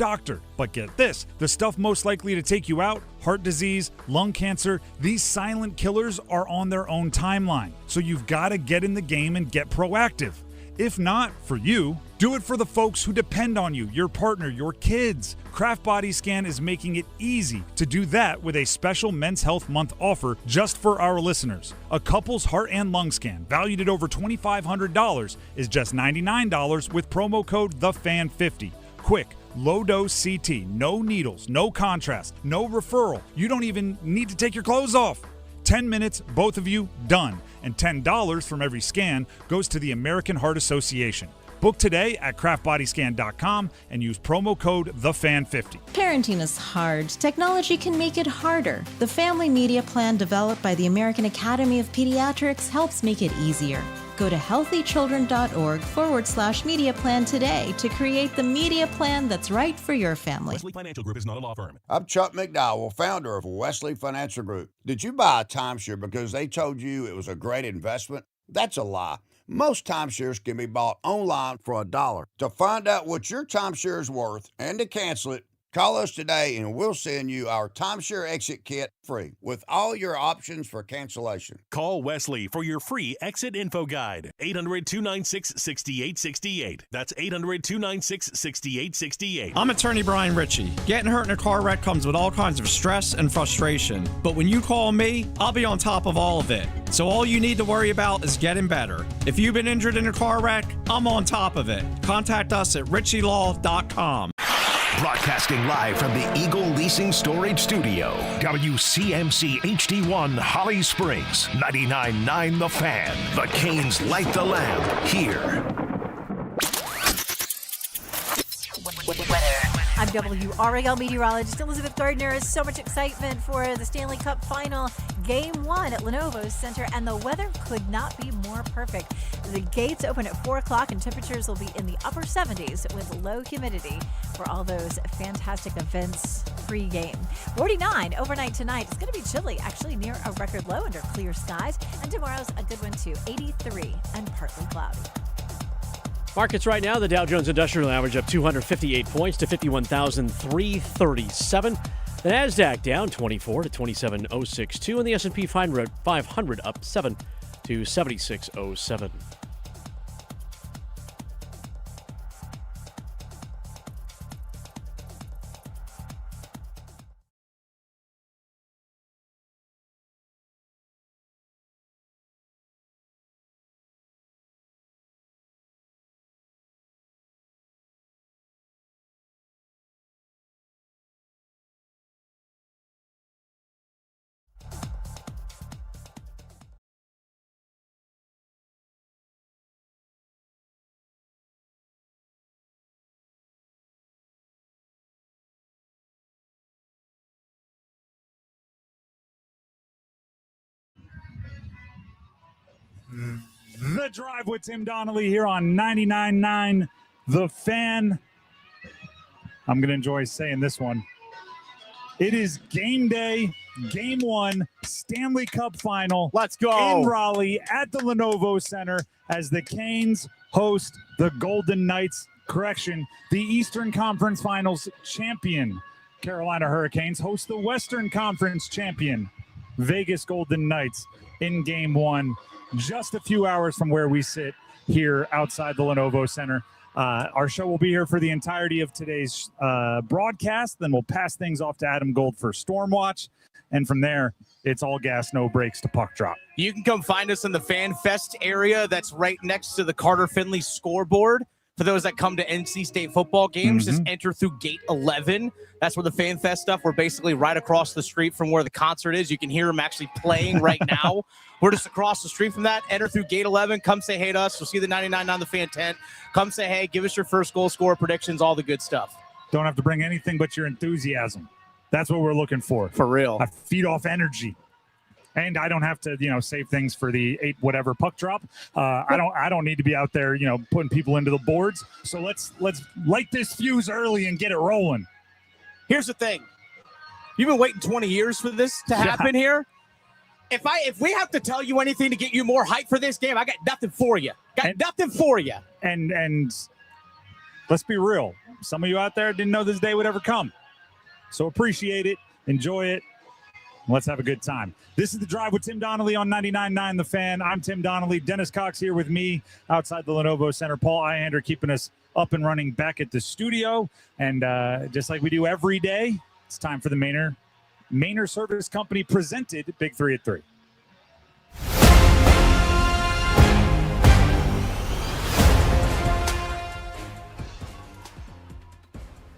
doctor. But get this, the stuff most likely to take you out, heart disease, lung cancer, these silent killers are on their own timeline. So you've got to get in the game and get proactive. If not for you, do it for the folks who depend on you, your partner, your kids. Kraft Body Scan is making it easy to do that with a special Men's Health Month offer just for our listeners. A couple's heart and lung scan, valued at over $2,500, is just $99 with promo code THEFAN50. Quick, low-dose CT, no needles, no contrast, no referral. You don't even need to take your clothes off. 10 minutes, both of you, done. And $10 from every scan goes to the American Heart Association. Book today at craftbodyscan.com and use promo code THEFAN50. Parenting is hard. Technology can make it harder. The Family Media Plan developed by the American Academy of Pediatrics helps make it easier. Go to healthychildren.org/media plan today to create the media plan that's right for your family. Wesley Financial Group is not a law firm. I'm Chuck McDowell, founder of Wesley Financial Group. Did you buy a timeshare because they told you it was a great investment? That's a lie. Most timeshares can be bought online for $1. To find out what your timeshare is worth and to cancel it, call us today and we'll send you our timeshare exit kit free with all your options for cancellation. Call Wesley for your free exit info guide. 800-296-6868. That's 800-296-6868. I'm attorney Brian Ritchie. Getting hurt in a car wreck comes with all kinds of stress and frustration. But when you call me, I'll be on top of all of it. So all you need to worry about is getting better. If you've been injured in a car wreck, I'm on top of it. Contact us at ritchielaw.com. Broadcasting live from the Eagle Leasing Storage Studio. WCMC HD1 Holly Springs. 99.9 The Fan. The Canes light the lamp here. Weather. I'm WRAL meteorologist Elizabeth Gardner. So much excitement for the Stanley Cup Final Game 1 at Lenovo Center, and the weather could not be more perfect. The gates open at 4 o'clock, and temperatures will be in the upper 70s with low humidity for all those fantastic events pre-game. 49 overnight tonight. It's going to be chilly, actually near a record low under clear skies, and tomorrow's a good one too. 83 and partly cloudy. Markets right now, the Dow Jones Industrial Average up 258 points to 51,337. The NASDAQ down 24 to 27,062. And the S&P 500 up 7 to 76,07. The Drive with Tim Donnelly here on 99.9 The Fan. I'm going to enjoy saying this one. It is game day, game 1, Stanley Cup Final. Let's go. In Raleigh at the Lenovo Center as the Canes host the Golden Knights. Correction, the Eastern Conference Finals champion Carolina Hurricanes host the Western Conference champion Vegas Golden Knights in game 1. Just a few hours from where we sit here outside the Lenovo Center. Our show will be here for the entirety of today's broadcast. Then we'll pass things off to Adam Gold for Stormwatch. And from there, it's all gas, no brakes to puck drop. You can come find us in the Fan Fest area that's right next to the Carter Finley scoreboard. For those that come to NC State football games, just enter through gate 11. That's where the Fan Fest stuff. We're basically right across the street from where the concert is. You can hear them actually playing right now. We're just across the street from that. Enter through gate 11. Come say hey to us. You'll see the 99 on the Fan tent. Come say hey. Give us your first goal scorer predictions, all the good stuff. Don't have to bring anything but your enthusiasm. That's what we're looking for. For real. I feed off energy. And I don't have to, save things for the 8 whatever puck drop. I don't need to be out there, putting people into the boards. So let's light this fuse early and get it rolling. Here's the thing. You've been waiting 20 years for this to happen here. If we have to tell you anything to get you more hype for this game, I got nothing for you. Nothing for you. And let's be real. Some of you out there didn't know this day would ever come. So appreciate it. Enjoy it. Let's have a good time. This is The Drive with Tim Donnelly on 99.9 The Fan. I'm Tim Donnelly. Dennis Cox here with me outside the Lenovo Center. Paul Iander keeping us up and running back at the studio. And just like we do every day, it's time for the Mainer Service Company presented Big 3 at 3.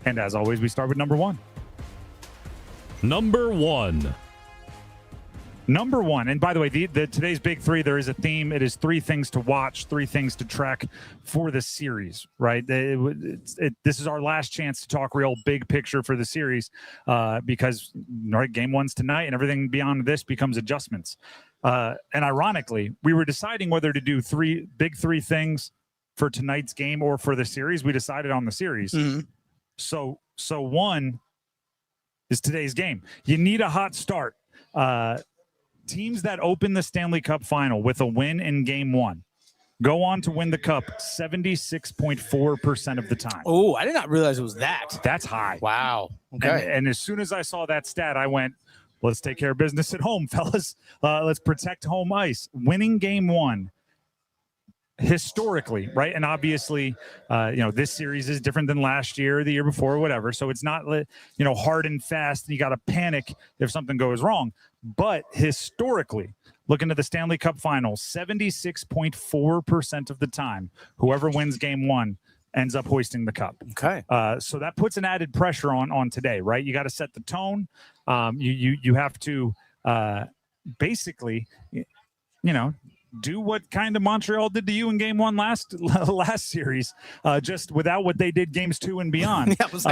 And as always, we start with number one. Number one. And by the way, the today's Big 3, there is a theme. It is 3 things to watch, 3 things to track for the series, right? This is our last chance to talk real big picture for the series because right, game 1's tonight, and everything beyond this becomes adjustments. And ironically, we were deciding whether to do 3 big 3 things for tonight's game or for the series. We decided on the series. Mm-hmm. So one is today's game. You need a hot start. Teams that open the Stanley Cup final with a win in game 1 go on to win the cup 76.4% of the time. Oh, I did not realize it was that. That's high. Wow. Okay. And as soon as I saw that stat, I went, let's take care of business at home, fellas. Let's protect home ice. Winning game 1. Historically, right? And obviously, this series is different than last year or the year before or whatever. So it's not, hard and fast. And you got to panic if something goes wrong. But historically, looking at the Stanley Cup final, 76.4% of the time, whoever wins game 1 ends up hoisting the cup. Okay. So that puts an added pressure on today, right? You got to set the tone. You have to basically, do what kind of Montreal did to you in game 1 last series, just without what they did games 2 and beyond. Yeah, it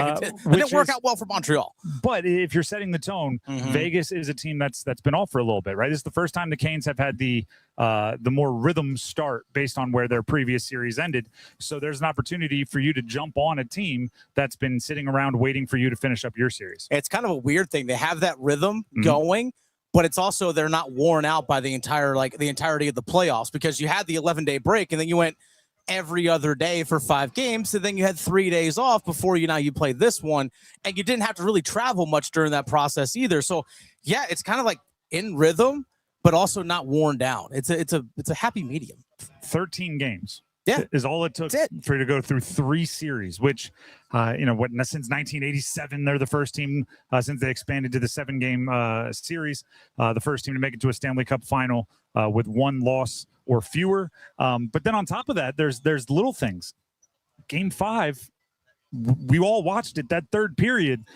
didn't work out well for Montreal. But if you're setting the tone, Vegas is a team that's been off for a little bit, right? This is the first time the Canes have had the more rhythm start based on where their previous series ended. So there's an opportunity for you to jump on a team that's been sitting around waiting for you to finish up your series. It's kind of a weird thing. They have that rhythm going, but it's also they're not worn out by the entirety of the playoffs, because you had the 11-day break and then you went every other day for 5 games. And then you had 3 days off before you played this one, and you didn't have to really travel much during that process either. So yeah, it's kind of like in rhythm, but also not worn down. It's a happy medium. 13 games. Yeah, is all it took for you to go through 3 series, which, since 1987, they're the first team since they expanded to the 7-game series, the first team to make it to a Stanley Cup final with 1 loss or fewer. But then on top of that, there's little things. Game 5, we all watched it, that third period.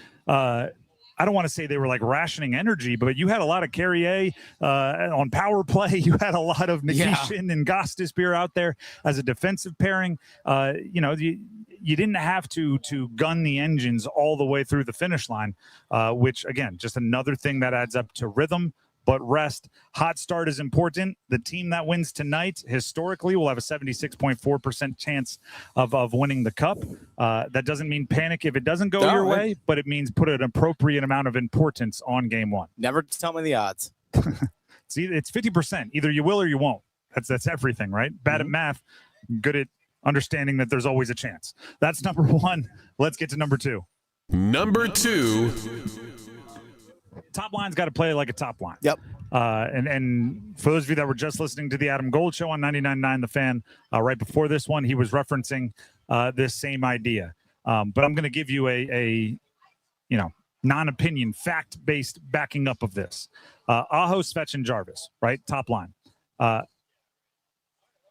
I don't want to say they were like rationing energy, but you had a lot of Carrier on power play. You had a lot of Nikishin and Gostisbehere out there as a defensive pairing. You didn't have to gun the engines all the way through the finish line, which, again, just another thing that adds up to rhythm. But rest. Hot start is important. The team that wins tonight historically will have a 76.4% chance of winning the cup. That doesn't mean panic if it doesn't go your way, but it means put an appropriate amount of importance on game 1. Never tell me the odds. It's 50%. Either you will or you won't. That's everything, right? Bad at math, good at understanding that there's always a chance. That's number 1. Let's get to number 2. Number 2. Top line's got to play like a top line. Yep. And for those of you that were just listening to the Adam Gold Show on 99.9 The Fan, right before this one, he was referencing this same idea. But I'm going to give you a non-opinion, fact-based backing up of this. Aho, Svech, and Jarvis, right? Top line.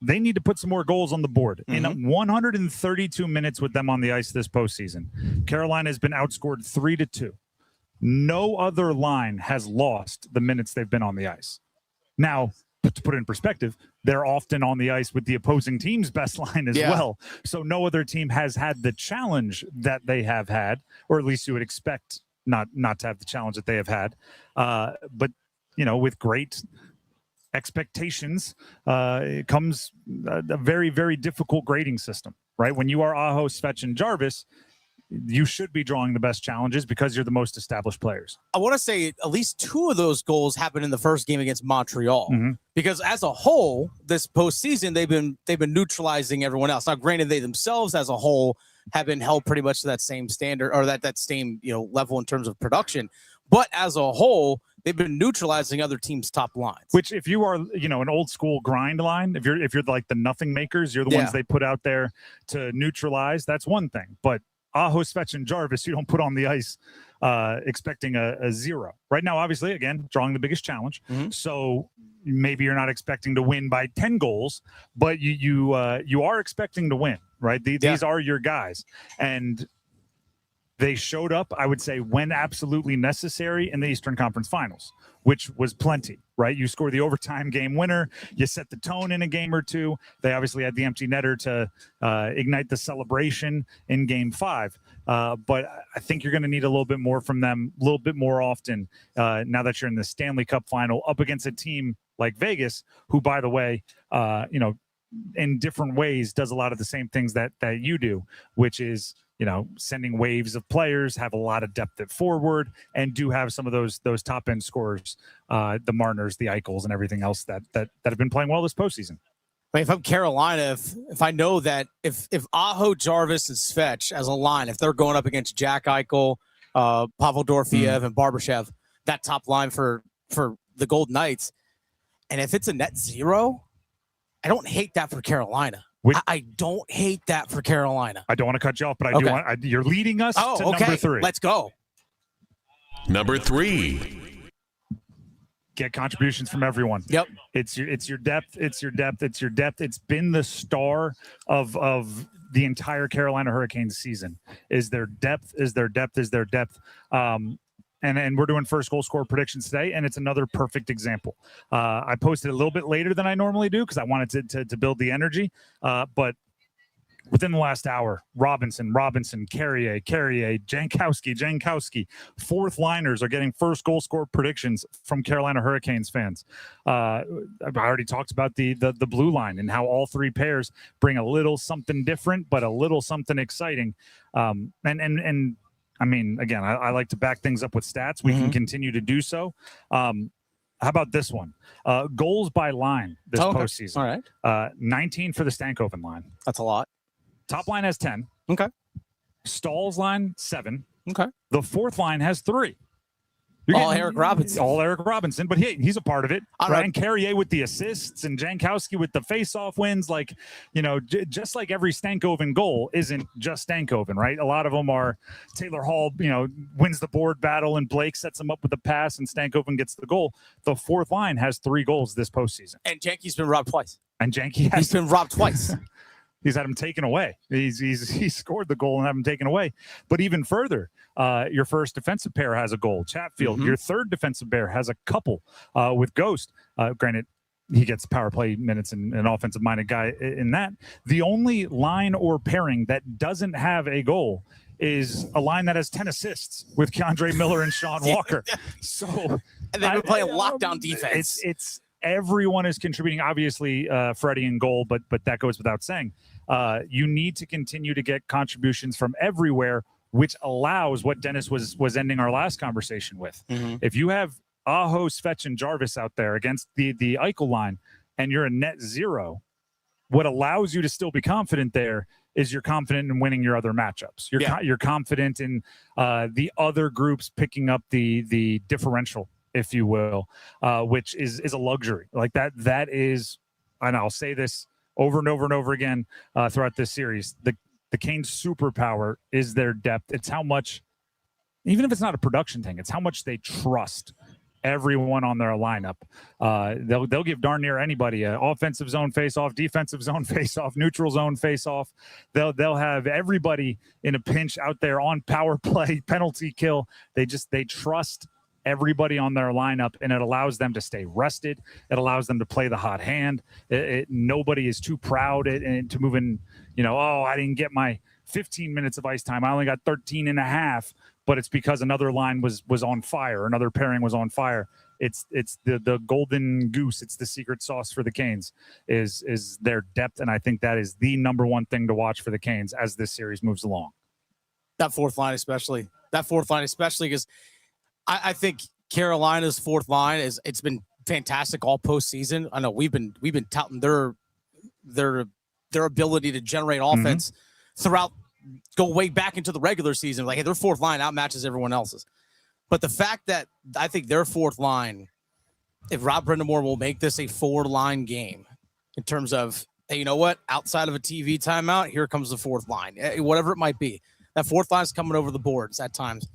They need to put some more goals on the board. In 132 minutes with them on the ice this postseason, Carolina has been outscored 3-2. No other line has lost the minutes they've been on the ice. Now, to put it in perspective, they're often on the ice with the opposing team's best line as well. So no other team has had the challenge that they have had, or at least you would expect not to have the challenge that they have had. But, with great expectations comes a very, very difficult grading system, right? When you are Aho, Svech, and Jarvis, you should be drawing the best challenges because you're the most established players. I want to say at least 2 of those goals happened in the first game against Montreal, because as a whole, this postseason, they've been neutralizing everyone else. Now, granted, they themselves as a whole have been held pretty much to that same standard or that same level in terms of production. But as a whole, they've been neutralizing other teams' top lines. Which, if you are, an old school grind line, if you're like the nothing makers, you're the ones they put out there to neutralize. That's one thing. But Aho, Svech, and Jarvis, you don't put on the ice expecting a zero. Right now, obviously, again, drawing the biggest challenge. Mm-hmm. So maybe you're not expecting to win by 10 goals, but you are expecting to win, right? These are your guys. And they showed up, I would say, when absolutely necessary in the Eastern Conference Finals, which was plenty, right? You score the overtime game winner. You set the tone in a game or two. They obviously had the empty netter to ignite the celebration in Game 5. But I think you're going to need a little bit more from them, a little bit more often now that you're in the Stanley Cup final up against a team like Vegas, who, by the way, in different ways does a lot of the same things that you do, which is sending waves of players, have a lot of depth at forward, and do have some of those top end scorers, the Marners, the Eichels, and everything else that have been playing well this postseason. If I'm Carolina, if I know that if Aho, Jarvis, and Svech as a line, if they're going up against Jack Eichel, Pavel Dorofeev, and Barbashev, that top line for the Golden Knights, and if it's a net zero, I don't hate that for Carolina. I don't hate that for Carolina. I don't want to cut you off, but I do want. You're leading us to number 3. Let's go. Number 3. Get contributions from everyone. Yep. It's your depth. It's your depth. It's your depth. It's been the star of the entire Carolina Hurricanes season. Is their depth. And we're doing first goal scorer predictions today, and it's another perfect example. I posted a little bit later than I normally do because I wanted to build the energy. But within the last hour, Robinson, Carrier, Jankowski, fourth liners are getting first goal scorer predictions from Carolina Hurricanes fans. I already talked about the blue line and how all three pairs bring a little something different, but a little something exciting. And I mean, again, I like to back things up with stats. We can continue to do so. How about this one? Goals by line this postseason. All right. 19 for the Stankoven line. That's a lot. Top line has 10. Okay. Stahl's line, 7. Okay. The fourth line has 3. Eric Robinson. But he's a part of it. Right. And Carrier with the assists and Jankowski with the face-off wins. Like, just like every Stankoven goal isn't just Stankoven, right? A lot of them are Taylor Hall, wins the board battle and Blake sets him up with the pass and Stankoven gets the goal. The fourth line has 3 goals this postseason. And Janky's been robbed twice. He's been robbed twice. He's had him taken away. He scored the goal and had him taken away. But even further, your first defensive pair has a goal. Chatfield. Your third defensive pair has a couple with Ghost. Granted, he gets power play minutes and an offensive-minded guy in that. The only line or pairing that doesn't have a goal is a line that has 10 assists with Keandre Miller and Sean Walker. So, and they've been playing lockdown defense. It's everyone is contributing. Obviously, Freddie in goal, but that goes without saying. You need to continue to get contributions from everywhere, which allows what Dennis was ending our last conversation with. If you have Aho, Svech, and Jarvis out there against the Eichel line, and you're a net zero, what allows you to still be confident there is you're confident in winning your other matchups. You're confident in the other groups picking up the differential, if you will, which is a luxury. Like that is, and I'll say this over and over and over again throughout this series, the Canes' superpower is their depth. It's how much, even if it's not a production thing, it's how much they trust everyone on their lineup. They'll give darn near anybody an offensive zone face-off, defensive zone face-off, neutral zone face-off. They'll have everybody in a pinch out there on power play, penalty kill. They trust everybody on their lineup, and it allows them to stay rested. It allows them to play the hot hand. Nobody is too proud to move in, I didn't get my 15 minutes of ice time. I only got 13 and a half, but it's because another line was on fire. Another pairing was on fire. It's the golden goose. It's the secret sauce for the Canes is their depth. And I think that is the number one thing to watch for the Canes as this series moves along. That fourth line, especially because I think Carolina's fourth line it's been fantastic all postseason. I know we've been touting their ability to generate offense throughout go way back into the regular season, like, hey, their fourth line outmatches everyone else's. But the fact that I think their fourth line, if Rob Brindamore will make this a 4-line game in terms of, hey, you know what? Outside of a TV timeout, here comes the fourth line. Whatever it might be. That fourth line is coming over the boards at times.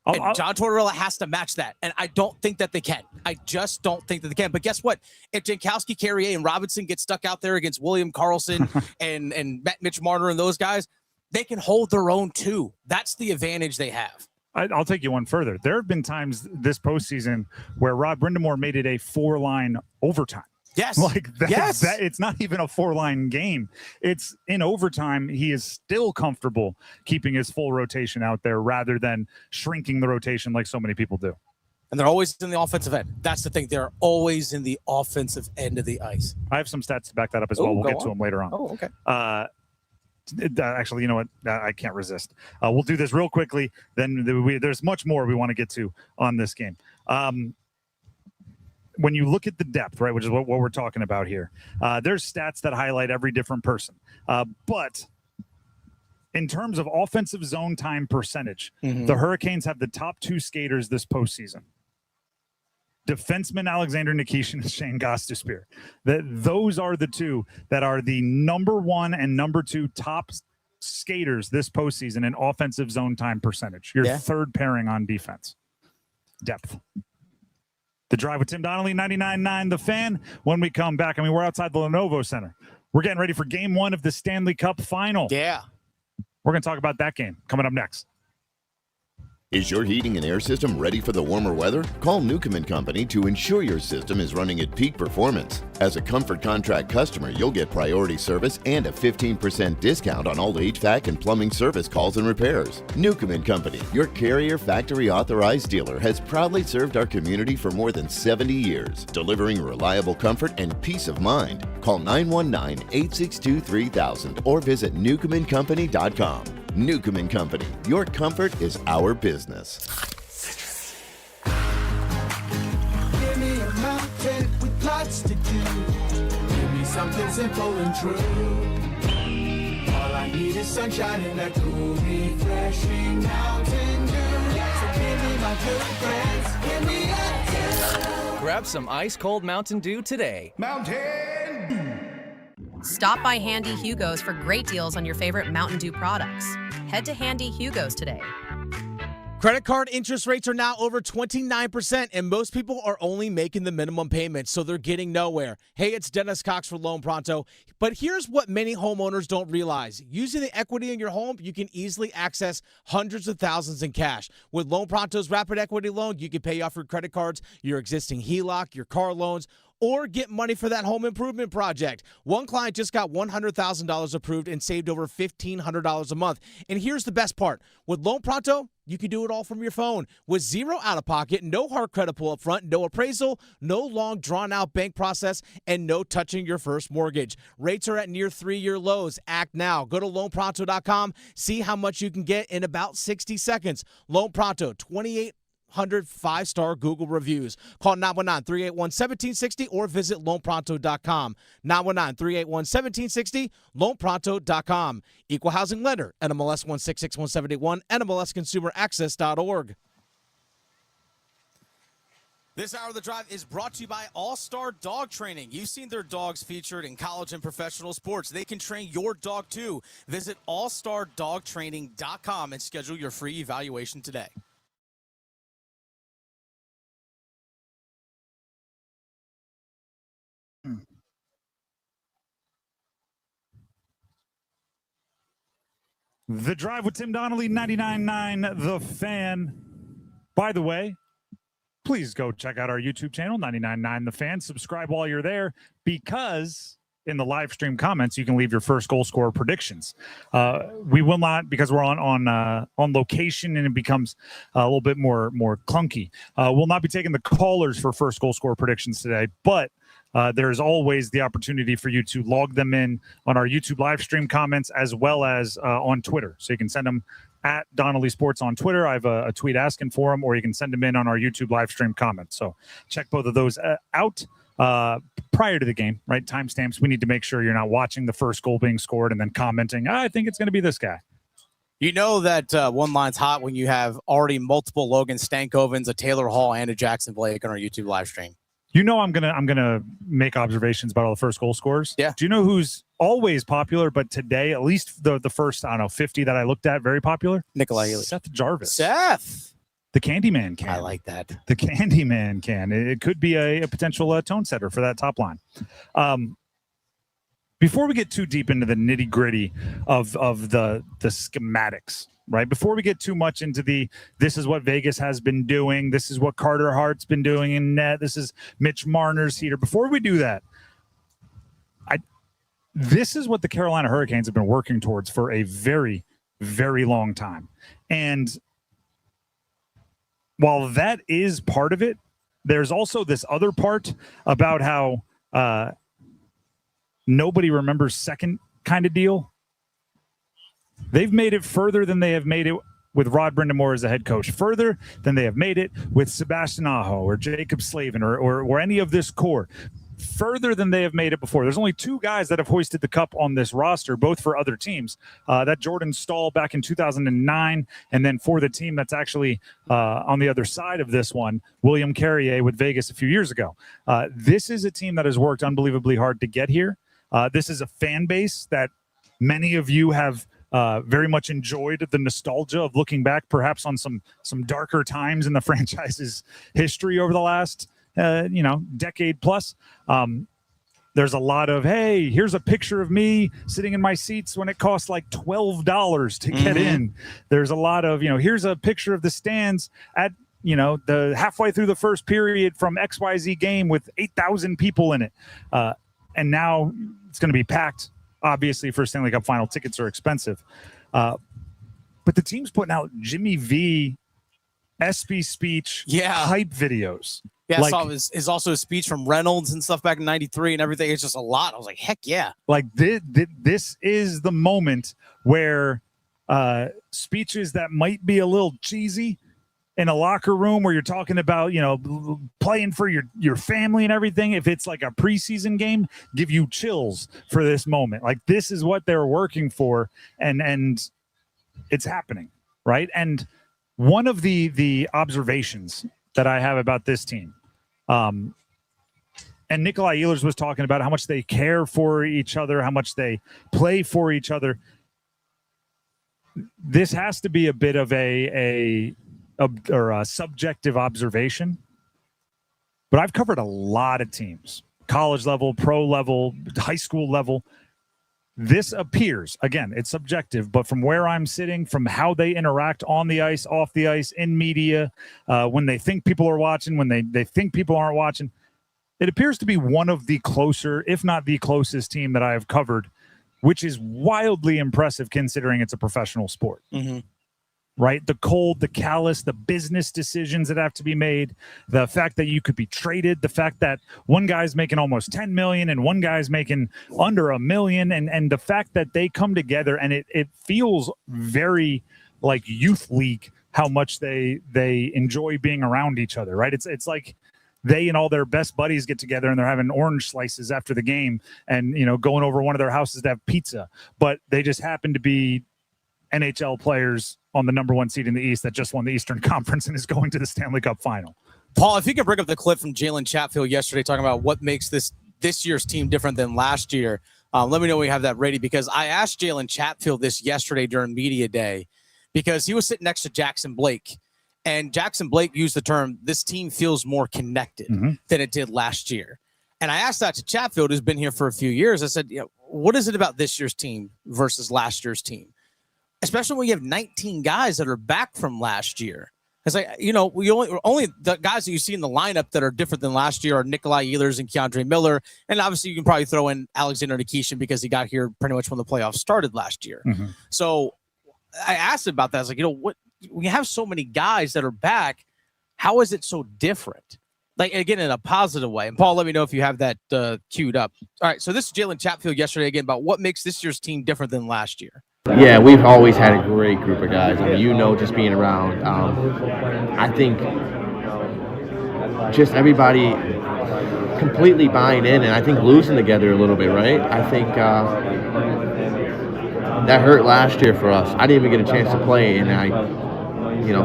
And John Tortorella has to match that. And I don't think that they can. I just don't think that they can. But guess what? If Jankowski, Carrier, and Robinson get stuck out there against William Karlsson and Mitch Marner and those guys, they can hold their own too. That's the advantage they have. I'll take you one further. There have been times this postseason where Rob Brindamore made it a 4-line overtime. Yes. That it's not even a 4-line game. It's in overtime. He is still comfortable keeping his full rotation out there rather than shrinking the rotation like so many people do. And they're always in the offensive end. That's the thing. They're always in the offensive end of the ice. I have some stats to back that up as well. We'll get to them later on. Oh, okay. Actually, you know what? I can't resist. We'll do this real quickly. Then there's much more we want to get to on this game. When you look at the depth, right, which is what we're talking about here, there's stats that highlight every different person. But in terms of offensive zone time percentage, the Hurricanes have the top 2 skaters this postseason. Defenseman Alexander Nikishin and Shane Gostisbehere. Those are the two that are the number 1 and number 2 top skaters this postseason in offensive zone time percentage. Your third pairing on defense. Depth. The Drive with Tim Donnelly, 99.9 The Fan. When we come back, we're outside the Lenovo Center. We're getting ready for Game 1 of the Stanley Cup Final. Yeah. We're going to talk about that game coming up next. Is your heating and air system ready for the warmer weather? Call Newcomb & Company to ensure your system is running at peak performance. As a Comfort Contract customer, you'll get priority service and a 15% discount on all HVAC and plumbing service calls and repairs. Newcomb & Company, your Carrier factory authorized dealer, has proudly served our community for more than 70 years, delivering reliable comfort and peace of mind. Call 919-862-3000 or visit newcombandcompany.com. Newcomb & Company, your comfort is our business. Give me a mountain with lots to do. Give me something simple and true. All I need is sunshine and a cool, refreshing Mountain Dew. So give me my good friends, give me a dew. Grab some ice-cold Mountain Dew today. Mountain Dew. Stop by Handy Hugo's for great deals on your favorite Mountain Dew products. Head to Handy Hugo's today. Credit card interest rates are now over 29%, and most people are only making the minimum payment, so they're getting nowhere. Hey, it's Dennis Cox for Loan Pronto. But here's what many homeowners don't realize. Using the equity in your home, you can easily access hundreds of thousands in cash. With Loan Pronto's Rapid Equity Loan, you can pay off your credit cards, your existing HELOC, your car loans, or get money for that home improvement project. One client just got $100,000 approved and saved over $1,500 a month. And here's the best part. With Loan Pronto, you can do it all from your phone. With zero out-of-pocket, no hard credit pull up front, no appraisal, no long drawn-out bank process, and no touching your first mortgage. Rates are at near 3-year lows. Act now. Go to loanpronto.com. See how much you can get in about 60 seconds. Loan Pronto, 2,800 5-star Google reviews. Call 919-381-1760 or visit loanpronto.com. 919-381-1760, loanpronto.com. Equal housing lender, NMLS 166171, NMLSconsumeraccess.org. This hour of the drive is brought to you by All-Star Dog Training. You've seen their dogs featured in college and professional sports. They can train your dog too. Visit allstardogtraining.com and schedule your free evaluation today. The Drive with Tim Donnelly, 99.9 The Fan. By the way, please go check out our YouTube channel, 99.9 The Fan. Subscribe while you're there, because in the live stream comments, you can leave your first goal scorer predictions. We will not, because we're on location and it becomes a little bit more clunky. We'll not be taking the callers for first goal scorer predictions today, but there's always the opportunity for you to log them in on our YouTube live stream comments as well as on Twitter. So you can send them at Donnelly Sports on Twitter. I have a tweet asking for them, or you can send them in on our YouTube live stream comments. So check both of those out. prior to the game, right? Timestamps. We need to make sure you're not watching the first goal being scored and then commenting, I think it's going to be this guy. You know that one line's hot when you have already multiple Logan Stankovens, a Taylor Hall, and a Jackson Blake on our YouTube live stream. You know I'm gonna make observations about all the first goal scorers. Yeah. Do you know who's always popular, but today, at least the first, 50 that I looked at, very popular? Nikolai Ehlers. Seth Jarvis. Seth. The Candyman can. I like that. The Candyman can. It could be a potential tone setter for that top line. Before we get too deep into the nitty gritty of the schematics, right? Before we get too much into this is what Vegas has been doing, this is what Carter Hart's been doing in net, this is Mitch Marner's heater. Before we do that, this is what the Carolina Hurricanes have been working towards for a very, very long time. And while that is part of it, there's also this other part about how nobody remembers second kind of deal. They've made it further than they have made it with Rod Brindamore as a head coach, further than they have made it with Sebastian Aho or Jacob Slavin or any of this core, further than they have made it before. There's only two guys that have hoisted the cup on this roster, both for other teams. That Jordan Stahl back in 2009, and then for the team that's actually on the other side of this one, William Carrier with Vegas a few years ago. This is a team that has worked unbelievably hard to get here. This is a fan base that many of you have very much enjoyed the nostalgia of looking back perhaps on some darker times in the franchise's history over the last decade plus. There's a lot of, hey, here's a picture of me sitting in my seats when it costs like $12 to get in. There's a lot of, here's a picture of the stands at the halfway through the first period from XYZ game with 8,000 people in it. And now it's going to be packed, obviously, for Stanley Cup final. Tickets are expensive. But the team's putting out Jimmy V, SB speech, hype videos. Yeah, I saw his also his speech from Reynolds and stuff back in '93 and everything. It's just a lot. I was like, heck yeah. Like this is the moment where speeches that might be a little cheesy in a locker room where you're talking about, playing for your family and everything. If it's like a preseason game, give you chills for this moment. Like this is what they're working for, and it's happening, right? And one of the observations that I have about this team, and Nikolai Ehlers was talking about how much they care for each other, how much they play for each other. This has to be a bit of a subjective observation, but I've covered a lot of teams, college level, pro level, high school level. This appears, again, it's subjective, but from where I'm sitting, from how they interact on the ice, off the ice, in media, when they think people are watching, when they think people aren't watching, it appears to be one of the closer, if not the closest team that I have covered, which is wildly impressive considering it's a professional sport. Right? The cold, the callous, the business decisions that have to be made, the fact that you could be traded, the fact that one guy's making almost 10 million and one guy's making under $1 million, and the fact that they come together and it feels very like youth league how much they enjoy being around each other, right? It's like they and all their best buddies get together and they're having orange slices after the game and going over one of their houses to have pizza, but they just happen to be NHL players on the number one seed in the East that just won the Eastern Conference and is going to the Stanley Cup final. Paul, if you could bring up the clip from Jalen Chatfield yesterday talking about what makes this year's team different than last year, let me know when we have that ready, because I asked Jalen Chatfield this yesterday during media day because he was sitting next to Jackson Blake, and Jackson Blake used the term, this team feels more connected than it did last year. And I asked that to Chatfield, who's been here for a few years. I said, what is it about this year's team versus last year's team? Especially when you have 19 guys that are back from last year. It's like, we only the guys that you see in the lineup that are different than last year are Nikolai Ehlers and Keandre Miller. And obviously you can probably throw in Alexander Nikishin because he got here pretty much when the playoffs started last year. So I asked him about that. I was like, what, we have so many guys that are back. How is it so different? Like, again, in a positive way. And Paul, let me know if you have that queued up. All right. So this is Jalen Chatfield yesterday again about what makes this year's team different than last year. Yeah, we've always had a great group of guys. I mean, just being around. I think just everybody completely buying in, and I think losing together a little bit, right? I think that hurt last year for us. I didn't even get a chance to play, and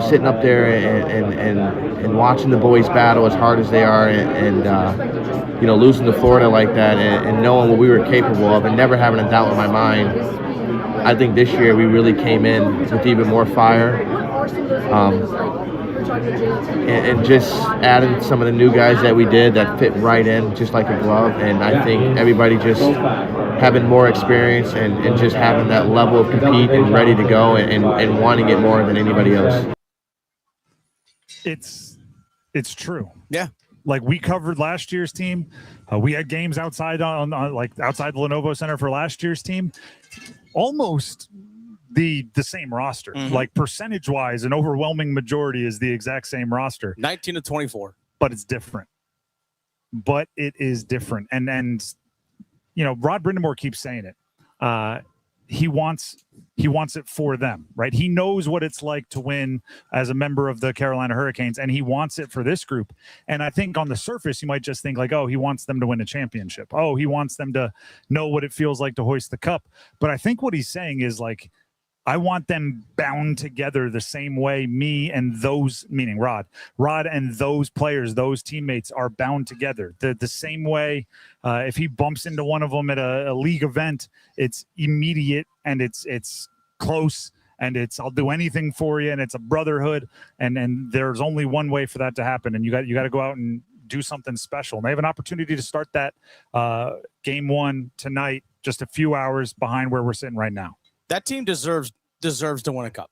sitting up there and watching the boys battle as hard as they are, and losing to Florida like that, and knowing what we were capable of, and never having a doubt in my mind. I think this year we really came in with even more fire, and just adding some of the new guys that we did that fit right in just like a glove. And I think everybody just having more experience and just having that level of compete and ready to go and wanting it more than anybody else. It's true. Yeah. Like we covered last year's team. We had games outside outside the Lenovo Center for last year's team. Almost the same roster. Mm-hmm. Like percentage wise, an overwhelming majority is the exact same roster. 19 to 24. But it's different. But it is different. And Rod Brindamore keeps saying it. He wants it for them, right? He knows what it's like to win as a member of the Carolina Hurricanes, and he wants it for this group. And I think on the surface, you might just think like, oh, he wants them to win a championship. Oh, he wants them to know what it feels like to hoist the cup. But I think what he's saying is like, I want them bound together the same way me and those, meaning Rod and those players, those teammates are bound together. The same way if he bumps into one of them at a league event, it's immediate and it's close and it's I'll do anything for you and it's a brotherhood and there's only one way for that to happen. And you got to go out and do something special. And they have an opportunity to start that game one tonight, just a few hours behind where we're sitting right now. That team deserves to win a cup.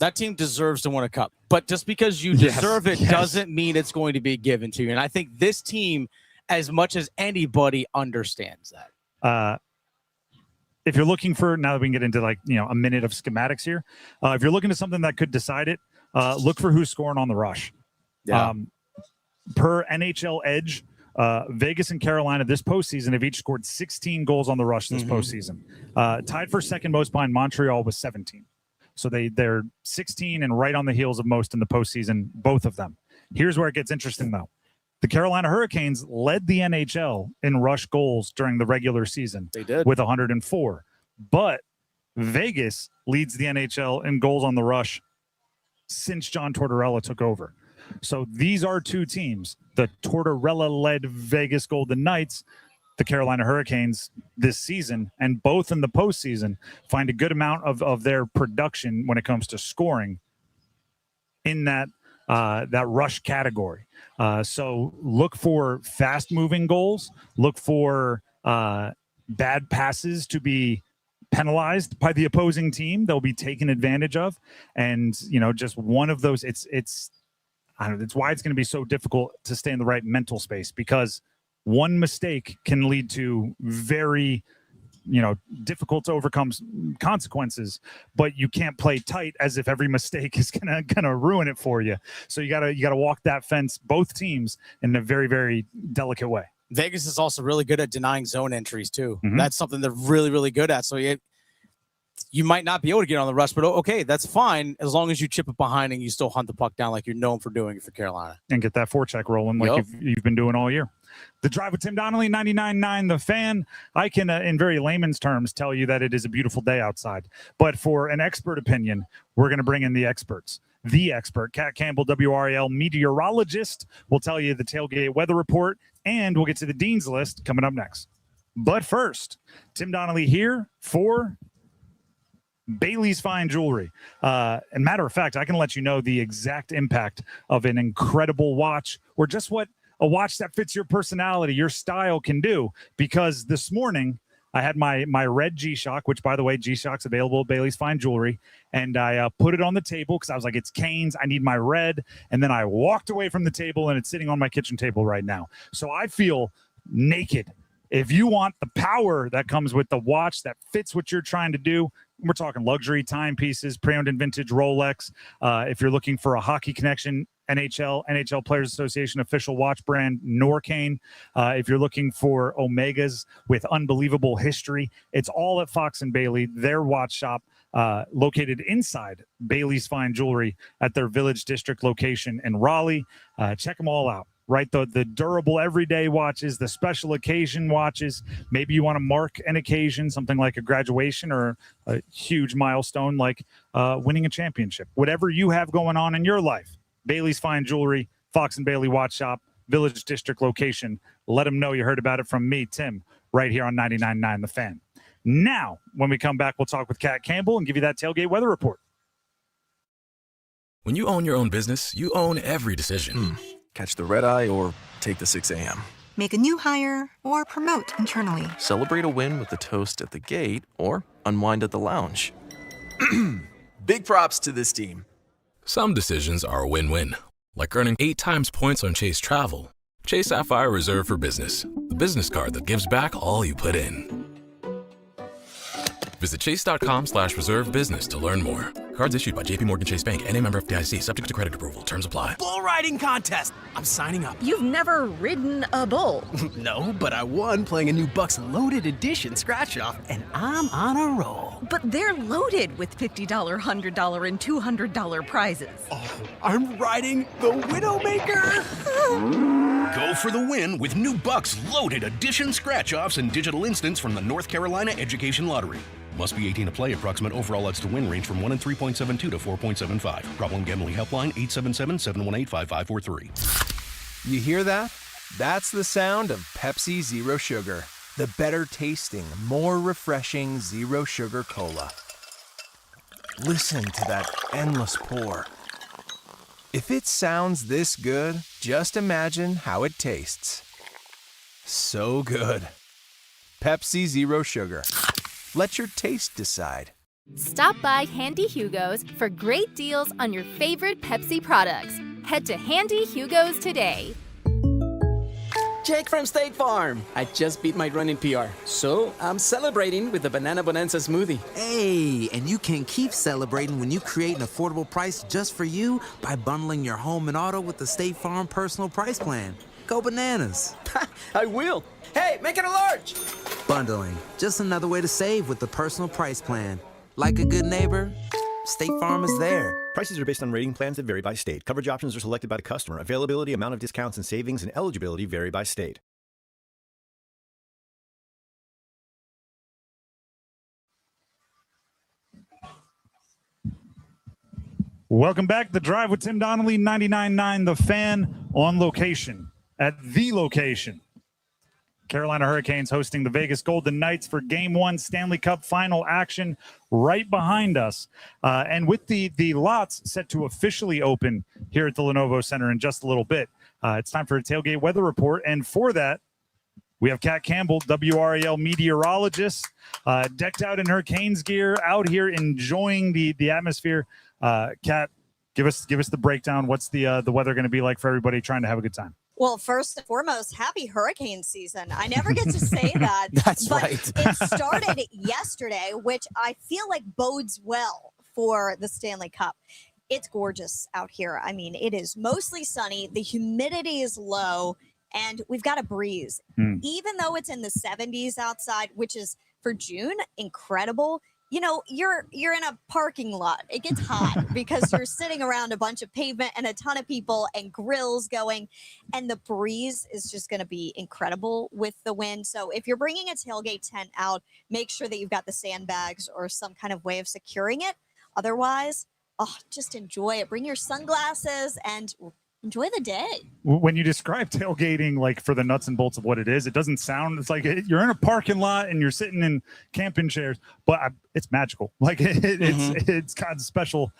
That team deserves to win a cup. But just because you deserve it doesn't mean it's going to be given to you. And I think this team, as much as anybody, understands that. If you're looking for, now that we can get into a minute of schematics here, if you're looking at something that could decide it, look for who's scoring on the rush. Yeah. Per NHL Edge, Vegas and Carolina this postseason have each scored 16 goals on the rush this postseason. Tied for second most behind Montreal with 17. So they're 16 and right on the heels of most in the postseason, both of them. Here's where it gets interesting, though. The Carolina Hurricanes led the NHL in rush goals during the regular season. They did. With 104. But Vegas leads the NHL in goals on the rush since John Tortorella took over. So these are two teams, the Tortorella-led Vegas Golden Knights, the Carolina Hurricanes this season, and both in the postseason find a good amount of their production when it comes to scoring in that rush category. So look for fast-moving goals. Look for bad passes to be penalized by the opposing team. They'll be taken advantage of. And, just one of those, it's why it's going to be so difficult to stay in the right mental space, because one mistake can lead to very, difficult to overcome consequences, but you can't play tight as if every mistake is gonna ruin it for you. So you gotta walk that fence, both teams, in a very, very delicate way. Vegas is also really good at denying zone entries too. Mm-hmm. That's something they're really, really good at. So you might not be able to get on the rush, but okay, that's fine as long as you chip it behind and you still hunt the puck down like you're known for doing it for Carolina. And get that forecheck rolling like you've been doing all year. The Drive with Tim Donnelly, 99.9 The Fan. I can, in very layman's terms, tell you that it is a beautiful day outside. But for an expert opinion, we're going to bring in the experts. The expert, Kat Campbell, WRAL meteorologist, will tell you the tailgate weather report, and we'll get to the Dean's List coming up next. But first, Tim Donnelly here for Bailey's Fine Jewelry. And matter of fact, I can let you know the exact impact of an incredible watch, or just what a watch that fits your personality, your style can do. Because this morning I had my red G-Shock, which, by the way, G-Shock's available at Bailey's Fine Jewelry, and I put it on the table because I was like, it's Canes, I need my red. And then I walked away from the table, and it's sitting on my kitchen table right now. So I feel naked. If you want the power that comes with the watch that fits what you're trying to do, we're talking luxury timepieces, pre-owned and vintage Rolex. If you're looking for a hockey connection, NHL Players Association official watch brand, Norcane. If you're looking for Omegas with unbelievable history, it's all at Fox & Bailey, their watch shop. located inside Bailey's Fine Jewelry at their Village District location in Raleigh. Check them all out. Right, the durable everyday watches, the special occasion watches. Maybe you want to mark an occasion, something like a graduation or a huge milestone like winning a championship. Whatever you have going on in your life, Bailey's Fine Jewelry, Fox and Bailey Watch Shop, Village District location. Let them know you heard about it from me, Tim, right here on 99.9 The Fan. Now, when we come back, we'll talk with Kat Campbell and give you that tailgate weather report. When you own your own business, you own every decision. Catch the red eye or take the 6 a.m. Make a new hire or promote internally. Celebrate a win with a toast at the gate or unwind at the lounge. Big props to this team. Some decisions are a win-win, like earning 8 times points on Chase Travel. Chase Sapphire Reserve for Business, the business card that gives back all you put in. Visit chase.com/reserve business to learn more. Cards issued by JPMorgan Chase Bank, N.A. member FDIC, subject to credit approval. Terms apply. Bull riding contest. I'm signing up. You've never ridden a bull. No, but I won playing a new Bucks Loaded Edition scratch-off, and I'm on a roll. But they're loaded with $50, $100, and $200 prizes. Oh, I'm riding the Widowmaker. Go for the win with new Bucks Loaded Edition scratch-offs and digital instants from the North Carolina Education Lottery. Must be 18 to play. Approximate overall odds to win range from 1 in 3.72 to 4.75. Problem gambling helpline 877-718-5543. You hear that? That's the sound of Pepsi Zero Sugar. The better tasting, more refreshing Zero Sugar Cola. Listen to that endless pour. If it sounds this good, just imagine how it tastes. So good. Pepsi Zero Sugar. Let your taste decide. Stop by Handy Hugo's for great deals on your favorite Pepsi products. Head to Handy Hugo's today. Jake from State Farm. I just beat my running PR, so I'm celebrating with the Banana Bonanza smoothie. Hey, and you can keep celebrating when you create an affordable price just for you by bundling your home and auto with the State Farm Personal Price Plan. Go bananas. I will. Hey, make it a large. Bundling, just another way to save with the Personal Price Plan. Like a good neighbor, State Farm is there. Prices are based on rating plans that vary by state. Coverage options are selected by the customer. Availability, amount of discounts and savings, and eligibility vary by state. Welcome back. The Drive with Tim Donnelly, 99.9 The Fan, on location at the location. Carolina Hurricanes hosting the Vegas Golden Knights for Game 1 Stanley Cup final action right behind us. And with the lots set to officially open here at the Lenovo Center in just a little bit, it's time for a tailgate weather report. And for that, we have Kat Campbell, WRAL meteorologist, decked out in her Canes gear, out here enjoying the atmosphere. Kat, give us the breakdown. What's the weather going to be like for everybody trying to have a good time? Well, first and foremost, happy hurricane season. I never get to say that. That's but right. It started yesterday, which I feel like bodes well for the Stanley Cup. It's gorgeous out here. I mean, it is mostly sunny. The humidity is low, and we've got a breeze. Even though it's in the 70s outside, which is for June, incredible. You know, you're in a parking lot. It gets hot because you're sitting around a bunch of pavement and a ton of people and grills going, and the breeze is just going to be incredible with the wind. So if you're bringing a tailgate tent out, make sure that you've got the sandbags or some kind of way of securing it. Otherwise, just enjoy it. Bring your sunglasses and enjoy the day. When you describe tailgating, like for the nuts and bolts of what it is, it doesn't sound, it's like you're in a parking lot and you're sitting in camping chairs, but it's magical. Like it's got special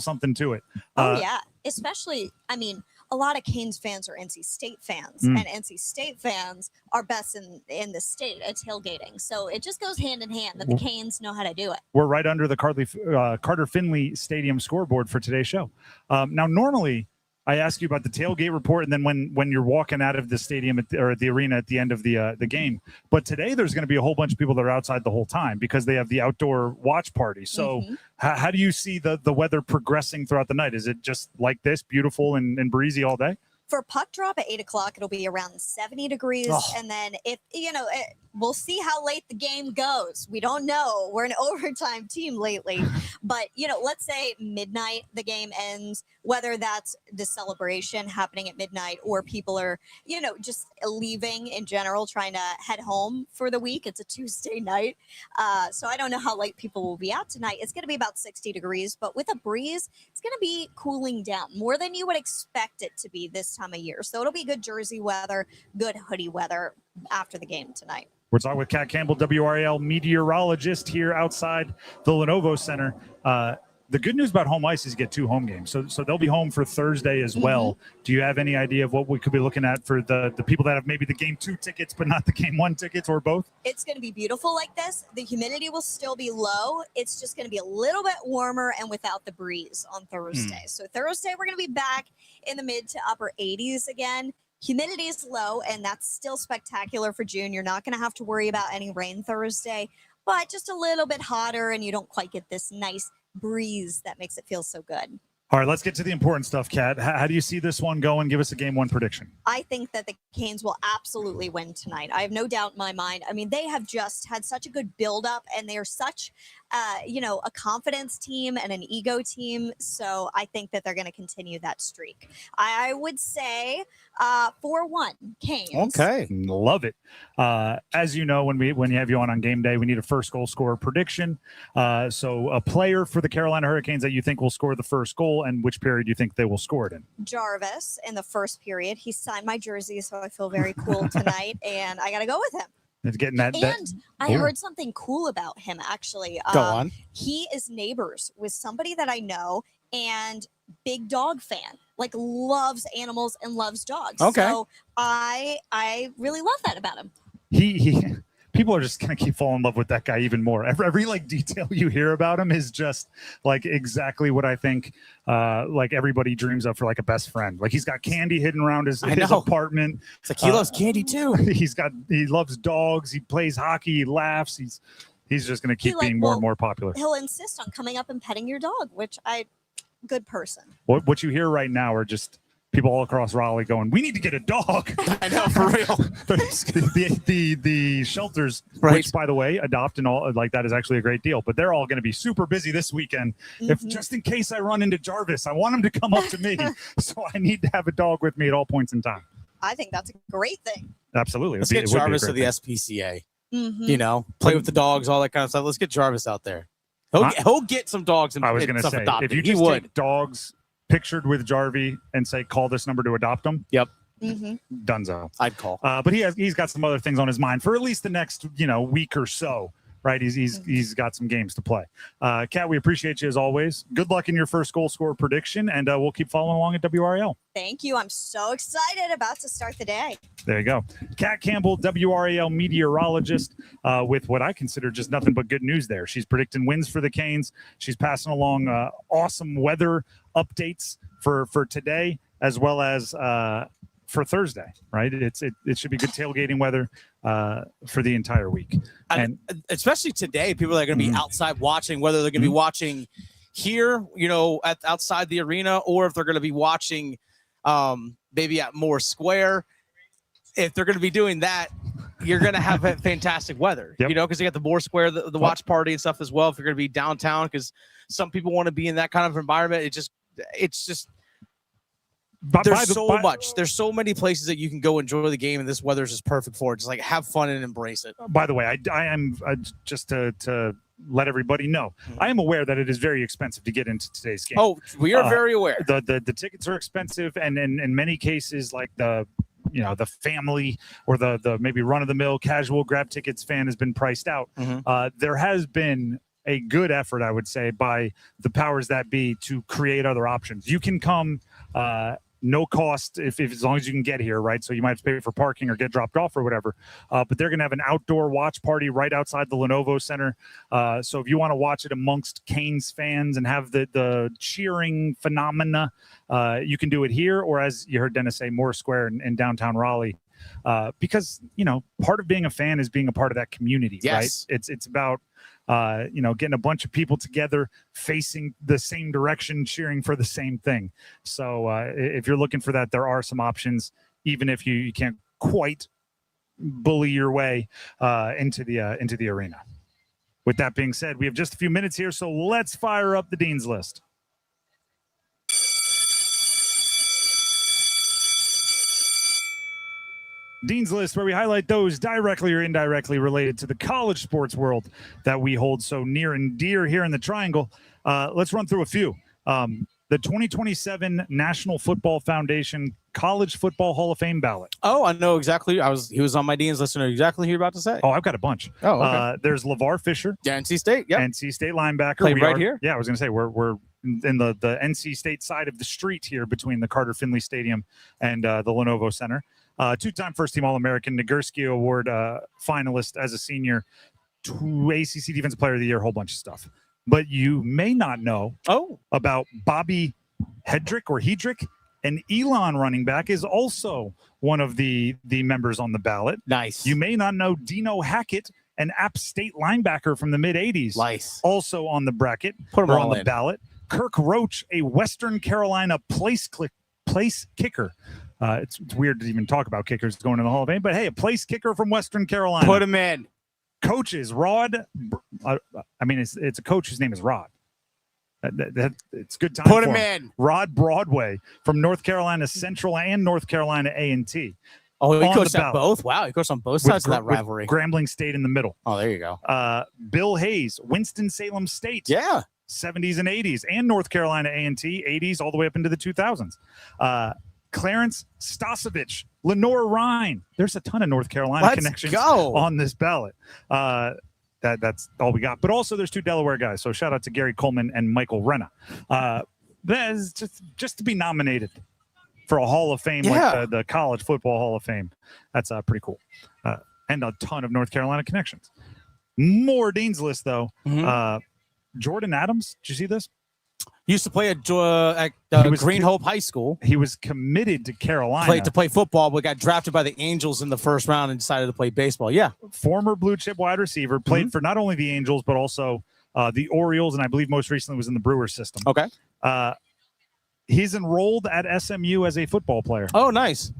something to it. Yeah. Especially, I mean, a lot of Canes fans are NC State fans, and NC State fans are best in the state at tailgating. So it just goes hand in hand that the Canes know how to do it. We're right under the Carter Finley Stadium scoreboard for today's show. Now, normally, I ask you about the tailgate report, and then when you're walking out of the stadium or the arena at the end of the game. But today there's going to be a whole bunch of people that are outside the whole time because they have the outdoor watch party. So how do you see the weather progressing throughout the night? Is it just like this, beautiful and breezy all day? For puck drop at 8 o'clock, it'll be around 70 degrees. Oh. And then we'll see how late the game goes. We don't know. We're an overtime team lately. But, let's say midnight the game ends, whether that's the celebration happening at midnight or people are, just leaving in general, trying to head home for the week. It's a Tuesday night. So I don't know how late people will be out tonight. It's going to be about 60 degrees, but with a breeze, it's going to be cooling down more than you would expect it to be this time of year. So it'll be good jersey weather, good hoodie weather after the game tonight. We're talking with Kat Campbell, WRAL meteorologist here outside the Lenovo Center. The good news about home ice is you get 2 home games. So they'll be home for Thursday as well. Do you have any idea of what we could be looking at for the people that have maybe the game 2 tickets, but not the game 1 tickets, or both? It's going to be beautiful like this. The humidity will still be low. It's just going to be a little bit warmer and without the breeze on Thursday. So Thursday, we're going to be back in the mid to upper 80s again. Humidity is low, and that's still spectacular for June. You're not going to have to worry about any rain Thursday, but just a little bit hotter, and you don't quite get this nice breeze that makes it feel so good. All right, let's get to the important stuff, Kat. How do you see this one going? Give us a game 1 prediction. I think that the Canes will absolutely win tonight. I have no doubt in my mind. I mean, they have just had such a good build-up, and they are such, a confidence team and an ego team. So I think that they're going to continue that streak. I would say 4-1 Canes. Okay, love it. As you know, when you have you on game day, we need a first goal scorer prediction. So a player for the Carolina Hurricanes that you think will score the first goal, and which period you think they will score it in. Jarvis in the first period. He signed my jersey, so I feel very cool tonight, and I got to go with him. It's getting that. I heard something cool about him, actually. Go on. He is neighbors with somebody that I know, and big dog fan, like loves animals and loves dogs. Okay. So I really love that about him. He people are just gonna keep falling in love with that guy even more. Every detail you hear about him is just like exactly what I think everybody dreams of for like a best friend. Like he's got candy hidden around his apartment. It's like he loves candy too. He loves dogs. He plays hockey. He laughs. He's just gonna keep being more and more popular. He'll insist on coming up and petting your dog, which good person. What you hear right now are just people all across Raleigh going, we need to get a dog. I know, for real. the shelters, which by the way, adopt and all like that is actually a great deal, but they're all going to be super busy this weekend. If just in case I run into Jarvis, I want him to come up to me. So I need to have a dog with me at all points in time. I think that's a great thing. Absolutely. Let's get Jarvis to the SPCA. Play with the dogs, all that kind of stuff. Let's get Jarvis out there. He'll get some dogs and I was going to say, adopted. if you just take dogs pictured with Jarvie and say, call this number to adopt them. Yep. Dunzo. I'd call. But he's got some other things on his mind for at least the next, week or so. Right. He's got some games to play. Kat, we appreciate you as always. Good luck in your first goal scorer prediction, and we'll keep following along at WRAL. Thank you. I'm so excited about to start the day. There you go. Kat Campbell, WRAL meteorologist, with what I consider just nothing but good news there. She's predicting wins for the Canes. She's passing along awesome weather updates for today, as well as for Thursday, right? It should be good tailgating weather for the entire week. And especially today, people are going to be outside watching, whether they're going to be watching here, outside the arena, or if they're going to be watching maybe at Moore Square. If they're going to be doing that, you're going to have fantastic weather, because you got the Moore Square, the watch party and stuff as well. If you're going to be downtown, because some people want to be in that kind of environment, it's just there's so many places that you can go enjoy the game, and this weather is just perfect for it. Just like have fun and embrace it. By the way, I am just to let everybody know, I am aware that it is very expensive to get into today's game. Oh, we are very aware. The tickets are expensive, and in many cases, like the family or the maybe run-of-the-mill casual grab tickets fan has been priced out. There has been a good effort, I would say, by the powers that be to create other options. You can come no cost if as long as you can get here, right? So you might have to pay for parking or get dropped off or whatever. But they're going to have an outdoor watch party right outside the Lenovo Center. So if you want to watch it amongst Canes fans and have the cheering phenomena, you can do it here, or as you heard Dennis say, Moore Square in downtown Raleigh. Because part of being a fan is being a part of that community, right? It's about getting a bunch of people together facing the same direction, cheering for the same thing. So if you're looking for that, there are some options, even if you can't quite bully your way into the arena. With that being said, we have just a few minutes here, so let's fire up the Dean's List. Dean's List, where we highlight those directly or indirectly related to the college sports world that we hold so near and dear here in the Triangle. Let's run through a few. The 2027 National Football Foundation College Football Hall of Fame ballot. Oh, I know exactly. He was on my Dean's List. I know exactly who you're about to say. Oh, I've got a bunch. Oh, okay. There's LeVar Fisher. Yeah, NC State. Yeah, NC State linebacker. Played right here. Yeah, I was going to say we're in the NC State side of the street here between the Carter Finley Stadium and the Lenovo Center. Two-time first-team All-American, Nagurski Award finalist as a senior, ACC Defensive Player of the Year, a whole bunch of stuff. But you may not know about Bobby Hedrick, an Elon running back, is also one of the members on the ballot. Nice. You may not know Dino Hackett, an App State linebacker from the mid-'80s. Nice. Also on the bracket, Put him or all on the in. ballot. Kirk Roach, a Western Carolina place kicker. It's weird to even talk about kickers going in the Hall of Fame, but hey, a place kicker from Western Carolina. Put him in. Coaches, Rod. It's a coach whose name is Rod. It's good time. Put for him in. Rod Broadway from North Carolina Central and North Carolina A&T. Oh, he On coached the at ballot. both? Wow, he coached on both sides of that with rivalry. Grambling State in the middle. Oh, there you go. Bill Hayes, Winston-Salem State. Yeah. 70s and 80s, and North Carolina A&T, 80s all the way up into the 2000s. Clarence Stasovich, Lenore Ryan. There's a ton of North Carolina connections on this ballot. That's all we got. But also there's two Delaware guys. So shout out to Gary Coleman and Michael Renna. That is just to be nominated for a Hall of Fame, like the College Football Hall of Fame. That's pretty cool. And a ton of North Carolina connections. More Dean's List, though. Jordan Adams, did you see this? Used to play at Green Hope High School. He was committed to Carolina. Played to play football, but got drafted by the Angels in the first round and decided to play baseball. Yeah. Former blue chip wide receiver, played for not only the Angels, but also the Orioles, and I believe most recently was in the Brewers system. Okay. He's enrolled at SMU as a football player. Oh, nice.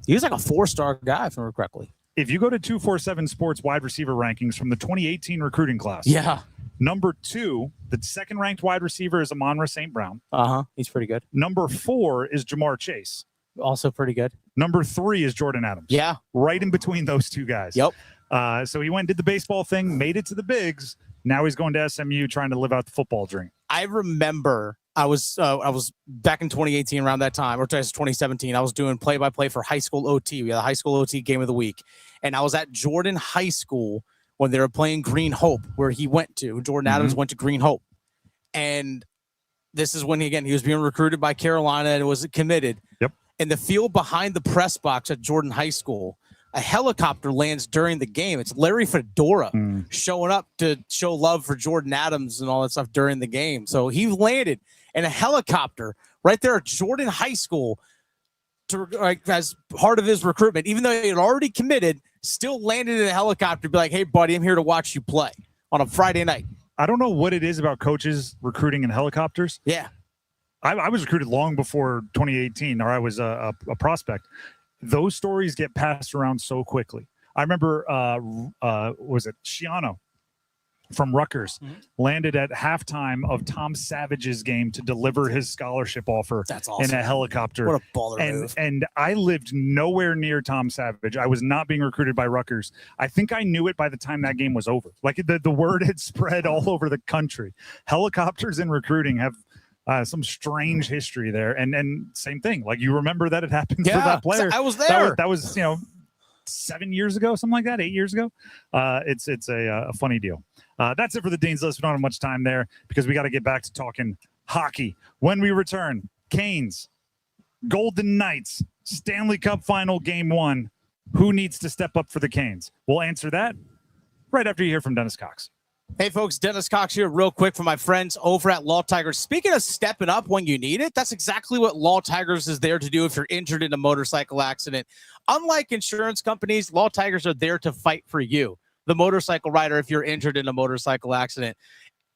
He was like a 4-star guy, if I remember correctly. If you go to 247 Sports wide receiver rankings from the 2018 recruiting class. Yeah. Number 2, the second-ranked wide receiver is Amon-Ra St. Brown. He's pretty good. Number 4 is Jamar Chase. Also pretty good. Number 3 is Jordan Adams. Yeah. Right in between those two guys. Yep. So he went and did the baseball thing, made it to the bigs. Now he's going to SMU trying to live out the football dream. I remember I was back in 2018 around that time, or 2017. I was doing play-by-play for high school OT. We had a high school OT game of the week. And I was at Jordan High School when they were playing Green Hope, where he went to. Jordan Adams went to Green Hope. And this is when, he was being recruited by Carolina and was committed. Yep. In the field behind the press box at Jordan High School, a helicopter lands during the game. It's Larry Fedora showing up to show love for Jordan Adams and all that stuff during the game. So he landed in a helicopter right there at Jordan High School as part of his recruitment, even though he had already committed. Still landed in a helicopter to be like, hey, buddy, I'm here to watch you play on a Friday night. I don't know what it is about coaches recruiting in helicopters. Yeah. I was recruited long before 2018, or I was a prospect. Those stories get passed around so quickly. I remember, was it Shiano from Rutgers landed at halftime of Tom Savage's game to deliver his scholarship offer. That's awesome. In a helicopter. What a baller move. And I lived nowhere near Tom Savage. I was not being recruited by Rutgers. I think I knew it by the time that game was over. Like the word had spread all over the country. Helicopters in recruiting have some strange history there. And same thing. Like, you remember that it happened for that player. I was there. That was 7 years ago, something like that, 8 years ago. It's a funny deal. That's it for the Dean's List. We don't have much time there because we got to get back to talking hockey. When we return, Canes, Golden Knights, Stanley Cup Final Game 1. Who needs to step up for the Canes? We'll answer that right after you hear from Dennis Cox. Hey, folks, Dennis Cox here real quick for my friends over at Law Tigers. Speaking of stepping up when you need it, that's exactly what Law Tigers is there to do if you're injured in a motorcycle accident. Unlike insurance companies, Law Tigers are there to fight for you. the motorcycle rider if you're injured in a motorcycle accident.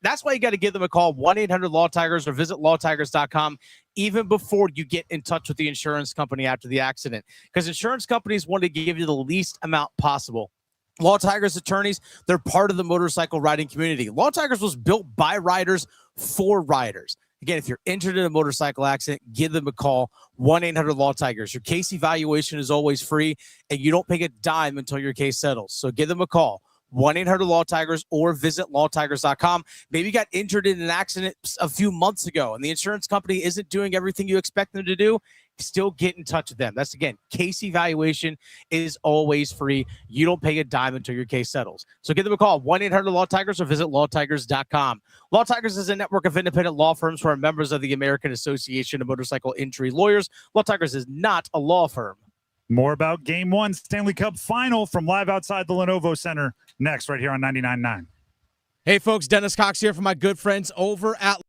That's why you got to give them a call, 1-800-LAW-TIGERS, or visit lawtigers.com even before you get in touch with the insurance company after the accident, because insurance companies want to give you the least amount possible. Law Tigers attorneys, they're part of the motorcycle riding community. Law Tigers was built by riders for riders. Again, if you're injured in a motorcycle accident, give them a call, 1-800-LAW-TIGERS. Your case evaluation is always free, and you don't pay a dime until your case settles. So give them a call, 1-800-LAW-TIGERS, or visit lawtigers.com. Maybe you got injured in an accident a few months ago, and the insurance company isn't doing everything you expect them to do. Still get in touch with them. That's, again, case evaluation is always free. You don't pay a dime until your case settles. So give them a call, 1-800-LAW-TIGERS, or visit lawtigers.com. Law Tigers is a network of independent law firms who are members of the American Association of Motorcycle Injury Lawyers. Law Tigers is not a law firm. More about Game 1 Stanley Cup Final from live outside the Lenovo Center next right here on 99.9. Hey, folks, Dennis Cox here from my good friends over at...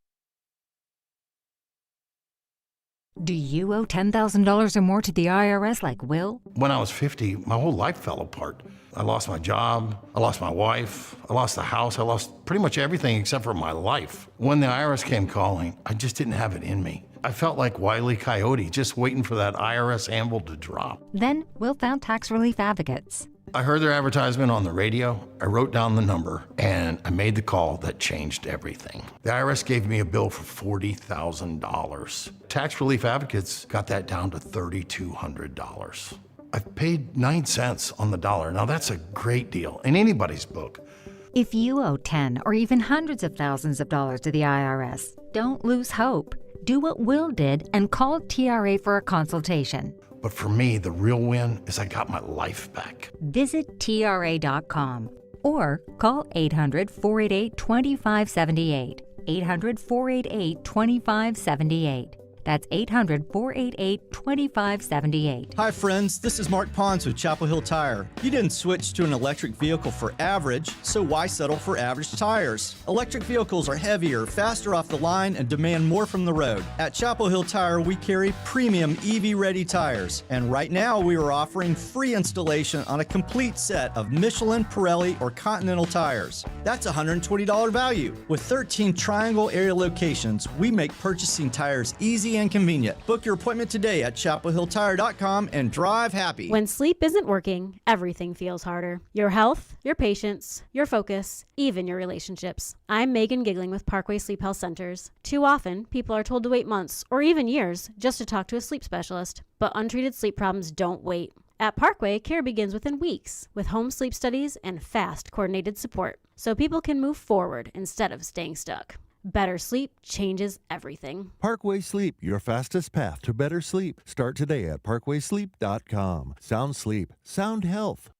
Do you owe $10,000 or more to the IRS like Will? When I was 50, my whole life fell apart. I lost my job, I lost my wife, I lost the house, I lost pretty much everything except for my life. When the IRS came calling, I just didn't have it in me. I felt like Wile E. Coyote, just waiting for that IRS anvil to drop. Then Will found tax relief advocates. I heard their advertisement on the radio, I wrote down the number, and I made the call that changed everything. The IRS gave me a bill for $40,000. Tax Relief Advocates got that down to $3,200. I've paid 9 cents on the dollar. Now that's a great deal in anybody's book. If you owe 10 or even hundreds of thousands of dollars to the IRS, don't lose hope. Do what Will did and call TRA for a consultation. But for me, the real win is I got my life back. Visit TRA.com or call 800-488-2578. 800-488-2578. That's 800-488-2578. Hi friends, this is Mark Pons with Chapel Hill Tire. You didn't switch to an electric vehicle for average, so why settle for average tires? Electric vehicles are heavier, faster off the line, and demand more from the road. At Chapel Hill Tire, we carry premium EV-ready tires, and right now we are offering free installation on a complete set of Michelin, Pirelli, or Continental tires. That's a $120 value. With 13 Triangle area locations, we make purchasing tires easy and convenient. Book your appointment today at chapelhilltire.com and drive happy. When sleep isn't working, everything feels harder. Your health, your patience, your focus, even your relationships. I'm Megan Giggling with Parkway Sleep Health Centers. Too often, people are told to wait months or even years just to talk to a sleep specialist, but untreated sleep problems don't wait. At Parkway, care begins within weeks with home sleep studies and fast, coordinated support, so people can move forward instead of staying stuck. Better sleep changes everything. Parkway Sleep, your fastest path to better sleep. Start today at parkwaysleep.com. Sound sleep, sound health.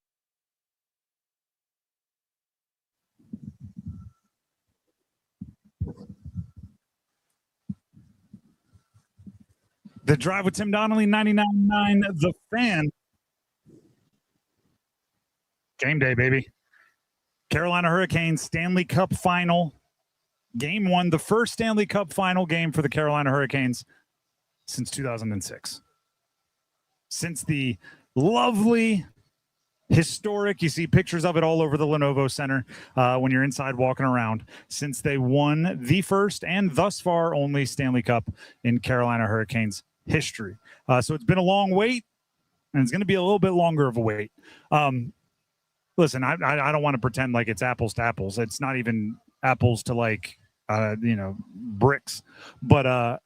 The Drive with Tim Donnelly, 99.9 The Fan. Game day, baby. Carolina Hurricanes Stanley Cup Final. Game 1, the first Stanley Cup Final game for the Carolina Hurricanes since 2006. Since the lovely, historic, you see pictures of it all over the Lenovo Center when you're inside walking around, since they won the first and thus far only Stanley Cup in Carolina Hurricanes history. So it's been a long wait, and it's going to be a little bit longer of a wait. Listen, I don't want to pretend like it's apples to apples. It's not even apples to like, bricks, but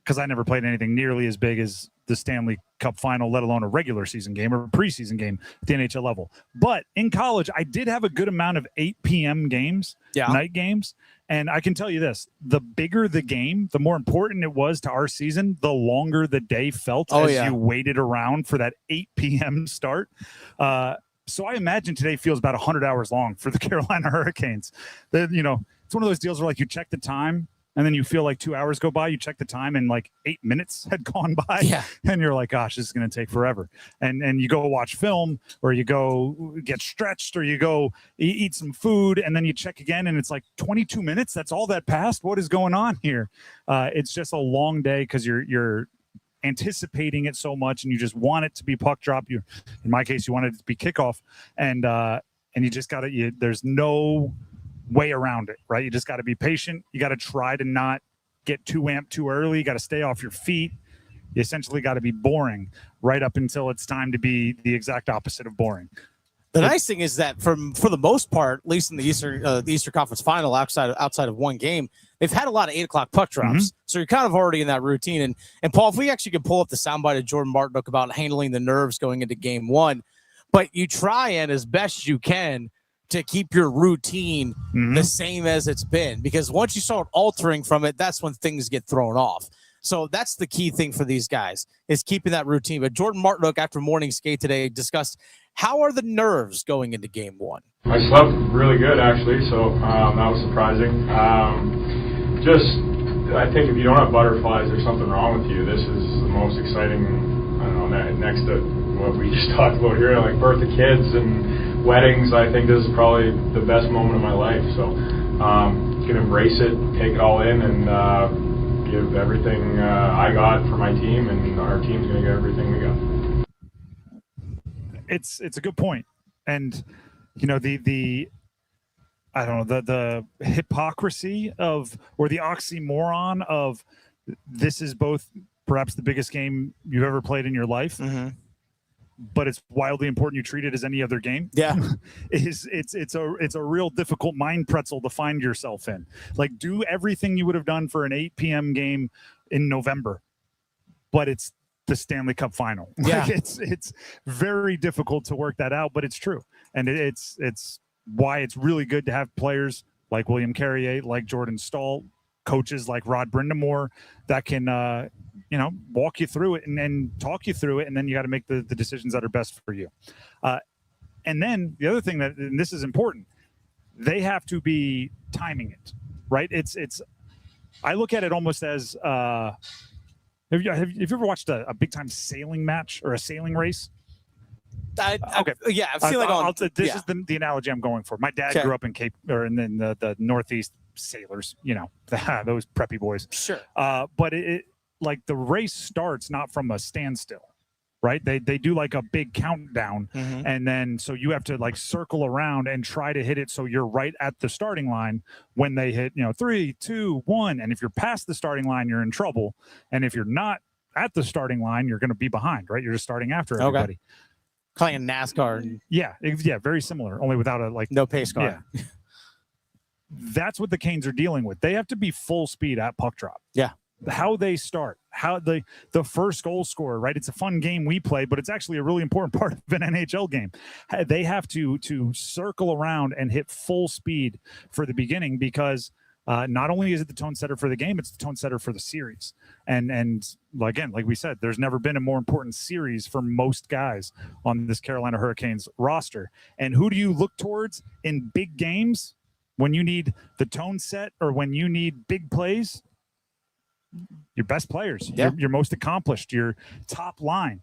because I never played anything nearly as big as the Stanley Cup Final, let alone a regular season game or a preseason game at the NHL level. But in college, I did have a good amount of 8 p.m. games, night games. And I can tell you this, the bigger the game, the more important it was to our season, the longer the day felt you waited around for that 8 p.m. start. So I imagine today feels about 100 hours long for the Carolina Hurricanes. It's one of those deals where like you check the time and then you feel like 2 hours go by, you check the time and like 8 minutes had gone by. Yeah. And you're like, gosh, this is going to take forever. And you go watch film or you go get stretched or you go eat some food and then you check again and it's like 22 minutes. That's all that passed. What is going on here? It's just a long day because you're anticipating it so much and you just want it to be puck drop. In my case, you want it to be kickoff. And and you just got to. There's no way around it, right? You just got to be patient. You got to try to not get too amped too early. You got to stay off your feet. You essentially got to be boring right up until it's time to be the exact opposite of boring. The nice thing is that for the most part, at least in the Eastern Conference Final, outside of one game, they've had a lot of 8 o'clock puck drops. So you're kind of already in that routine. And Paul, if we actually could pull up the soundbite of Jordan Martinook about handling the nerves going into game one, but you try and as best you can to keep your routine the same as it's been, because once you start altering from it, that's when things get thrown off. So that's the key thing for these guys, is keeping that routine. But Jordan Martinook, after morning skate today, discussed how are the nerves going into game one. I slept really good, actually, so that was surprising. I think if you don't have butterflies, there's something wrong with you. This is the most exciting, I don't know, next to what we just talked about here, like birth of kids and weddings. I think this is probably the best moment of my life. So you can embrace it, take it all in, and give everything I got for my team, and our team's going to get everything we got. It's a good point. And, you know, the I don't know, the hypocrisy of, or the oxymoron of, this is both perhaps the biggest game you've ever played in your life, but it's wildly important you treat it as any other game. Yeah. It's a real difficult mind pretzel to find yourself in. Like, do everything you would have done for an 8 p.m. game in November, but it's the Stanley Cup final. Yeah. Like, it's very difficult to work that out, but it's true. And it's why it's really good to have players like William Carrier, like Jordan Stahl, coaches like Rod Brindamore that can, walk you through it and talk you through it. And then you got to make the decisions that are best for you. And then the other thing and this is important, they have to be timing it, right? I look at it almost as, have you ever watched a big time sailing match or a sailing race? Okay. Yeah, I've seen this is the analogy I'm going for. My dad grew up in the Northeast sailors, those preppy boys. Sure. But it like the race starts not from a standstill, right? They do like a big countdown, and then so you have to like circle around and try to hit it so you're right at the starting line when they hit 3, 2, 1, and if you're past the starting line, you're in trouble, and if you're not at the starting line, you're going to be behind, right? You're just starting after everybody. Playing NASCAR. Yeah, very similar, only without no pace car. Yeah. That's what the Canes are dealing with. They have to be full speed at puck drop. Yeah. How they start, how the first goal scorer, right? It's a fun game we play, but it's actually a really important part of an NHL game. They have to circle around and hit full speed for the beginning, because not only is it the tone setter for the game, it's the tone setter for the series. And again, like we said, there's never been a more important series for most guys on this Carolina Hurricanes roster. And who do you look towards in big games when you need the tone set or when you need big plays? Your best players, your most accomplished, your top line.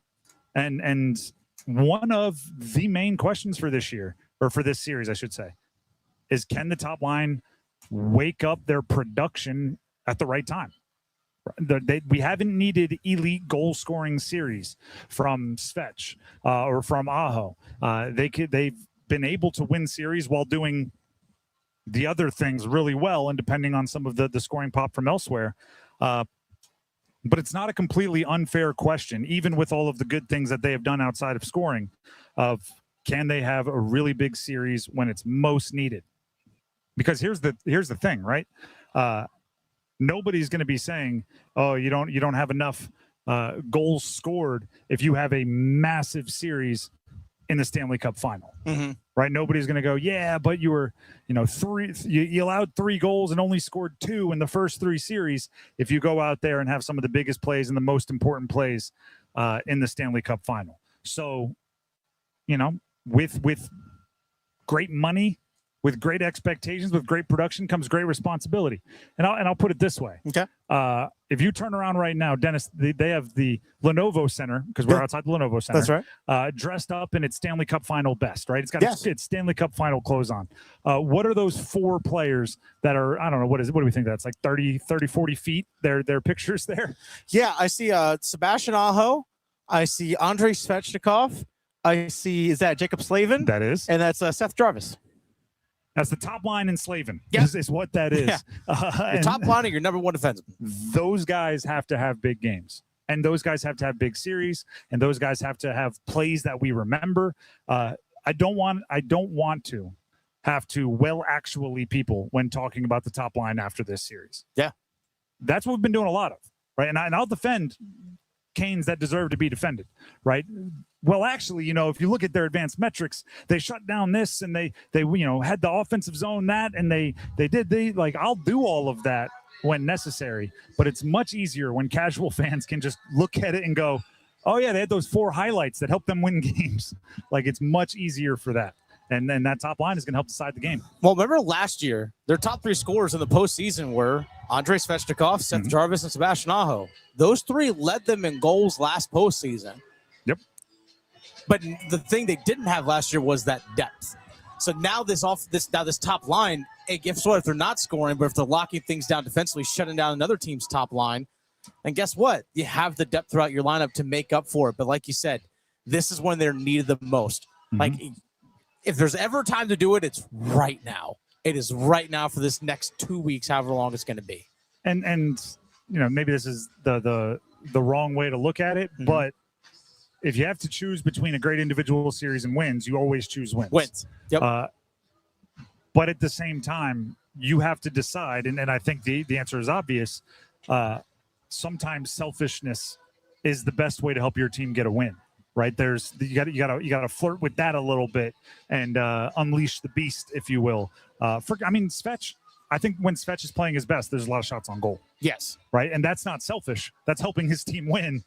And one of the main questions for this year, or for this series, I should say, is can the top line wake up their production at the right time? We haven't needed elite goal scoring series from Svech or from Aho. They've been able to win series while doing the other things really well, and depending on some of the scoring pop from elsewhere. But it's not a completely unfair question, even with all of the good things that they have done outside of scoring, of can they have a really big series when it's most needed? Because here's the thing, right? Nobody's going to be saying, "Oh, you don't have enough goals scored if you have a massive series in the Stanley Cup final." Right? Nobody's going to go, "Yeah, but you were, you allowed 3 goals and only scored 2 in the first 3 series." If you go out there and have some of the biggest plays and the most important plays in the Stanley Cup final, so with great money, with great expectations, with great production comes great responsibility. And I'll put it this way. Okay. If you turn around right now, Dennis, they have the Lenovo Center, because we're outside the Lenovo Center. That's right. Dressed up in its Stanley Cup final best, right? It's got its Stanley Cup final clothes on. What are those 4 players that are, I don't know, what do we think that's like 30, 40 feet? Their pictures there? Yeah, I see Sebastian Aho. I see Andrei Svechnikov. I see. Is that Jacob Slavin? That is. And that's Seth Jarvis. That's the top line in Slavin. Yeah. Is what that is. Yeah. Your top line or your number one defenseman. Those guys have to have big games. And those guys have to have big series. And those guys have to have plays that we remember. I don't want to have to actually people when talking about the top line after this series. Yeah. That's what we've been doing a lot of. Right. And I'll defend Canes that deserve to be defended. Right. Well, actually, if you look at their advanced metrics, they shut down this and they had the offensive zone that, and they I'll do all of that when necessary, but it's much easier when casual fans can just look at it and go, oh yeah, they had those 4 highlights that helped them win games. It's much easier for that. And then that top line is going to help decide the game. Well, remember last year, their top 3 scorers in the postseason were Andrei Svechnikov, Seth Jarvis, and Sebastian Aho. Those 3 led them in goals last postseason. Yep. But the thing they didn't have last year was that depth. So now this top line, guess what? If they're not scoring, but if they're locking things down defensively, shutting down another team's top line, and guess what? You have the depth throughout your lineup to make up for it. But like you said, this is when they're needed the most. If there's ever time to do it, it's right now. It is right now for this next 2 weeks, however long it's going to be. And maybe this is the wrong way to look at it, but if you have to choose between a great individual series and wins, you always choose wins. Yep. But at the same time, you have to decide, and I think the answer is obvious. Sometimes selfishness is the best way to help your team get a win. Right? You got to flirt with that a little bit and unleash the beast, if you will. Svech. I think when Svech is playing his best, there's a lot of shots on goal. Yes. Right, and that's not selfish. That's helping his team win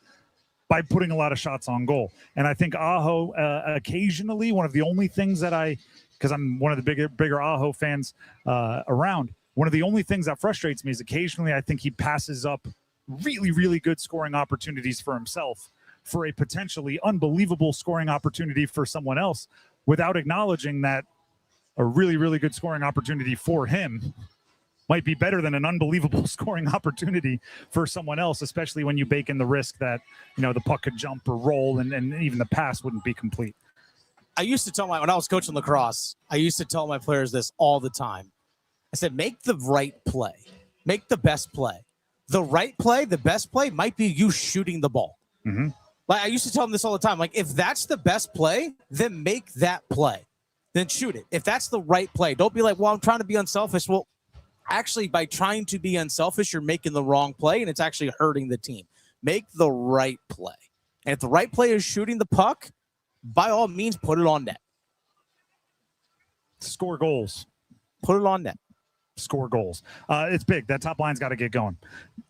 by putting a lot of shots on goal. And I think Aho occasionally, one of the only things that because I'm one of the bigger Aho fans around. One of the only things that frustrates me is occasionally I think he passes up really, really good scoring opportunities for himself for a potentially unbelievable scoring opportunity for someone else without acknowledging that a really, really good scoring opportunity for him might be better than an unbelievable scoring opportunity for someone else, especially when you bake in the risk that, the puck could jump or roll and even the pass wouldn't be complete. I used to tell when I was coaching lacrosse, I used to tell my players this all the time. I said, make the right play. Make the best play. The right play, the best play might be you shooting the ball. Mm-hmm. I used to tell them this all the time. If that's the best play, then make that play. Then shoot it. If that's the right play, don't be like, well, I'm trying to be unselfish. Well, actually, by trying to be unselfish, you're making the wrong play, and it's actually hurting the team. Make the right play. And if the right play is shooting the puck, by all means, put it on net. Score goals. Put it on net. Score goals. It's big. That top line's got to get going.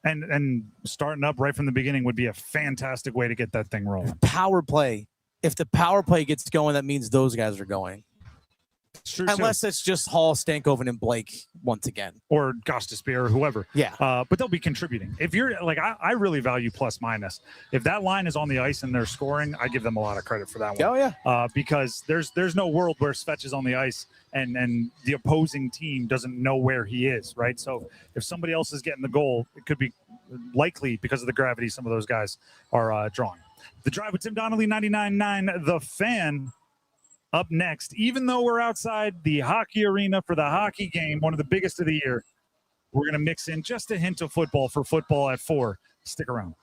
And starting up right from the beginning would be a fantastic way to get that thing rolling. Power play. If the power play gets going, that means those guys are going. True, unless it's just Hall, Stankoven, and Blake once again. Or Gostisbehere or whoever. Yeah. But they'll be contributing. If you're I really value plus minus. If that line is on the ice and they're scoring, I give them a lot of credit for that one. Oh, yeah. Because there's no world where Svech is on the ice and the opposing team doesn't know where he is, right? So if somebody else is getting the goal, it could be likely because of the gravity some of those guys are drawing. The Drive with Tim Donnelly, 99.9 The Fan. Up next, even though we're outside the hockey arena for the hockey game, one of the biggest of the year, we're going to mix in just a hint of football for football at 4. Stick around.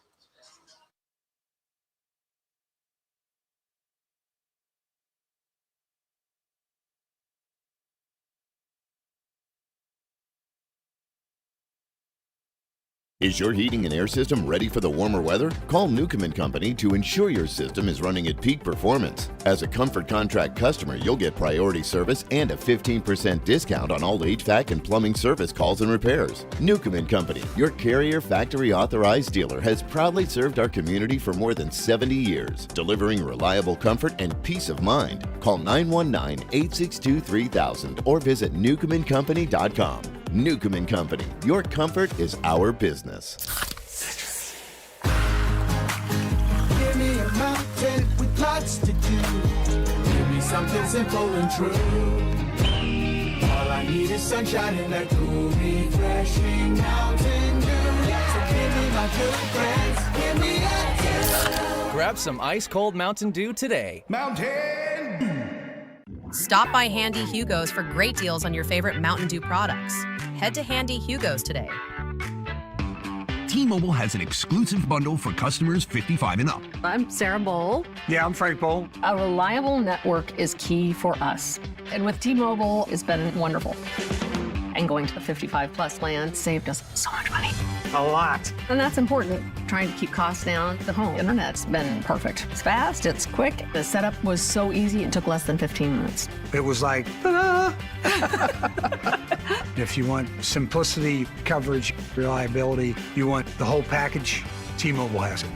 Is your heating and air system ready for the warmer weather? Call Newcomb & Company to ensure your system is running at peak performance. As a Comfort Contract customer, you'll get priority service and a 15% discount on all HVAC and plumbing service calls and repairs. Newcomb & Company, your Carrier Factory Authorized dealer, has proudly served our community for more than 70 years, delivering reliable comfort and peace of mind. Call 919-862-3000 or visit newcombandcompany.com. Newcomb & Company, your comfort is our business. Give me a mountain with lots to do. Give me something simple and true. All I need is sunshine and a cool, refreshing Mountain Dew. So give me my good friends, give me a grab some ice-cold Mountain Dew today. Stop by Handy Hugo's for great deals on your favorite Mountain Dew products. Head to Handy Hugo's today. T-Mobile has an exclusive bundle for customers 55 and up. I'm Sarah Bowl. Yeah, I'm Frank Bowl. A reliable network is key for us. And with T-Mobile, it's been wonderful. And going to the 55 plus plan saved us so much money. A lot. And that's important. Trying to keep costs down. The home internet's been perfect. It's fast, it's quick. The setup was so easy, it took less than 15 minutes. It was like, ta-da! If you want simplicity, coverage, reliability, you want the whole package, T-Mobile has it.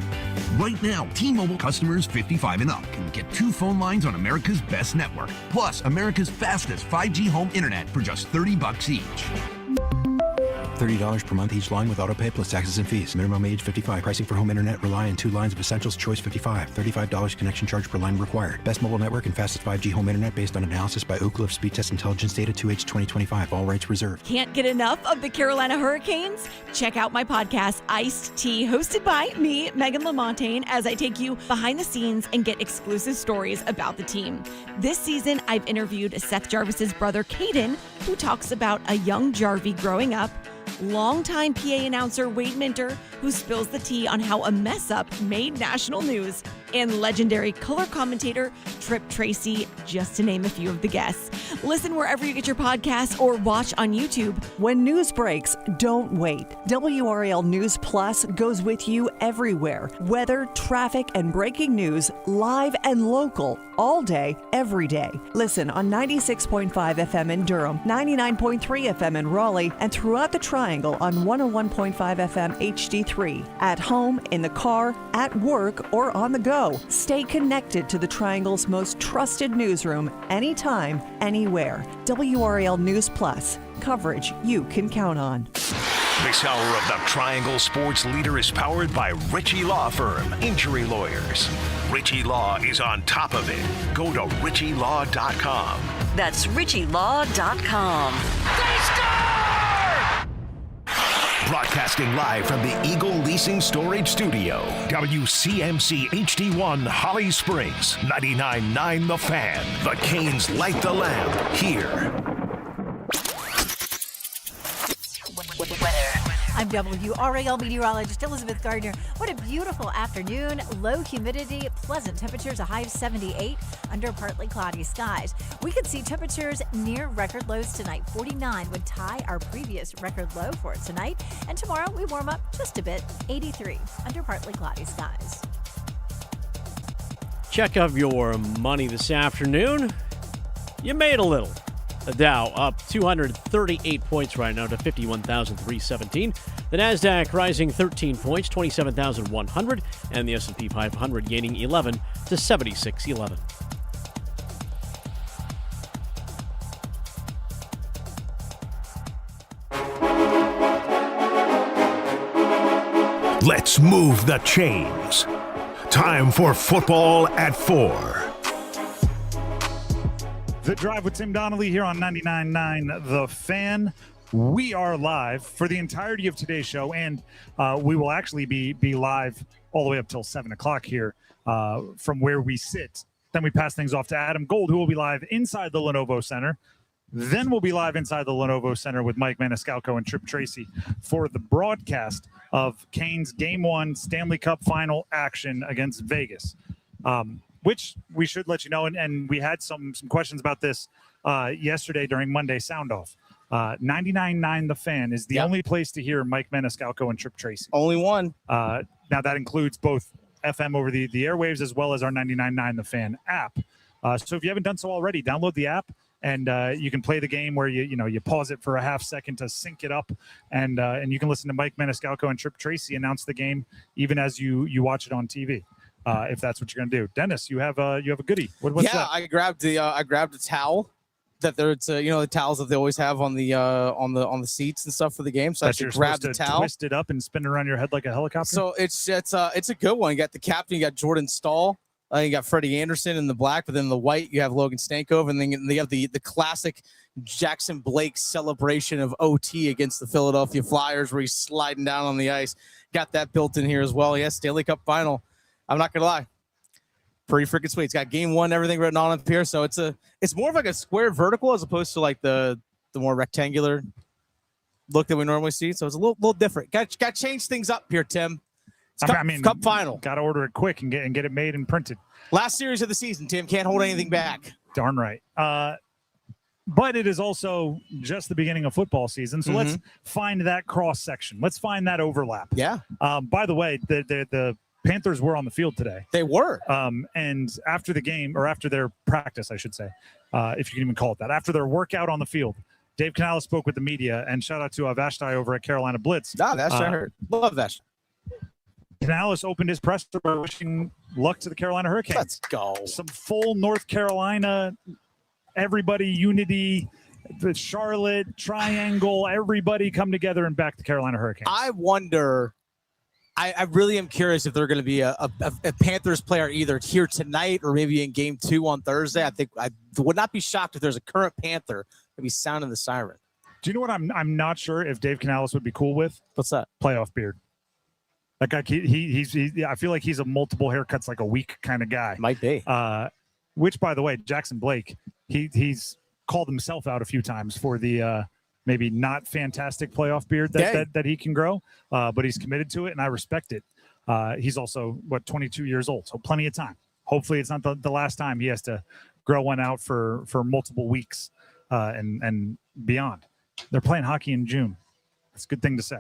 Right now, T-Mobile customers 55 and up can get 2 phone lines on America's best network, plus America's fastest 5G home internet for just $30 each. $30 per month each line with autopay plus taxes and fees. Minimum age 55. Pricing for home internet rely on 2 lines of Essentials Choice 55. $35 connection charge per line required. Best mobile network and fastest 5G home internet based on analysis by Oak Cliff Speed Test Intelligence Data 2H 2025. All rights reserved. Can't get enough of the Carolina Hurricanes? Check out my podcast, Iced Tea, hosted by me, Megan LaMontagne, as I take you behind the scenes and get exclusive stories about the team. This season, I've interviewed Seth Jarvis's brother, Caden, who talks about a young Jarvie growing up, longtime PA announcer Wade Minter, who spills the tea on how a mess-up made national news, and legendary color commentator Trip Tracy, just to name a few of the guests. Listen wherever you get your podcasts or watch on YouTube. When news breaks, don't wait. WRAL News Plus goes with you everywhere. Weather, traffic, and breaking news, live and local, all day, every day. Listen on 96.5 FM in Durham, 99.3 FM in Raleigh, and throughout the Triangle on 101.5 FM HD3. At home, in the car, at work, or on the go. Stay connected to the Triangle's most trusted newsroom anytime, anywhere. WRAL News Plus. Coverage you can count on. This hour of the Triangle Sports Leader is powered by Ritchie Law Firm, injury lawyers. Ritchie Law is on top of it. Go to ritchielaw.com. That's ritchielaw.com. They score! Broadcasting live from the Eagle Leasing Storage Studio. WCMC HD1 Holly Springs, 99.9 The Fan. The Canes light the lamp here. I'm WRAL meteorologist Elizabeth Gardner. What a beautiful afternoon. Low humidity, pleasant temperatures, a high of 78 under partly cloudy skies. We could see temperatures near record lows tonight. 49 would tie our previous record low for tonight. And tomorrow we warm up just a bit. 83 under partly cloudy skies. Check of your money this afternoon. You made a little. The Dow up 238 points right now to 51,317. The Nasdaq rising 13 points, 27,100, and the S&P 500 gaining 11 to 7611. Let's move the chains. Time for football at 4. The Drive with Tim Donnelly here on 99.9 The Fan. We are live for the entirety of today's show, and we will actually be live all the way up till 7 o'clock here from where we sit. Then we pass things off to Adam Gold, who will be live inside the Lenovo Center. Then we'll be live inside the Lenovo Center with Mike Maniscalco and Trip Tracy for the broadcast of Canes Game 1 Stanley Cup Final action against Vegas. Which we should let you know, and we had some questions about this yesterday during Monday Sound Off. 99.9 The Fan is the only place to hear Mike Maniscalco and Trip Tracy. Only one. Now that includes both FM over the airwaves as well as our 99.9 The Fan app. So if you haven't done so already, download the app and you can play the game where you pause it for a half second to sync it up, and you can listen to Mike Maniscalco and Trip Tracy announce the game even as you watch it on TV. If that's what you're gonna do, Dennis, you have a goodie. What's that? I grabbed a towel that it's the towels that they always have on the seats and stuff for the game. So I just grabbed the towel, twist it up, and spin it around your head like a helicopter. So it's a good one. You got the captain, you got Jordan Stahl, you got Freddie Anderson in the black, but then in the white you have Logan Stankoven, and then they have the classic Jackson Blake celebration of OT against the Philadelphia Flyers, where he's sliding down on the ice. Got that built in here as well. Yes, Stanley Cup Final. I'm not gonna lie. Pretty freaking sweet. It's got game 1, everything written on up here. So it's more of like a square vertical as opposed to like the more rectangular look that we normally see. So it's a little different. Got to change things up here, Tim. It's cup final. Got to order it quick and get it made and printed. Last series of the season, Tim. Can't hold anything back. Darn right. But it is also just the beginning of football season. So let's find that cross section. Let's find that overlap. Yeah. By the way, the Panthers were on the field today. They were. And after the game, or after their practice, I should say, if you can even call it that, after their workout on the field, Dave Canales spoke with the media, and shout out to Vashti over at Carolina Blitz. Ah, Vashti, I heard. Love Vashti. Canales opened his presser by wishing luck to the Carolina Hurricanes. Let's go. Some full North Carolina, everybody, unity, the Charlotte, triangle, everybody come together and back the Carolina Hurricanes. I wonder, I really am curious if they're going to be a Panthers player either here tonight or maybe in game 2 on Thursday. I would not be shocked if there's a current Panther maybe sounding the siren. Do you know what I'm not sure if Dave Canales would be cool with? What's that? Playoff beard. That guy, he's I feel like he's a multiple haircuts like a week kind of guy. Might be. Which, by the way, Jackson Blake, he's called himself out a few times for the maybe not fantastic playoff beard that he can grow, but he's committed to it, and I respect it. He's also, 22 years old, so plenty of time. Hopefully it's not the last time he has to grow one out for multiple weeks and beyond. They're playing hockey in June. That's a good thing to say.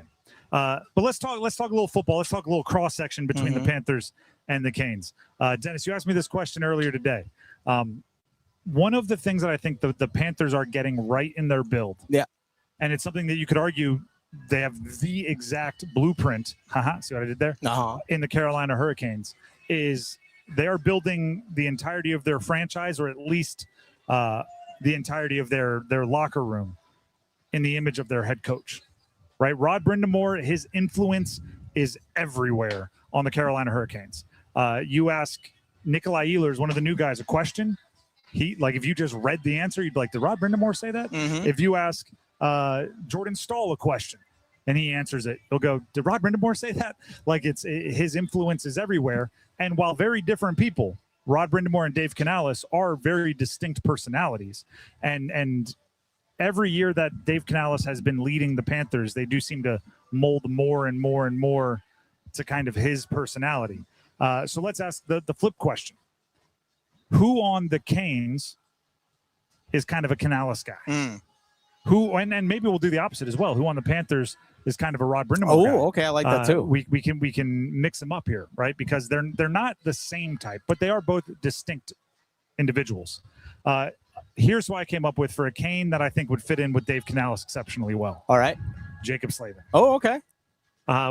But let's talk a little football. Let's talk a little cross section between the Panthers and the Canes. Dennis, you asked me this question earlier today. One of the things that I think the Panthers are getting right in their build, and it's something that you could argue they have the exact blueprint. See what I did there? In the Carolina Hurricanes, is they are building the entirety of their franchise, or at least the entirety of their locker room, in the image of their head coach. Right, Rod Brindamore, his influence is everywhere on the Carolina Hurricanes. You ask Nikolai Ehlers, one of the new guys, a question. If you just read the answer, you'd be like, did Rod Brindamore say that? If you ask Jordan Stahl a question and he answers it, he'll go, did Rod Brindamore say that? His influence is everywhere. And while very different people, Rod Brindamore and Dave Canales are very distinct personalities. And every year that Dave Canales has been leading the Panthers, they do seem to mold more and more and more to kind of his personality. So let's ask the flip question. Who on the Canes is kind of a Canales guy? Who, and maybe we'll do the opposite as well. Who on the Panthers is kind of a Rod Brindamore guy? Oh, okay, I like that too. We can mix them up here, right? Because they're not the same type, but they are both distinct individuals. Here's who I came up with for a Cane that I think would fit in with Dave Canales exceptionally well. All right. Jacob Slavin. Oh, okay.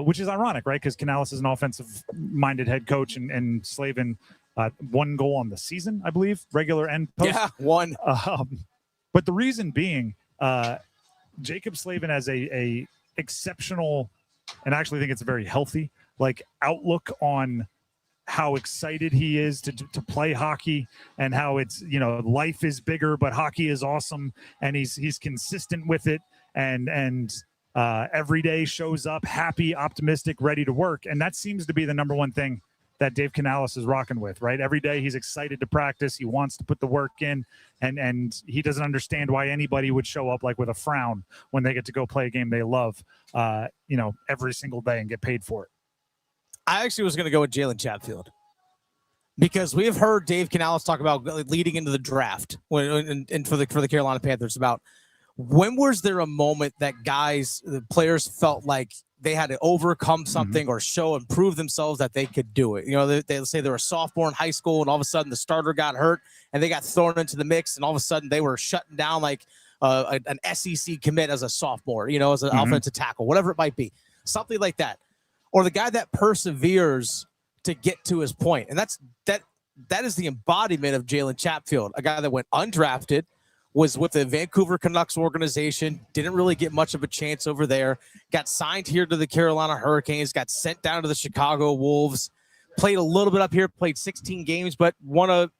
Which is ironic, right? Because Canales is an offensive-minded head coach, and Slavin, 1 goal on the season, I believe, regular and post. Yeah, 1. But the reason being, Jacob Slavin has a exceptional, and I actually think it's a very healthy, outlook on how excited he is to play hockey, and how it's, life is bigger, but hockey is awesome. And he's consistent with it. And every day shows up happy, optimistic, ready to work. And that seems to be the number one thing that Dave Canales is rocking with, right? Every day he's excited to practice. He wants to put the work in, and he doesn't understand why anybody would show up with a frown when they get to go play a game they love, every single day and get paid for it. I actually was going to go with Jalen Chatfield, because we have heard Dave Canales talk about leading into the draft and for the Carolina Panthers about when was there a moment that the players felt like they had to overcome something or show and prove themselves that they could do it. They say they were a sophomore in high school, and all of a sudden the starter got hurt and they got thrown into the mix, and all of a sudden they were shutting down like an SEC commit as a sophomore, as an offensive tackle, whatever it might be, something like that. Or the guy that perseveres to get to his point. And that is the embodiment of Jalen Chatfield, a guy that went undrafted, was with the Vancouver Canucks organization, didn't really get much of a chance over there, got signed here to the Carolina Hurricanes, got sent down to the Chicago Wolves, played a little bit up here, played 16 games, but not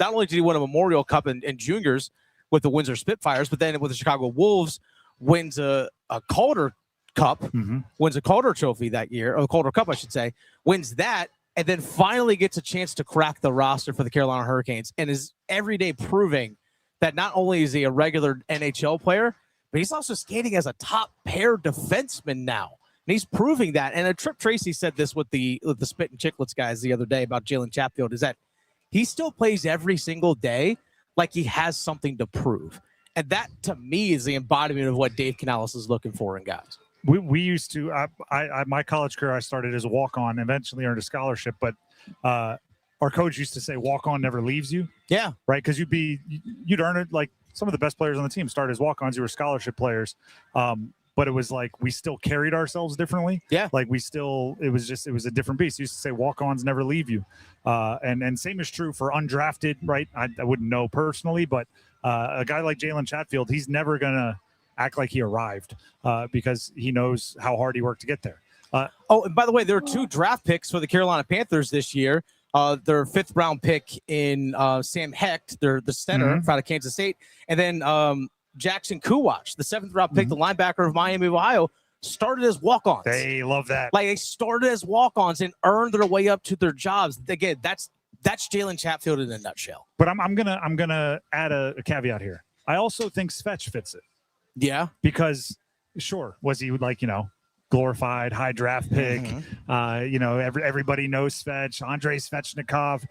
only did he win a Memorial Cup in juniors with the Windsor Spitfires, but then with the Chicago Wolves, wins a Calder Cup, wins a Calder Trophy that year, or the Calder Cup, I should say, wins that, and then finally gets a chance to crack the roster for the Carolina Hurricanes and is every day proving that not only is he a regular NHL player, but he's also skating as a top pair defenseman now. And he's proving that. And Trip Tracy said this with the Spit and Chicklets guys the other day about Jalen Chatfield, is that he still plays every single day like he has something to prove. And that, to me, is the embodiment of what Dave Canales is looking for in guys. We used to, my college career, I started as a walk-on, eventually earned a scholarship, but our coach used to say walk-on never leaves you. Yeah. Right? Because you'd earn it. Like some of the best players on the team started as walk-ons. You were scholarship players. But it was like we still carried ourselves differently. Yeah. Like it was a different beast. You used to say walk-ons never leave you. And same is true for undrafted, right? I wouldn't know personally, but a guy like Jalen Chatfield, he's never going to act like he arrived because he knows how hard he worked to get there. And by the way, there are 2 draft picks for the Carolina Panthers this year. Their 5th round pick in Sam Hecht, the center out of Kansas State, and then Jackson Kuwach, the 7th round pick, the linebacker of Miami, Ohio, started as walk-ons. They love that. Like they started as walk-ons and earned their way up to their jobs. Again, that's Jalen Chatfield in a nutshell. But I'm gonna add a caveat here. I also think Svetch fits it. Yeah, because sure, was he like glorified high draft pick? Everybody knows Svetch, Andrei Svechnikov.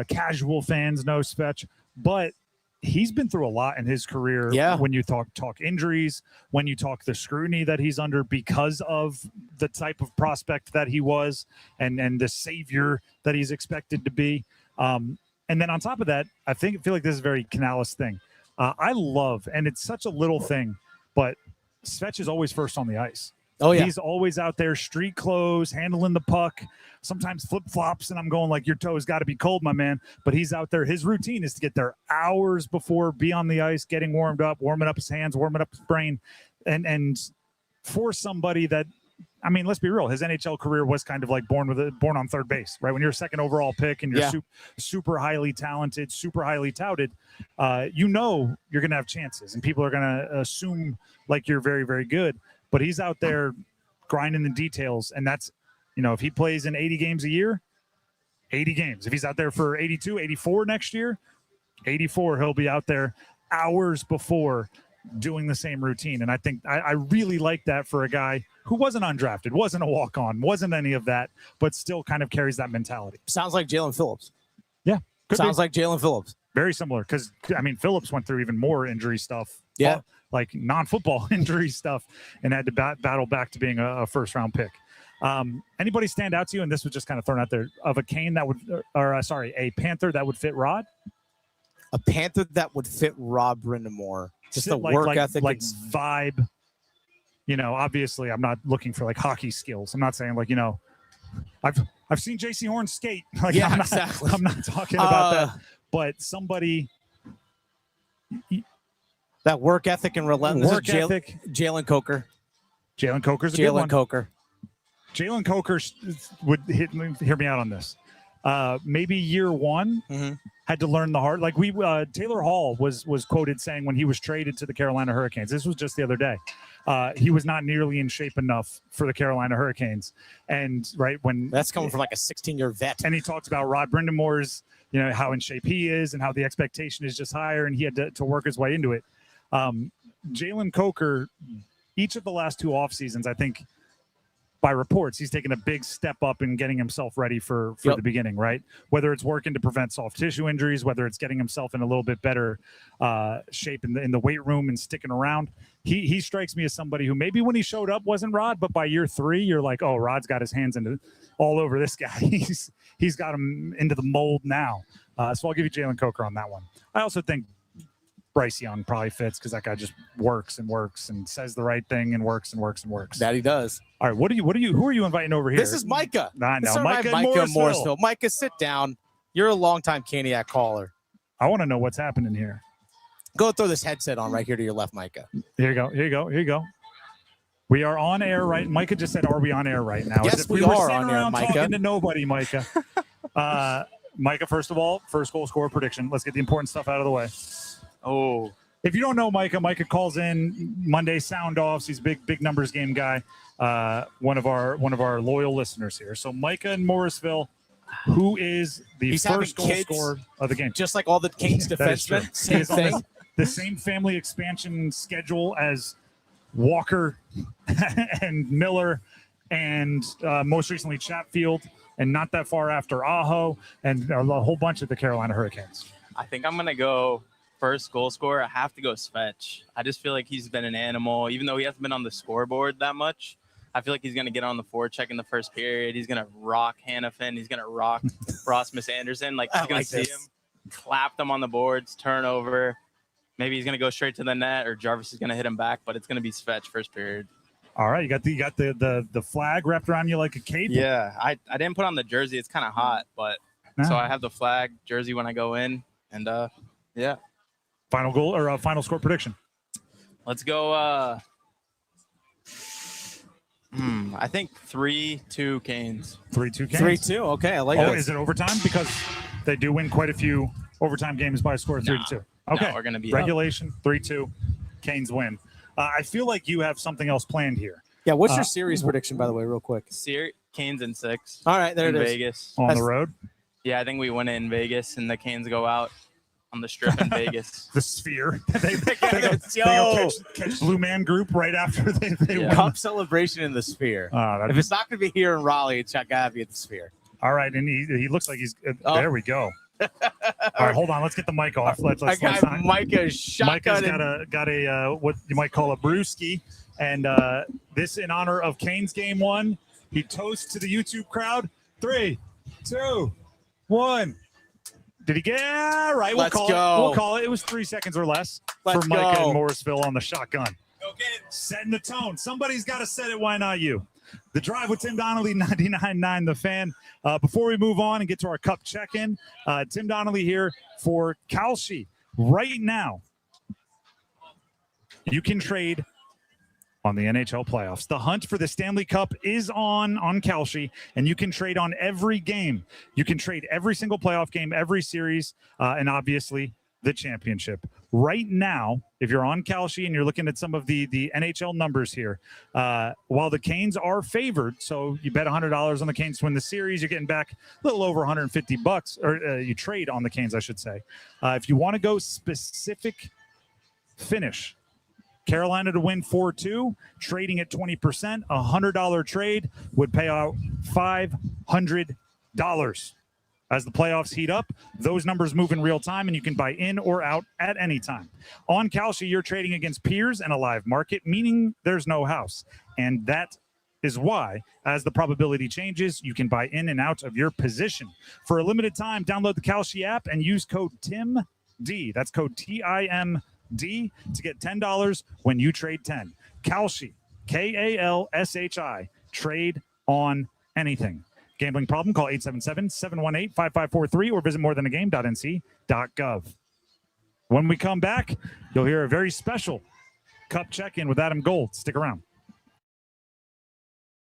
Casual fans know Svetch, but he's been through a lot in his career. Yeah. When you talk injuries, when you talk the scrutiny that he's under because of the type of prospect that he was, and the savior that he's expected to be. And then on top of that, I feel like this is a very Canales thing. I love, and it's such a little thing, but Svetch is always first on the ice. Oh, yeah. He's always out there, street clothes, handling the puck, sometimes flip-flops, and I'm going like, your toes got to be cold, my man. But he's out there. His routine is to get there hours before, be on the ice, getting warmed up, warming up his hands, warming up his brain. And for somebody that, I mean, let's be real, his NHL career was kind of like born on third base, right? When you're a 2nd overall pick and you're super highly talented, super highly touted, you're going to have chances, and people are going to assume like you're very, very good. But he's out there grinding the details, and that's, if he plays in 80 games a year, 80 games. If he's out there for 82, 84 next year, 84, he'll be out there hours before doing the same routine. And I think I really like that for a guy who wasn't undrafted, wasn't a walk-on, wasn't any of that, but still kind of carries that mentality. Sounds like Jalen Phillips. Yeah. Sounds like Jalen Phillips. Very similar, because, I mean, Phillips went through even more injury stuff. Yeah. Like non-football injury stuth, and had to battle back to being a first-round pick. Anybody stand out to you, and this was just kind of thrown out there, of a a Panther that would fit Rod? A Panther that would fit Rod Brindamore. Just the like, work ethic. Like vibe. Obviously, I'm not looking for like hockey skills. I'm not saying like, I've seen J.C. Horn skate. Like, yeah, exactly. I'm not talking about that. But somebody... That work ethic and relentless ethic. Jalen Coker. Jalen Coker's a good one. Jalen Coker. Jalen Coker would hear me out on this. Maybe year one had to learn the hard. Like Taylor Hall was quoted saying when he was traded to the Carolina Hurricanes. This was just the other day. He was not nearly in shape enough for the Carolina Hurricanes. And when that's coming from like a 16-year vet. And he talks about Rod Brindamore's, how in shape he is and how the expectation is just higher, and he had to work his way into it. Jalen Coker, each of the last 2 off seasons, I think by reports, he's taken a big step up in getting himself ready for the beginning, right? Whether it's working to prevent soft tissue injuries, whether it's getting himself in a little bit better shape in the weight room and sticking around. He strikes me as somebody who maybe when he showed up wasn't Rod, but by year 3, you're like, oh, Rod's got his hands all over this guy. He's got him into the mold now. So I'll give you Jalen Coker on that one. I also think Bryce Young probably fits because that guy just works and says the right thing and works. That he does. All right, who are you inviting over here? This is Micah. I know. Micah Morrisville. Micah, sit down. You're a longtime Caniac caller. I want to know what's happening here. Go throw this headset on right here to your left, Micah. Here you go. We are on air, right? Micah just said, are we on air right now? Yes, we are on air, Micah. Talking to nobody, Micah. Micah, first of all, first goal scorer prediction. Let's get the important stuff out of the way. Oh, if you don't know Micah calls in Monday sound offs. He's a big numbers game guy. One of our loyal listeners here. So Micah in Morrisville, who is the He's having first goal kids, scorer of the game. just like all the Canes That is true. defensemen. He Same is on thing. the same family expansion schedule as Walker and Miller and most recently Chatfield, and not that far after Aho and a whole bunch of the Carolina Hurricanes. I think I'm going to go first goal scorer. I have to go Svetch. I just feel like he's been an animal. Even though he hasn't been on the scoreboard that much, I feel like he's going to get on the forecheck in the first period. He's going to rock Hannafin. He's going to rock Rasmus Anderson. Like, he's going to see him, clap them on the boards, turnover. Maybe he's going to go straight to the net, or Jarvis is going to hit him back, but it's going to be Svetch first period. All right, you got the flag wrapped around you like a cape. Yeah, I didn't put on the jersey. It's kind of hot, but so I have the flag jersey when I go in, and yeah. Final goal or final score prediction? Let's go. I think 3-2 Canes. 3-2 Canes. 3-2. Okay, I like Oh, that. is it overtime? Because they do win quite a few overtime games by a score of 3-2. Okay, No, we're gonna be regulation 3-2. Canes win. I feel like you have something else planned here. Yeah, what's your series prediction, by the way, real quick? Canes in 6. All right, there in it is. Vegas. On the road? Yeah, I think we win it in Vegas, and the Canes go out on the strip in Vegas. The Sphere. they go catch Blue Man Group right after they win. Cup celebration in the Sphere. If it's not going to be here in Raleigh, it's got to be at the Sphere. All right, and he looks like he's there. We go. All right, hold on. Let's get the mic off. Let's not. Micah's shotgun. Micah's got a what you might call a brewski, and this in honor of Canes game 1. He toasts to the YouTube crowd. 3, 2, 1. Did he get right? Let's go. We'll call it. It was 3 seconds or less Let's for Micah go. and Morrisville on the shotgun. Setting the tone. Somebody's got to set it. Why not you? The Drive with Tim Donnelly, 99.9 The Fan. Before we move on and get to our cup check-in, Tim Donnelly here for Kalshi. Right now, you can trade on the NHL playoffs. The hunt for the Stanley Cup is on Kalshi, and you can trade on every game. You can trade every single playoff game, every series, and obviously the championship. Right now, if you're on Kalshi and you're looking at some of the NHL numbers here, while the Canes are favored, so you bet $100 on the Canes to win the series, you're getting back a little over $150, or you trade on the Canes, I should say. If you want to go specific finish, Carolina to win 4-2, trading at 20%, a $100 trade would pay out $500. As the playoffs heat up, those numbers move in real time, and you can buy in or out at any time. On Kalshi, you're trading against peers and a live market, meaning there's no house. And that is why, as the probability changes, you can buy in and out of your position. For a limited time, download the Kalshi app and use code TIMD. That's code TIMD to get $10 when you trade 10. Kalshi, Kalshi, trade on anything. Gambling problem? Call 877-718-5543 or visit morethanagame.nc.gov. When we come back, you'll hear a very special cup check-in with Adam Gold. Stick around.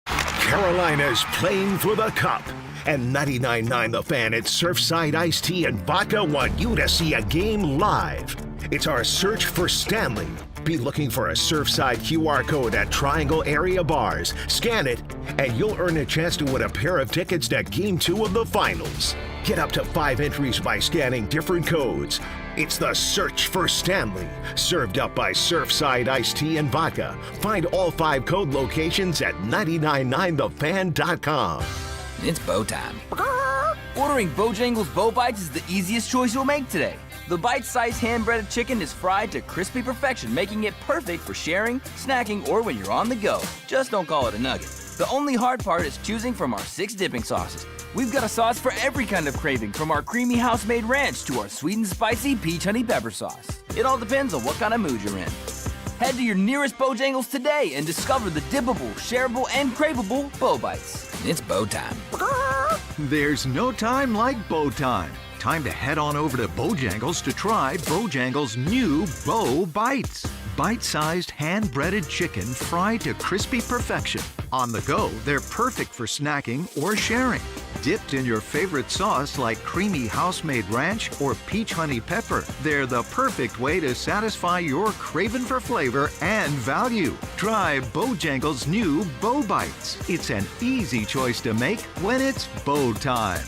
Carolina's playing for the cup. And 99.9 The Fan at Surfside Iced Tea and Vodka want you to see a game live. It's our search for Stanley. Be looking for a Surfside QR code at Triangle area bars. Scan it, and you'll earn a chance to win a pair of tickets to Game 2 of the Finals. Get up to 5 entries by scanning different codes. It's the search for Stanley, served up by Surfside Iced Tea and Vodka. Find all 5 code locations at 999thefan.com. It's bow time. Ordering Bojangles Bow Bites is the easiest choice you'll make today. The bite-sized hand-breaded chicken is fried to crispy perfection, making it perfect for sharing, snacking, or when you're on the go. Just don't call it a nugget. The only hard part is choosing from our 6 dipping sauces. We've got a sauce for every kind of craving, from our creamy house-made ranch to our sweet and spicy peach honey pepper sauce. It all depends on what kind of mood you're in. Head to your nearest Bojangles today and discover the dippable, shareable, and craveable Bow Bites. It's bow time. There's no time like bow time. Time to head on over to Bojangles to try Bojangles' new Bow Bites. Bite-sized hand-breaded chicken fried to crispy perfection. On the go, they're perfect for snacking or sharing. Dipped in your favorite sauce like creamy house-made ranch or peach honey pepper, they're the perfect way to satisfy your craving for flavor and value. Try Bojangles' new Bow Bites. It's an easy choice to make when it's bow time.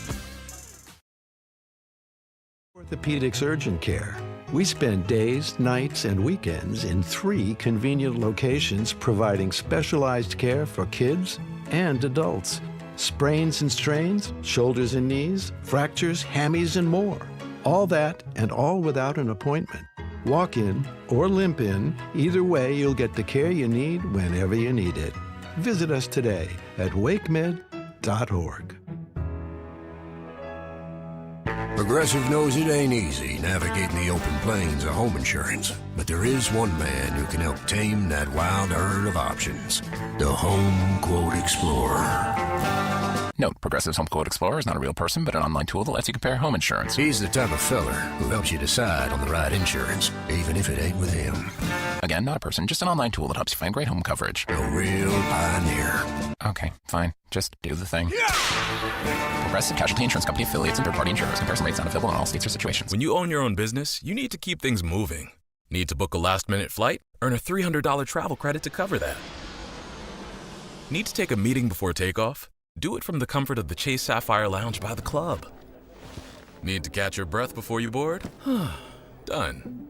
Orthopedics Urgent Care. We spend days, nights, and weekends in 3 convenient locations providing specialized care for kids and adults. Sprains and strains, shoulders and knees, fractures, hammies, and more. All that and all without an appointment. Walk in or limp in, either way you'll get the care you need whenever you need it. Visit us today at wakemed.org. Progressive knows it ain't easy navigating the open plains of home insurance, but there is one man who can help tame that wild herd of options. The Home Quote Explorer. Note, Progressive's Home Quote Explorer is not a real person, but an online tool that lets you compare home insurance. He's the type of feller who helps you decide on the right insurance, even if it ain't with him. Again, not a person, just an online tool that helps you find great home coverage. A real pioneer. Okay, fine. Just do the thing. Progressive Casualty Insurance Company affiliates and third-party insurers. Comparison rates not available in all states or situations. When you own your own business, you need to keep things moving. Need to book a last-minute flight? Earn a $300 travel credit to cover that. Need to take a meeting before takeoff? Do it from the comfort of the Chase Sapphire Lounge by the club. Need to catch your breath before you board? Done.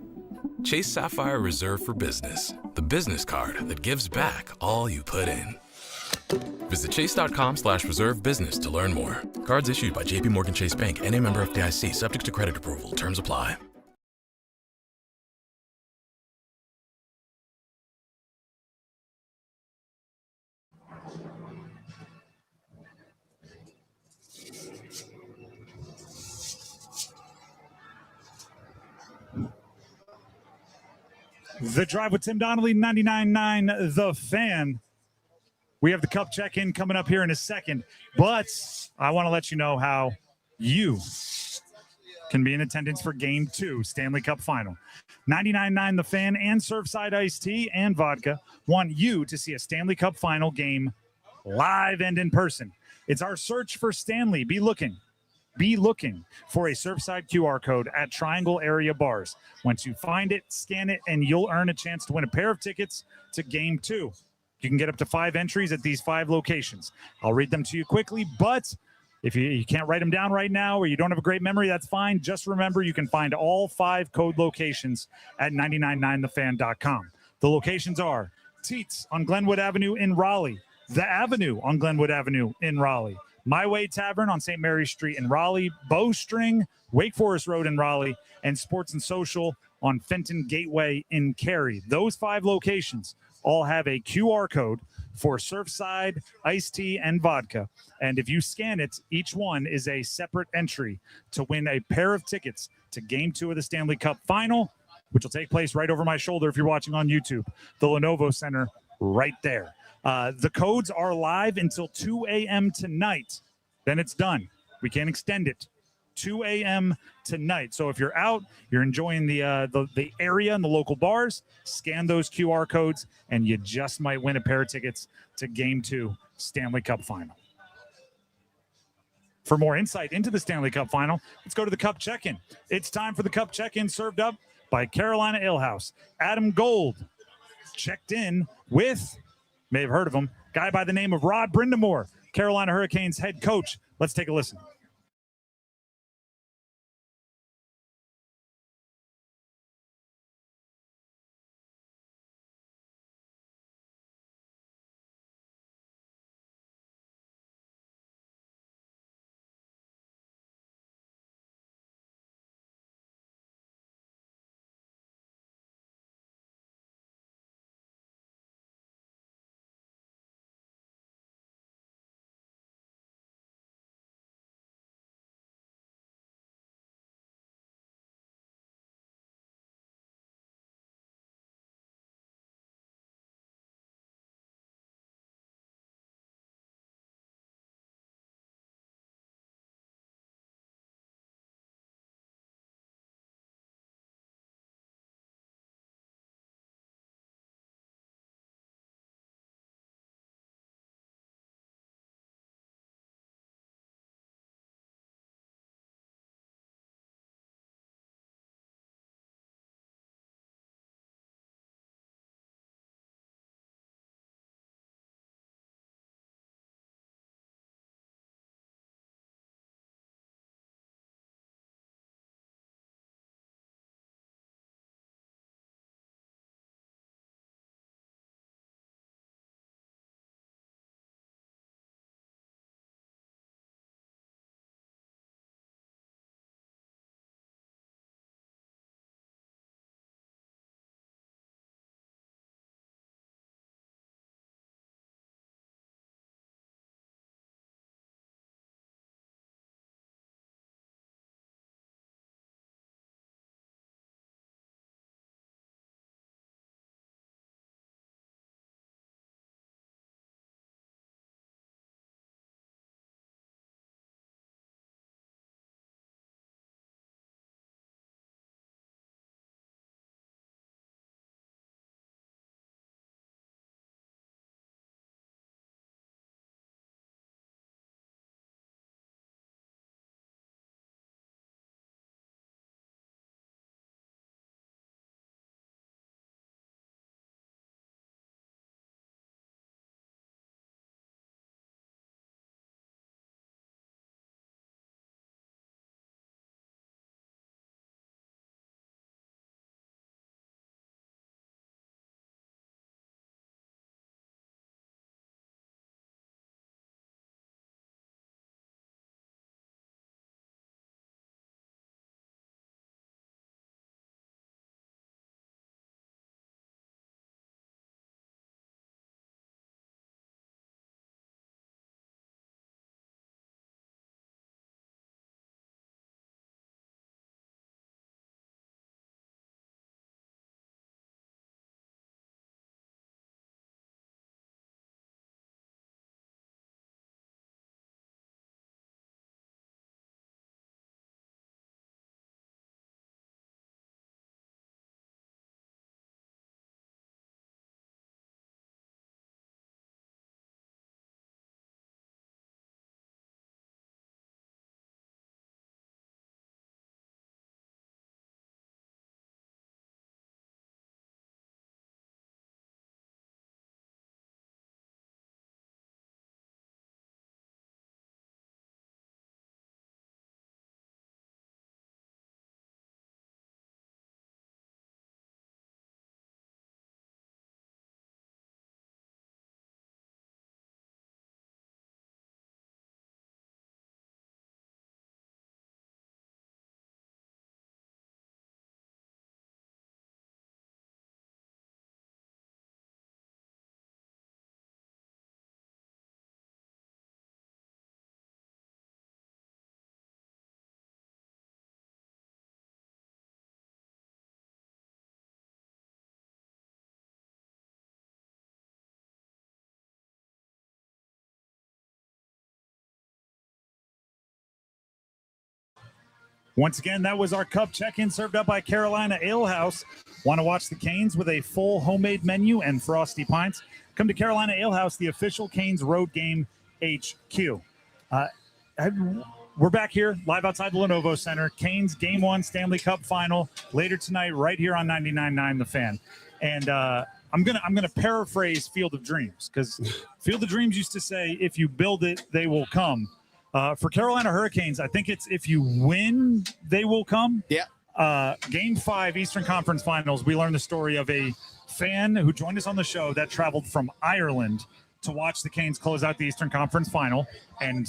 Chase Sapphire Reserve for Business, the business card that gives back all you put in. Visit chase.com/reserve business to learn more. Cards issued by JP Morgan Chase Bank, N.A. member FDIC, subject to credit approval. Terms apply. The Drive with Tim Donnelly, 99.9 The Fan. We have the Cup check-in coming up here in a second, but I want to let you know how you can be in attendance for Game 2, Stanley Cup Final. 99.9 The Fan and Surfside Iced Tea and Vodka want you to see a Stanley Cup Final game live and in person. It's our search for Stanley. Be looking for a Surfside QR code at Triangle area bars. Once you find it, scan it, and you'll earn a chance to win a pair of tickets to Game 2. You can get up to 5 entries at these 5 locations. I'll read them to you quickly, but if you can't write them down right now or you don't have a great memory, that's fine. Just remember you can find all 5 code locations at 999thefan.com. The locations are Teats on Glenwood Avenue in Raleigh, The Avenue on Glenwood Avenue in Raleigh, My Way Tavern on St. Mary's Street in Raleigh, Bowstring, Wake Forest Road in Raleigh, and Sports and Social on Fenton Gateway in Cary. Those 5 locations all have a QR code for Surfside, iced tea, and vodka. And if you scan it, each one is a separate entry to win a pair of tickets to Game 2 of the Stanley Cup Final, which will take place right over my shoulder if you're watching on YouTube. The Lenovo Center right there. The codes are live until 2 a.m. tonight. Then it's done. We can't extend it. 2 a.m. tonight. So if you're out, you're enjoying the area and the local bars, scan those QR codes, and you just might win a pair of tickets to Game 2 Stanley Cup Final. For more insight into the Stanley Cup Final, let's go to the Cup Check-In. It's time for the Cup Check-In, served up by Carolina Ale House. Adam Gold checked in with, may have heard of him, guy by the name of Rod Brindamore, Carolina Hurricanes head coach. Let's take a listen. Once again, that was our Cup check-in served up by Carolina Ale House. Want to watch the Canes with a full homemade menu and frosty pints? Come to Carolina Ale House, the official Canes road game HQ. We're back here live outside the Lenovo Center. Canes Game 1 Stanley Cup Final later tonight right here on 99.9 The Fan. And I'm gonna paraphrase Field of Dreams, because Field of Dreams used to say, if you build it, they will come. For Carolina Hurricanes, I think it's if you win, they will come. Yeah. Game 5 Eastern Conference Finals, we learned the story of a fan who joined us on the show that traveled from Ireland to watch the Canes close out the Eastern Conference Final, and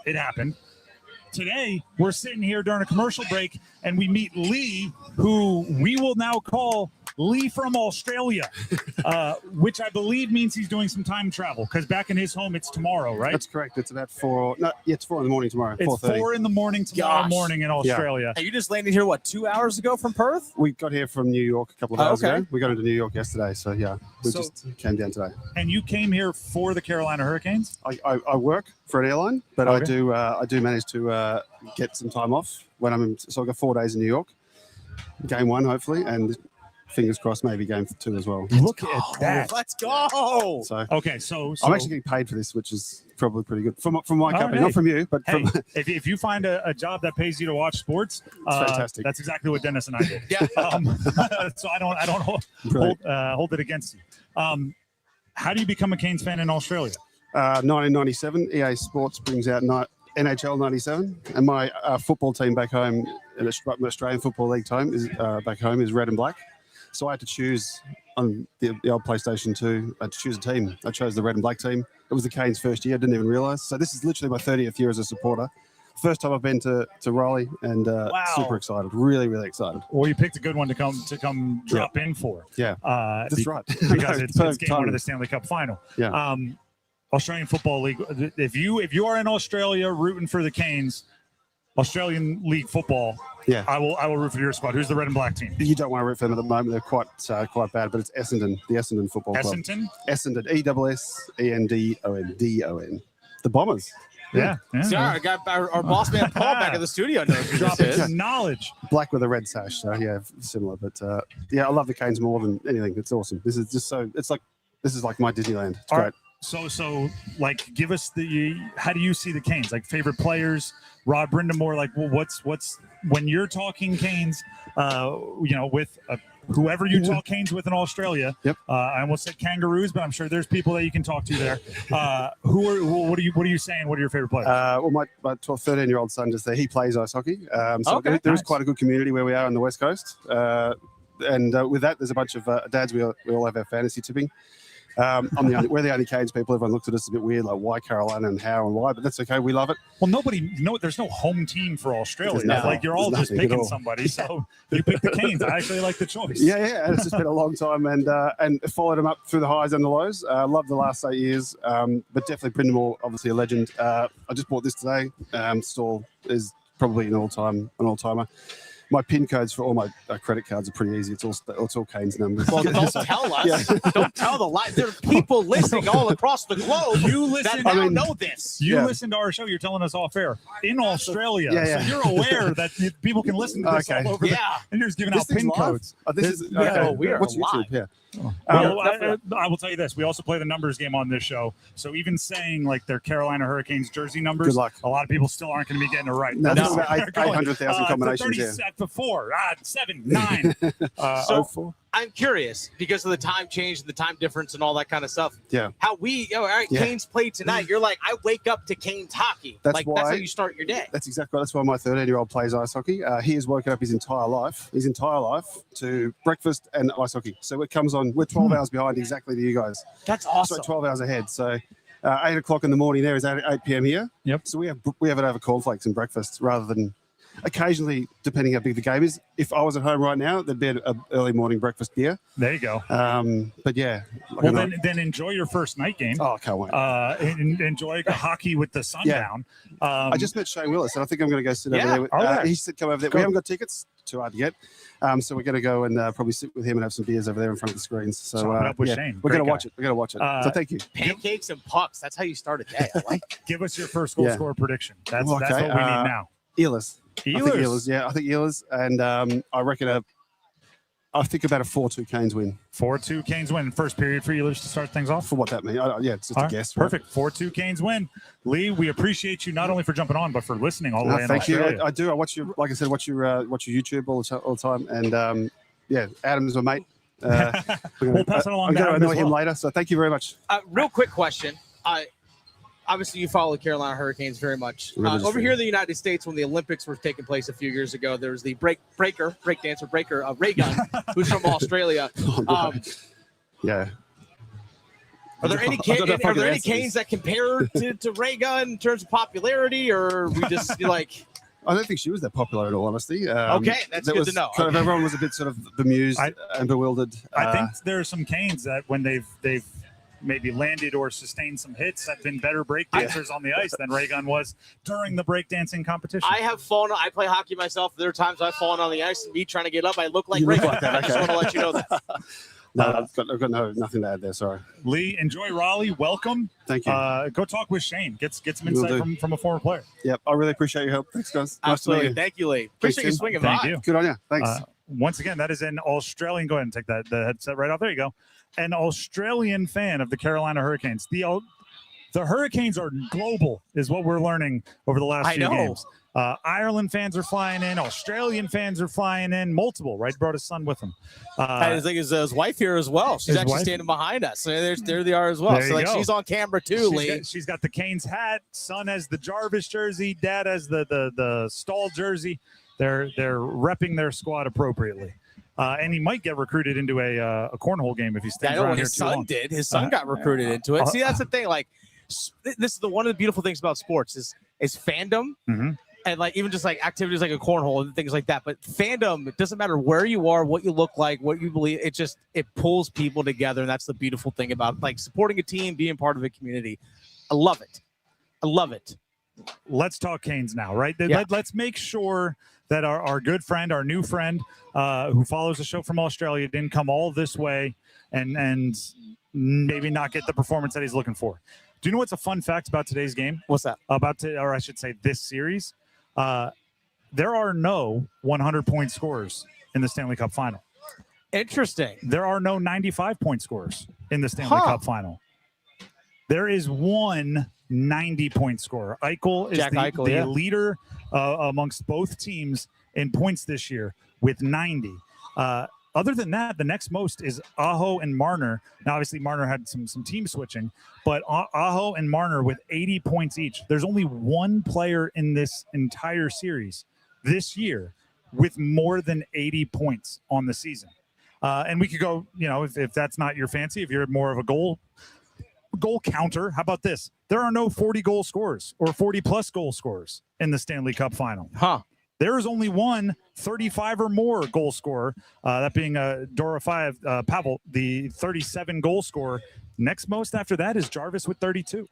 it happened. Today, we're sitting here during a commercial break, and we meet Lee, who we will now call Lee from Australia, which I believe means he's doing some time travel, because back in his home, it's tomorrow, right? That's correct. It's about 4. No, yeah, it's 4 in the morning tomorrow. It's 4:30. 4 in the morning tomorrow morning in Australia. And you just landed here, what, 2 hours ago from Perth? We got here from New York a couple of hours okay. ago. We got into New York yesterday, so yeah, we just came down today. And you came here for the Carolina Hurricanes? I work for an airline, but I do manage to get some time off when I'm in. So I got 4 days in New York. Game 1, hopefully, and fingers crossed, maybe game 2 as well. Look at that! Let's go. So okay, so I'm actually getting paid for this, which is probably pretty good from my company, not from you, but hey, from. if you find a job that pays you to watch sports, fantastic. That's exactly what Dennis and I did. Yeah. So I don't hold it against you. How do you become a Canes fan in Australia? 1997, EA Sports brings out NHL 97, and my football team back home, my Australian Football League team is back home is red and black. So I had to choose on the old PlayStation 2. I had to choose a team. I chose the red and black team. It was the Canes' first year. I didn't even realise. So this is literally my 30th year as a supporter. First time I've been to Raleigh, and super excited. Really, really excited. Well, you picked a good one to come drop in for. Yeah, that's right. Because it's game 1 of the Stanley Cup Final. Yeah. Australian Football League. If you are in Australia rooting for the Canes, Australian League football. Yeah, I will root for your squad. Who's the red and black team? You don't want to root for them at the moment. They're quite bad, but it's Essendon, the Essendon Football Club. Essendon, ESSENDON. The Bombers. Yeah. See, I got our boss man Paul back in the studio. Dropping some knowledge. Black with a red sash. So yeah, similar. But I love the Canes more than anything. It's awesome. This is just so. This is like my Disneyland. It's great. So like, give us how do you see the Canes? Like, favorite players, Rod Brindamore. Like, well, what's when you're talking Canes, with whoever you talk Canes with in Australia. Yep. I almost said Kangaroos, but I'm sure there's people that you can talk to there. What are you saying? What are your favorite players? Well, my 13-year-old son just there. He plays ice hockey. So there is quite a good community where we are on the West Coast. And with that, there's a bunch of dads. We all have our fantasy tipping. We're the only Canes people. Everyone looks at us a bit weird, like why Carolina and how and why, but that's okay. We love it. Well, there's no home team for Australia. Like, you're all just picking somebody. So you pick the Canes. I actually like the choice. Yeah. And it's just been a long time, and followed them up through the highs and the lows. Love the last 8 years, but definitely Brindamore, obviously a legend. I just bought this today. Still is probably an all-timer. My PIN codes for all my credit cards are pretty easy. It's all Canes numbers. Well, don't tell us. Yeah. Don't tell the lie. There are people listening all across the globe that know this. You listen to our show. You're telling us off air in Australia. So you're aware that people can listen to this all over. And you're just giving out PIN codes. This is we are what's live. YouTube? Yeah. Well, I will tell you this. We also play the numbers game on this show. So even saying like their Carolina Hurricanes jersey numbers, good luck. A lot of people still aren't going to be getting it right. No. About 800,000 combinations. 4, 7, 9. So I'm curious because of the time change, the time difference, and all that kind of stuff. Yeah. How Canes play tonight. You're like, I wake up to Canes hockey. That's how you start your day. That's exactly. That's why my 13-year-old plays ice hockey. He has woken up his entire life to breakfast and ice hockey. So it comes on. We're 12 hours behind exactly to you guys. That's awesome. So 12 hours ahead. So 8 o'clock in the morning there is 8 p.m. here. Yep. So we have it over cornflakes and breakfast rather than. Occasionally, depending how big the game is, if I was at home right now, there'd be an early morning breakfast beer. There you go. But yeah. Well, then enjoy your first night game. Oh, I can't wait. Enjoy hockey with the sun down. I just met Shane Willis, and I think I'm going to go sit over there. He said come over there. We haven't got tickets. Too hard to get. So we're going to go and probably sit with him and have some beers over there in front of the screens. So Shane. We're going to watch it. We're going to watch it. So thank you. Pancakes and pucks. That's how you start a day. I like. Give us your first goal scorer prediction. That's what we need now. Elis. Ehlers. Yeah, I think Ehlers. And I reckon I think about a 4-2 Canes win. 4-2 Canes win. First period for Ehlers to start things off. For what that means. Yeah, it's just a guess. Right? Perfect. 4-2 Canes win. Lee, we appreciate you not only for jumping on, but for listening all the way in thank Australia. you. I do. I watch you, like I said, watch your YouTube all the time. And Adam's my mate. We'll pass it along I'm to going to Adam annoy as him well. later. So thank you very much. Real quick question. Obviously, you follow the Carolina Hurricanes very much. Over here in the United States, when the Olympics were taking place a few years ago, there was the breakdancer Breaker, Ray Gunn, who's from Australia. Yeah. Are there any Canes that compare to Ray Gunn in terms of popularity, or we just like? I don't think she was that popular, in all honesty. Okay, that's good to know. Kind of everyone was a bit sort of bemused and bewildered. I think there are some Canes that when they've maybe landed or sustained some hits have been better breakdancers on the ice than Ray Gunn was during the breakdancing competition. I have fallen. I play hockey myself. There are times I've fallen on the ice and me trying to get up. I look like Ray Gunn. I just want to let you know that. No, I've got nothing to add there. Sorry. Lee, enjoy Raleigh. Welcome. Thank you. Go talk with Shane. Get some insight from a former player. Yep, I really appreciate your help. Thanks, guys. Absolutely. Thank you, Lee. Appreciate you swinging by. Thank you. Good on you. Thanks. Once again, that is an Australian. Go ahead and take the headset right off. There you go. An Australian fan of the Carolina Hurricanes. The Hurricanes are global, is what we're learning over the last few games. Ireland fans are flying in. Australian fans are flying in. Multiple, right? Brought his son with him. I think his wife here as well. She's actually standing behind us. So there they are as well. So she's on camera too, Lee. She's got the Canes hat. Son has the Jarvis jersey. Dad has the Stahl jersey. They're repping their squad appropriately. And he might get recruited into a cornhole game if he stays around here too long. His son got recruited into it. See, that's the thing. Like, this is one of the beautiful things about sports is fandom. Mm-hmm. And like even just like activities like a cornhole and things like that. But fandom, it doesn't matter where you are, what you look like, what you believe. It pulls people together, and that's the beautiful thing about like supporting a team, being part of a community. I love it. Let's talk Canes now, right? Yeah. Let's make sure that our good friend, our new friend, who follows the show from Australia, didn't come all this way and maybe not get the performance that he's looking for. Do you know what's a fun fact about today's game? What's that? Or I should say this series? There are no 100-point scorers in the Stanley Cup final. Interesting. There are no 95-point scorers in the Stanley Cup final. There is one 90-point scorer. Eichel is the leader amongst both teams in points this year with 90. Other than that, the next most is Aho and Marner. Now, obviously, Marner had some team switching, but Aho and Marner with 80 points each. There's only one player in this entire series this year with more than 80 points on the season. And we could go, if that's not your fancy, if you're more of a goal counter, how about this? There are no 40-goal scorers or 40-plus goal scorers in the Stanley Cup final. There is only one 35 or more goal scorer, that being Dorofeyev Pavel, the 37 goal scorer. Next most after that is Jarvis with 32.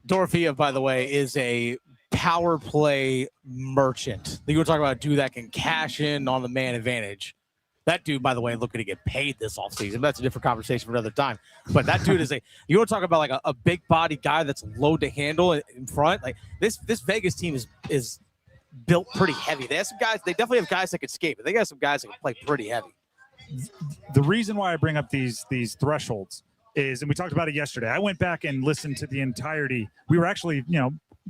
Dorofeyev, by the way, is a power play merchant. You were talking about a dude that can cash in on the man advantage. That dude, by the way, looking to get paid this offseason. That's a different conversation for another time. But that dude you want to talk about like a big body guy that's low to handle in front. Like this Vegas team is built pretty heavy. They have some guys. They definitely have guys that can skate, but they got some guys that can play pretty heavy. The reason why I bring up these thresholds is, and we talked about it yesterday, I went back and listened to the entirety. We were actually,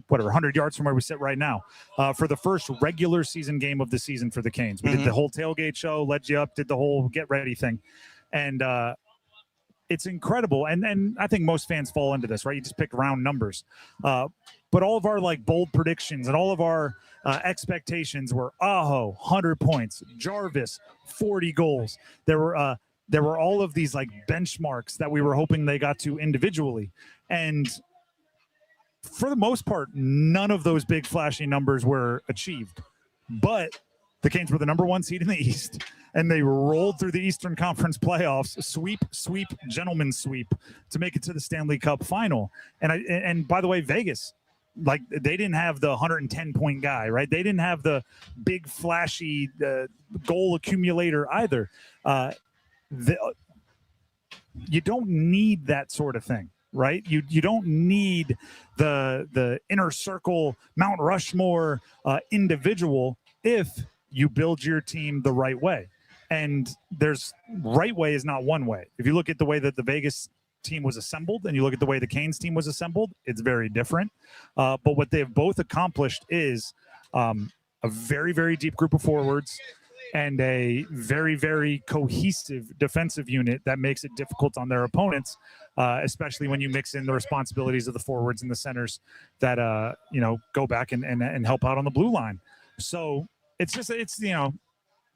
100 yards from where we sit right now, for the first regular season game of the season for the Canes. We did the whole tailgate show, led you up, did the whole get ready thing. And it's incredible. And I think most fans fall into this, right? You just pick round numbers. But all of our bold predictions and all of our expectations were Aho, 100 points, Jarvis, 40 goals. There were all of these benchmarks that we were hoping they got to individually. And for the most part, none of those big flashy numbers were achieved. But the Canes were the number one seed in the East, and they rolled through the Eastern Conference playoffs, sweep, gentleman's sweep, to make it to the Stanley Cup final. And by the way, Vegas, they didn't have the 110-point guy, right? They didn't have the big flashy goal accumulator either. You don't need that sort of thing right? You don't need the inner circle Mount Rushmore individual if you build your team the right way. And there's right way is not one way. If you look at the way that the Vegas team was assembled and you look at the way the Canes team was assembled, it's very different. But what they've both accomplished is a very, very deep group of forwards and a very, very cohesive defensive unit that makes it difficult on their opponents, especially when you mix in the responsibilities of the forwards and the centers that, go back and help out on the blue line. So it's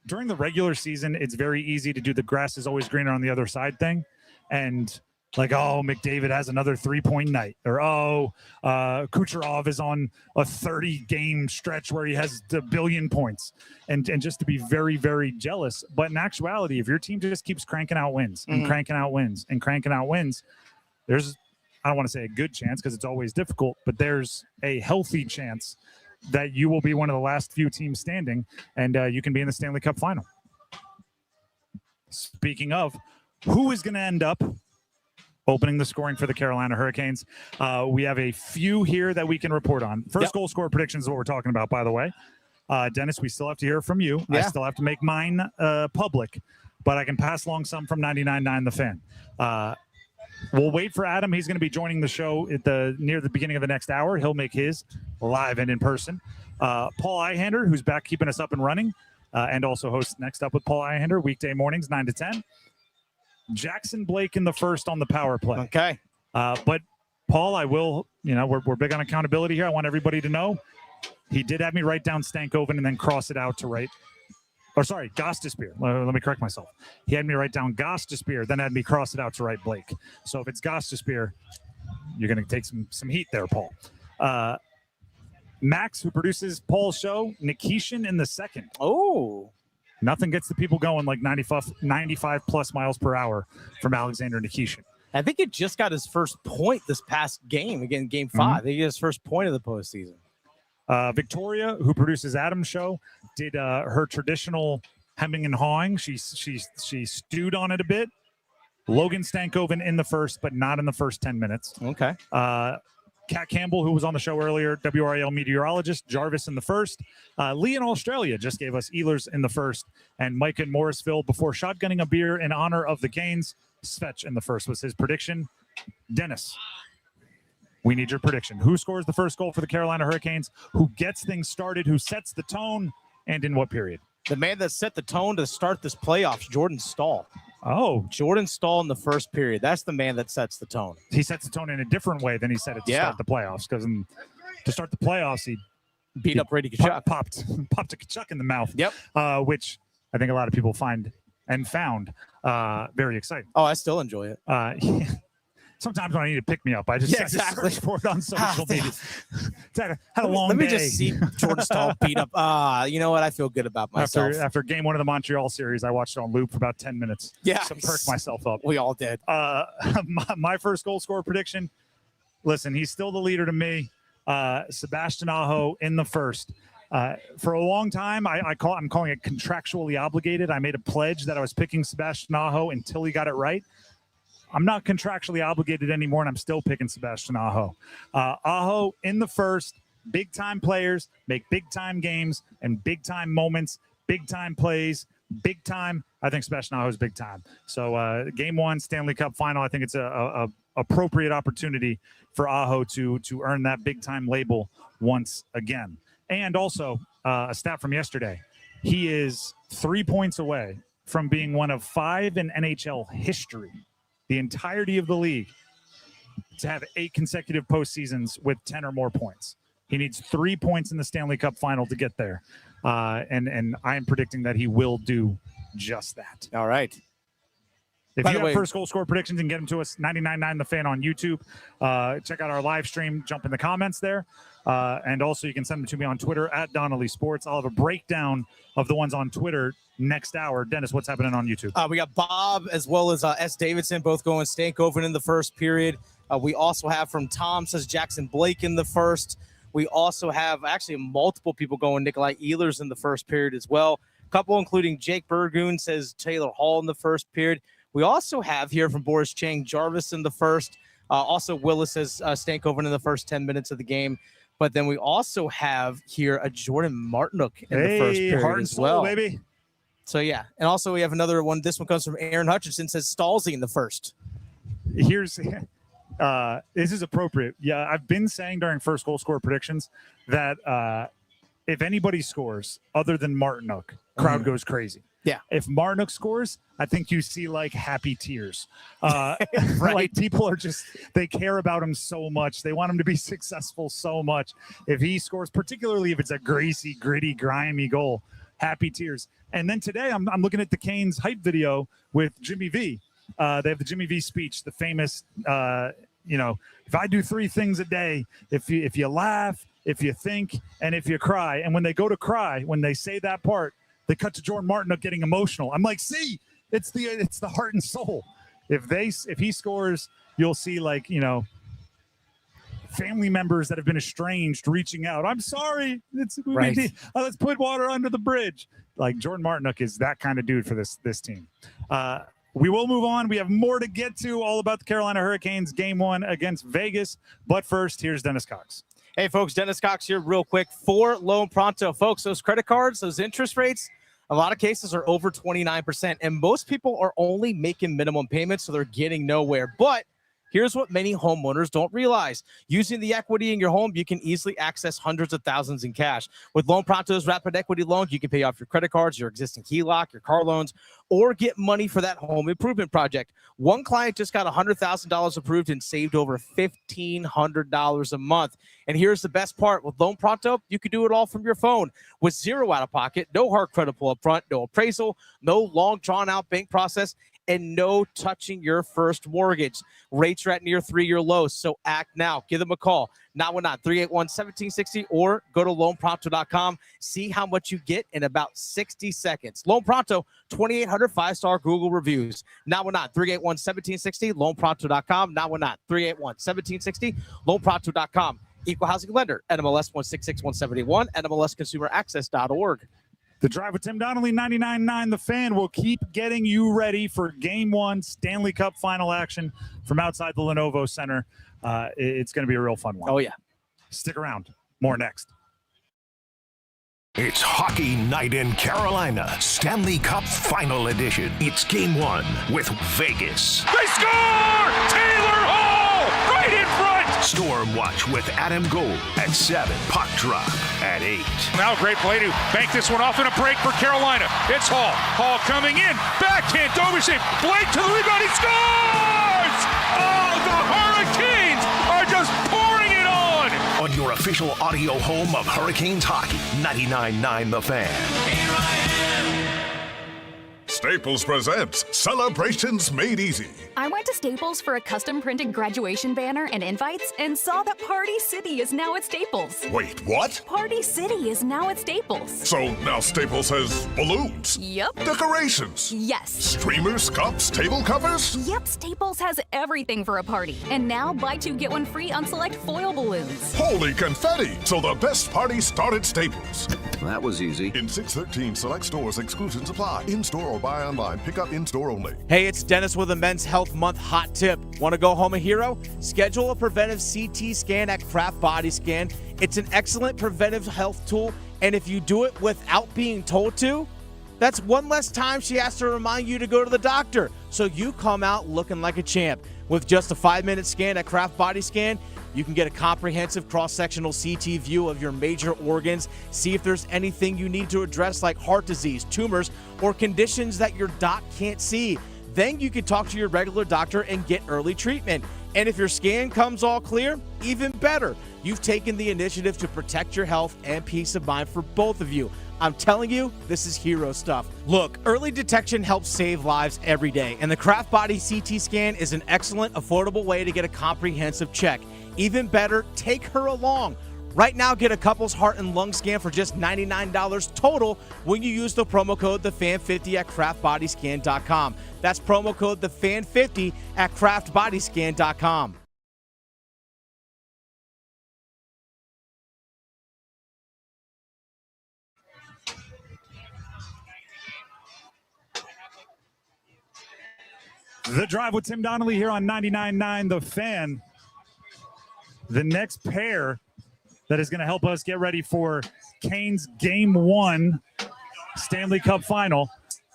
during the regular season, it's very easy to do the grass is always greener on the other side thing. And like, oh, McDavid has another 3-point night, or Kucherov is on a 30-game stretch where he has a billion points, and just to be very, very jealous. But in actuality, if your team just keeps cranking out wins and cranking out wins and cranking out wins, there's, I don't want to say a good chance because it's always difficult, but there's a healthy chance that you will be one of the last few teams standing, and you can be in the Stanley Cup final. Speaking of, who is going to end up opening the scoring for the Carolina Hurricanes? We have a few here that we can report on. First goal scorer predictions is what we're talking about, by the way. Dennis, we still have to hear from you. I still have to make mine public, but I can pass along some from 99.9 The Fan. We'll wait for Adam. He's going to be joining the show near the beginning of the next hour. He'll make his live and in person. Paul Ihander, who's back keeping us up and running, and also hosts Next Up with Paul Ihander, weekday mornings, 9 to 10. Jackson Blake in the first on the power play. Okay. But Paul, I will, we're big on accountability here. I want everybody to know he did have me write down Stankoven and then cross it out to right. Or sorry, Gostisbehere. Let me correct myself. He had me write down Gostisbehere, then had me cross it out to write Blake. So if it's Gostisbehere, you're going to take some heat there, Paul. Max, who produces Paul's show, Nikishin in the second. Oh. Nothing gets the people going like 95 plus miles per hour from Alexander Nikishin. I think he just got his first point this past game, again, game 5. I think he got his first point of the postseason. Victoria, who produces Adam's show, did her traditional hemming and hawing. She stewed on it a bit. Logan Stankoven in the first, but not in the first 10 minutes. Okay. Kat Campbell, who was on the show earlier, WRAL meteorologist, Jarvis in the first. Lee in Australia just gave us Ehlers in the first. And Mike in Morrisville, before shotgunning a beer in honor of the Canes, Svetch in the first was his prediction. Dennis, we need your prediction. Who scores the first goal for the Carolina Hurricanes? Who gets things started? Who sets the tone? And in what period? The man that set the tone to start this playoffs, Jordan Staal. Oh, Jordan Staal in the first period. That's the man that sets the tone. He sets the tone in a different way than he set it to start the playoffs. Because to start the playoffs, he beat up Brady Tkachuk. Popped a Tkachuk in the mouth. Yep. Which I think a lot of people found very exciting. Oh, I still enjoy it. Sometimes when I need to pick me up, I just search for it on social media. Had a long day. Let me just see Jordan Staal beat up. You know what? I feel good about myself. After game 1 of the Montreal series, I watched it on loop for about 10 minutes. Yeah. To perk myself up. We all did. My first goal scorer prediction, listen, he's still the leader to me. Sebastian Aho in the first. For a long time, I'm calling it contractually obligated. I made a pledge that I was picking Sebastian Aho until he got it right. I'm not contractually obligated anymore, and I'm still picking Sebastian Aho. Aho in the first, big-time players make big-time games and big-time moments, big-time plays, big-time. I think Sebastian Aho is big-time. So game 1, Stanley Cup final, I think it's a appropriate opportunity for Aho to earn that big-time label once again. And also, a stat from yesterday, he is 3 points away from being one of 5 in NHL history, the entirety of the league, to have 8 consecutive postseasons with 10 or more points. He needs 3 points in the Stanley Cup final to get there. And I am predicting that he will do just that. All right. If you have first goal score predictions, and get them to us, 99.9 The Fan on YouTube. Check out our live stream. Jump in the comments there. And also you can send them to me on Twitter at Donnelly Sports. I'll have a breakdown of the ones on Twitter next hour. Dennis, what's happening on YouTube? We got Bob as well as S. Davidson both going Stankoven in the first period. We also have from Tom says Jackson Blake in the first. We also have actually multiple people going Nikolai Ehlers in the first period as well. A couple including Jake Burgoon says Taylor Hall in the first period. We also have here from Boris Chang Jarvis in the first. Also, Willis says Stankoven in the first 10 minutes of the game. But then we also have here a Jordan Martinook in the first period heart and as soul, well. baby. So, yeah. And also we have another one. This one comes from Aaron Hutchinson, says Stalzy in the first. Here's this is appropriate. Yeah, I've been saying during first goal scorer predictions that if anybody scores other than Martinook, crowd goes crazy. Yeah. If Martinook scores, I think you see like happy tears. Right. Like people are just, they care about him so much. They want him to be successful so much. If he scores, particularly if it's a greasy, gritty, grimy goal, happy tears. And then today I'm looking at the Canes hype video with Jimmy V. They have the Jimmy V speech, the famous, if I do 3 things a day, if you laugh, if you think, and if you cry. And when they go to cry, when they say that part, they cut to Jordan Martinook getting emotional. I'm like, see, it's the heart and soul. If he scores, you'll see family members that have been estranged reaching out. I'm sorry. Right. Let's put water under the bridge. Like Jordan Martinook is that kind of dude for this team. We will move on. We have more to get to, all about the Carolina Hurricanes game 1 against Vegas. But first, here's Dennis Cox. Hey, folks, Dennis Cox here real quick for Loan Pronto. Folks, those credit cards, those interest rates, a lot of cases are over 29%, and most people are only making minimum payments, so they're getting nowhere. But here's what many homeowners don't realize. Using the equity in your home, you can easily access hundreds of thousands in cash. With Loan Pronto's Rapid Equity Loan, you can pay off your credit cards, your existing HELOC, your car loans, or get money for that home improvement project. One client just got $100,000 approved and saved over $1,500 a month. And here's the best part. With Loan Pronto, you can do it all from your phone with zero out-of-pocket, no hard credit pull up front, no appraisal, no long drawn-out bank process, and no touching your first mortgage. Rates are at near 3-year lows, so act now. Give them a call. 919-381-1760 or go to loanpronto.com. See how much you get in about 60 seconds. Loan Pronto, 2,800 5-star Google reviews. 919-381-1760, loanpronto.com. 919-381-1760, loanpronto.com. Equal housing lender, NMLS 166171, NMLSconsumeraccess.org. The Drive with Tim Donnelly, 99.9 The Fan, will keep getting you ready for Game 1 Stanley Cup final action from outside the Lenovo Center. It's going to be a real fun one. Oh, yeah. Stick around. More next. It's Hockey Night in Carolina, Stanley Cup Final Edition. It's Game 1 with Vegas. They score! Taylor Hall! Right in front! Storm Watch with Adam Gold at 7. Puck Drop at 8. Now great play to bank this one off in a break for Carolina. It's Hall. Hall coming in. Backhand, Dobership. Blake to the rebound. He scores! Oh, the Hurricanes are just pouring it on! On your official audio home of Hurricanes hockey, 99.9 The Fan. Here I am. Staples presents Celebrations Made Easy. I went to Staples for a custom printed graduation banner and invites and saw that Party City is now at Staples. Wait, what? Party City is now at Staples. So now Staples has balloons? Yep. Decorations? Yes. Streamers, cups, table covers? Yep, Staples has everything for a party. And now buy 2 get 1 free on select foil balloons. Holy confetti! So the best party start at Staples. That was easy. In 613 select stores, exclusions apply. In-store or buy online. Pick up in-store only. Hey, it's Dennis with a Men's Health Month hot tip. Want to go home a hero? Schedule a preventive CT scan at Kraft Body Scan. It's an excellent preventive health tool, and if you do it without being told to, that's one less time she has to remind you to go to the doctor, so you come out looking like a champ. With just a 5-minute scan at Kraft Body Scan, you can get a comprehensive cross-sectional CT view of your major organs, see if there's anything you need to address like heart disease, tumors, or conditions that your doc can't see. Then you can talk to your regular doctor and get early treatment. And if your scan comes all clear, even better. You've taken the initiative to protect your health and peace of mind for both of you. I'm telling you, this is hero stuff. Look, early detection helps save lives every day, and the Kraft Body CT scan is an excellent, affordable way to get a comprehensive check. Even better, take her along. Right now, get a couple's heart and lung scan for just $99 total when you use the promo code TheFan50 at craftbodyscan.com. That's promo code TheFan50 at craftbodyscan.com. The Drive with Tim Donnelly here on 99.9 The Fan. The next pair that is going to help us get ready for Canes Game 1 Stanley Cup Final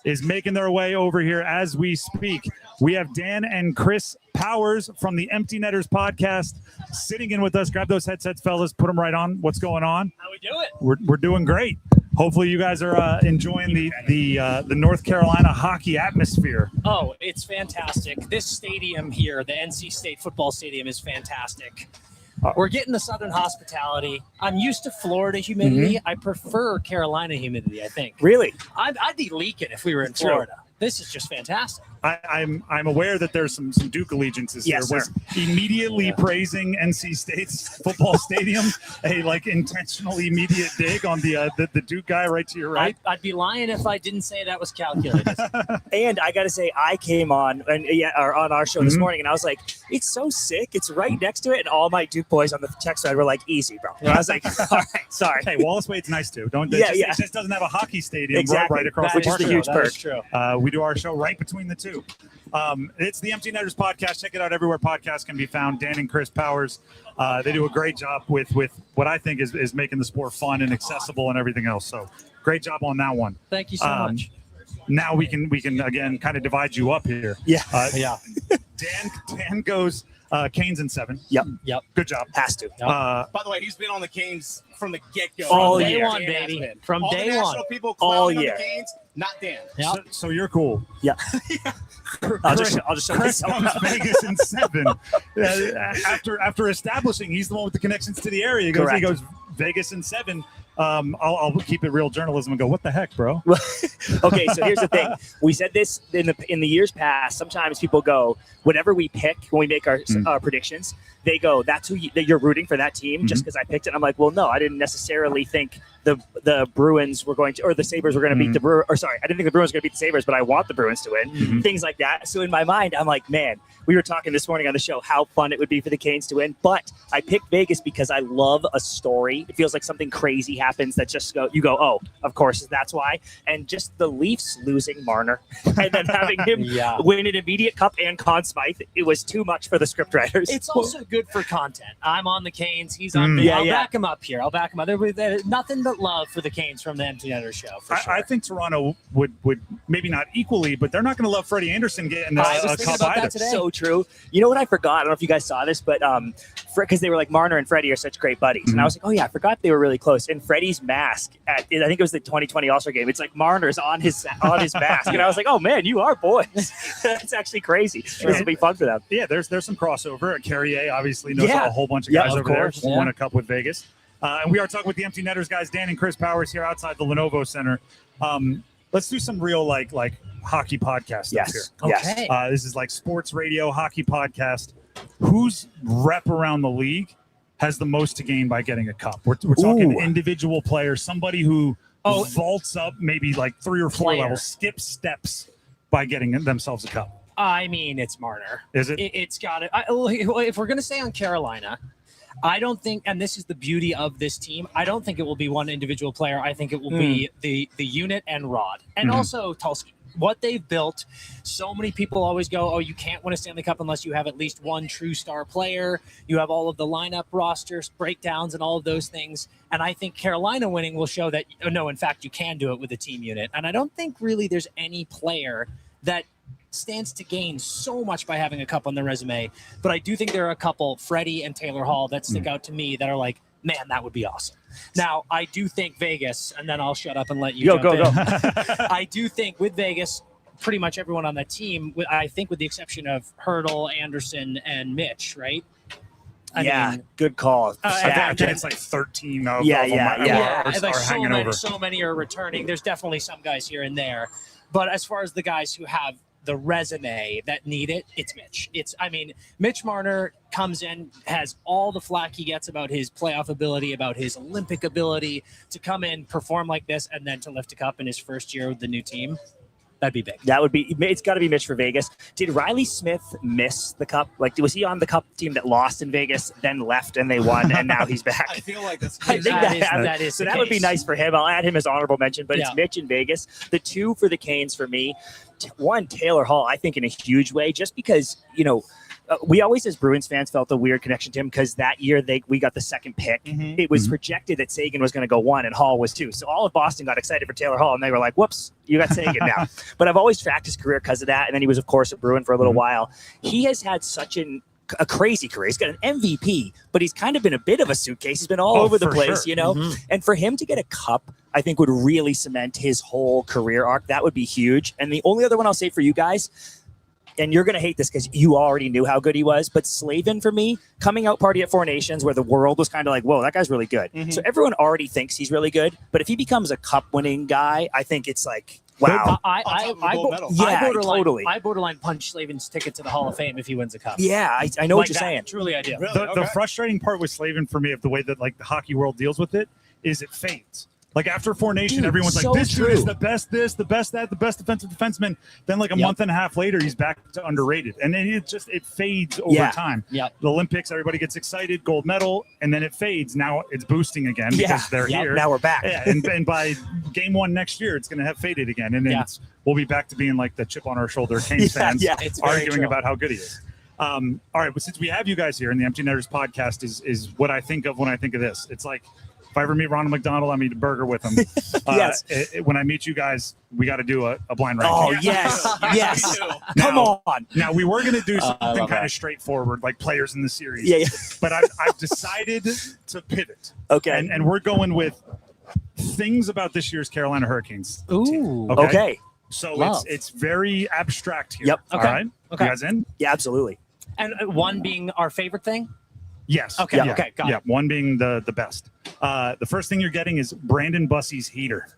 is making their way over here as we speak. We have Dan and Chris Powers from the Empty Netters podcast sitting in with us. Grab those headsets, fellas. Put them right on. What's going on? How we doing? We're doing great. Hopefully you guys are enjoying the North Carolina hockey atmosphere. Oh, it's fantastic. This stadium here, the NC State football stadium, is fantastic. We're getting the Southern hospitality. I'm used to Florida humidity. I prefer Carolina humidity, I think. Really? I'd be leaking if we were in Florida. This is just fantastic. I'm aware that there's some Duke allegiances Yes, here. sir. Was immediately praising NC State's football stadium a intentional immediate dig on the Duke guy right to your right? I'd be lying if I didn't say that was calculated. And I got to say, I came on on our show this morning, and I was like, it's so sick. It's right next to it. And all my Duke boys on the text side were like, easy, bro. And I was like, all right, sorry. Hey, Wallace Wade's nice too. It just doesn't have a hockey stadium Exactly. right across Which the is the park. huge perk. That's true. We do our show right between the two. It's the Empty Netters podcast. Check it out everywhere podcasts can be found. Dan and Chris Powers, they do a great job with what I think is making the sport fun and accessible and everything else. So great job on that one. Thank you so much. Now we can again kind of divide you up here. Yeah. Yeah. Dan goes Canes in 7. Yep. Good job. Has to. By the way, he's been on the Canes from the get-go. All Day year. one, baby. From All day the one. national people All clowning on year. the Canes, not Dan. Yep. So you're cool. Yeah. I'll just show Chris myself. comes Vegas in 7. After establishing he's the one with the connections to the area. He goes Vegas in 7. I'll keep it real journalism and go, what the heck, bro? Okay, so here's the thing. We said this in the years past. Sometimes people go, whatever we pick when we make our predictions, they go, that's who that you're rooting for that team just because I picked it. I'm like, well, no, I didn't necessarily think the Bruins were going to, or the Sabres were going to beat the Bruins. Or sorry, I didn't think the Bruins were going to beat the Sabres, but I want the Bruins to win. Things like that. So in my mind, I'm like, man, we were talking this morning on the show how fun it would be for the Canes to win. But I picked Vegas because I love a story. It feels like something crazy happens that you go, oh, of course, that's why. And just the Leafs losing Marner and then having him win an immediate cup and Conn Smythe, it was too much for the scriptwriters. It's also good for content. I'm on the Canes. He's on me. I'll back him up here. I'll back him up. There's nothing but love for the Canes from the Empty Netters show. For sure. I think Toronto would maybe not equally, but they're not going to love Freddie Anderson getting a cup either. So true. You know what I forgot? I don't know if you guys saw this, but because they were like Marner and Freddie are such great buddies, and I was like, oh yeah, I forgot they were really close. And Freddie's mask I think it was the 2020 All-Star game. It's like Marner's on his mask, and I was like, oh man, you are boys. That's actually crazy. This will be fun for them. Yeah, there's some crossover. Carrier obviously knows a whole bunch of guys over there. Won a cup with Vegas. And we are talking with the Empty Netters guys, Dan and Chris Powers here outside the Lenovo Center. Let's do some real like hockey podcast stuff here. Okay. This is like sports radio hockey podcast. Whose rep around the league has the most to gain by getting a cup? We're talking individual players, somebody who vaults up maybe like 3 or 4 levels, skips steps by getting themselves a cup. I mean, it's Marner. Is it? It's got it. If we're going to stay on Carolina, I don't think, and this is the beauty of this team, I don't think it will be one individual player. I think it will be the unit and Rod. And also Tulski. What they've built, so many people always go, oh, you can't win a Stanley Cup unless you have at least one true star player. You have all of the lineup rosters, breakdowns, and all of those things. And I think Carolina winning will show that, no, in fact, you can do it with a team unit. And I don't think really there's any player that stands to gain so much by having a cup on their resume. But I do think there are a couple, Freddie and Taylor Hall, that stick out to me that are like, man, that would be awesome. Now, I do think Vegas, and then I'll shut up and let you jump in. I do think with Vegas, pretty much everyone on that team, I think with the exception of Hurdle, Anderson, and Mitch, right? I mean, good call. I think it's like 13 of them are hanging over. So many are returning. There's definitely some guys here and there. But as far as the guys who have the resume that need it, it's Mitch. Mitch Marner comes in, has all the flack he gets about his playoff ability, about his Olympic ability, to come in, perform like this, and then to lift a cup in his first year with the new team. That'd be big. It's got to be Mitch for Vegas. Did Riley Smith miss the cup? Like, was he on the cup team that lost in Vegas, then left and they won, and now he's back? I feel like that's I think that is. So that would be nice for him. I'll add him as honorable mention, but it's Mitch in Vegas. The two for the Canes for me, one, Taylor Hall, I think in a huge way, just because, we always, as Bruins fans, felt a weird connection to him because that year we got the second pick. It was projected that Sagan was going to go 1 and Hall was 2. So all of Boston got excited for Taylor Hall, and they were like, whoops, you got Sagan now. But I've always tracked his career because of that, and then he was, of course, a Bruin for a little while. He has had such a crazy career. He's got an MVP, but he's kind of been a bit of a suitcase. He's been all over the place, And for him to get a cup, I think would really cement his whole career arc. That would be huge. And the only other one I'll say for you guys, and you're going to hate this because you already knew how good he was, but Slavin, for me, coming out party at Four Nations where the world was kind of like, whoa, that guy's really good. So everyone already thinks he's really good, but if he becomes a cup-winning guy, I think it's like, wow. I borderline punch Slavin's ticket to the Hall of Fame if he wins a cup. Yeah, I know what you're saying. Truly, I do. The frustrating part with Slavin for me of the way that like the hockey world deals with it is it fades. Like after Four Nation, everyone's like, this dude is the best this, the best that, the best defensive defenseman. Then like a month and a half later, he's back to underrated. And then it fades over time. The Olympics, everybody gets excited, gold medal, and then it fades. Now it's boosting again because they're here. Now we're back. And by game 1 next year, it's going to have faded again. And then we'll be back to being like the chip on our shoulder Canes fans it's arguing about how good he is. All right, but since we have you guys here, and the Empty Netters podcast is what I think of when I think of this. It's like, if I ever meet Ronald McDonald, I meet a burger with him. When I meet you guys, we got to do a blind ranking. Oh, yes. Come on. Now, we were going to do something kind of straightforward, like players in the series. But I've decided to pivot. Okay. And we're going with things about this year's Carolina Hurricanes. Ooh. Okay. So it's very abstract here. Yep. Okay. All right? Okay. You guys in? Yeah, absolutely. And one being our favorite thing? Yes. Okay. Yeah. Okay. Got it. One being the best. The first thing you're getting is Brandon Bussey's heater.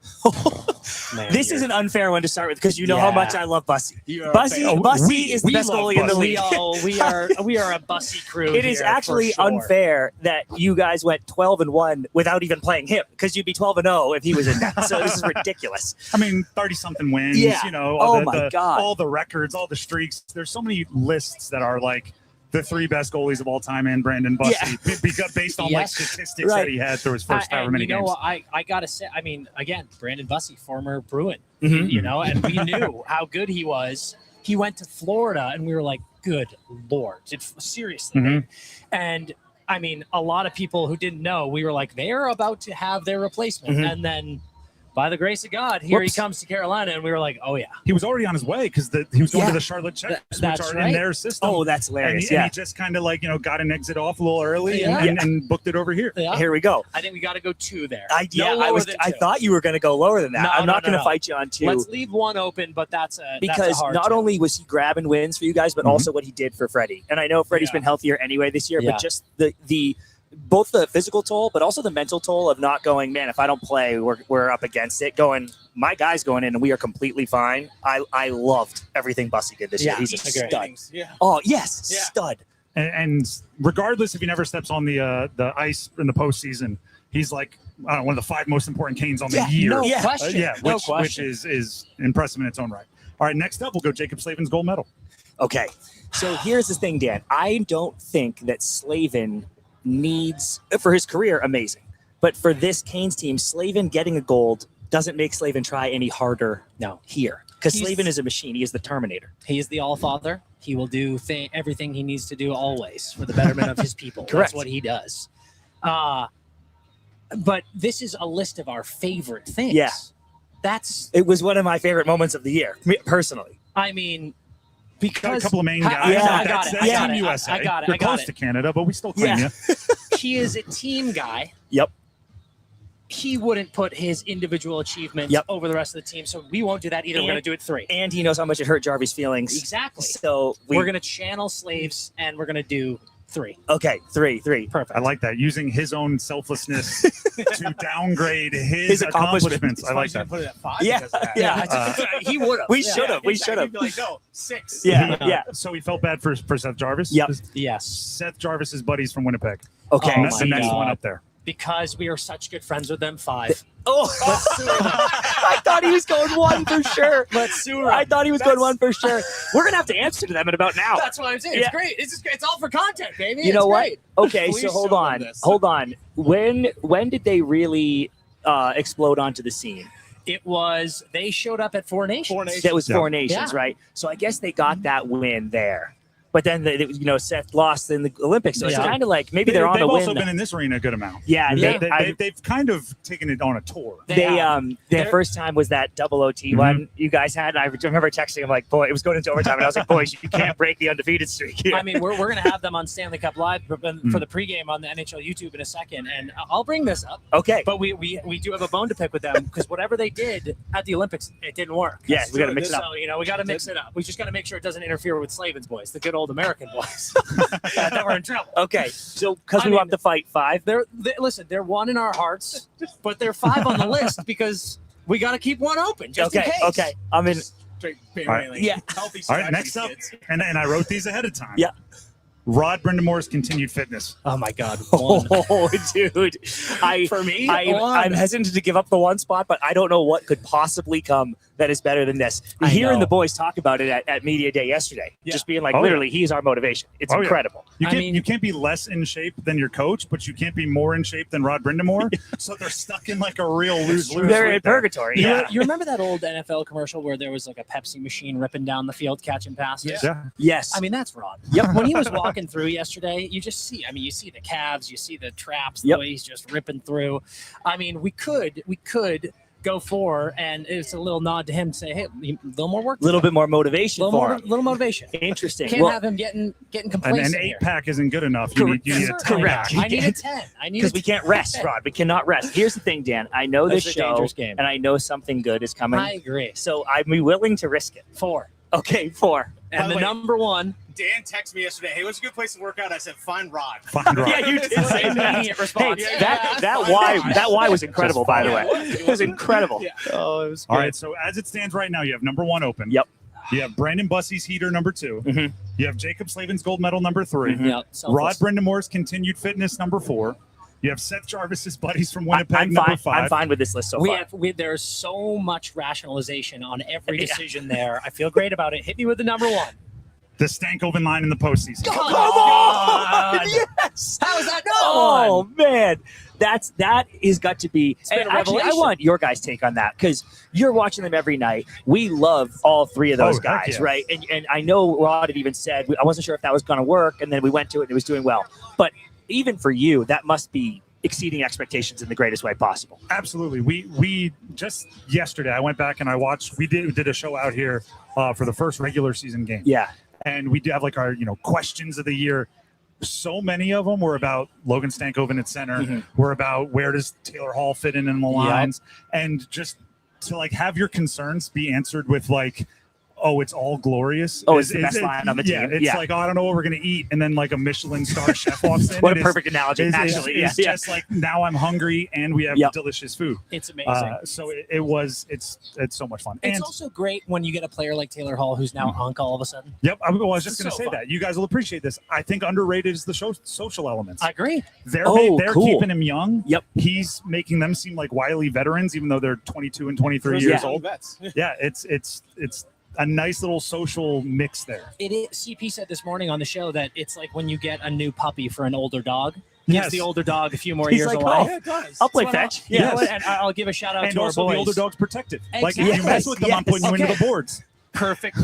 This is an unfair one to start with because you know how much I love Bussey. Bussey is the best goalie in the league. We are a Bussey crew. It is actually unfair that you guys went 12-1 without even playing him because you'd be 12-0 if he was in that. So this is ridiculous. I mean, 30-something wins. Yeah. God. All the records, all the streaks. There's so many lists that are like the 3 best goalies of all time and Brandon Bussey based on like statistics that he had through his first however many games. I gotta say, I mean, again, Brandon Bussey, former Bruin, and we knew how good he was. He went to Florida, and we were like, good Lord, seriously. And I mean, a lot of people who didn't know, we were like, they're about to have their replacement, and then, by the grace of God, here he comes to Carolina, and we were like, oh, yeah. He was already on his way because he was going to the Charlotte Checkers, which are in their system. Oh, that's hilarious. And he just kind of like, got an exit off a little early and booked it over here. Here we go. I think we got to go 2 there. I thought you were going to go lower than that. No, I'm not going to fight you on 2. Let's leave 1 open, but that's a hard not only was he grabbing wins for you guys, but also what he did for Freddie. And I know Freddie's been healthier anyway this year, but just the both the physical toll, but also the mental toll of not going, man, if I don't play, we're up against it. Going, my guy's going in and we are completely fine. I loved everything Bussey did this year. He's a stud. Oh, yes, stud. And regardless if he never steps on the ice in the postseason, he's like one of the 5 most important Canes on the year. No question. Which is impressive in its own right. All right, next up, we'll go Jacob Slavin's gold medal. Okay, so here's the thing, Dan. I don't think that Slavin needs, for his career, amazing. But for this Canes team, Slavin getting a gold doesn't make Slavin try any harder here. Because Slavin is a machine. He is the Terminator. He is the All-Father. He will do everything he needs to do always for the betterment of his people. Correct. That's what he does. But this is a list of our favorite things. Yeah. It was one of my favorite moments of the year, personally. I mean, because got a couple of main guys. I got it. USA. I got it. You're close to Canada, but we still claim you. He is a team guy. Yep. He wouldn't put his individual achievements over the rest of the team, so we won't do that either. We're going to do it 3. And he knows how much it hurt Jarvis' feelings. Exactly. So we're going to channel Slaves, and we're going to do 3. Okay, 3. Perfect. I like that. Using his own selflessness to downgrade his accomplishments. I like that. Put it at 5. He would have. We should have. He'd be like, no, 6. Yeah. So he felt bad for Seth Jarvis? Yep. Yes. Seth Jarvis's buddies from Winnipeg. Okay. That's the next one up there. Because we are such good friends with them, 5. I thought he was going 1 for sure. I thought he was going 1 for sure. We're going to have to answer to them in about now. That's what I'm saying. It's great. It's all for content, baby. You know what? Great. Okay, so hold on. When did they really explode onto the scene? They showed up at Four Nations. That was Four Nations, Yeah. right? So I guess they got that win there. But then, Seth lost in the Olympics. So it's kind of like maybe they're on a win. They've also been in this arena a good amount. Yeah, they've kind of taken it on a tour. Their first time was that double OT one you guys had. And I remember texting him like, boy, it was going into overtime. And I was like, boys, you can't break the undefeated streak here. I mean, we're going to have them on Stanley Cup Live for the pregame on the NHL YouTube in a second. And I'll bring this up. Okay. But we do have a bone to pick with them because whatever they did at the Olympics, it didn't work. Yes, we got to mix it up. So, we got to mix it up. We just got to make sure it doesn't interfere with Slavin's boys, the good old American boys. Then we're in trouble. Okay, so because we want to fight 5. Listen, they're 1 in our hearts, but they're 5 on the list because we got to keep one open just in case. Okay, I'm in. Yeah. All right, next up, and I wrote these ahead of time. Yeah. Rod Brendamore's continued fitness. Oh my God! Oh, dude! For me, I'm hesitant to give up the 1 spot, but I don't know what could possibly come that is better than this. Hearing the boys talk about it at Media Day yesterday, just being like, literally, he's our motivation. It's incredible. You can't be less in shape than your coach, but you can't be more in shape than Rod Brindamore. So they're stuck in like a real lose-lose. They're in purgatory. Yeah. You remember that old NFL commercial where there was like a Pepsi machine ripping down the field catching passes? Yeah. Yes. I mean, that's Rod. Yep. When he was walking through yesterday, you see the calves, you see the traps, the way he's just ripping through. I mean, we could go 4, and it's a little nod to him to say, hey, a little more work. A little bit more motivation for him. Little motivation. Interesting. Can't have him getting complacent. An 8-pack isn't good enough. You need a 10-pack. I need a 10. Because we can't rest, Rod. We cannot rest. Here's the thing, Dan. I know this That's a show, dangerous game. and I know something good is coming. I agree. So I'm willing to risk it. 4. Okay, 4. And the number 1. Dan texted me yesterday, hey, what's a good place to work out? I said, find Rod. Find Rod. Yeah, you did say that. Immediate response. Hey, that why was incredible, by the way. It was incredible. Oh, it was good. All right, so as it stands right now, you have number 1 open. Yep. You have Brandon Bussey's heater number 2. You have Jacob Slavin's gold medal number 3. Yep. Rod Brendamore's continued fitness number 4. You have Seth Jarvis's buddies from Winnipeg number 5. I'm fine with this list so far. There's so much rationalization on every decision there. I feel great about it. Hit me with the number 1. The Stankoven line in the postseason. Come on! Yes! How is that not Oh, one? man. That has got to be. been a Actually, I revelation. want your guys' take on that because you're watching them every night. We love all 3 of those heck guys, yes. right? And I know Rod had even said, I wasn't sure if that was going to work, and then we went to it and it was doing well. But even for you, that must be exceeding expectations in the greatest way possible. Absolutely. We just yesterday, I went back and I watched, we did a show out here for the first regular season game. Yeah. And we did have like our, questions of the year. So many of them were about Logan Stankoven at center. Were about where does Taylor Hall fit in the lines, and just to like have your concerns be answered with like, oh, it's all glorious. Oh, it's the best line on the team. Yeah, it's like, oh, I don't know what we're gonna eat, and then like a Michelin star chef walks in. What a perfect analogy, actually. It's just like now I'm hungry and we have delicious food. It's amazing. So it's so much fun. It's And also great when you get a player like Taylor Hall who's now Hunk all of a sudden. Yep, I was just going to So say fun. that. You guys will appreciate this. I think underrated is the social elements. I agree. They're cool. keeping him young. Yep. He's making them seem like wily veterans, even though they're 22 and 23 years old. Yeah, it's a nice little social mix there. It is. CP said this morning on the show that it's like when you get a new puppy for an older dog. Gives the older dog a few more He's years like, of life. oh, Yeah, it does. I'll play That's what fetch. Yes. And I'll give a shout out And to our also boys. the older dog's protective. Like if Exactly. you mess with them, I'm putting you into the boards. Perfect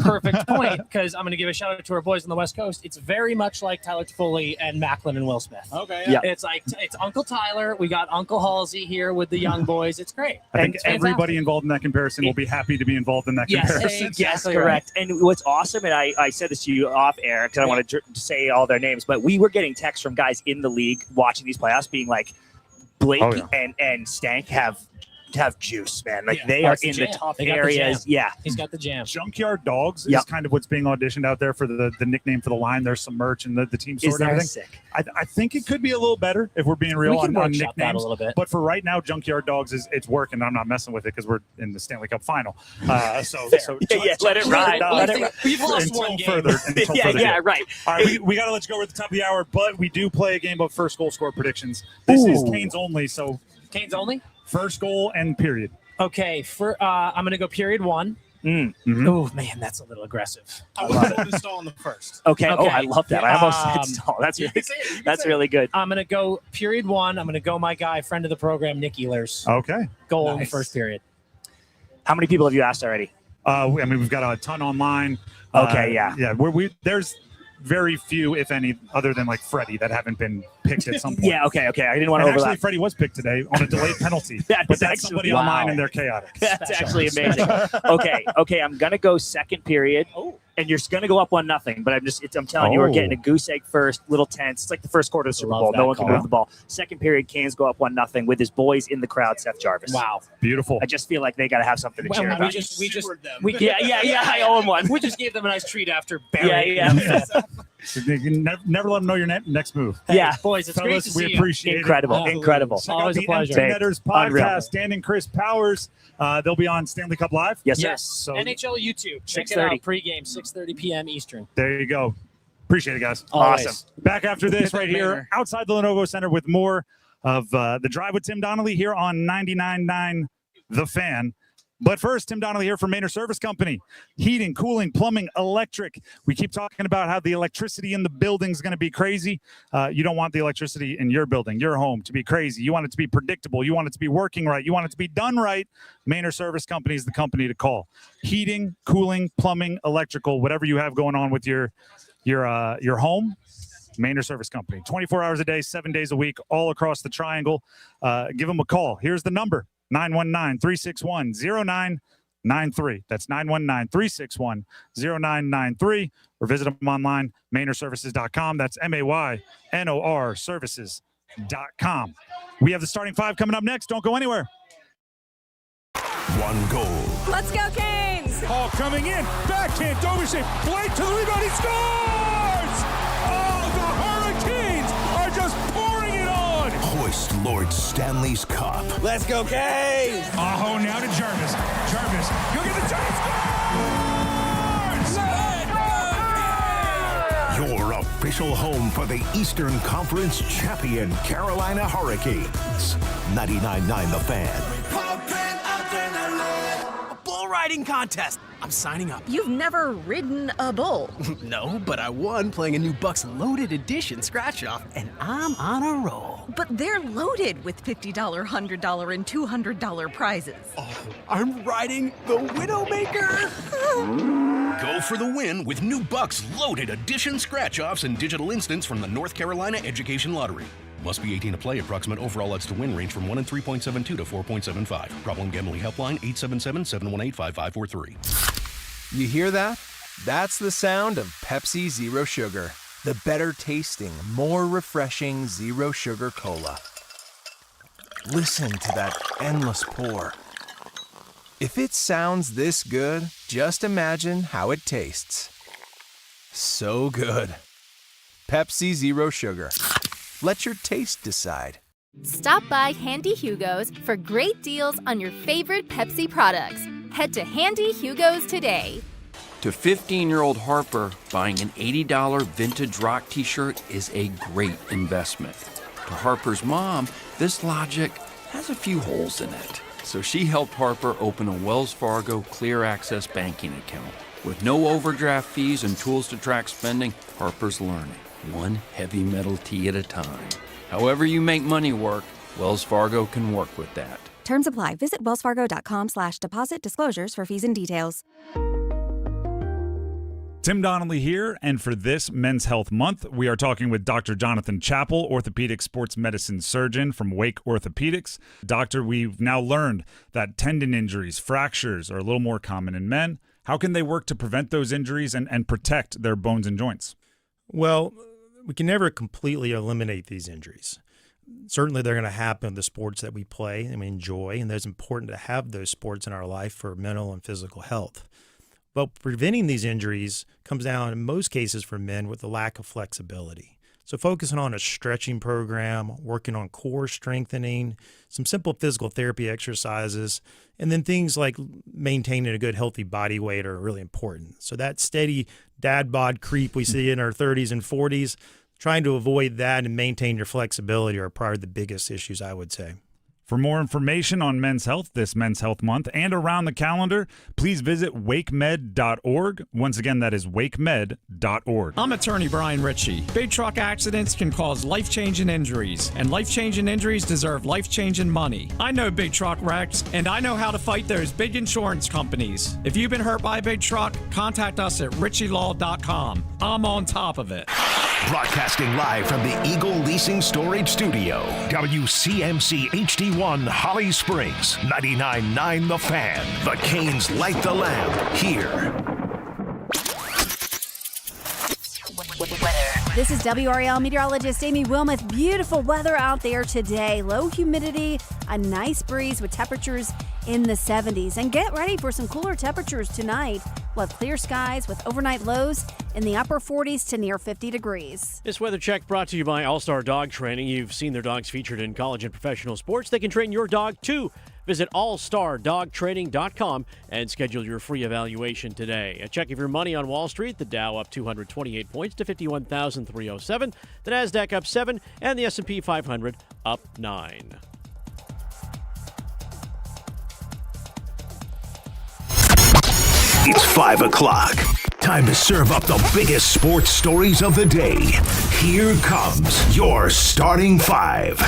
point. Because I'm going to give a shout out to our boys on the West Coast. It's very much like Tyler Toffoli and Macklin and Will Smith. Okay. Yeah. It's like it's Uncle Tyler. We got Uncle Halsey here with the young boys. It's great. I think It's fantastic. everybody involved in that comparison will be happy to be involved in that Yes, comparison. exactly. Yes, right. correct. And what's awesome, and I said this to you off air because I don't want to say all their names, but we were getting texts from guys in the league watching these playoffs being like, Blake and Stank have juice, man. Like they are in the top areas. Yeah. He's got the jam. Junkyard Dogs is kind of what's being auditioned out there for the nickname for the line. There's some merch and the team Is sword and that everything. sick? I think it could be a little better if we're being real We can on workshop that a nicknames. little bit. But for right now, Junkyard Dogs it's working. I'm not messing with it because we're in the Stanley Cup final. So let it ride. Let it ride. We've lost until one game. further. Until Yeah, further yeah, game. right. All right, we got to let you go at the top of the hour, but we do play a game of first goal score predictions. This is Canes only, so Canes only? first goal and period. Okay, I'm going to go period 1. Mm-hmm. Oh, man, that's a little aggressive. I was going to stall in the first. Okay. Oh, I love that. I almost said stall. That's really good. I'm going to go period 1. I'm going to go my guy, friend of the program, Nick Ehlers. Okay. Goal in the first period. How many people have you asked already? We've got a ton online. Okay, yeah. Yeah, there's very few, if any, other than like Freddie, that haven't been picked at some point. Yeah, okay. I didn't want to overlap. Actually, Freddie was picked today on a delayed penalty. But that's somebody online and they're chaotic. That's actually amazing. Okay. I'm gonna go second period. And you're going to go up 1-0, but I'm telling you, we're getting a goose egg first, little tense. It's like the first quarter of the Super Bowl. No one can move the ball. Second period, Canes go up 1-0 with his boys in the crowd, Seth Jarvis. Wow. Beautiful. I just feel like they got to have something to cheer about. I owe him one. We just gave them a nice treat after Barry. Yeah. You can never let them know your next move. Yeah. Boys, it's great to see we appreciate Incredible. it. Incredible. Check Always out a pleasure. The Empty Netters podcast, Unreal. Dan and Chris Powers. They'll be on Stanley Cup Live. Yes, sir. Yes. So NHL YouTube. Check it 6:30. out. Pregame, 6:30 p.m. Eastern. there you go. Appreciate it, guys. Always. Awesome. Back after this Hit that right here banner. outside the Lenovo Center with more of The Drive with Tim Donnelly here on 99.9 The Fan. But first, Tim Donnelly here from Mainer Service Company. Heating, cooling, plumbing, electric. We keep talking about how the electricity in the building is going to be crazy. You don't want the electricity in your building, your home, to be crazy. You want it to be predictable. You want it to be working right. You want it to be done right. Mainer Service Company is the company to call. Heating, cooling, plumbing, electrical, whatever you have going on with your home. Mainer Service Company. 24 hours a day, 7 days a week, all across the triangle. Give them a call. Here's the number. 919-361-0993. That's 919-361-0993. Or visit them online, MainerServices.com. That's MAYNOR Services.com. We have the starting five coming up next. Don't go anywhere. One goal. Let's go, Canes! Hall coming in. Backhand. Dobishek. Blake to the rebound. He scores! Oh, the Hurricanes are just pouring it on. Hoist Lord Stanley's Cup. Let's go, Canes! Aho now to Jarvis. Jarvis. You'll get the Giants. Scores! Your official home for the Eastern Conference champion Carolina Hurricanes. 99.9 The Fan. A bull riding contest. I'm signing up. You've never ridden a bull. No, but I won playing a new Bucks Loaded Edition scratch-off, and I'm on a roll. But they're loaded with $50, $100, and $200 prizes. Oh, I'm riding the Widowmaker. Go for the win with new Bucks Loaded Edition scratch-offs and digital instants from the North Carolina Education Lottery. Must be 18 to play. Approximate overall odds to win range from 1 in 3.72 to 4.75. Problem Gambling Helpline 877-718-5543. You hear that? That's the sound of Pepsi Zero Sugar. The better tasting, more refreshing Zero Sugar Cola. Listen to that endless pour. If it sounds this good, just imagine how it tastes. So good. Pepsi Zero Sugar. Let your taste decide. Stop by Handy Hugo's for great deals on your favorite Pepsi products. Head to Handy Hugo's today. To 15-year-old Harper, buying an $80 vintage rock t-shirt is a great investment. To Harper's mom, this logic has a few holes in it. So she helped Harper open a Wells Fargo Clear Access banking account. With no overdraft fees and tools to track spending, Harper's learning, one heavy metal tee at a time. However you make money work, Wells Fargo can work with that. Terms apply. Visit wellsfargo.com/deposit disclosures for fees and details. Tim Donnelly here, and for this Men's Health Month, we are talking with Dr. Jonathan Chappell, orthopedic sports medicine surgeon from Wake Orthopedics. Doctor, we've now learned that tendon injuries, fractures are a little more common in men. How can they work to prevent those injuries and protect their bones and joints? Well, we can never completely eliminate these injuries. Certainly they're going to happen in the sports that we play and we enjoy, and it's important to have those sports in our life for mental and physical health. But preventing these injuries comes down, in most cases for men, with the lack of flexibility. So focusing on a stretching program, working on core strengthening, some simple physical therapy exercises, and then things like maintaining a good healthy body weight are really important. So that steady dad bod creep we see in our 30s and 40s, trying to avoid that and maintain your flexibility are probably the biggest issues, I would say. For more information on men's health this Men's Health Month and around the calendar, please visit wakemed.org. Once again, that is wakemed.org. I'm attorney Brian Ritchie. Big truck accidents can cause life-changing injuries, and life-changing injuries deserve life-changing money. I know big truck wrecks, and I know how to fight those big insurance companies. If you've been hurt by a big truck, contact us at ritchielaw.com. I'm on top of it. Broadcasting live from the Eagle Leasing Storage Studio, WCMC HD1 Holly Springs, 99.9 The Fan. The Canes light the lamp here. This is WRAL meteorologist Amy Wilmoth. Beautiful weather out there today. Low humidity, a nice breeze with temperatures in the 70s. And get ready for some cooler temperatures tonight. We'll have clear skies with overnight lows in the upper 40s to near 50 degrees. This weather check brought to you by All-Star Dog Training. You've seen their dogs featured in college and professional sports. They can train your dog too. Visit allstardogtraining.com and schedule your free evaluation today. A check of your money on Wall Street. The Dow up 228 points to 51,307. The Nasdaq up 7 and the S&P 500 up 9. It's 5 o'clock. Time to serve up the biggest sports stories of the day. Here comes your starting 5.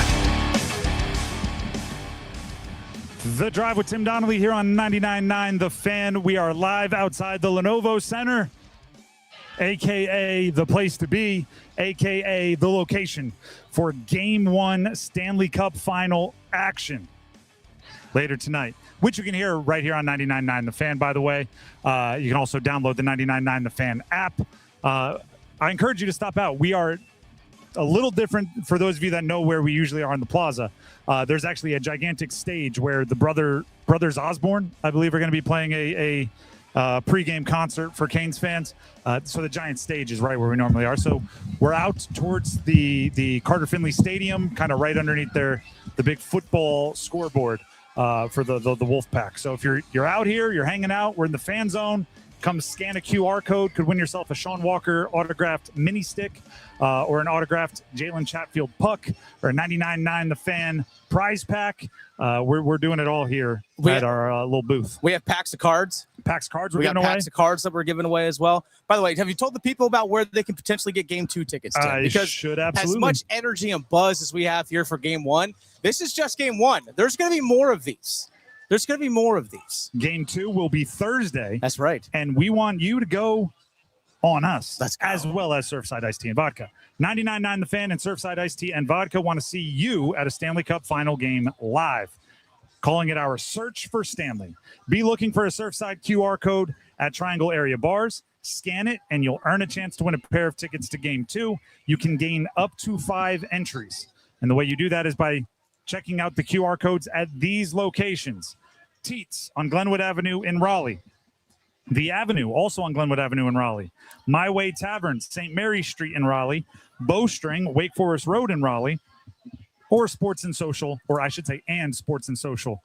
The Drive with Tim Donnelly here on 99.9 The Fan. We are live outside the Lenovo Center, a.k.a. the place to be, a.k.a. the location for Game 1 Stanley Cup Final action later tonight, which you can hear right here on 99.9 The Fan, by the way. You can also download the 99.9 The Fan app. I encourage you to stop out. We are a little different for those of you that know where we usually are in the plaza. There's actually a gigantic stage where the brothers Osborne, I believe, are going to be playing a pregame concert for Canes fans. So the giant stage is right where we normally are. So we're out towards the Carter Finley Stadium, kind of right underneath the big football scoreboard for the Wolfpack. So if you're out here, you're hanging out, we're in the fan zone. Come scan a QR code, could win yourself a Sean Walker autographed mini stick or an autographed Jalen Chatfield puck or a 99.9 The Fan prize pack. We're doing it all here at our little booth. We have packs of cards. Packs of cards we got packs of cards that we're giving away as well. By the way, have you told the people about where they can potentially get Game 2 tickets to? Because should absolutely. As much energy and buzz as we have here for Game 1, this is just Game 1. There's going to be more of these. Game 2 will be Thursday. That's right. And we want you to go on us, as well as Surfside Iced Tea and Vodka. 99.9 The Fan and Surfside Iced Tea and Vodka want to see you at a Stanley Cup final game live. Calling it our Search for Stanley. Be looking for a Surfside QR code at Triangle Area Bars. Scan it, and you'll earn a chance to win a pair of tickets to Game 2. You can gain up to 5 entries. And the way you do that is by checking out the QR codes at these locations. Teats on Glenwood Avenue in Raleigh. The Avenue, also on Glenwood Avenue in Raleigh. My Way Tavern, St. Mary's Street in Raleigh. Bowstring, Wake Forest Road in Raleigh. Or Sports and Social, or I should say, and Sports and Social,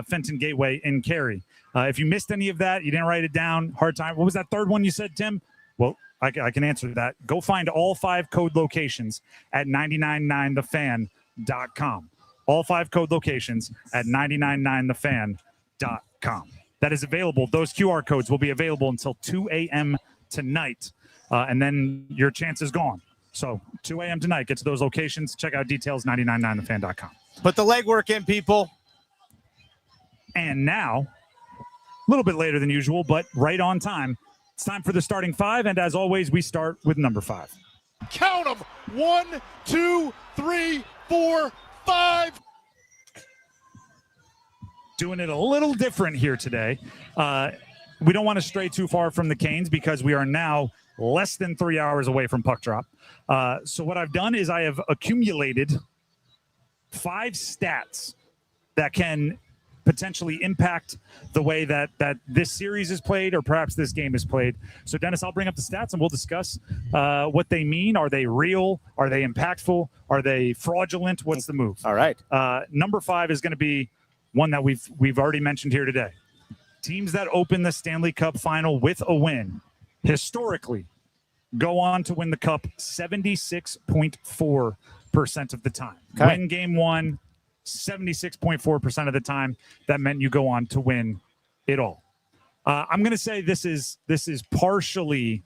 Fenton Gateway in Cary. If you missed any of that, you didn't write it down, hard time. What was that third one you said, Tim? Well, I can answer that. Go find all 5 code locations at 999thefan.com. All 5 code locations at 999thefan.com. That is available. Those QR codes will be available until 2 a.m. tonight, and then your chance is gone. So 2 a.m. tonight, get to those locations. Check out details, 999thefan.com. Put the legwork in, people. And now, a little bit later than usual, but right on time, it's time for the starting 5, and as always, we start with number 5. Count them. 1, 2, 3, 4, 5. Doing it a little different here today. We don't want to stray too far from the Canes because we are now less than 3 hours away from puck drop. So what I've done is I have accumulated 5 stats that can potentially impact the way that this series is played or perhaps this game is played. So, Dennis, I'll bring up the stats and we'll discuss what they mean. Are they real? Are they impactful? Are they fraudulent? What's the move? All right. Number 5 is going to be one that we've already mentioned here today. Teams that open the Stanley Cup final with a win historically go on to win the cup 76.4% of the time. Okay. Win game 1, 76.4% of the time, that meant you go on to win it all. I'm going to say this is partially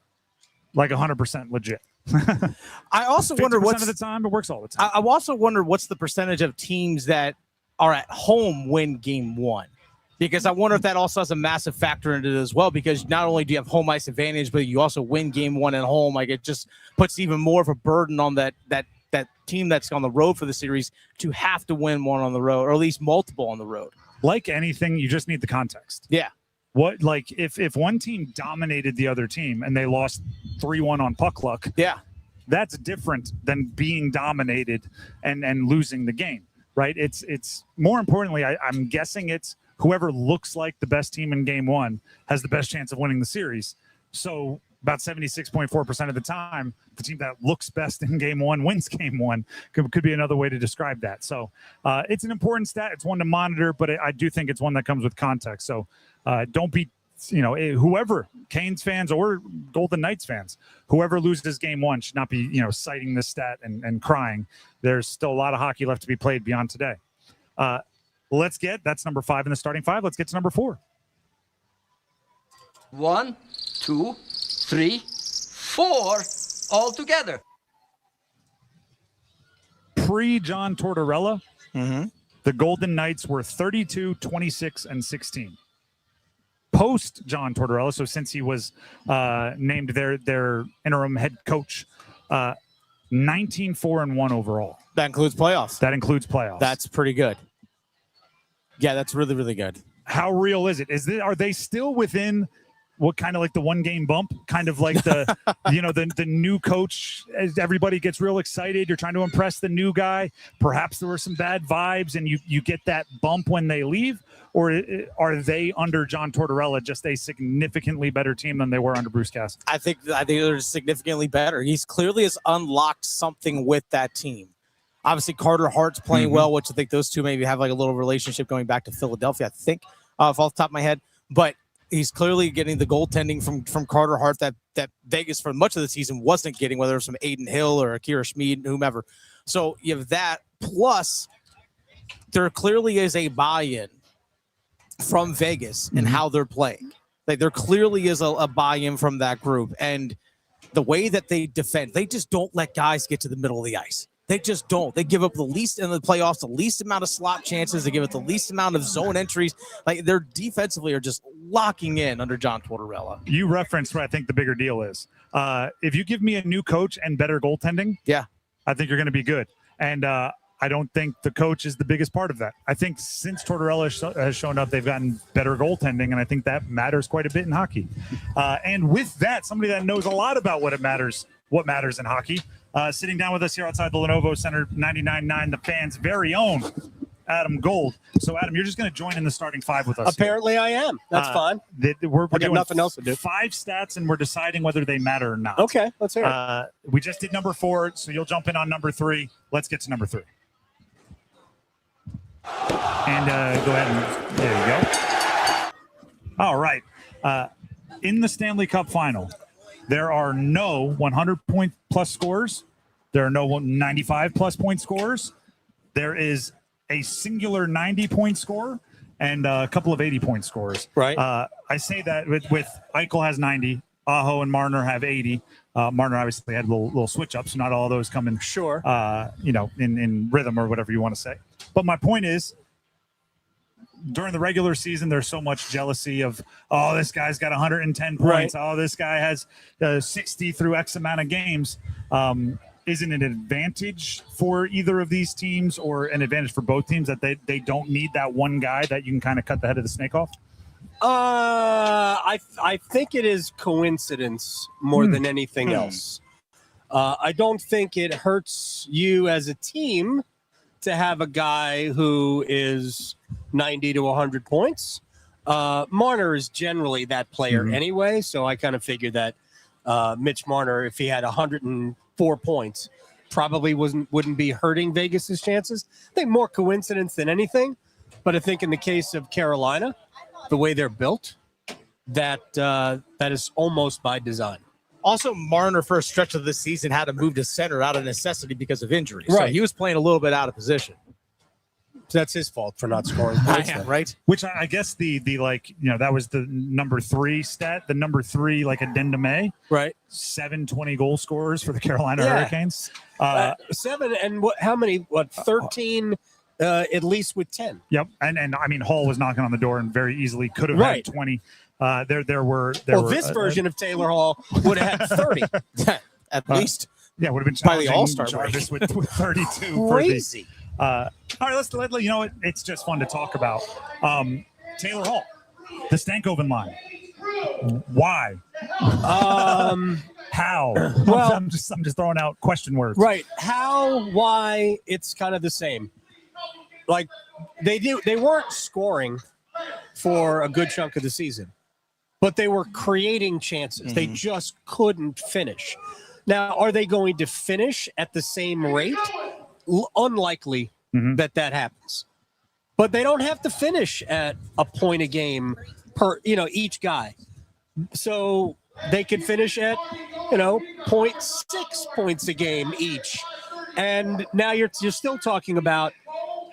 like 100% legit. I also wonder what's of the time it works all the time. I also wonder what's the percentage of teams that are at home win game one, because I wonder if that also has a massive factor into it as well. Because not only do you have home ice advantage, but you also win game one at home. Like, it just puts even more of a burden on that team that's on the road for the series to have to win one on the road, or at least multiple on the road. Like anything, you just need the context. Yeah. What, like, if one team dominated the other team and they lost 3-1 on puck luck, that's different than being dominated and losing the game, right? It's more importantly, I'm guessing it's whoever looks like the best team in game one has the best chance of winning the series. So about 76.4% of the time, the team that looks best in game one wins game one. Could be another way to describe that. So it's an important stat. It's one to monitor, but I do think it's one that comes with context. So don't be, whoever, Canes fans or Golden Knights fans, whoever loses game one should not be, citing this stat and crying. There's still a lot of hockey left to be played beyond today. That's number 5 in the starting 5. Let's get to number 4. 1, 2, 3, 4 all together. Pre-John Tortorella, the Golden Knights were 32, 26, and 16. Post John Tortorella, so since he was named their interim head coach, 19, 4, and 1 overall. That includes playoffs. That's pretty good. Yeah, that's really, really good. How real is it? Are they still within what kind of like the 1-game bump, kind of like the, the new coach, as everybody gets real excited, you're trying to impress the new guy. Perhaps there were some bad vibes and you get that bump when they leave, or are they under John Tortorella just a significantly better team than they were under Bruce Cassidy? I think they're significantly better. He's clearly has unlocked something with that team. Obviously, Carter Hart's playing well, which I think those two maybe have like a little relationship going back to Philadelphia, I think, off the top of my head. But he's clearly getting the goaltending from Carter Hart that Vegas for much of the season wasn't getting, whether it was from Aiden Hill or Akira Schmid, whomever. So you have that. Plus, there clearly is a buy-in from Vegas in how they're playing. Like, there clearly is a buy-in from that group. And the way that they defend, they just don't let guys get to the middle of the ice. They just don't. They give up the least in the playoffs, the least amount of slot chances. They give it the least amount of zone entries. Like, they're defensively are just locking in under John Tortorella. You referenced what I think the bigger deal is. If you give me a new coach and better goaltending, I think you're going to be good. And I don't think the coach is the biggest part of that. I think since Tortorella has shown up, they've gotten better goaltending, and I think that matters quite a bit in hockey. And with that, somebody that knows a lot about what matters in hockey, sitting down with us here outside the Lenovo Center, 99.9, the Fan's very own Adam Gold. So, Adam, you're just going to join in the starting 5 with us. Apparently I am. That's fine. We're doing nothing else to do. 5 stats, and we're deciding whether they matter or not. Okay, let's hear it. We just did number 4, so you'll jump in on number 3. Let's get to number 3. And go ahead and there you go. All right. In the Stanley Cup final, there are no 100-point plus scorers. There are no 95-plus point scorers. There is a singular 90-point scorer and a couple of 80-point scorers. Right. I say that with Eichel has 90, Aho and Marner have 80. Marner obviously had little switch-ups. So not all of those come in, in rhythm or whatever you want to say. But my point is, during the regular season, there's so much jealousy of, oh, this guy's got 110 points. Right. Oh, this guy has 60 through X amount of games. Isn't it an advantage for either of these teams, or an advantage for both teams, that they don't need that one guy that you can kind of cut the head of the snake off? I think it is coincidence more than anything else. I don't think it hurts you as a team to have a guy who is 90 to 100 points. Marner is generally that player anyway, so I kind of figured that Mitch Marner, if he had 104 points, probably wouldn't be hurting Vegas's chances. I think more coincidence than anything, but I think in the case of Carolina, the way they're built, that is almost by design. Also, Marner, for a stretch of this season, had to move to center out of necessity because of injury. Right. So he was playing a little bit out of position. That's his fault for not scoring points. Right? Which I guess the that was the number 3 stat, the number 3 addendum A. Right. 7 20 goal scorers for the Carolina Hurricanes. 7 and how many? 13 at least with 10. Yep. And I mean, Hall was knocking on the door and very easily could have had 20. There were this version of Taylor Hall would have had 30 at least. Yeah, would have been by the challenging All-Star Jarvis with 32. Crazy. All right, let's it's just fun to talk about. Taylor Hall, the Stankoven line. Why? How? Well, I'm just throwing out question words. Right. How? Why? It's kind of the same. Like they weren't scoring for a good chunk of the season, but they were creating chances. They just couldn't finish. Now, are they going to finish at the same rate? Unlikely that happens. But they don't have to finish at a point a game per, each guy. So they could finish at, 0.6 points a game each. And now you're still talking about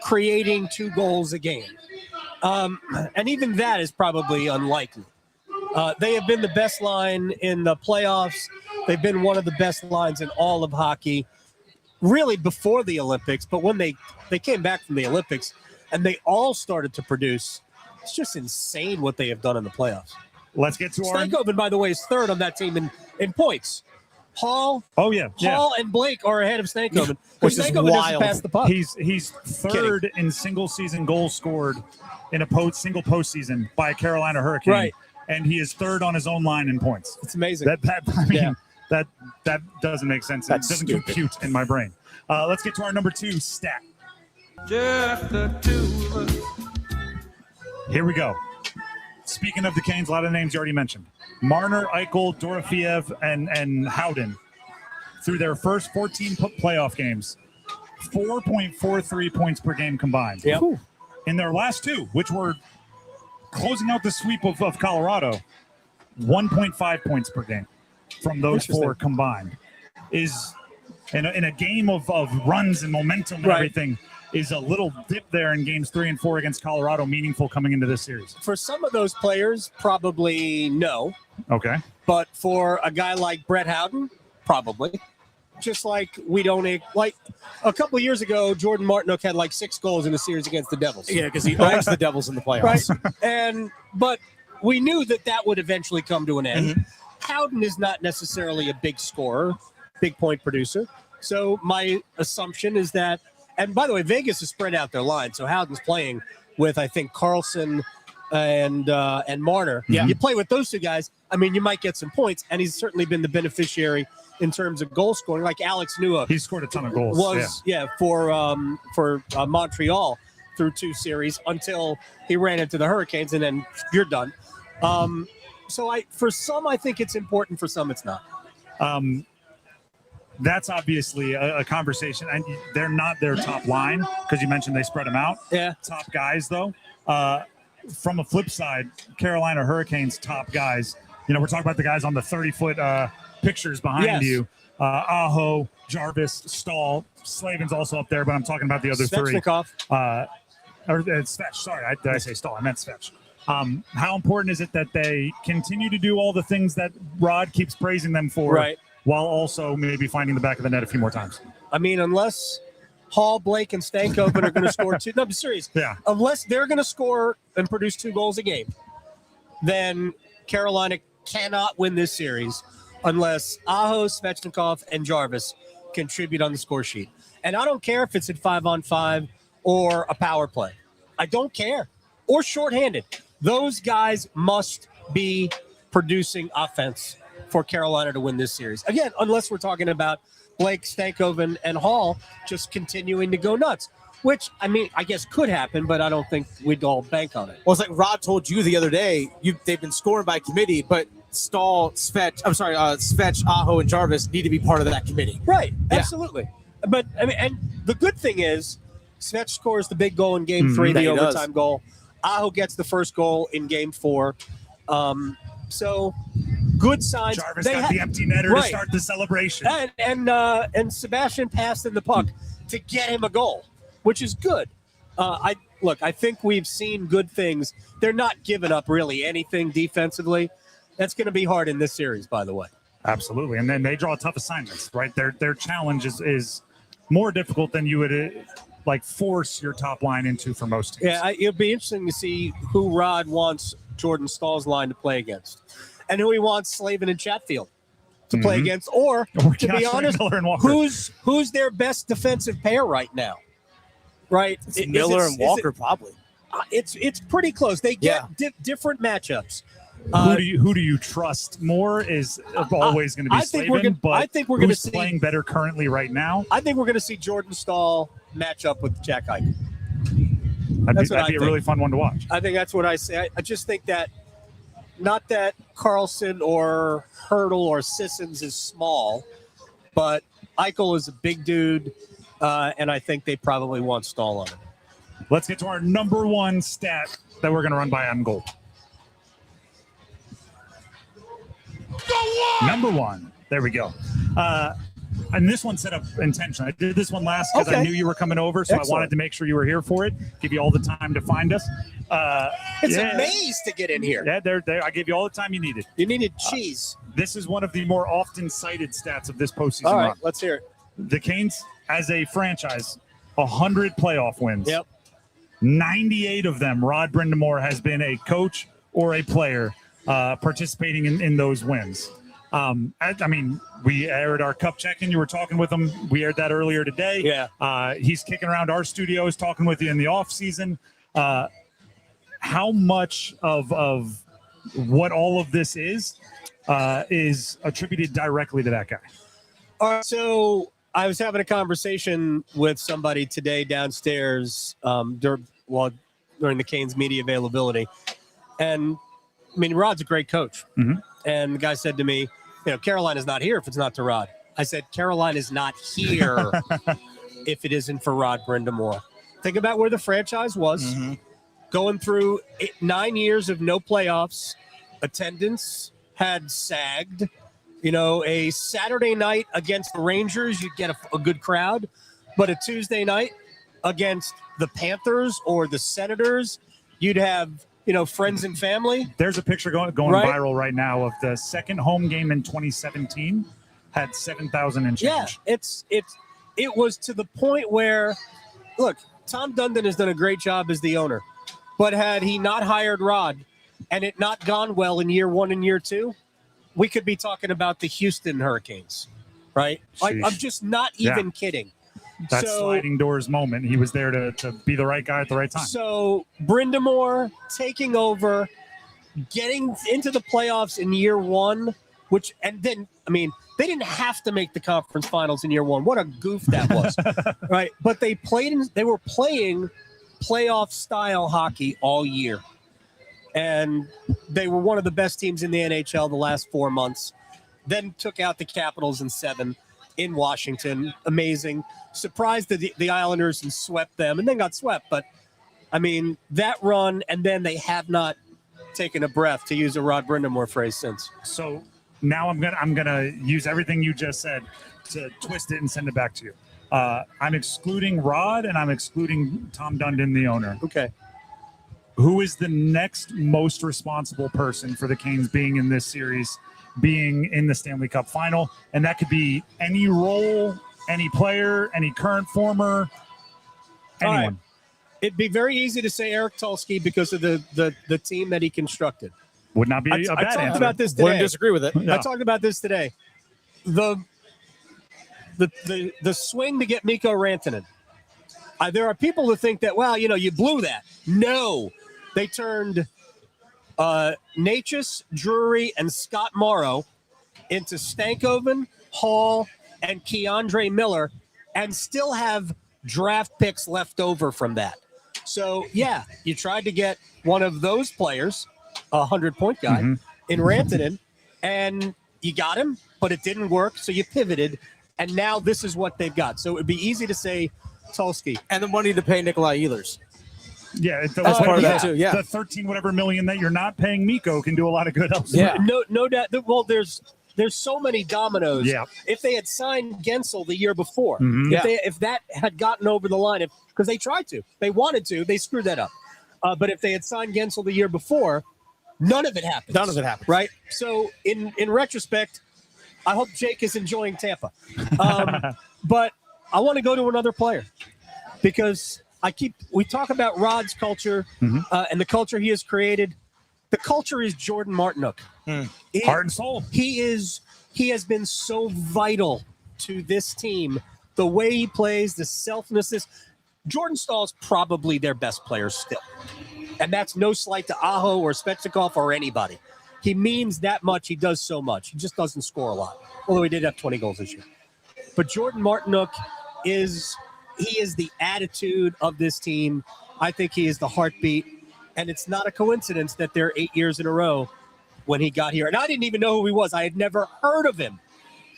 creating 2 goals a game. And even that is probably unlikely. They have been the best line in the playoffs. They've been one of the best lines in all of hockey, really before the Olympics. But when they came back from the Olympics and they all started to produce, it's just insane what they have done in the playoffs. Let's get to Stankoven, by the way, is third on that team in points. Hall, Hall and Blake are ahead of Stankoven, which is Stankoven wild. doesn't pass the puck. He's third in single season goals scored in a single postseason by a Carolina Hurricane. Right. And he is third on his own line in points. It's amazing. That doesn't make sense. That's it doesn't stupid. compute in my brain. Let's get to our number 2 stat. Just the 2 of us. Here we go. Speaking of the Canes, a lot of names you already mentioned. Marner, Eichel, Dorofeev, and Howden, through their first 14 playoff games, 4.43 points per game combined. Yep. In their last 2, which were closing out the sweep of Colorado, 1.5 points per game from those 4 combined is in a game of runs and momentum and everything. Is a little dip there in games 3 and 4 against Colorado meaningful coming into this series? For some of those players, probably no. Okay. But for a guy like Brett Howden, probably. Just like we don't like a couple of years ago, Jordan Martinook had 6 goals in a series against the Devils. Yeah, because he owns the Devils in the playoffs. Right. But we knew that would eventually come to an end. Howden is not necessarily a big scorer, big point producer. So my assumption is that. And by the way, Vegas has spread out their line, so Howden's playing with, I think, Carlson and Marner. Yeah. You play with those 2 guys, I mean, you might get some points, and he's certainly been the beneficiary in terms of goal scoring, like Alex Nua. He scored a ton of goals. For Montreal through 2 series until he ran into the Hurricanes, and then you're done. So for some, I think it's important. For some, it's not. That's obviously a conversation, and they're not their top line because you mentioned they spread them out. Yeah. Top guys, though. From a flip side, Carolina Hurricanes top guys. We're talking about the guys on the 30-foot pictures behind you. Aho, Jarvis, Stahl, Slavin's also up there, but I'm talking about the other Svechnikov. 3. Or Svech. Sorry, did I say Stahl? I meant Svech. How important is it that they continue to do all the things that Rod keeps praising them for? Right. While also maybe finding the back of the net a few more times. I mean, unless Hall, Blake, and Stankoven are going to score 2. No, I'm serious. Yeah. Unless they're going to score and produce 2 goals a game, then Carolina cannot win this series unless Aho, Svechnikov, and Jarvis contribute on the score sheet. And I don't care if it's at 5-on-5 or a power play. I don't care. Or shorthanded. Those guys must be producing offense for Carolina to win this series. Again, unless we're talking about Blake, Stankoven, and Hall just continuing to go nuts, which, I mean, I guess could happen, but I don't think we'd all bank on it. Well, it's like Rod told you the other day, they've been scoring by committee, but Svech, Aho, and Jarvis need to be part of that committee. Right, Yeah. absolutely. But, I mean, and the good thing is Svech scores the big goal in Game 3, That the he does. overtime goal. Aho gets the first goal in Game 4. So good signs. Jarvis got the empty netter to start the celebration. And Sebastian passed in the puck to get him a goal, which is good. I think we've seen good things. They're not giving up really anything defensively. That's going to be hard in this series, by the way. Absolutely. And then they draw tough assignments, right? Their challenge is more difficult than you would force your top line into for most teams. Yeah, it'll be interesting to see who Rod wants Jordan Stahl's line to play against and who he wants Slavin and Chatfield to play against. Or to be honest, who's their best defensive pair right now? Right? Miller and Walker, probably. It's pretty close. They get different matchups. Who do you trust more is always going to be Slavin, but I think we're going to see playing better currently right now. I think we're going to see Jordan Stahl match up with Jack Eichel. That'd be a really fun one to watch. I think that's what I say. I just think that not that Carlson or Hurdle or Sissons is small, but Eichel is a big dude, and I think they probably want Stahl on it. Let's get to our number one stat that we're going to run by on goal. Number one. There we go. And this one set up intentionally. I did this one last because I knew you were coming over, so I wanted to make sure you were here for it. Give you all the time to find us. It's a maze to get in here. Yeah, there. I gave you all the time you needed. You needed cheese. This is one of the more often cited stats of this postseason All right, run. let's hear it. The Canes, as a franchise, 100 playoff wins. Yep. 98 of them, Rod Brindamore has been a coach or a player participating in those wins. I mean, we aired our cup check-in. You were talking with him. We aired that earlier today. Yeah. He's kicking around our studios, talking with you in the off season. How much of what all of this is attributed directly to that guy? All right. So I was having a conversation with somebody today downstairs during the Canes media availability, and I mean, Rod's a great coach. Mm-hmm. And the guy said to me, Carolina's not here if it's not to Rod. I said, Carolina's not here if it isn't for Rod Brindamore. Think about where the franchise was, going through 9 years of no playoffs. Attendance had sagged. A Saturday night against the Rangers, you'd get a good crowd. But a Tuesday night against the Panthers or the Senators, you'd have friends and family. There's a picture going viral right now of the second home game in 2017 had 7,000 and change. Yeah, it was to the point where, look, Tom Dundon has done a great job as the owner, but had he not hired Rod and it not gone well in year one and year two, we could be talking about the Houston Hurricanes, right? I'm just not even kidding. That sliding doors moment. He was there to be the right guy at the right time. So Brindamore taking over, getting into the playoffs in year one, and then, I mean, they didn't have to make the conference finals in year one. What a goof that was, right? But they were playing playoff style hockey all year. And they were one of the best teams in the NHL the last 4 months. Then took out the Capitals in 7 in Washington. Amazing. Surprised the Islanders and swept them and then got swept. But, I mean, that run, and then they have not taken a breath, to use a Rod Brindamore phrase, since. So now I'm gonna use everything you just said to twist it and send it back to you. I'm excluding Rod and I'm excluding Tom Dundon, the owner. Okay. Who is the next most responsible person for the Canes being in this series, being in the Stanley Cup final? And that could be any role, any player, any current, former, anyone. Right. It'd be very easy to say Eric Tulsky because of the team that he constructed. Would not be a bad I talked answer. about this today. Wouldn't disagree with it. No. I talked about this today. The swing to get Mikko Rantanen. There are people who think that, you blew that. No. They turned Natchez, Drury, and Scott Morrow into Stankoven, Hall, and Keandre Miller, and still have draft picks left over from that. So, yeah, you tried to get one of those players, a 100-point guy, in Rantanen, and you got him, but it didn't work, so you pivoted, and now this is what they've got. So it would be easy to say Tulsky. And the money to pay Nikolai Ehlers. Yeah, that's part of that too. Yeah, the 13 whatever million that you're not paying Mikko can do a lot of good elsewhere. Yeah, no doubt. Well, there's there's so many dominoes. Yeah. If they had signed Gensel the year before, Mhm. if that had gotten over the line, because they tried to, they wanted to, they screwed that up. But if they had signed Gensel the year before, none of it happened. None of it happened. Right? So in retrospect, I hope Jake is enjoying Tampa. But I want to go to another player because we talk about Rod's culture and the culture he has created. The culture is Jordan Martinook. Heart and soul. He has been so vital to this team. The way he plays, the selflessness. Jordan Stahl's probably their best player still. And that's no slight to Aho or Svechnikov or anybody. He means that much. He does so much. He just doesn't score a lot. Although he did have 20 goals this year. But Jordan Martinook is the attitude of this team. I think he is the heartbeat. And it's not a coincidence that they're 8 years in a row when he got here. And I didn't even know who he was. I had never heard of him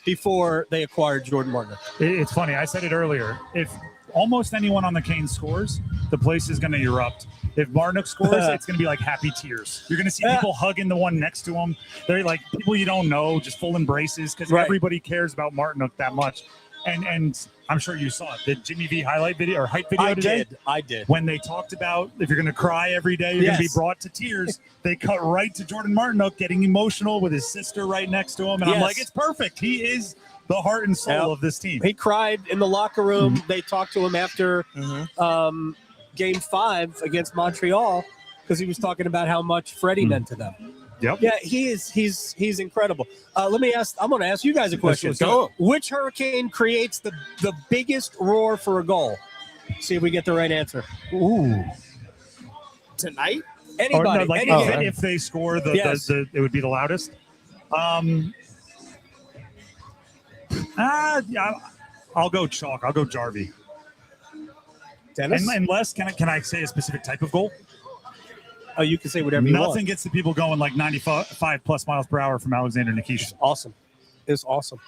before they acquired Jordan Martinook. It's funny. I said it earlier. If almost anyone on the Canes scores, the place is going to erupt. If Martinook scores, it's going to be like happy tears. You're going to see people hugging the one next to him. They're like people you don't know, just full embraces because everybody cares about Martinook that much. And I'm sure you saw it. The Jimmy V highlight video or hype video today? I did. When they talked about if you're going to cry every day, you're going to be brought to tears. They cut right to Jordan Martinook getting emotional with his sister right next to him. And I'm like, it's perfect. He is the heart and soul of this team. He cried in the locker room. They talked to him after Game 5 against Montreal because he was talking about how much Freddie meant to them. Yep. Yeah, he's incredible. I'm going to ask you guys a question. Which Hurricane creates the biggest roar for a goal? See if we get the right answer. Ooh. Tonight? Anybody. If they score, it would be the loudest. I'll go chalk. I'll go Jarvie. Dennis? Unless, can I say a specific type of goal? Oh, you can say whatever you want. Nothing gets the people going like 95 plus miles per hour from Alexander Nikishin. Awesome. It's awesome.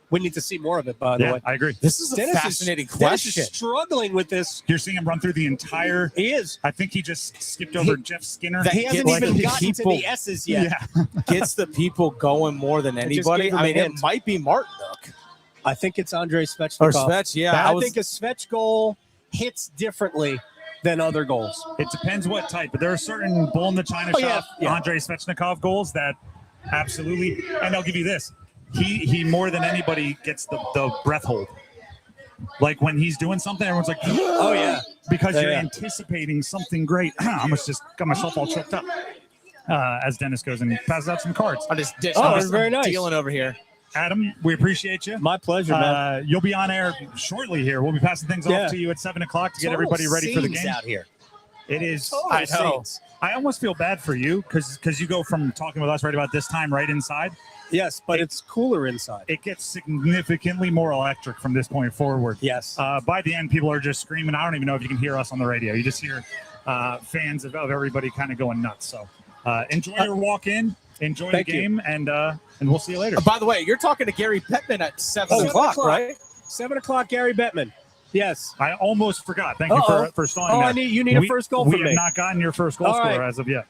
We need to see more of it, by the way. I agree. This is a fascinating question. Dennis is struggling with this. You're seeing him run through the entire. He is. I think he just skipped over Jeff Skinner. He hasn't even gotten to the S's yet. Yeah. Gets the people going more than anybody. I mean, it might be Martinook. I think it's Andrei Svechnikov. Or Svech, yeah. I think a Svech goal hits differently than other goals. It depends what type, but there are certain bull in the china shop Andrei Svechnikov goals that absolutely. And I'll give you this: he more than anybody gets the breath hold. Like when he's doing something, everyone's like, "Oh yeah," because you're anticipating something great. I almost just got myself all choked up. As Dennis goes and passes out some cards. I just very nice. Dealing over here. Adam, we appreciate you. My pleasure, man. You'll be on air shortly here. We'll be passing things off to you at 7 o'clock to get everybody ready for the game. Out here. It is. I know. I almost feel bad for you because you go from talking with us right about this time right inside. Yes, but it's cooler inside. It gets significantly more electric from this point forward. Yes. By the end, people are just screaming. I don't even know if you can hear us on the radio. You just hear fans of everybody kind of going nuts. So enjoy your walk in. Enjoy the game, and we'll see you later. By the way, you're talking to Gary Bettman at 7 o'clock, right? 7 o'clock, Gary Bettman. Yes. I almost forgot. Thank you for stalling that. You need a first goal from me. We have not gotten your first goal scorer as of yet.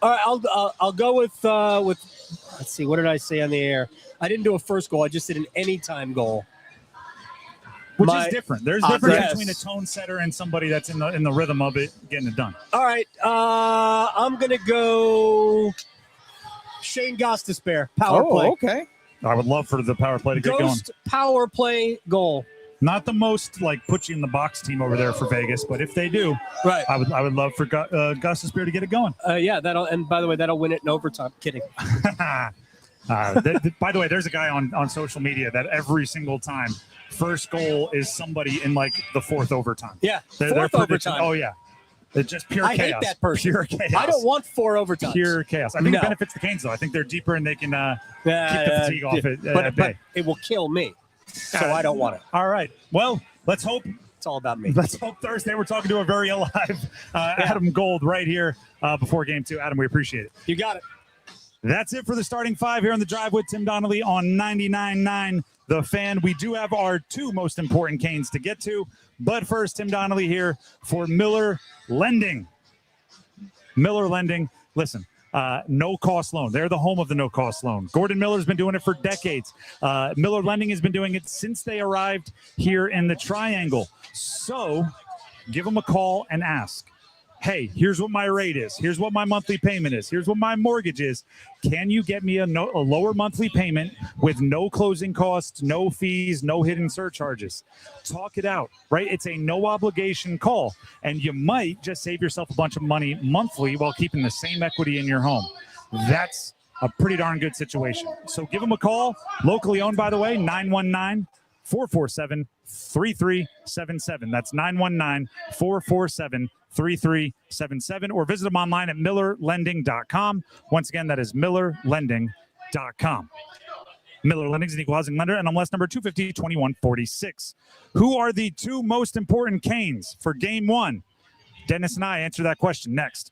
All right, I'll go with let's see, what did I say on the air? I didn't do a first goal. I just did an anytime goal. Which is different. There's a difference between a tone setter and somebody that's in the rhythm of it getting it done. All right, I'm going to go Shane Gostisbehere, power play. Okay. I would love for the power play to get going. Power play goal. Not the most put you in the box team over there for Vegas, but if they do, right, I would love for Gostisbehere to get it going. Yeah, and by the way, that'll win it in overtime. Kidding. By the way, there's a guy on social media that every single time first goal is somebody in the fourth overtime. Yeah, fourth overtime. Oh yeah. It's just pure chaos. I hate that person. Pure chaos. I don't want 4 overtimes. Pure chaos. I think it benefits the Canes, though. I think they're deeper and they can keep the fatigue off it. But it will kill me, so I don't want it. All right. Well, let's hope. It's all about me. Let's hope Thursday we're talking to a very alive Adam Gold right here before Game 2. Adam, we appreciate it. You got it. That's it for the starting 5 here on the drive with Tim Donnelly on 99.9 The Fan. We do have our 2 most important Canes to get to. But first, Tim Donnelly here for Miller Lending. Miller Lending. Listen, no-cost loan. They're the home of the no-cost loan. Gordon Miller's been doing it for decades. Miller Lending has been doing it since they arrived here in the Triangle. So give them a call and ask, hey, here's what my rate is. Here's what my monthly payment is. Here's what my mortgage is. Can you get me a lower monthly payment with no closing costs, no fees, no hidden surcharges? Talk it out, right? It's a no obligation call, and you might just save yourself a bunch of money monthly while keeping the same equity in your home. That's a pretty darn good situation. So give them a call. Locally owned, by the way, 919-447-3377. That's 919-447-3377. Or visit them online at millerlending.com. Once again, that is millerlending.com. Miller Lending is an equal housing lender, and MLS number 250-2146. Who are the two most important Canes for Game 1? Dennis and I answer that question next.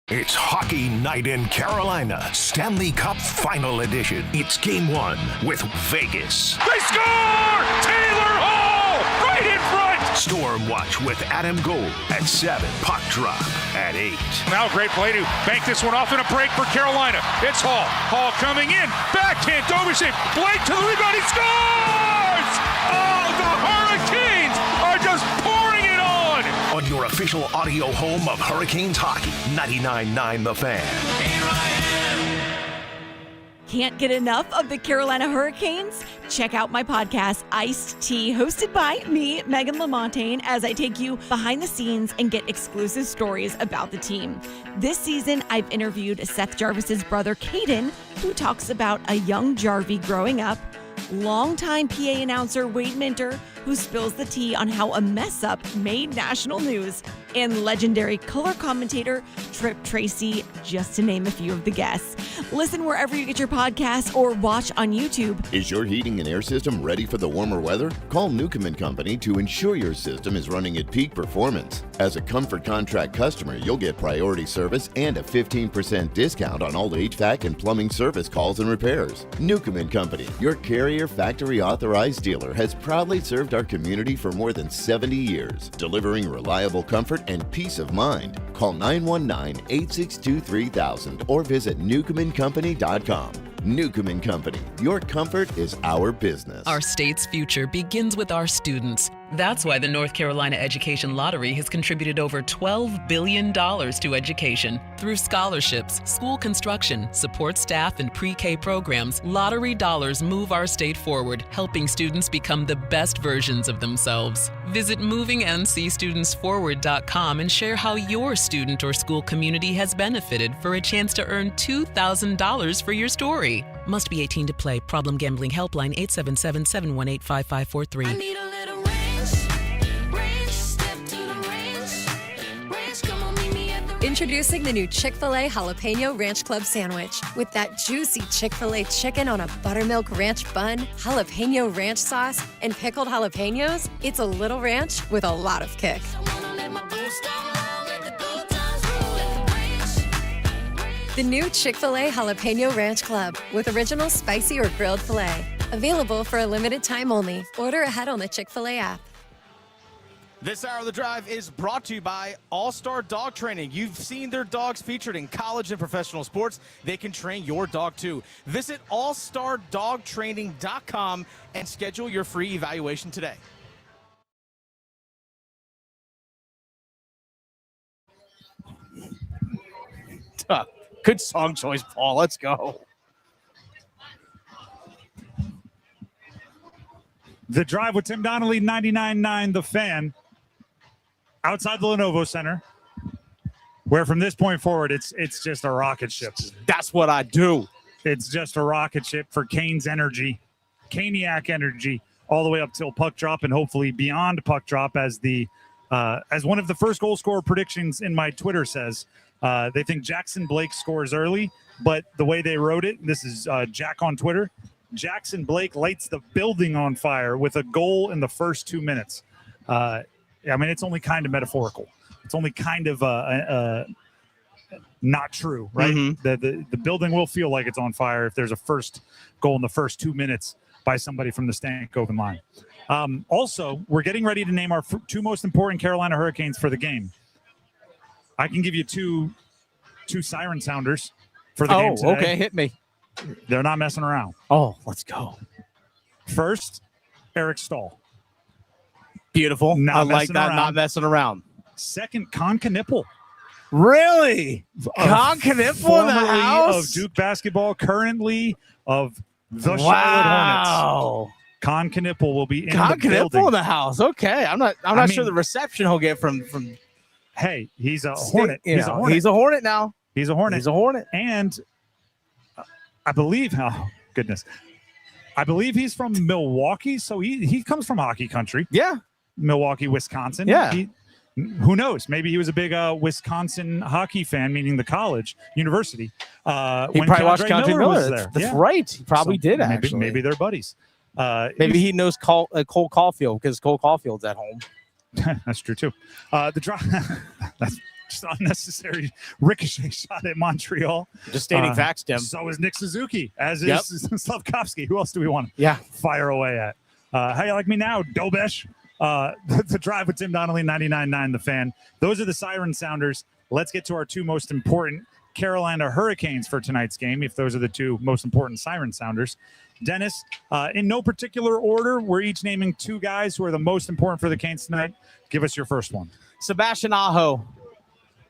It's Hockey Night in Carolina, Stanley Cup Final Edition. It's Game 1 with Vegas. They score! Taylor Hall! Right in front! Storm Watch with Adam Gold at 7. Puck drop at 8. Now great play to bank this one off in a break for Carolina. It's Hall. Hall coming in. Backhand, Dobishek. Blake to the rebound. He scores! Oh, the Hurricanes are just pouring it on! On your official audio home of Hurricanes hockey, 99.9 The Fan. Can't get enough of the Carolina Hurricanes? Check out my podcast, Iced Tea, hosted by me, Megan LaMontagne, as I take you behind the scenes and get exclusive stories about the team. This season, I've interviewed Seth Jarvis's brother, Caden, who talks about a young Jarvie growing up, longtime PA announcer Wade Minter, who spills the tea on how a mess-up made national news, and legendary color commentator Trip Tracy, just to name a few of the guests. Listen wherever you get your podcasts or watch on YouTube. Is your heating and air system ready for the warmer weather? Call Newcomb & Company to ensure your system is running at peak performance. As a Comfort Contract customer, you'll get priority service and a 15% discount on all HVAC and plumbing service calls and repairs. Newcomb & Company, your Carrier factory authorized dealer, has proudly served our community for more than 70 years, delivering reliable comfort and peace of mind. Call 919-862-3000 or visit newcombandcompany.com. Newcomb & Company, your comfort is our business. Our state's future begins with our students. That's why the North Carolina Education Lottery has contributed over $12 billion to education. Through scholarships, school construction, support staff, and pre-K programs, lottery dollars move our state forward, helping students become the best versions of themselves. Visit movingncstudentsforward.com and share how your student or school community has benefited for a chance to earn $2,000 for your story. Must be 18 to play. Problem Gambling Helpline 877-718-5543. I need a little ranch, step to the ranch, come on, meet me at the ranch. Introducing the new Chick-fil-A Jalapeno Ranch Club Sandwich. With that juicy Chick-fil-A chicken on a buttermilk ranch bun, jalapeno ranch sauce, and pickled jalapenos, it's a little ranch with a lot of kick. The new Chick-fil-A Jalapeno Ranch Club with original spicy or grilled filet. Available for a limited time only. Order ahead on the Chick-fil-A app. This hour of the drive is brought to you by All-Star Dog Training. You've seen their dogs featured in college and professional sports. They can train your dog too. Visit allstardogtraining.com and schedule your free evaluation today. Good song choice, Paul. Let's go. The Drive with Tim Donnelly, 99.9 The Fan. Outside the Lenovo Center, where from this point forward, it's just a rocket ship. That's what I do. It's just a rocket ship for Canes energy, Caniac energy, all the way up till puck drop and hopefully beyond puck drop, as one of the first goal scorer predictions in my Twitter says. They think Jackson Blake scores early, but the way they wrote it, this is Jack on Twitter, Jackson Blake lights the building on fire with a goal in the first 2 minutes. I mean, it's only kind of metaphorical. It's only kind of not true, right? Mm-hmm. The building will feel like it's on fire if there's a first goal in the first 2 minutes by somebody from the Stankoven line. Also, we're getting ready to name our two most important Carolina Hurricanes for the game. I can give you two 2 siren sounders for the game today. Okay, hit me. They're not messing around. Oh, let's go. First, Eric Stahl. Beautiful. Not I like messing that. around. Not messing around. Second, Con Knipple. Really? Con Knipple in the Formerly house? of Duke basketball, currently of the Charlotte Wow. Hornets. Con Knipple will be in Con the building. Knipple in the house. Okay. I'm not sure the reception he'll get from Hey, he's a Hornet. He's a Hornet now. He's a Hornet. He's a Hornet. And I believe, oh, goodness. I believe he's from Milwaukee, so he comes from hockey country. Yeah. Milwaukee, Wisconsin. Yeah. Who knows? Maybe he was a big Wisconsin hockey fan, meaning the college, university. He When probably watched Keandre Keandre Miller was Miller. there. That's right. He probably did, maybe, actually. Maybe they're buddies. Maybe he knows Cole Caulfield because Cole Caulfield's at home. That's true, too. The drop. That's just unnecessary ricochet shot at Montreal. Just stating facts, Tim. So is Nick Suzuki, as Yep. is Slavkovsky. Who else do we want to Yeah. fire away at? How you like me now, Dobesh? The drive with Tim Donnelly, 99.9 The Fan. Those are the siren sounders. Let's get to our 2 most important Carolina Hurricanes for tonight's game, if those are the 2 most important siren sounders. Dennis, in no particular order, we're each naming 2 guys who are the most important for the Canes tonight. Give us your first one. Sebastian Aho.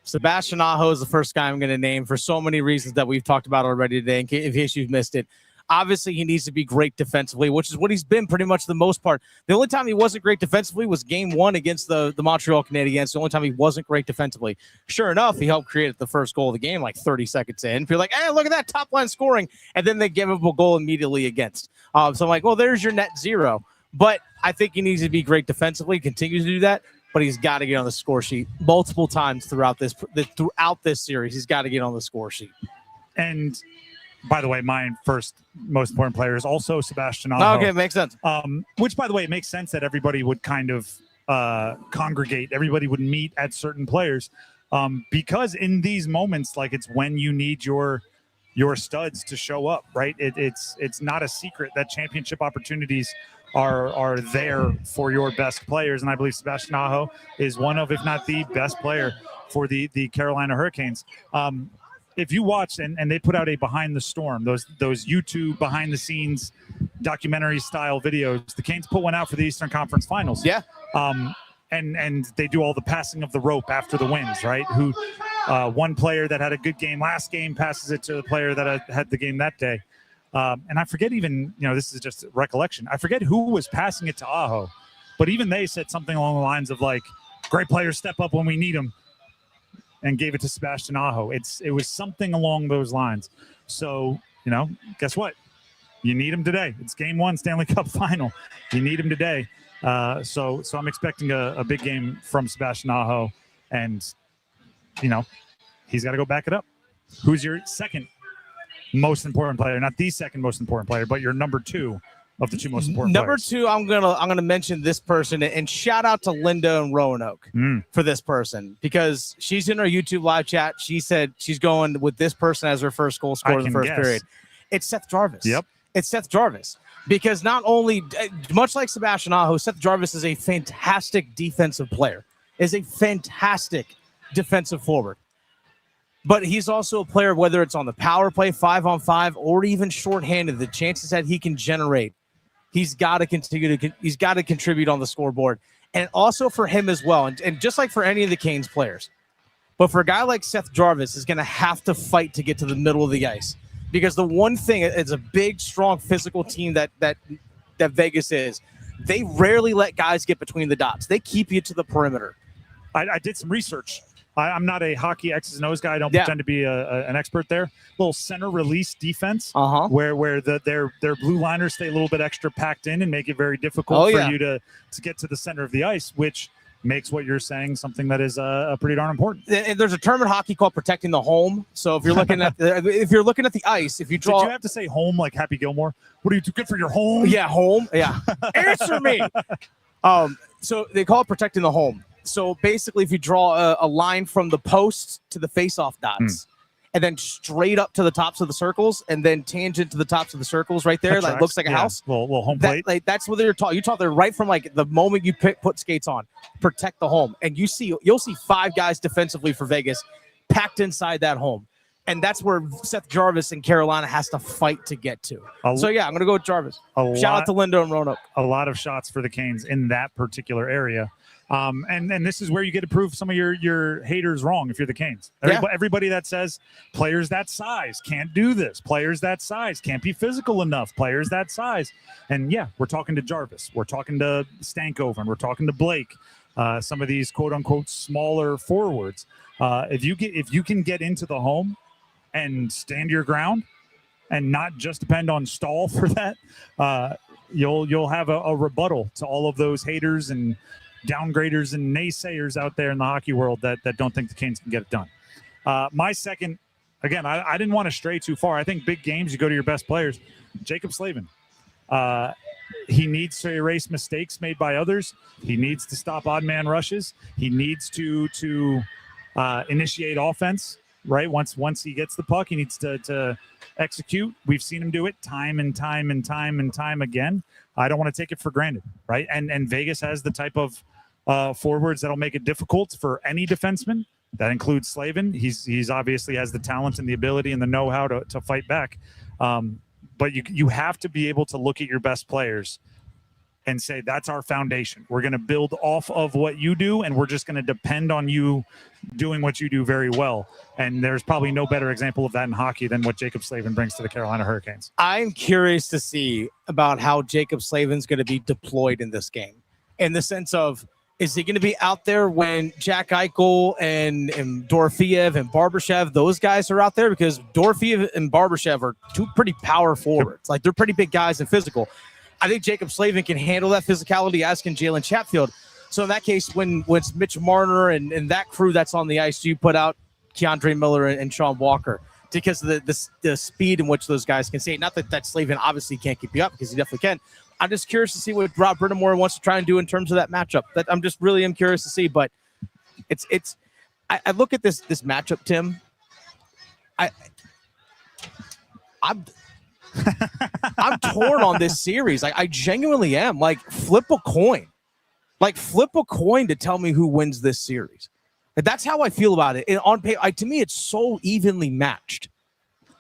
Sebastian Aho is the first guy I'm going to name for so many reasons that we've talked about already today, in case you've missed it. Obviously, he needs to be great defensively, which is what he's been pretty much the most part. The only time he wasn't great defensively was game 1 against the Montreal Canadiens. The only time he wasn't great defensively. Sure enough, he helped create the first goal of the game like 30 seconds in. If you're like, hey, look at that top line scoring, and then they give up a goal immediately against. So I'm like, well, there's your net 0. But I think he needs to be great defensively, continues to do that. But he's got to get on the score sheet multiple times throughout this series. He's got to get on the score sheet. And by the way, my first most important player is also Sebastian Aho. Okay, makes sense. Which, by the way, it makes sense that everybody would kind of congregate. Everybody would meet at certain players because in these moments, like it's when you need your studs to show up, right? It's not a secret that championship opportunities are there for your best players, and I believe Sebastian Aho is one of, if not the best player for the Carolina Hurricanes. If you watched, and they put out a Behind the Storm, those YouTube behind the scenes documentary style videos, the Canes put one out for the Eastern Conference Finals. Yeah. And they do all the passing of the rope after the wins, right? Who one player that had a good game last game passes it to the player that had the game that day. And I forget even, this is just recollection. I forget who was passing it to Aho, but even they said something along the lines of like, great players step up when we need them, and gave it to Sebastian Aho. It was something along those lines. So, guess what? You need him today. It's game 1 Stanley Cup final. You need him today. So I'm expecting a big game from Sebastian Aho, and, he's got to go back it up. Who's your second most important player? Not the second most important player, but your number 2 of the 2 most important Number players. 2, I'm gonna mention this person, and shout out to Linda and Roanoke for this person, because she's in our YouTube live chat. She said she's going with this person as her first goal scorer in the first period. It's Seth Jarvis. Yep. It's Seth Jarvis, because not only, much like Sebastian Aho, Seth Jarvis is a fantastic defensive player, is a fantastic defensive forward. But he's also a player, whether it's on the power play, 5-on-5, or even shorthanded, the chances that he can generate, he's got to continue to. He's got to contribute on the scoreboard, and also for him as well. And just like for any of the Canes players, but for a guy like Seth Jarvis, is going to have to fight to get to the middle of the ice, because the one thing, it's a big, strong, physical team that Vegas is. They rarely let guys get between the dots. They keep you to the perimeter. I did some research. I'm not a hockey X's and O's guy. I don't pretend to be an expert there. Little center release defense, where their blue liners stay a little bit extra packed in and make it very difficult for you to get to the center of the ice, which makes what you're saying something that is pretty darn important. And there's a term in hockey called protecting the home. So if you're looking at the ice, if you draw, did you have to say home like Happy Gilmore? What are you do good for your home? Yeah, home. Yeah, answer me. So they call it protecting the home. So basically, if you draw a line from the post to the face-off dots, and then straight up to the tops of the circles, and then tangent to the tops of the circles right there, that looks like a house. Little home plate. That's what they're taught. You taught there right from like the moment you put skates on. Protect the home, and you'll see 5 guys defensively for Vegas packed inside that home. And that's where Seth Jarvis in Carolina has to fight to get to. So, yeah, I'm going to go with Jarvis. Shout out to Lindo and Roanoke. A lot of shots for the Canes in that particular area. And this is where you get to prove some of your haters wrong if you're the Canes. Everybody that says players that size can't do this, players that size can't be physical enough, players that size. And, yeah, we're talking to Jarvis. We're talking to Stankoven. We're talking to Blake. Some of these quote-unquote smaller forwards. If you can get into the home and stand your ground and not just depend on Stahl for that, you'll have a rebuttal to all of those haters and downgraders and naysayers out there in the hockey world that don't think the Canes can get it done. My second, again, I didn't want to stray too far. I think big games, you go to your best players. Jacob Slavin. He needs to erase mistakes made by others. He needs to stop odd man rushes. He needs to initiate offense. Right, once he gets the puck, he needs to execute. We've seen him do it time and time again. I don't want to take it for granted, right? And Vegas has the type of forwards that'll make it difficult for any defenseman. That includes Slavin. He's obviously has the talent and the ability and the know-how to fight back. But you have to be able to look at your best players and say, that's our foundation. We're going to build off of what you do, and we're just going to depend on you doing what you do very well. And there's probably no better example of that in hockey than what Jacob Slavin brings to the Carolina Hurricanes. I'm curious to see about how Jacob Slavin's going to be deployed in this game, in the sense of, is he going to be out there when Jack Eichel and Dorofeev and Barbashev, those guys are out there? Because Dorofeev and Barbashev are two pretty power forwards. Like, they're pretty big guys and physical. I think Jacob Slavin can handle that physicality, as can Jalen Chatfield. So in that case, when it's Mitch Marner and that crew that's on the ice, you put out Keandre Miller and Sean Walker because of the speed in which those guys can see it. Not that Slavin obviously can't keep you up, because he definitely can. I'm just curious to see what Rob Brittamore wants to try and do in terms of that matchup. That I'm just really am curious to see. But I look at this matchup, Tim. I'm torn on this series. I genuinely am. Like, flip a coin. To tell me who wins this series. That's how I feel about it. On paper, to me, it's so evenly matched.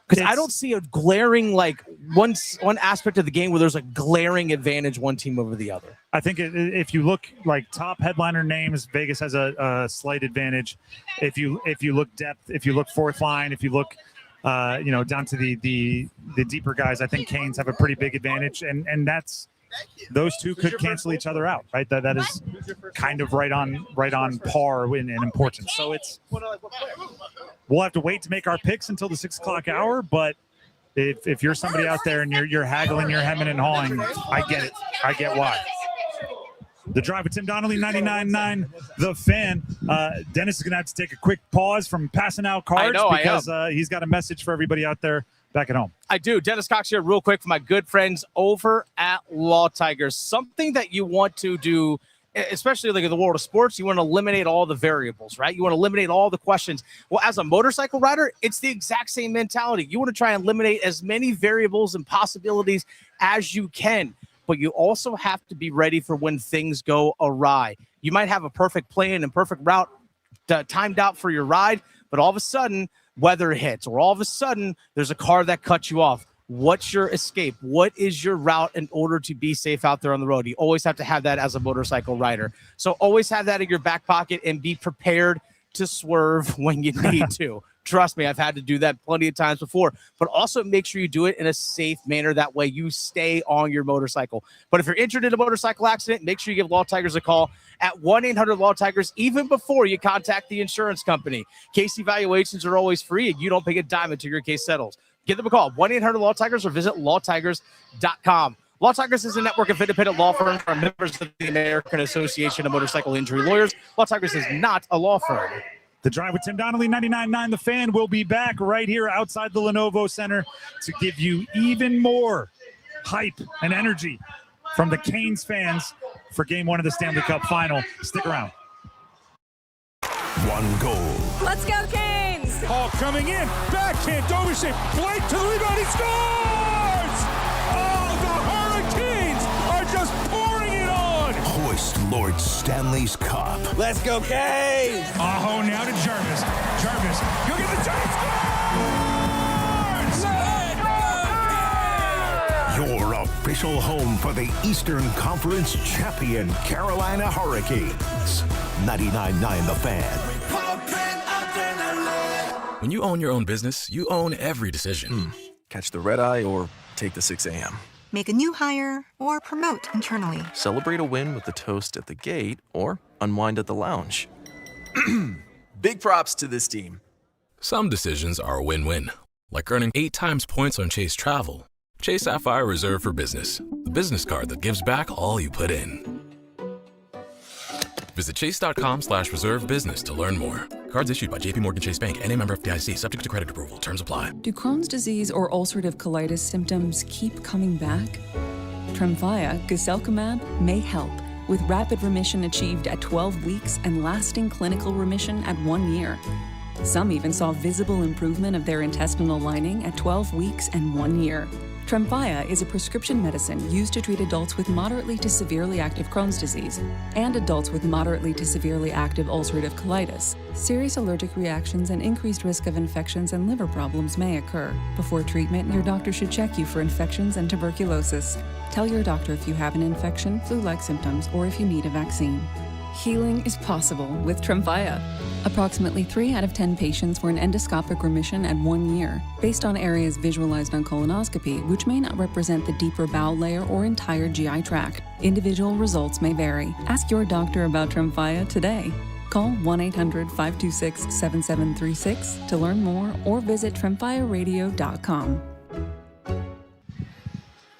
Because I don't see a glaring, one aspect of the game where there's a glaring advantage one team over the other. I think if you look top headliner names, Vegas has a slight advantage. If you look depth, if you look fourth line, if you look down to the deeper guys, I think Canes have a pretty big advantage, and that's those two could cancel each other out, right? That is kind of right on par in importance. So we'll have to wait to make our picks until the 6 o'clock hour. But if you're somebody out there and you're haggling, you're hemming and hawing, I get it. I get why. The Drive with Tim Donnelly, 99.9 The Fan. Dennis is going to have to take a quick pause from passing out cards because he's got a message for everybody out there back at home. I do. Dennis Cox here real quick for my good friends over at Law Tigers. Something that you want to do, especially in the world of sports, you want to eliminate all the variables, right? You want to eliminate all the questions. Well, as a motorcycle rider, it's the exact same mentality. You want to try and eliminate as many variables and possibilities as you can. But you also have to be ready for when things go awry. You might have a perfect plan and perfect route timed out for your ride, but all of a sudden weather hits, or all of a sudden there's a car that cuts you off. What's your escape? What is your route in order to be safe out there on the road? You always have to have that as a motorcycle rider. So always have that in your back pocket and be prepared to swerve when you need to. Trust me, I've had to do that plenty of times before, but also make sure you do it in a safe manner. That way you stay on your motorcycle. But if you're injured in a motorcycle accident, make sure you give Law Tigers a call at 1-800-LAW-TIGERS, even before you contact the insurance company. Case evaluations are always free, and you don't pay a dime until your case settles. Give them a call, 1-800-LAW-TIGERS, or visit lawtigers.com. Law Tigers is a network of independent law firms that are members of the American Association of Motorcycle Injury Lawyers. Law Tigers is not a law firm. The Drive with Tim Donnelly, 99.9 The Fan, will be back right here outside the Lenovo Center to give you even more hype and energy from the Canes fans for Game 1 of the Stanley Cup Final. Stick around. One goal. Let's go, Canes! Hall coming in. Backhand. Dobishek. Blake to the rebound. He scores! Oh, the Hurricanes are just pouring it on! Hoist Lord towards Stanley's Cup. Let's go, Kay! Aho now to Jarvis. Jarvis, go get the Giants! Your official home for the Eastern Conference champion Carolina Hurricanes. 99.9 The Fan. When you own your own business, you own every decision. Catch the red eye or take the 6 a.m. Make a new hire or promote internally. Celebrate a win with the toast at the gate or unwind at the lounge. Big props to this team. Some decisions are a win-win, like earning 8 times points on Chase Travel. Chase Sapphire Reserve for Business, the business card that gives back all you put in. Visit chase.com/reserve business to learn more. Cards issued by JPMorgan Chase Bank and a member of FDIC, subject to credit approval. Terms apply. Do Crohn's disease or ulcerative colitis symptoms keep coming back? Tremfya, guselkumab, may help, with rapid remission achieved at 12 weeks and lasting clinical remission at 1 year. Some even saw visible improvement of their intestinal lining at 12 weeks and 1 year. Tremfya is a prescription medicine used to treat adults with moderately to severely active Crohn's disease and adults with moderately to severely active ulcerative colitis. Serious allergic reactions and increased risk of infections and liver problems may occur. Before treatment, your doctor should check you for infections and tuberculosis. Tell your doctor if you have an infection, flu-like symptoms, or if you need a vaccine. Healing is possible with Tremfya. Approximately 3 out of 10 patients were in endoscopic remission at 1 year, based on areas visualized on colonoscopy, which may not represent the deeper bowel layer or entire GI tract. Individual results may vary. Ask your doctor about Tremfya today. Call 1-800-526-7736 to learn more or visit tremfyaradio.com.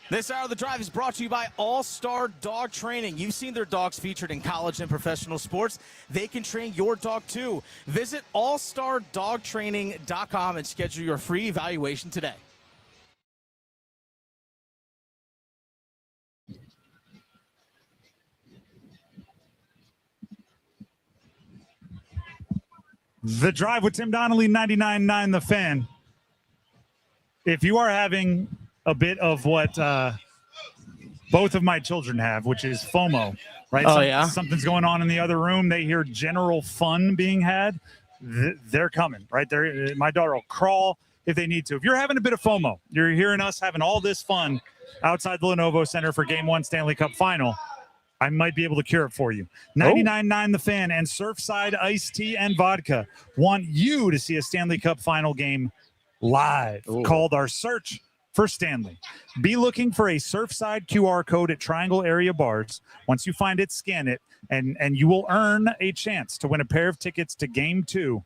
This hour of the drive is brought to you by All-Star Dog Training. You've seen their dogs featured in college and professional sports. They can train your dog too. Visit allstardogtraining.com and schedule your free evaluation today. The Drive with Tim Donnelly, 99.9 The Fan. If you are having a bit of what both of my children have, which is FOMO, right? Something's going on in the other room. They hear general fun being had. They're coming, right? My daughter will crawl if they need to. If you're having a bit of FOMO, you're hearing us having all this fun outside the Lenovo Center for Game 1 Stanley Cup Final, I might be able to cure it for you. 99.9 The Fan and Surfside Iced Tea and Vodka want you to see a Stanley Cup Final game live, called our Search for Stanley. Be looking for a Surfside QR code at Triangle Area Bars. Once you find it, scan it, and you will earn a chance to win a pair of tickets to Game 2.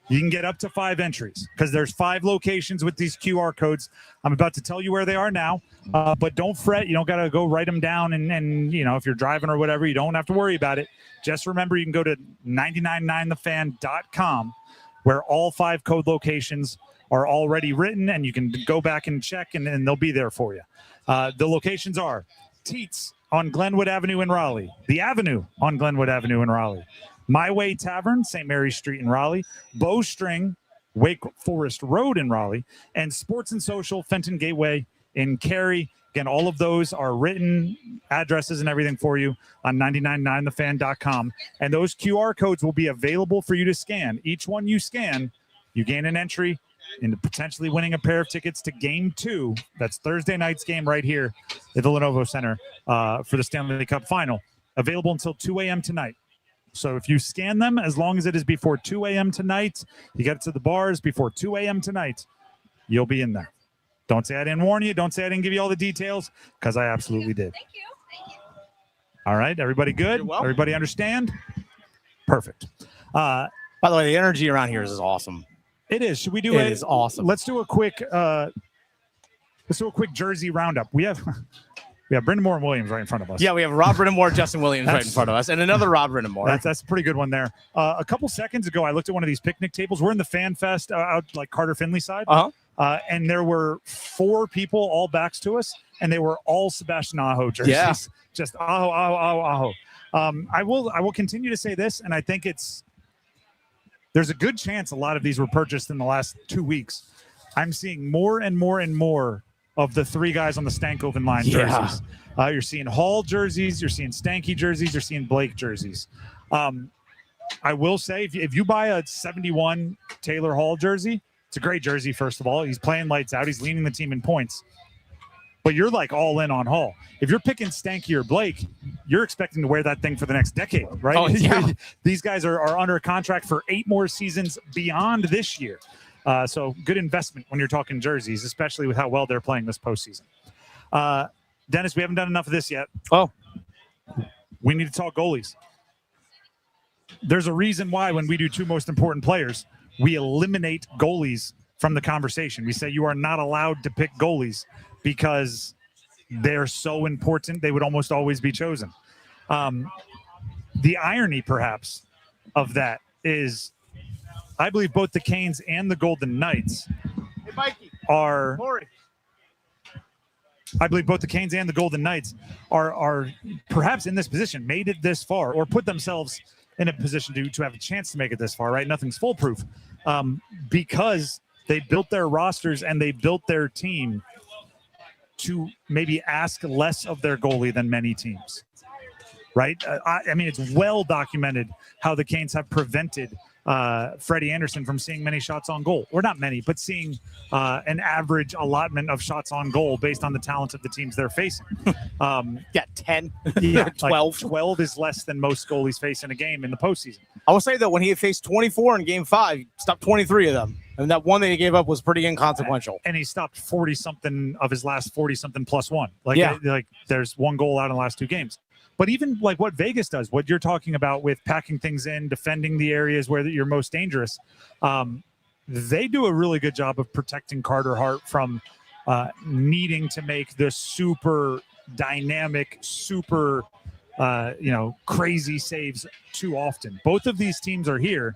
You can get up to 5 entries because there's 5 locations with these QR codes. I'm about to tell you where they are now, but don't fret. You don't got to go write them down, and if you're driving or whatever, you don't have to worry about it. Just remember, you can go to 999thefan.com where all 5 code locations are already written, and you can go back and check, and they'll be there for you. The locations are Teats on Glenwood Avenue in Raleigh, The Avenue on Glenwood Avenue in Raleigh, My Way Tavern, St. Mary's Street in Raleigh, Bowstring, Wake Forest Road in Raleigh, and Sports and Social, Fenton Gateway in Cary. Again, all of those are written addresses and everything for you on 999thefan.com. And those QR codes will be available for you to scan. Each one you scan, you gain an entry into potentially winning a pair of tickets to Game 2. That's Thursday night's game right here at the Lenovo Center for the Stanley Cup Final. Available until 2 a.m. tonight. So if you scan them, as long as it is before 2 a.m. tonight, you get to the bars before 2 a.m. tonight, you'll be in there. Don't say I didn't warn you. Don't say I didn't give you all the details, because I absolutely did. Thank you. All right, everybody good? Everybody understand? Perfect. By the way, the energy around here is awesome. It is. Should we do it? It is awesome. Let's do a quick jersey roundup. We have Brendan Moore and Williams right in front of us. Yeah, we have Rob Brindamore, Justin Williams right in front of us, and another Rob Brindamore. That's a pretty good one there. A couple seconds ago, I looked at one of these picnic tables. We're in the Fan Fest out like Carter Finley side. And there were 4 people all backs to us, and they were all Sebastian Aho jerseys. Yeah. Just Aho. I will continue to say this, and I think there's a good chance a lot of these were purchased in the last 2 weeks. I'm seeing more and more and more of the three guys on the Stankoven line jerseys. You're seeing Hall jerseys, you're seeing Stanky jerseys, you're seeing Blake jerseys. I will say, if you buy a 71 Taylor Hall jersey, it's a great jersey, first of all. He's playing lights out. He's leading the team in points. But you're like all in on Hall. If you're picking Stanky or Blake, you're expecting to wear that thing for the next decade, right? Oh, yeah. These guys are under a contract for 8 more seasons beyond this year. So good investment when you're talking jerseys, especially with how well they're playing this postseason. Dennis, we haven't done enough of this yet. Oh. We need to talk goalies. There's a reason why when we do 2 most important players, we eliminate goalies from the conversation. We say you are not allowed to pick goalies because they're so important, they would almost always be chosen. The irony, perhaps, of that is I believe both the Canes and the Golden Knights are perhaps in this position, made it this far, or put themselves in a position to have a chance to make it this far, right? Nothing's foolproof. Because they built their rosters and they built their team to maybe ask less of their goalie than many teams, right? I mean, it's well documented how the Canes have prevented Freddie Anderson from seeing many shots on goal, or not many, but seeing an average allotment of shots on goal based on the talent of the teams they're facing. 10, 12. 12. 12 is less than most goalies face in a game in the postseason. I will say, though, when he had faced 24 in Game 5, he stopped 23 of them. And that one that he gave up was pretty inconsequential. And he stopped 40-something of his last 40-something plus one. Like there's 1 goal out in the last 2 games. But even like what Vegas does, what you're talking about with packing things in, defending the areas where you're most dangerous, they do a really good job of protecting Carter Hart from needing to make the super dynamic, super crazy saves too often. Both of these teams are here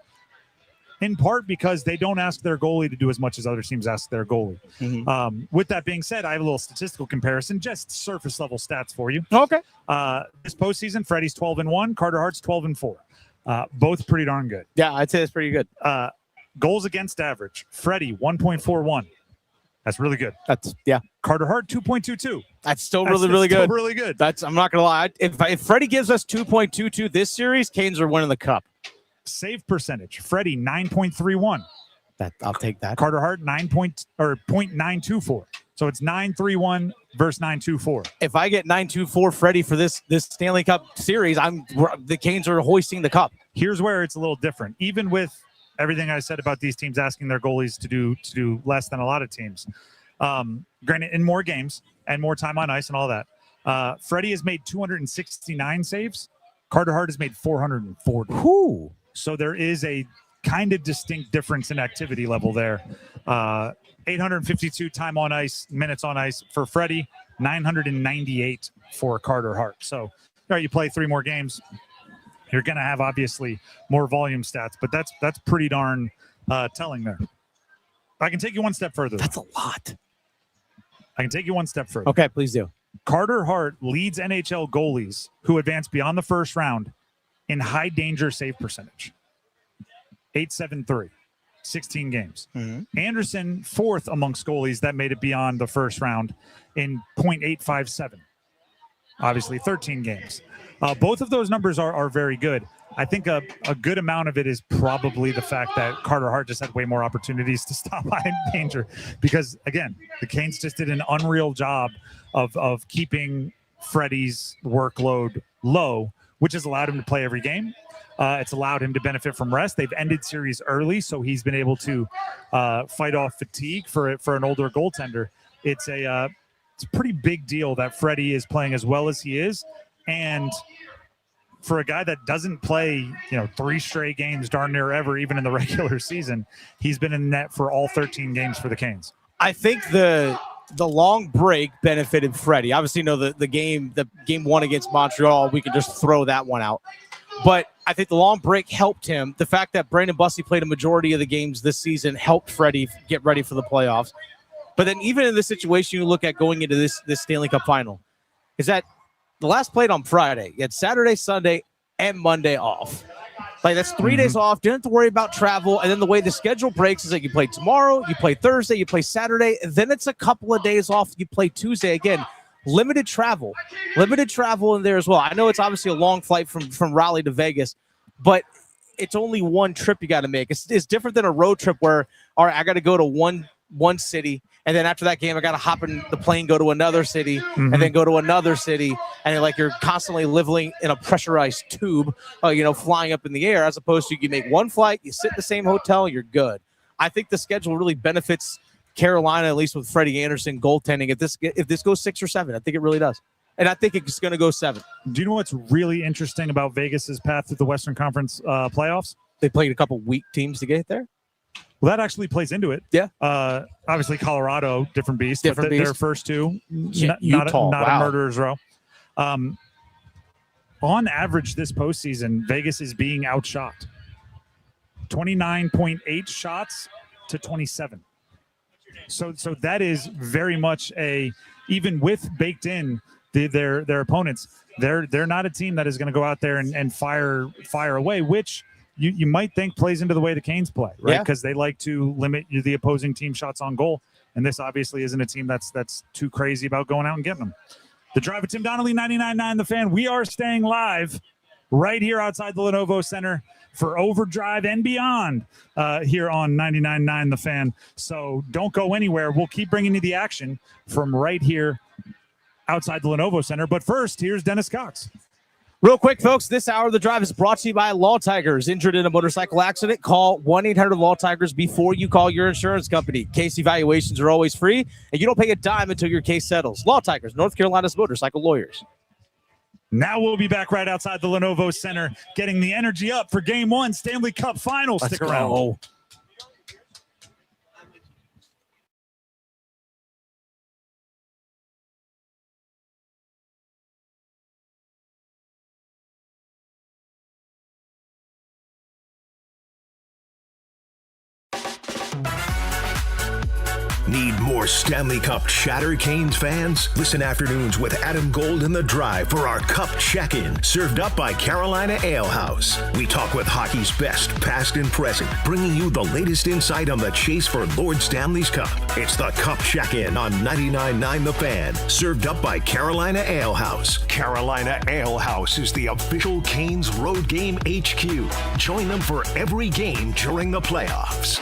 in part because they don't ask their goalie to do as much as other teams ask their goalie. Mm-hmm. With that being said, I have a little statistical comparison, just surface level stats for you. Okay. This postseason, Freddie's 12-1, Carter Hart's 12-4. Both pretty darn good. Yeah, I'd say it's pretty good. Goals against average, Freddie 1.41. That's really good. Carter Hart 2.22. That's still really good. Really good. I'm not gonna lie. If Freddie gives us 2.22 this series, Canes are winning the cup. Save percentage, Freddie 9.31. I'll take that. Carter Hart 0.924. So it's 9.31 versus 9.24. If I get 9.24 Freddie for this Stanley Cup series, the Canes are hoisting the cup. Here's where it's a little different. Even with everything I said about these teams asking their goalies to do less than a lot of teams, granted in more games and more time on ice and all that, Freddie has made 269 saves. Carter Hart has made 440. Whoo. So there is a kind of distinct difference in activity level there. 852 time on ice, minutes on ice for Freddie, 998 for Carter Hart. So you play 3 more games, you're going to have obviously more volume stats, but that's pretty darn telling there. I can take you one step further. That's a lot. I can take you one step further. Okay, please do. Carter Hart leads NHL goalies who advance beyond the first round in high danger save percentage. 873, 16 games. Mm-hmm. Anderson, 4th amongst goalies that made it beyond the first round in .857. Obviously, 13 games. Both of those numbers are very good. I think a good amount of it is probably the fact that Carter Hart just had way more opportunities to stop high danger because, again, the Canes just did an unreal job of keeping Freddie's workload low, which has allowed him to play every game. It's allowed him to benefit from rest. They've ended series early, so he's been able to fight off fatigue for an older goaltender. It's a pretty big deal that Freddie is playing as well as he is, and for a guy that doesn't play 3 straight games darn near ever, even in the regular season, he's been in net for all 13 games for the Canes. I think the long break benefited Freddie. Obviously, the game 1 against Montreal, we can just throw that one out. But I think the long break helped him. The fact that Brandon Bussey played a majority of the games this season helped Freddie get ready for the playoffs. But then even in this situation, you look at going into this Stanley Cup final, is that the last played on Friday. You had Saturday, Sunday, and Monday off. Like, that's 3 days off. You don't have to worry about travel. And then the way the schedule breaks is that you play tomorrow, you play Thursday, you play Saturday, and then it's a couple of days off. You play Tuesday again. Limited travel in there as well. I know it's obviously a long flight from Raleigh to Vegas, but it's only one trip you got to make. It's different than a road trip where, all right, I got to go to one city, and then after that game, I got to hop in the plane, go to another city, and then go to another city, and you're constantly living in a pressurized tube, flying up in the air, as opposed to you make one flight, you sit in the same hotel, you're good. I think the schedule really benefits Carolina, at least with Freddie Anderson goaltending. If this goes 6 or 7, I think it really does. And I think it's going to go 7. Do you know what's really interesting about Vegas's path to the Western Conference playoffs? They played a couple weak teams to get there. Well, that actually plays into it. Yeah. Obviously, Colorado, different beast. Different but beast. Their first two, Utah, not wow. a murderer's row. On average, this postseason, Vegas is being outshot. 29.8 shots to 27. So that is very much even with baked in their opponents, they're not a team that is going to go out there and fire away, which you might think plays into the way the Canes play, right? Because they like to limit the opposing team shots on goal, and this obviously isn't a team that's too crazy about going out and getting them. The Drive with Tim Donnelly, 99.9 The Fan. We are staying live right here outside the Lenovo Center for Overdrive and beyond here on 99.9 The Fan. So don't go anywhere. We'll keep bringing you the action from right here outside the Lenovo Center. But first, here's Dennis Cox. Real quick, folks, this hour of the drive is brought to you by Law Tigers. Injured in a motorcycle accident? Call 1-800-LAW-TIGERS before you call your insurance company. Case evaluations are always free, and you don't pay a dime until your case settles. Law Tigers, North Carolina's motorcycle lawyers. Now we'll be back right outside the Lenovo Center, getting the energy up for Game 1 Stanley Cup Finals. Stick around. Need more Stanley Cup chatter, Canes fans? Listen afternoons with Adam Gold in the Drive for our Cup Check-In, served up by Carolina Ale House. We talk with hockey's best, past and present, bringing you the latest insight on the chase for Lord Stanley's Cup. It's the Cup Check-In on 99.9 The Fan, served up by Carolina Ale House. Carolina Ale House is the official Canes road game HQ. Join them for every game during the playoffs.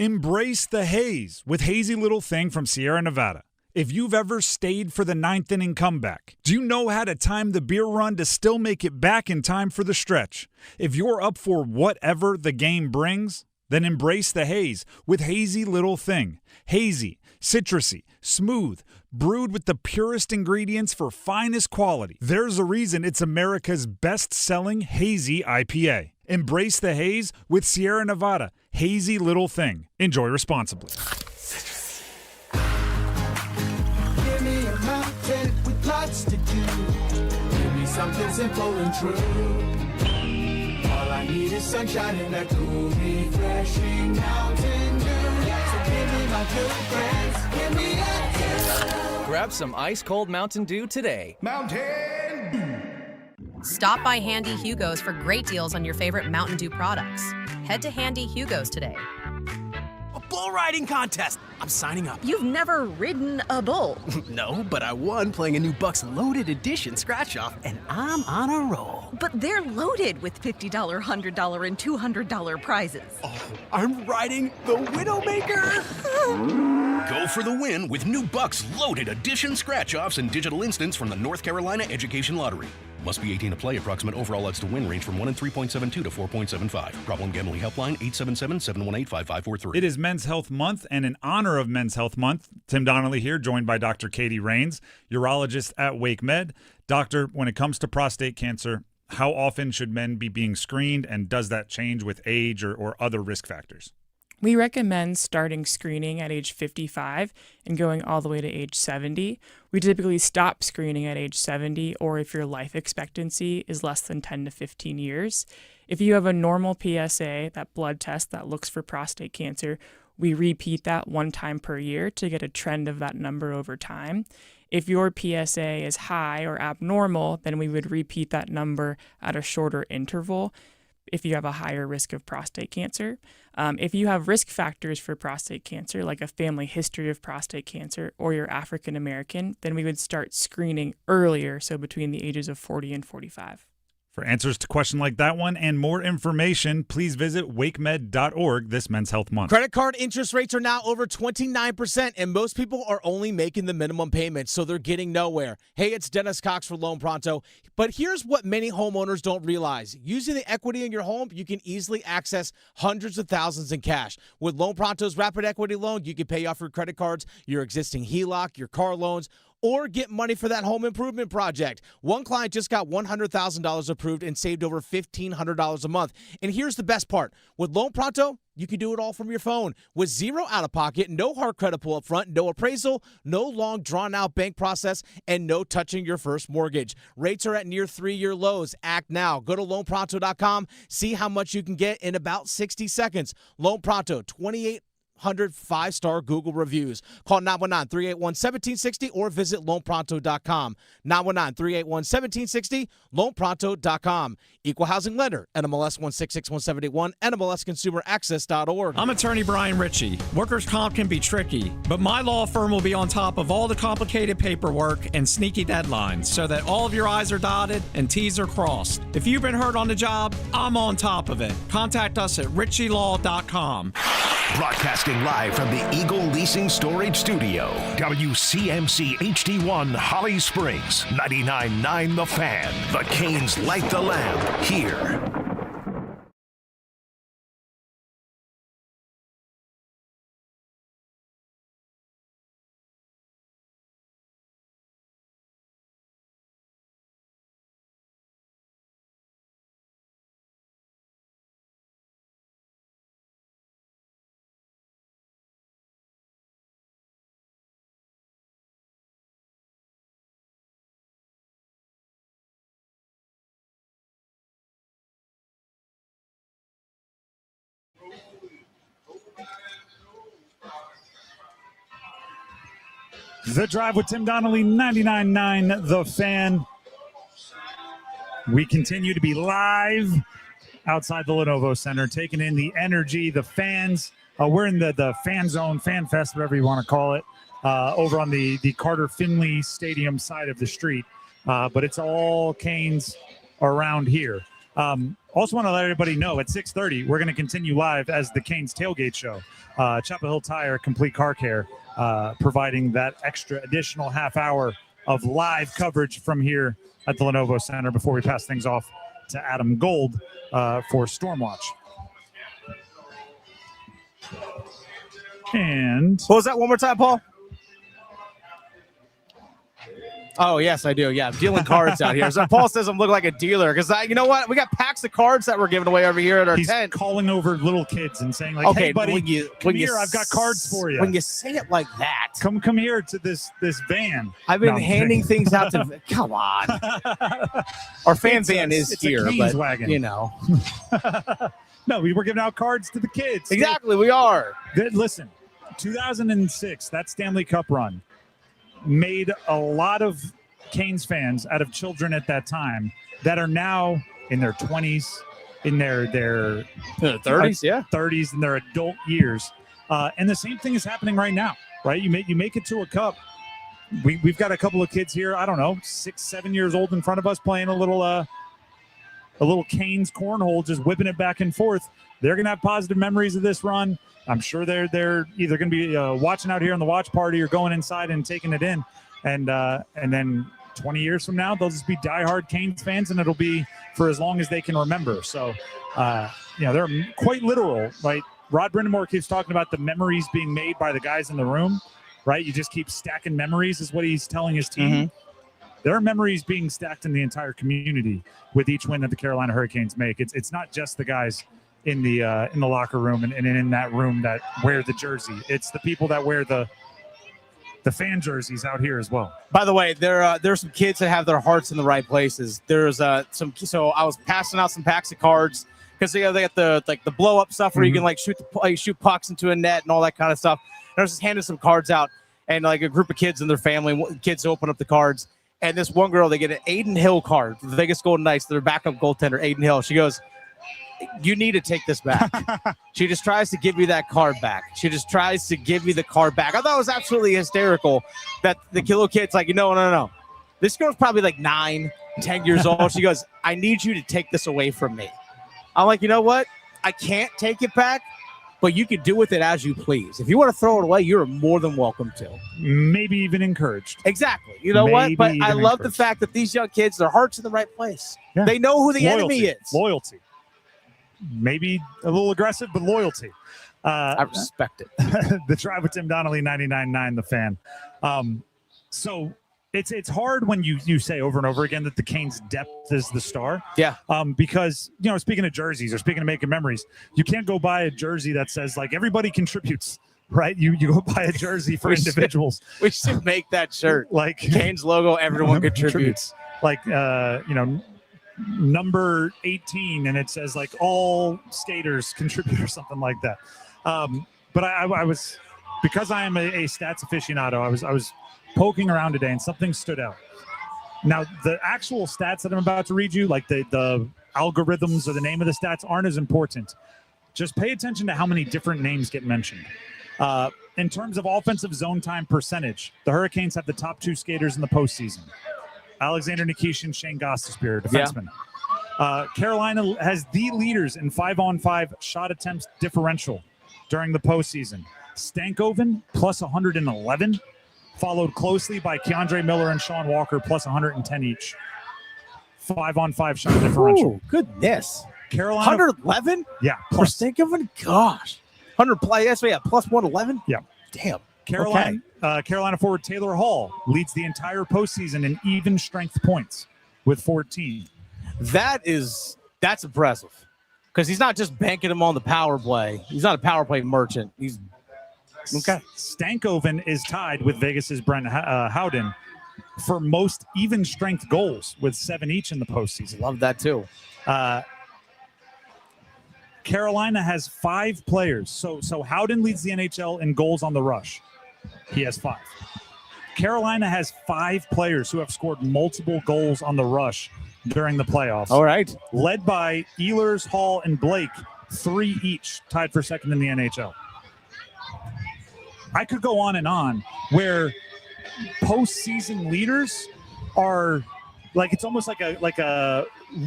Embrace the haze with Hazy Little Thing from Sierra Nevada. If you've ever stayed for the 9th inning comeback, do you know how to time the beer run to still make it back in time for the stretch? If you're up for whatever the game brings, then embrace the haze with Hazy Little Thing. Hazy, citrusy, smooth, brewed with the purest ingredients for finest quality. There's a reason it's America's best-selling hazy IPA. Embrace the haze with Sierra Nevada. Hazy Little Thing. Enjoy responsibly. Give me a mountain with lots to do. Give me something simple and true. All I need is sunshine and a cool, refreshing Mountain Dew. So give me my good friends. Give me a dew. Grab some ice-cold Mountain Dew today. Mountain Dew. Stop by Handy Hugo's for great deals on your favorite Mountain Dew products. Head to Handy Hugo's today. A bull riding contest. I'm signing up. You've never ridden a bull. No, but I won playing a new Bucks Loaded Edition scratch-off, and I'm on a roll. But they're loaded with $50, $100, and $200 prizes. Oh, I'm riding the Widowmaker. Go for the win with new Bucks Loaded Edition scratch-offs and digital instants from the North Carolina Education Lottery. Must be 18 to play. Approximate overall odds to win range from 1 in 3.72 to 4.75. Problem gambling helpline 877-718-5543. It is Men's Health Month, and in honor of Men's Health Month, Tim Donnelly here, joined by Dr. Katie Rains, urologist at Wake Med. Doctor, when it comes to prostate cancer, how often should men be being screened, and does that change with age or other risk factors? We recommend starting screening at age 55 and going all the way to age 70. We typically stop screening at age 70 or if your life expectancy is less than 10 to 15 years. If you have a normal PSA, that blood test that looks for prostate cancer, we repeat that 1 time per year to get a trend of that number over time. If your PSA is high or abnormal, then we would repeat that number at a shorter interval. if you have a higher risk of prostate cancer. If you have risk factors for prostate cancer, like a family history of prostate cancer, or you're African American, then we would start screening earlier, so between the ages of 40 and 45. For answers to questions like that one and more information, please visit wakemed.org this Men's Health Month. Credit card interest rates are now over 29%, and most people are only making the minimum payment, so they're getting nowhere. Hey, it's Dennis Cox for Loan Pronto. But here's what many homeowners don't realize. Using the equity in your home, you can easily access hundreds of thousands in cash. With Loan Pronto's Rapid Equity Loan, you can pay off your credit cards, your existing HELOC, your car loans, or get money for that home improvement project. One client just got $100,000 approved and saved over $1,500 a month. And here's the best part. With Loan Pronto, you can do it all from your phone. With zero out-of-pocket, no hard credit pull up front, no appraisal, no long drawn-out bank process, and no touching your first mortgage. Rates are at near 3-year lows. Act now. Go to loanpronto.com. See how much you can get in about 60 seconds. Loan Pronto, 2,800 5-star Google reviews. Call 919-381-1760 or visit loanpronto.com. 919-381-1760, loanpronto.com. Equal housing lender, NMLS 166171, NMLSconsumeraccess.org. I'm attorney Brian Ritchie. Workers' comp can be tricky, but my law firm will be on top of all the complicated paperwork and sneaky deadlines so that all of your I's are dotted and T's are crossed. If you've been hurt on the job, I'm on top of it. Contact us at ritchielaw.com. Broadcasting live from the Eagle Leasing Storage Studio. WCMC HD1 Holly Springs. 99.9 The Fan. The Canes light the lamp here. The Drive with Tim Donnelly, 99.9 The Fan. We continue to be live outside the Lenovo Center, taking in the energy, the fans. We're in the fan zone, fan fest, whatever you want to call it, over on the Carter Finley Stadium side of the street. But it's all Canes around here. Also want to let everybody know at 6:30, we're going to continue live as the Canes Tailgate Show. Chapel Hill Tire, Complete Car Care, providing that extra additional half hour of live coverage from here at the Lenovo Center before we pass things off to Adam Gold for Stormwatch. And what was that one more time, Paul? Oh, yes, I do. Yeah, I'm dealing cards out here. So Paul says I'm looking like a dealer because, you know what? We got packs of cards that we're giving away over here at our tent. Calling over little kids and saying, like, okay, hey, buddy, come here. I've got cards for you. When you say it like that. Come here to this van. I've been handing things out to – come on. Our fan van is here, but, wagon. You know. No, we were giving out cards to the kids. Exactly, we are. Listen, 2006, that Stanley Cup run made a lot of Canes fans out of children at that time that are now in their 20s, in their 30s, yeah, 30s, in their adult years. And the same thing is happening right now, right? You make it to a cup. We've got a couple of kids here, I don't know, 6-7 years old in front of us playing a little Canes cornhole, just whipping it back and forth. They're going to have positive memories of this run. I'm sure they're either going to be watching out here on the watch party or going inside and taking it in. And then 20 years from now, they'll just be diehard Canes fans, and it'll be for as long as they can remember. So, they're quite literal, right? Rod Brindamore keeps talking about the memories being made by the guys in the room, right? You just keep stacking memories is what he's telling his team. Mm-hmm. There are memories being stacked in the entire community with each win that the Carolina Hurricanes make. It's not just the guys in the locker room and in that room that wear the jersey. It's the people that wear the fan jerseys out here as well. By the way, there's some kids that have their hearts in the right places. There's so I was passing out some packs of cards because they got the blow up stuff where you can shoot pucks into a net and all that kind of stuff. And I was just handing some cards out, and like a group of kids and their family, kids open up the cards, and this one girl, they get an Aiden Hill card, the Vegas Golden Knights, their backup goaltender, Aiden Hill. She goes, you need to take this back. She just tries to give you that card back. She just tries to give you the card back. I thought it was absolutely hysterical that the little kid's like, no. This girl's probably like 9, 10 years old. She goes, I need you to take this away from me. I'm like, you know what? I can't take it back, but you can do with it as you please. If you want to throw it away, you're more than welcome to. Maybe even encouraged. Exactly. You know what? But I love the fact that these young kids, their heart's in the right place. Yeah. They know who the enemy is. Loyalty. Maybe a little aggressive, but loyalty. I respect it. The Drive with Tim Donnelly, 99.9 The Fan. So it's hard when you say over and over again that the Canes' depth is the star. Yeah. Because, speaking of jerseys or speaking of making memories, you can't go buy a jersey that says, like, everybody contributes, right? You go buy a jersey for individuals. We should make that shirt. Like Canes logo, everyone contributes. Like, number 18, and it says, like, all skaters contribute or something like that. But I was, because I am a stats aficionado, I was poking around today and something stood out. Now, the actual stats that I'm about to read you, like the algorithms or the name of the stats, aren't as important. Just pay attention to how many different names get mentioned. In terms of offensive zone time percentage, the Hurricanes have the top 2 skaters in the postseason. Alexander Nikishin, Shane Gostisbehere, defenseman. Yeah. Carolina has the leaders in 5-on-5 shot attempts differential during the postseason. Stankoven, plus 111. Followed closely by Keandre Miller and Sean Walker, plus 110 each. 5-on-5 shot differential. Ooh, goodness. Carolina 111? Yeah. Plus Stankoven? Gosh. 100 play. Yes, we have plus 111? Yeah. Damn. Carolina forward Taylor Hall leads the entire postseason in even strength points with 14. That's impressive. Because he's not just banking him on the power play. He's not a power play merchant. He's okay. Stankoven is tied with Vegas's Brent Howden for most even strength goals with 7 each in the postseason. Love that too. Carolina has 5 players. So Howden leads the NHL in goals on the rush. He has 5. Carolina has 5 players who have scored multiple goals on the rush during the playoffs. All right. Led by Ehlers, Hall, and Blake, 3 each, tied for second in the NHL. I could go on where postseason leaders are like, it's almost like a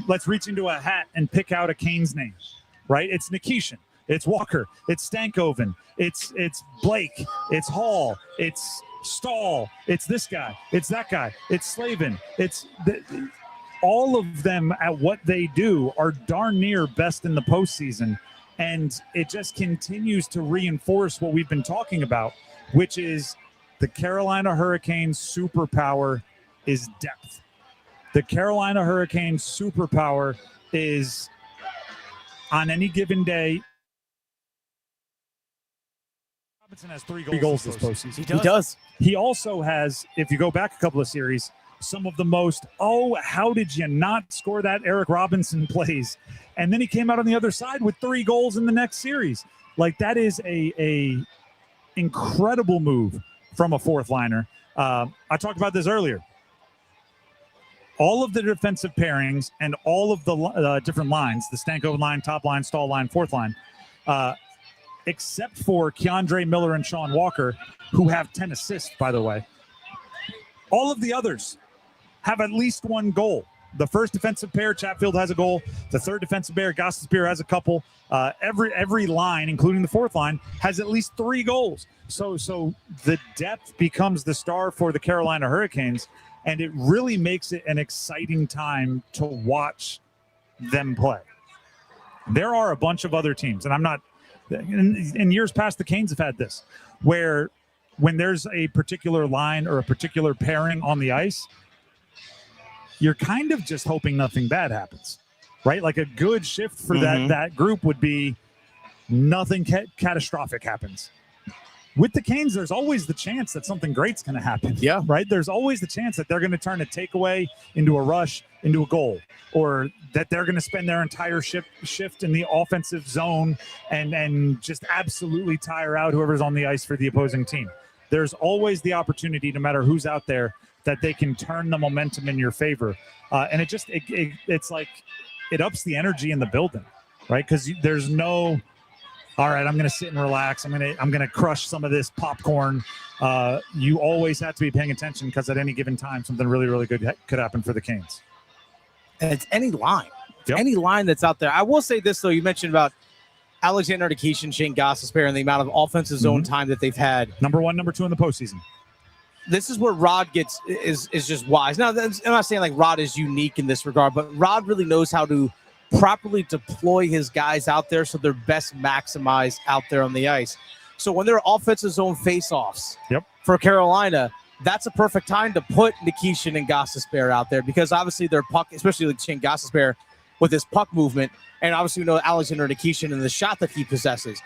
let's reach into a hat and pick out a Canes name, right? It's Nikishin, it's Walker, it's Stankoven, it's Blake, it's Hall, it's Stahl, it's this guy, it's that guy, it's Slavin, all of them at what they do are darn near best in the postseason. And it just continues to reinforce what we've been talking about, which is the Carolina Hurricanes' superpower is depth. The Carolina Hurricanes' superpower is, on any given day, Robinson has 3 goals this postseason. He does. He also has, if you go back a couple of series, some of the most, how did you not score that Eric Robinson plays? And then he came out on the other side with 3 goals in the next series. Like, that is a incredible move from a fourth liner. I talked about this earlier. All of the defensive pairings and all of the different lines, the Stankoven line, top line, Stahl line, fourth line, except for Keandre Miller and Sean Walker, who have 10 assists, by the way. All of the others have at least 1 goal. The first defensive pair, Chatfield, has a goal. The third defensive pair, Gostisbehere, has a couple. Every line, including the fourth line, has at least 3 goals. So the depth becomes the star for the Carolina Hurricanes, and it really makes it an exciting time to watch them play. There are a bunch of other teams, and I'm not – in years past, the Canes have had this, where when there's a particular line or a particular pairing on the ice – you're kind of just hoping nothing bad happens, right? Like, a good shift for that group would be nothing catastrophic happens. With the Canes, there's always the chance that something great's going to happen. Yeah. Right? There's always the chance that they're going to turn a takeaway into a rush, into a goal, or that they're going to spend their entire shift in the offensive zone and just absolutely tire out whoever's on the ice for the opposing team. There's always the opportunity, no matter who's out there, that they can turn the momentum in your favor. And it's like, it ups the energy in the building. right? Because there's no, all right, I'm going to sit and relax. I'm going to crush some of this popcorn. You always have to be paying attention because at any given time, something really, really good could happen for the Canes. And it's any line. Yep. Any line that's out there. I will say this, though. You mentioned about Alexander Nikishin, Shane Gostisbehere, and the amount of offensive zone time that they've had. Number 1, number 2 in the postseason. This is where Rod is just wise. Now, I'm not saying like Rod is unique in this regard, but Rod really knows how to properly deploy his guys out there so they're best maximized out there on the ice. So when there are offensive zone faceoffs for Carolina, that's a perfect time to put Nikishin and Gostisbehere out there because obviously their puck, especially like Shane Gostisbehere with his puck movement, and obviously we know Alexander Nikishin and the shot that he possesses.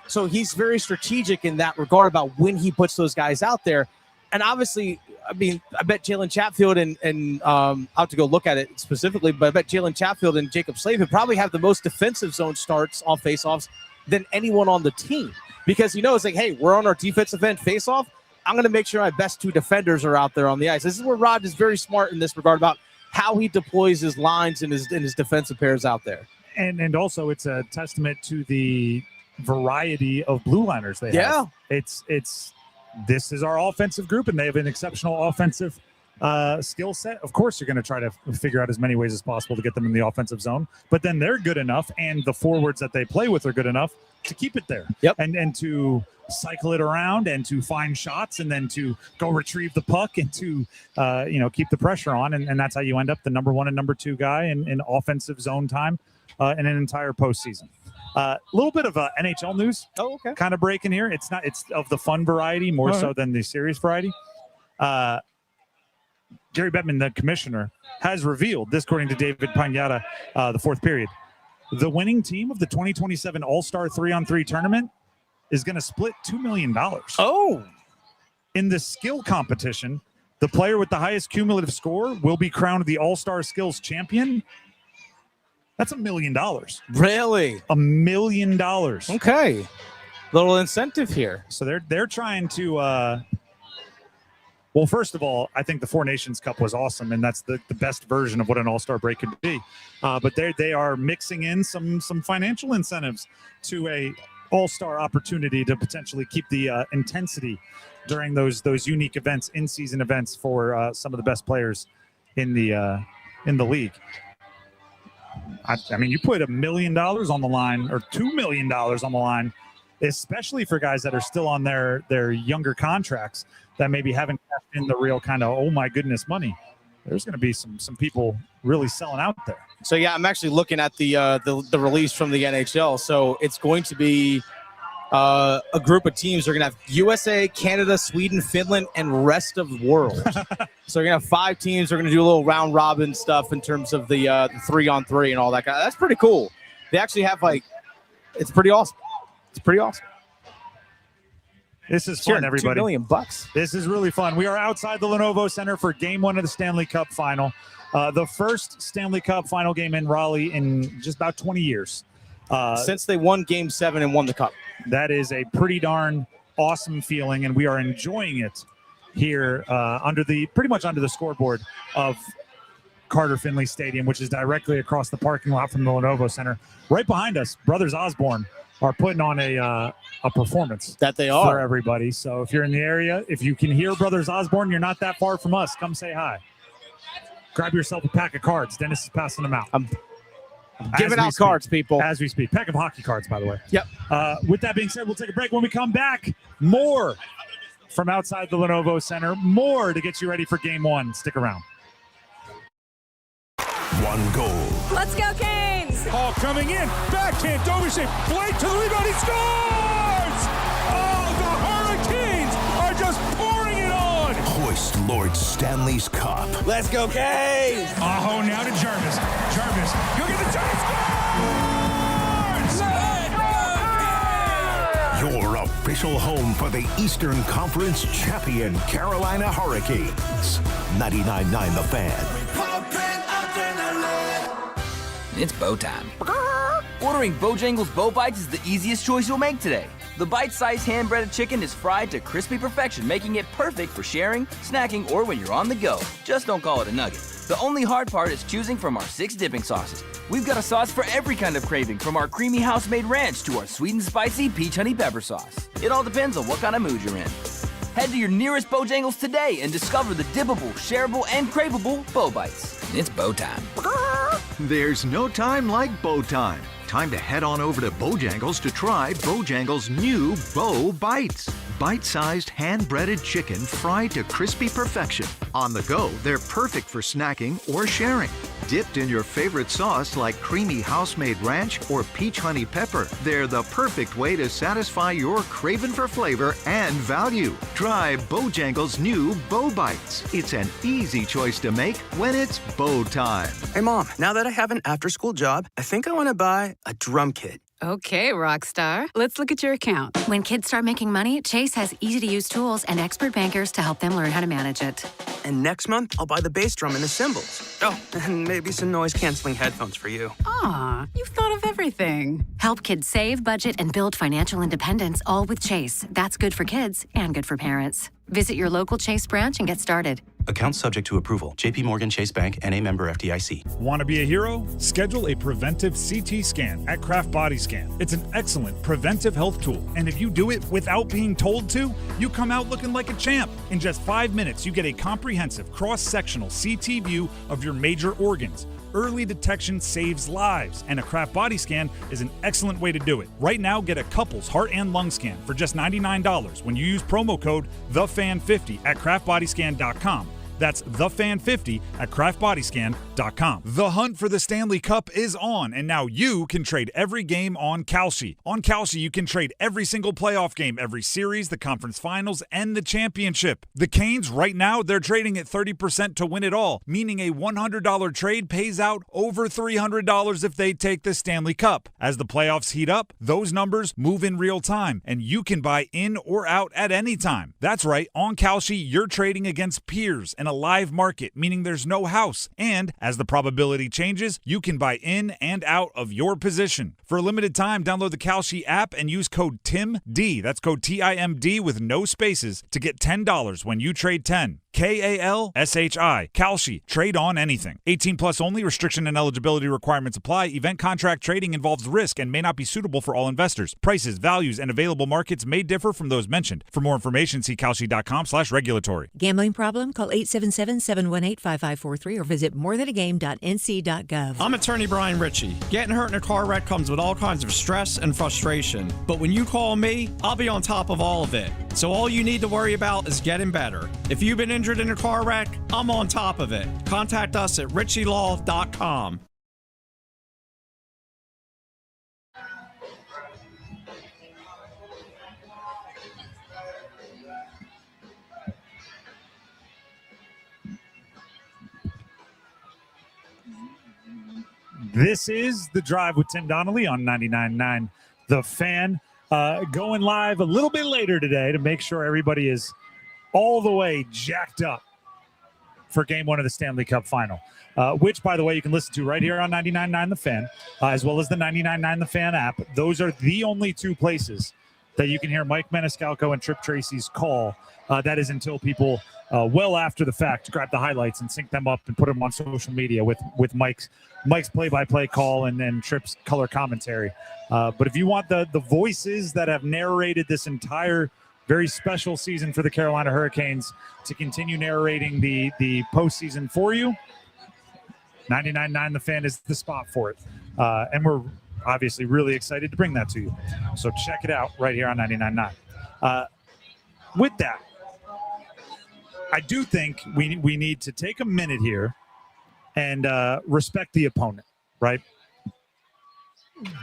So he's very strategic in that regard about when he puts those guys out there. And obviously, I mean, I bet Jalen Chatfield and I'll have to go look at it specifically, but I bet Jalen Chatfield and Jacob Slavin probably have the most defensive zone starts on faceoffs than anyone on the team. Because it's like, hey, we're on our defensive end faceoff. I'm going to make sure my best 2 defenders are out there on the ice. This is where Rod is very smart in this regard about how he deploys his lines and his defensive pairs out there. And also, it's a testament to the variety of blue liners they have. This is our offensive group, and they have an exceptional offensive skill set. Of course, you're going to try to figure out as many ways as possible to get them in the offensive zone, but then they're good enough, and the forwards that they play with are good enough to keep it there. And to cycle it around and to find shots and then to go retrieve the puck and to keep the pressure on. And that's how you end up the number 1 and number 2 guy in offensive zone time in an entire postseason. A little bit of NHL news kind of breaking here. It's of the fun variety more so than the serious variety. Gary Bettman, the commissioner, has revealed this, according to David Pagnotta, the fourth period. The winning team of the 2027 All-Star 3-on-3 tournament is going to split $2 million. Oh! In the skill competition, the player with the highest cumulative score will be crowned the All-Star Skills Champion. That's $1 million. Really? $1 million. Okay. Little incentive here. So they're trying to well, first of all, I think the Four Nations Cup was awesome, and that's the best version of what an all-star break could be. But they are mixing in some financial incentives to a all-star opportunity to potentially keep the intensity during those unique events, in-season events for some of the best players in the league. I mean, you put $1 million on the line or $2 million on the line, especially for guys that are still on their younger contracts that maybe haven't cashed in the real kind of, oh my goodness, money. There's going to be some people really selling out there. So yeah, I'm actually looking at the release from the NHL. So it's going to be a group of teams. They're going to have USA, Canada, Sweden, Finland, and rest of the world. So you're going to have 5 teams. They're going to do a little round robin stuff in terms of the 3-on-3 and all that. That's pretty cool. They actually have it's pretty awesome. It's pretty awesome. This is fun, everybody. $2 million. This is really fun. We are outside the Lenovo Center for Game 1 of the Stanley Cup Final. The first Stanley Cup Final game in Raleigh in just about 20 years. Since they won Game 7 and won the Cup. That is a pretty darn awesome feeling, and we are enjoying it here pretty much under the scoreboard of Carter Finley Stadium, which is directly across the parking lot from the Lenovo Center. Right behind us, Brothers Osborne are putting on a performance that they are for everybody. So if you're in the area, if you can hear Brothers Osborne, you're not that far from us. Come say hi. Grab yourself a pack of cards. Dennis is passing them out. I'm giving out cards, people. As we speak. Pack of hockey cards, by the way. Yep. With that being said, we'll take a break. When we come back, more from outside the Lenovo Center. More to get you ready for Game 1. Stick around. One goal. Let's go, Canes! Hall coming in. Backhand. Dobishek. Blake to the rebound. He scores! Oh, the Hurricanes are just pouring it on. Hoist Lord Stanley's Cup. Let's go, Canes! Aho now to Jarvis. Jarvis. You'll get the Jarvis. Scores! Your official home for the Eastern Conference champion Carolina Hurricanes. 99.9 The Fan. It's bow time. Ordering Bojangles Bow Bites is the easiest choice you'll make today. The bite-sized hand-breaded chicken is fried to crispy perfection, making it perfect for sharing, snacking, or when you're on the go. Just don't call it a nugget. The only hard part is choosing from our 6 dipping sauces. We've got a sauce for every kind of craving, from our creamy house-made ranch to our sweet and spicy peach honey pepper sauce. It all depends on what kind of mood you're in. Head to your nearest Bojangles today and discover the dippable, shareable, and craveable Bo Bites. It's Bo time. There's no time like Bo time. Time to head on over to Bojangles to try Bojangles' new Bo Bites. Bite-sized, hand-breaded chicken fried to crispy perfection. On the go, they're perfect for snacking or sharing. Dipped in your favorite sauce like creamy house-made ranch or peach honey pepper, they're the perfect way to satisfy your craving for flavor and value. Try Bojangles' new Bo Bites. It's an easy choice to make when it's Bo time. Hey, Mom, now that I have an after-school job, I think I want to buy a drum kit. Okay, Rockstar. Let's look at your account. When kids start making money, Chase has easy-to-use tools and expert bankers to help them learn how to manage it. And next month, I'll buy the bass drum and the cymbals. Oh, and maybe some noise-canceling headphones for you. Aw, you've thought of everything. Help kids save, budget, and build financial independence, all with Chase. That's good for kids and good for parents. Visit your local Chase branch and get started. Account subject to approval. JP Morgan Chase Bank, N.A. member FDIC. Want to be a hero? Schedule a preventive CT scan at Kraft Body Scan. It's an excellent preventive health tool. And if you do it without being told to, you come out looking like a champ. In just 5 minutes, you get a comprehensive cross-sectional CT view of your major organs. Early detection saves lives, and a Kraft Body Scan is an excellent way to do it. Right now, get a couple's heart and lung scan for just $99 when you use promo code THEFAN50 at craftbodyscan.com. That's THEFAN50 at craftbodyscan.com. The hunt for the Stanley Cup is on, and now you can trade every game on Kalshi. On Kalshi, you can trade every single playoff game, every series, the conference finals, and the championship. The Canes, right now, they're trading at 30% to win it all, meaning a $100 trade pays out over $300 if they take the Stanley Cup. As the playoffs heat up, those numbers move in real time, and you can buy in or out at any time. That's right, on Kalshi, you're trading against peers in a live market, meaning there's no house. And as the probability changes, you can buy in and out of your position. For a limited time, download the Kalshi app and use code TIMD. That's code TIMD with no spaces to get $10 when you trade 10. KALSHI. Kalshi. Trade on anything. 18 plus only. Restriction and eligibility requirements apply. Event contract trading involves risk and may not be suitable for all investors. Prices, values, and available markets may differ from those mentioned. For more information, see kalshi.com/regulatory. Gambling problem? Call 877-718-5543 or visit morethanagame.nc.gov. I'm attorney Brian Ritchie. Getting hurt in a car wreck comes with all kinds of stress and frustration. But when you call me, I'll be on top of all of it. So all you need to worry about is getting better. If you've been injured in a car wreck, I'm on top of it. Contact us at ritchielaw.com. This is The Drive with Tim Donnelly on 99.9 The Fan. Going live a little bit later today to make sure everybody is all the way jacked up for Game 1 of the Stanley Cup Final, which, by the way, you can listen to right here on 99.9 The Fan, as well as the 99.9 The Fan app. Those are the only two places that you can hear Mike Maniscalco and Trip Tracy's call. That is until people well after the fact grab the highlights and sync them up and put them on social media with Mike's play-by-play call and then Trip's color commentary. But if you want the voices that have narrated this entire very special season for the Carolina Hurricanes to continue narrating the postseason for you, 99.9 The Fan is the spot for it. And we're obviously really excited to bring that to you. So check it out right here on 99.9. With that, I do think we need to take a minute here and respect the opponent, right?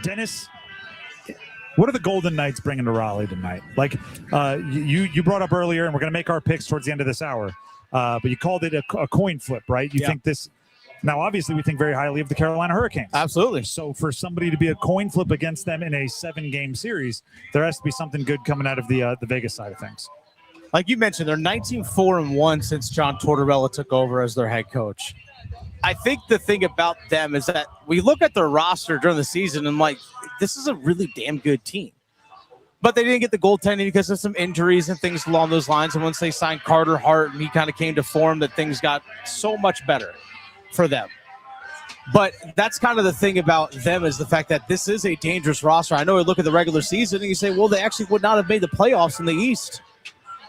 Dennis, what are the Golden Knights bringing to Raleigh tonight? Like you brought up earlier, and we're going to make our picks towards the end of this hour, but you called it a coin flip, right? You think this – now, obviously, we think very highly of the Carolina Hurricanes. Absolutely. So for somebody to be a coin flip against them in a 7-game series, there has to be something good coming out of the Vegas side of things. Like you mentioned, they're 19-4-1 since John Tortorella took over as their head coach. I think the thing about them is that we look at their roster during the season and like, this is a really damn good team. But they didn't get the goaltending because of some injuries and things along those lines. And once they signed Carter Hart and he kind of came to form, that things got so much better for them. But that's kind of the thing about them is the fact that this is a dangerous roster. I know you look at the regular season and you say, well, they actually would not have made the playoffs in the East.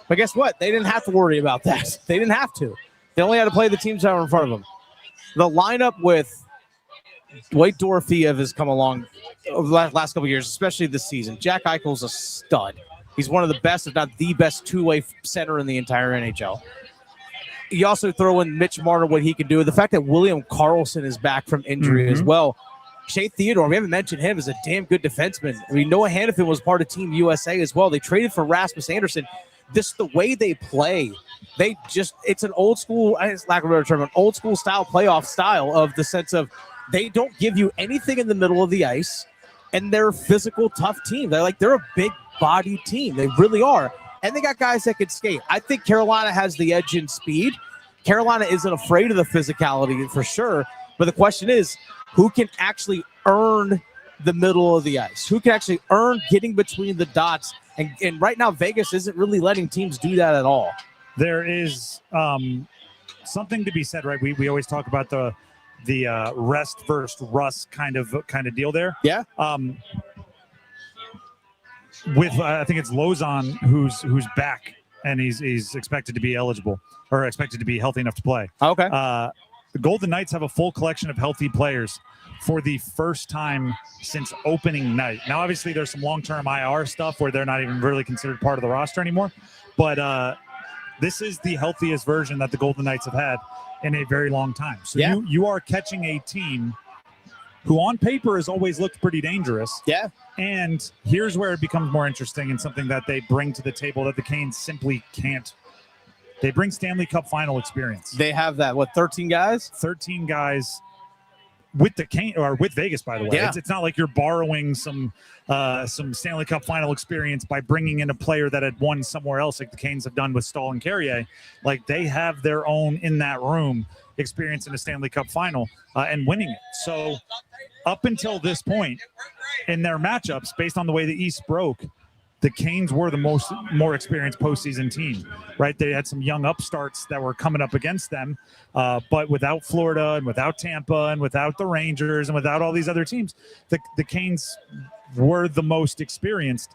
But guess what? They didn't have to worry about that. They didn't have to. They only had to play the teams that were in front of them. The lineup with Dwight Dorofeev has come along over the last couple of years, especially this season. Jack Eichel's a stud. He's one of the best, if not the best, two-way center in the entire NHL. You also throw in Mitch Marner, what he can do. The fact that William Karlsson is back from injury as well. Shea Theodore, we haven't mentioned him, is a damn good defenseman. I mean, Noah Hannafin was part of Team USA as well. They traded for Rasmus Anderson. This the way they play. It's an old school, lack of a better term, an old school style playoff style of the sense of they don't give you anything in the middle of the ice, and they're a physical, tough team. They're a big body team. They really are. And they got guys that can skate. I think Carolina has the edge in speed. Carolina isn't afraid of the physicality for sure. But the question is, who can actually earn the middle of the ice? Who can actually earn getting between the dots? And right now, Vegas isn't really letting teams do that at all. There is something to be said, right? We always talk about the rest versus rust kind of deal there. Yeah. With I think it's Lozon who's back and he's expected to be eligible or expected to be healthy enough to play. Okay. The Golden Knights have a full collection of healthy players for the first time since opening night. Now, obviously, there's some long-term IR stuff where they're not even really considered part of the roster anymore. But this is the healthiest version that the Golden Knights have had in a very long time. So you are catching a team who on paper has always looked pretty dangerous. Yeah. And here's where it becomes more interesting and something that they bring to the table that the Canes simply can't. They bring Stanley Cup final experience. They have that, 13 guys? 13 guys with the Canes, or with Vegas, by the way. Yeah. It's not like you're borrowing some Stanley Cup final experience by bringing in a player that had won somewhere else like the Canes have done with Stahl and Carrier. Like, they have their own in that room experience in a Stanley Cup final and winning it. So up until this point in their matchups, based on the way the East broke, the Canes were the more experienced postseason team, right? They had some young upstarts that were coming up against them, but without Florida and without Tampa and without the Rangers and without all these other teams, the Canes were the most experienced.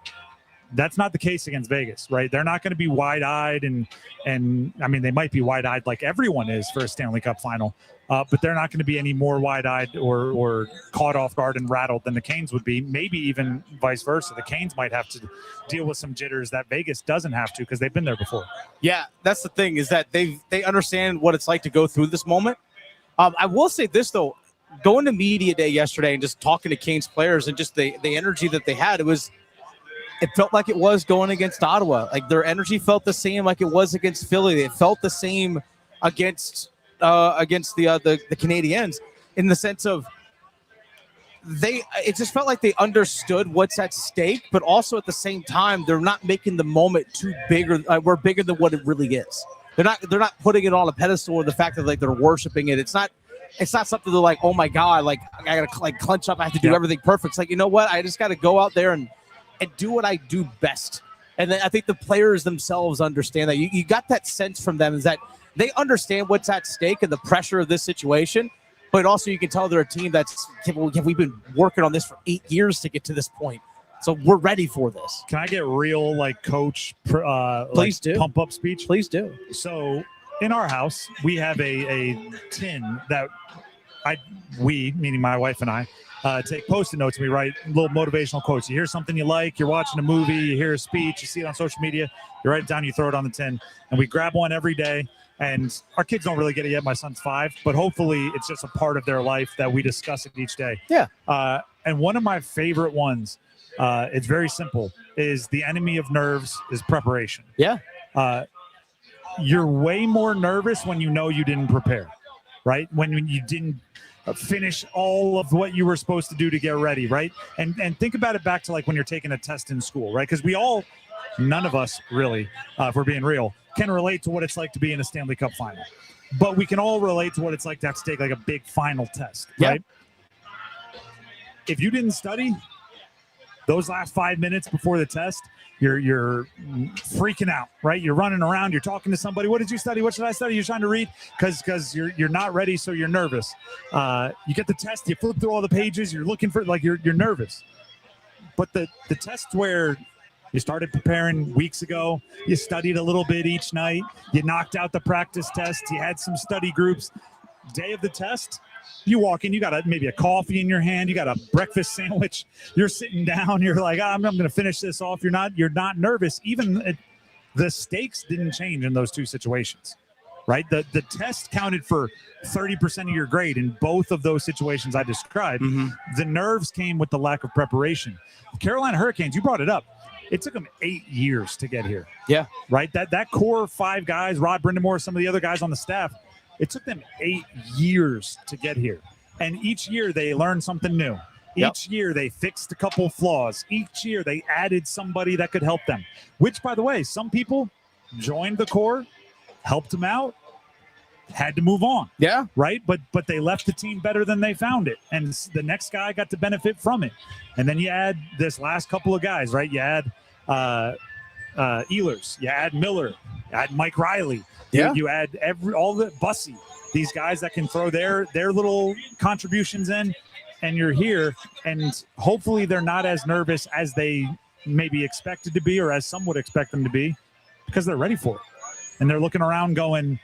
That's not the case against Vegas, right? They're not going to be wide-eyed and I mean, they might be wide-eyed like everyone is for a Stanley Cup final, but they're not going to be any more wide-eyed or caught off guard and rattled than the Canes would be, maybe even vice versa. The Canes might have to deal with some jitters that Vegas doesn't have to because they've been there before. Yeah, that's the thing is that they understand what it's like to go through this moment. I will say this, though, going to media day yesterday and just talking to Canes players and just the energy that they had, it felt like it was going against Ottawa. Like, their energy felt the same like it was against Philly. It felt the same against the Canadiens in the sense of it just felt like they understood what's at stake, but also at the same time, they're not making the moment too big or we're bigger than what it really is. They're not putting it on a pedestal or the fact that like they're worshiping it. It's not something they're like, oh my God, like I gotta like clench up. I have to do everything perfect. It's like, you know what? I just got to go out there and do what I do best. And then I think the players themselves understand that. You got that sense from them is that they understand what's at stake and the pressure of this situation, but also you can tell they're a team we've been working on this for 8 years to get to this point. So we're ready for this. Can I get real, like, coach Please do. pump up speech? Please do. So in our house, we have a tin that we, meaning my wife and I, take Post-it notes and we write little motivational quotes. You hear something you like, you're watching a movie, you hear a speech, you see it on social media, you write it down, you throw it on the tin, and we grab one every day. And our kids don't really get it yet. My son's 5, but hopefully it's just a part of their life that we discuss it each day. Yeah. And one of my favorite ones, it's very simple, is the enemy of nerves is preparation. Yeah. You're way more nervous when you know you didn't prepare, right? When you didn't finish all of what you were supposed to do to get ready, right? And think about it back to like when you're taking a test in school, right? Because none of us really, if we're being real, can relate to what it's like to be in a Stanley Cup final. But we can all relate to what it's like to have to take like a big final test, right? If you didn't study those last 5 minutes before the test, you're freaking out, right? You're running around, you're talking to somebody. What did you study? What should I study? You're trying to read because you're not ready, so you're nervous. You get the test, you flip through all the pages, you're looking for you're nervous. But the test where you started preparing weeks ago, you studied a little bit each night, you knocked out the practice test, you had some study groups. Day of the test, you walk in, you got maybe a coffee in your hand, you got a breakfast sandwich, you're sitting down, you're like, I'm going to finish this off. You're not nervous. Even the stakes didn't change in those two situations, right? The test counted for 30% of your grade in both of those situations I described. The nerves came with the lack of preparation. Carolina Hurricanes, you brought it up. It took them 8 years to get here. Yeah. Right? That core 5 guys, Rod Brindamore, some of the other guys on the staff, it took them 8 years to get here. And each year they learned something new. Each year they fixed a couple flaws. Each year they added somebody that could help them, which, by the way, some people joined the core, helped them out, had to move on. Yeah. Right? But they left the team better than they found it. And the next guy got to benefit from it. And then you add this last couple of guys, right? You add Ehlers, you add Miller, you add Mike Riley. Yeah. You add all the Bussy, these guys that can throw their little contributions in, and you're here. And hopefully they're not as nervous as they maybe expected to be, or as some would expect them to be, because they're ready for it. And they're looking around going,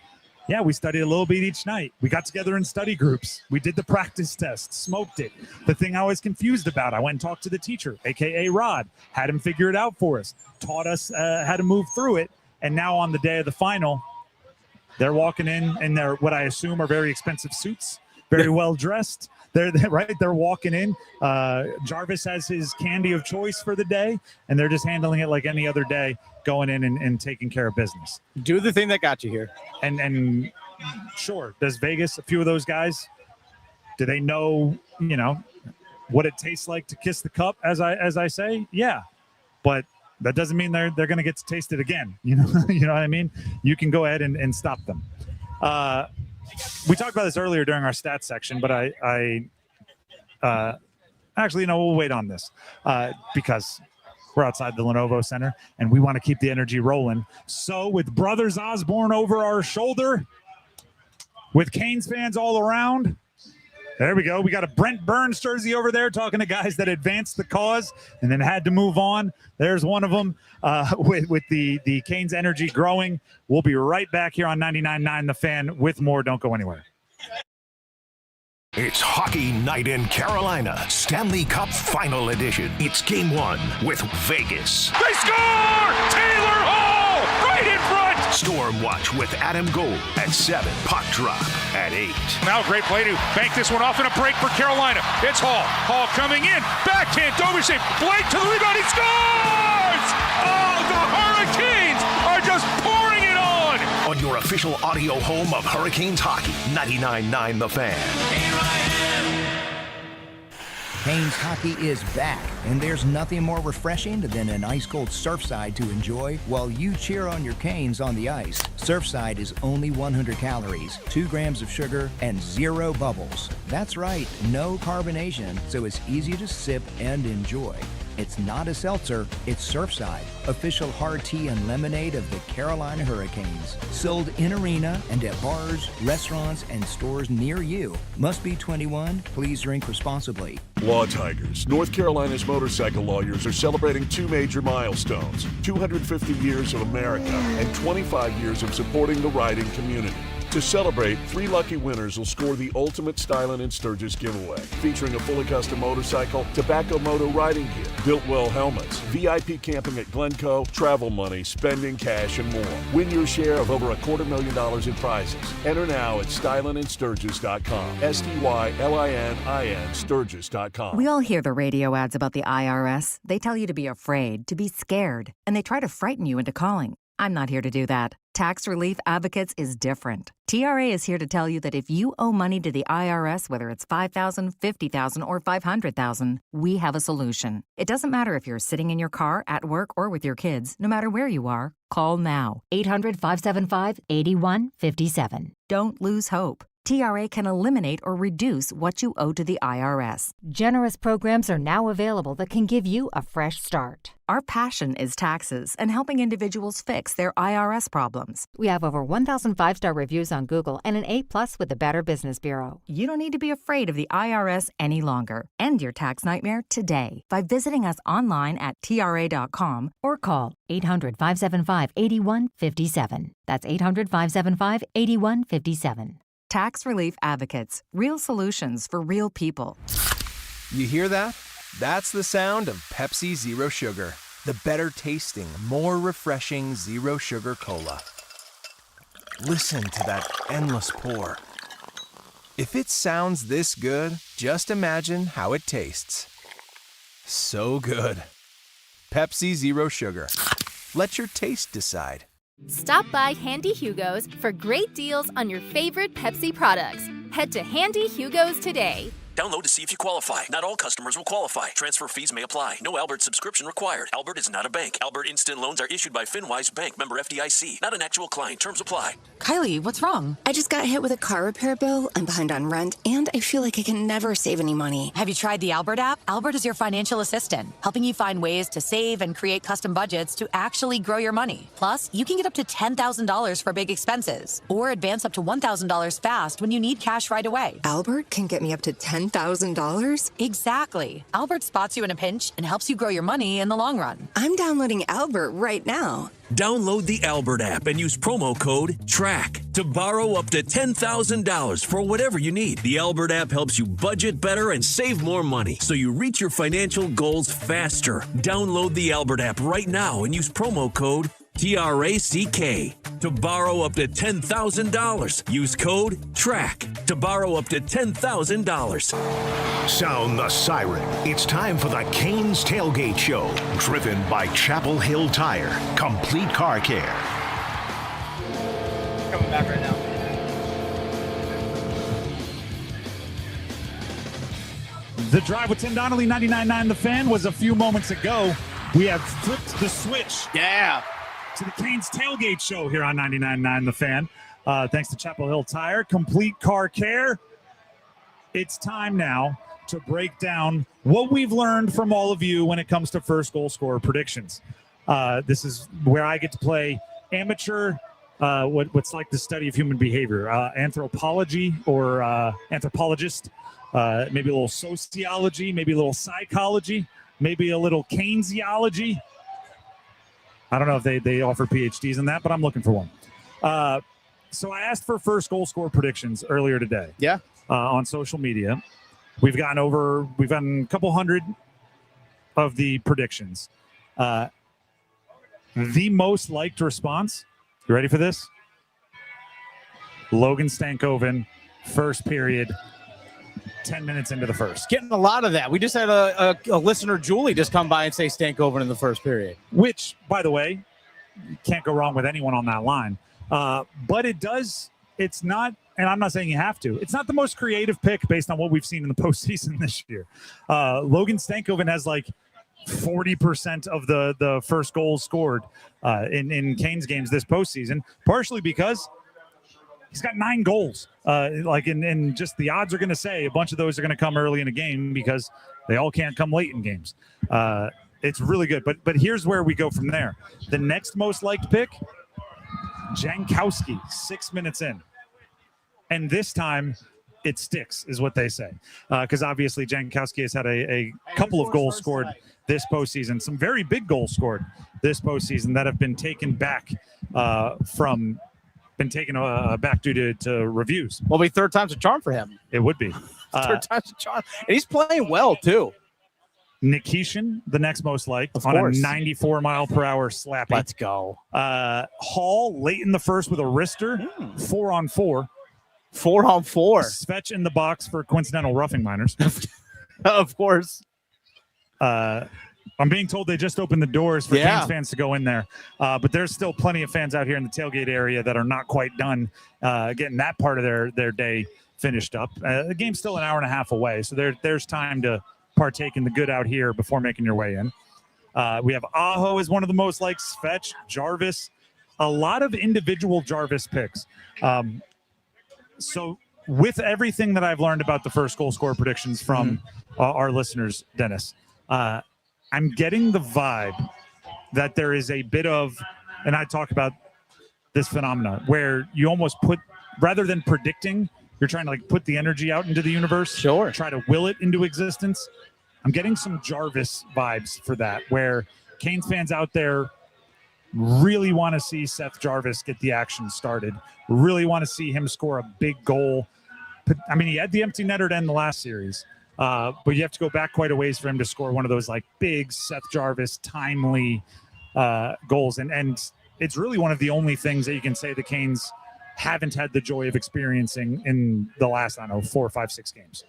yeah, we studied a little bit each night. We got together in study groups. We did the practice test, smoked it. The thing I was confused about, I went and talked to the teacher, AKA Rod, had him figure it out for us, taught us how to move through it. And now on the day of the final, they're walking in their, what I assume are very expensive suits, very well dressed. They're right. They're walking in. Jarvis has his candy of choice for the day, and they're just handling it like any other day, going in and taking care of business. Do the thing that got you here. And sure, does Vegas, a few of those guys, do they know, what it tastes like to kiss the cup, as I say? Yeah. But that doesn't mean they're going to get to taste it again. You know what I mean? You can go ahead and stop them. We talked about this earlier during our stats section, but actually, we'll wait on this because we're outside the Lenovo Center and we want to keep the energy rolling. So with Brothers Osborne over our shoulder, with Canes fans all around, there we go. We got a Brent Burns jersey over there talking to guys that advanced the cause and then had to move on. There's one of them with the Canes energy growing. We'll be right back here on 99.9 The Fan with more. Don't go anywhere. It's Hockey Night in Carolina, Stanley Cup Final Edition. It's Game 1 with Vegas. They score! Taylor Hall right in front! Storm Watch with Adam Gold at 7. Puck drop at 8. Now great play to bank this one off in a break for Carolina. It's Hall. Hall coming in. Backhand. Doby save. Blake to the rebound. He scores! Oh, the Hurricanes are just pouring it on! On your official audio home of Hurricanes hockey, 99.9 The Fan. Canes hockey is back, and there's nothing more refreshing than an ice-cold Surfside to enjoy while you cheer on your Canes on the ice. Surfside is only 100 calories, 2 grams of sugar, and 0 bubbles. That's right, no carbonation, so it's easy to sip and enjoy. It's not a seltzer, it's Surfside, official hard tea and lemonade of the Carolina Hurricanes. Sold in arena and at bars, restaurants, and stores near you. Must be 21. Please drink responsibly. Law Tigers, North Carolina's motorcycle lawyers, are celebrating 2 major milestones: 250 years of America and 25 years of supporting the riding community. To celebrate, 3 lucky winners will score the ultimate Stylin' and Sturgis giveaway, featuring a fully custom motorcycle, Tobacco Moto riding gear, Built-Well helmets, VIP camping at Glencoe, travel money, spending cash, and more. Win your share of over $250,000 in prizes. Enter now at stylinandsturgis.com. STYLININ Sturgis.com. We all hear the radio ads about the IRS. They tell you to be afraid, to be scared, and they try to frighten you into calling. I'm not here to do that. Tax Relief Advocates is different. TRA is here to tell you that if you owe money to the IRS, whether it's $5,000, $50,000, or $500,000, we have a solution. It doesn't matter if you're sitting in your car, at work, or with your kids. No matter where you are, call now. 800-575-8157. Don't lose hope. TRA can eliminate or reduce what you owe to the IRS. Generous programs are now available that can give you a fresh start. Our passion is taxes and helping individuals fix their IRS problems. We have over 1,000 5-star reviews on Google and an A+ with the Better Business Bureau. You don't need to be afraid of the IRS any longer. End your tax nightmare today by visiting us online at TRA.com or call 800-575-8157. That's 800-575-8157. Tax Relief Advocates. Real solutions for real people. You hear that? That's the sound of Pepsi Zero Sugar. The better tasting, more refreshing Zero Sugar Cola. Listen to that endless pour. If it sounds this good, just imagine how it tastes. So good. Pepsi Zero Sugar. Let your taste decide. Stop by Handy Hugo's for great deals on your favorite Pepsi products. Head to Handy Hugo's today. Download to see if you qualify. Not all customers will qualify. Transfer fees may apply. No Albert subscription required. Albert is not a bank. Albert Instant Loans are issued by FinWise Bank, member FDIC. Not an actual client. Terms apply. Kylie, what's wrong? I just got hit with a car repair bill. I'm behind on rent, and I feel like I can never save any money. Have you tried the Albert app? Albert is your financial assistant, helping you find ways to save and create custom budgets to actually grow your money. Plus, you can get up to $10,000 for big expenses, or advance up to $1,000 fast when you need cash right away. Albert can get me up to $10,000? Exactly. Albert spots you in a pinch and helps you grow your money in the long run. I'm downloading Albert right now. Download the Albert app and use promo code TRACK to borrow up to $10,000 for whatever you need. The Albert app helps you budget better and save more money so you reach your financial goals faster. Download the Albert app right now and use promo code TRACK to borrow up to $10,000. Use code TRACK to borrow up to $10,000. Sound the siren. It's time for the Canes Tailgate Show, driven by Chapel Hill Tire. Complete car care. Coming back right now. The Drive with Tim Donnelly, 99.9 The Fan, was a few moments ago. We have flipped the switch. Yeah. To the Canes Tailgate Show here on 99.9 The Fan. Thanks to Chapel Hill Tire, complete car care. It's time now to break down what we've learned from all of you when it comes to first goal scorer predictions. This is where I get to play amateur, what's like the study of human behavior, anthropology or anthropologist, maybe a little sociology, maybe a little psychology, maybe a little Keynesiology. I don't know if they offer PhDs in that, but I'm looking for one. So I asked for first goal scorer predictions earlier today. Yeah. On social media. We've gotten a couple hundred of the predictions. The most liked response, you ready for this? Logan Stankoven, first period, 10 minutes into the first. Getting a lot of that. We just had a listener, Julie, just come by and say Stankoven in the first period. Which, by the way, you can't go wrong with anyone on that line. But it's not, and I'm not saying you have to, it's not the most creative pick based on what we've seen in the postseason this year. Logan Stankoven has like 40% of the first goals scored in Canes games this postseason, partially because he's got 9 goals. And just the odds are going to say a bunch of those are going to come early in a game because they all can't come late in games. It's really good. But here's where we go from there. The next most liked pick, Jankowski, 6 minutes in. And this time it sticks, is what they say. Because obviously Jankowski has had a couple of goals scored this postseason. Some very big goals scored this postseason that have been taken back back due to reviews. Well, it'll be third time's a charm for him. It would be. Third time's a charm. And he's playing well, too. Nikishin, the next most liked, on a 94-mile-per-hour slappy. Let's go. Hall, late in the first with a wrister, 4-on-4. 4-on-4. Svetch in the box for coincidental roughing minors. Of course. I'm being told they just opened the doors for Canes fans to go in there. But there's still plenty of fans out here in the tailgate area that are not quite done getting that part of their day finished up. The game's still an hour and a half away, so there's time to partake in the good out here before making your way in. We have Aho as one of the most liked, Svetch, Jarvis, a lot of individual Jarvis picks. So with everything that I've learned about the first goal scorer predictions from our listeners, Dennis, I'm getting the vibe that there is a bit of, and I talk about this phenomena where you almost put, rather than predicting, you're trying to like put the energy out into the universe. Sure. Try to will it into existence. I'm getting some Jarvis vibes for that, where Canes fans out there really want to see Seth Jarvis get the action started, really want to see him score a big goal. I mean, he had the empty netter to end the last series, but you have to go back quite a ways for him to score one of those like big Seth Jarvis timely goals. And it's really one of the only things that you can say the Canes haven't had the joy of experiencing in the last, 4, 5, 6 games.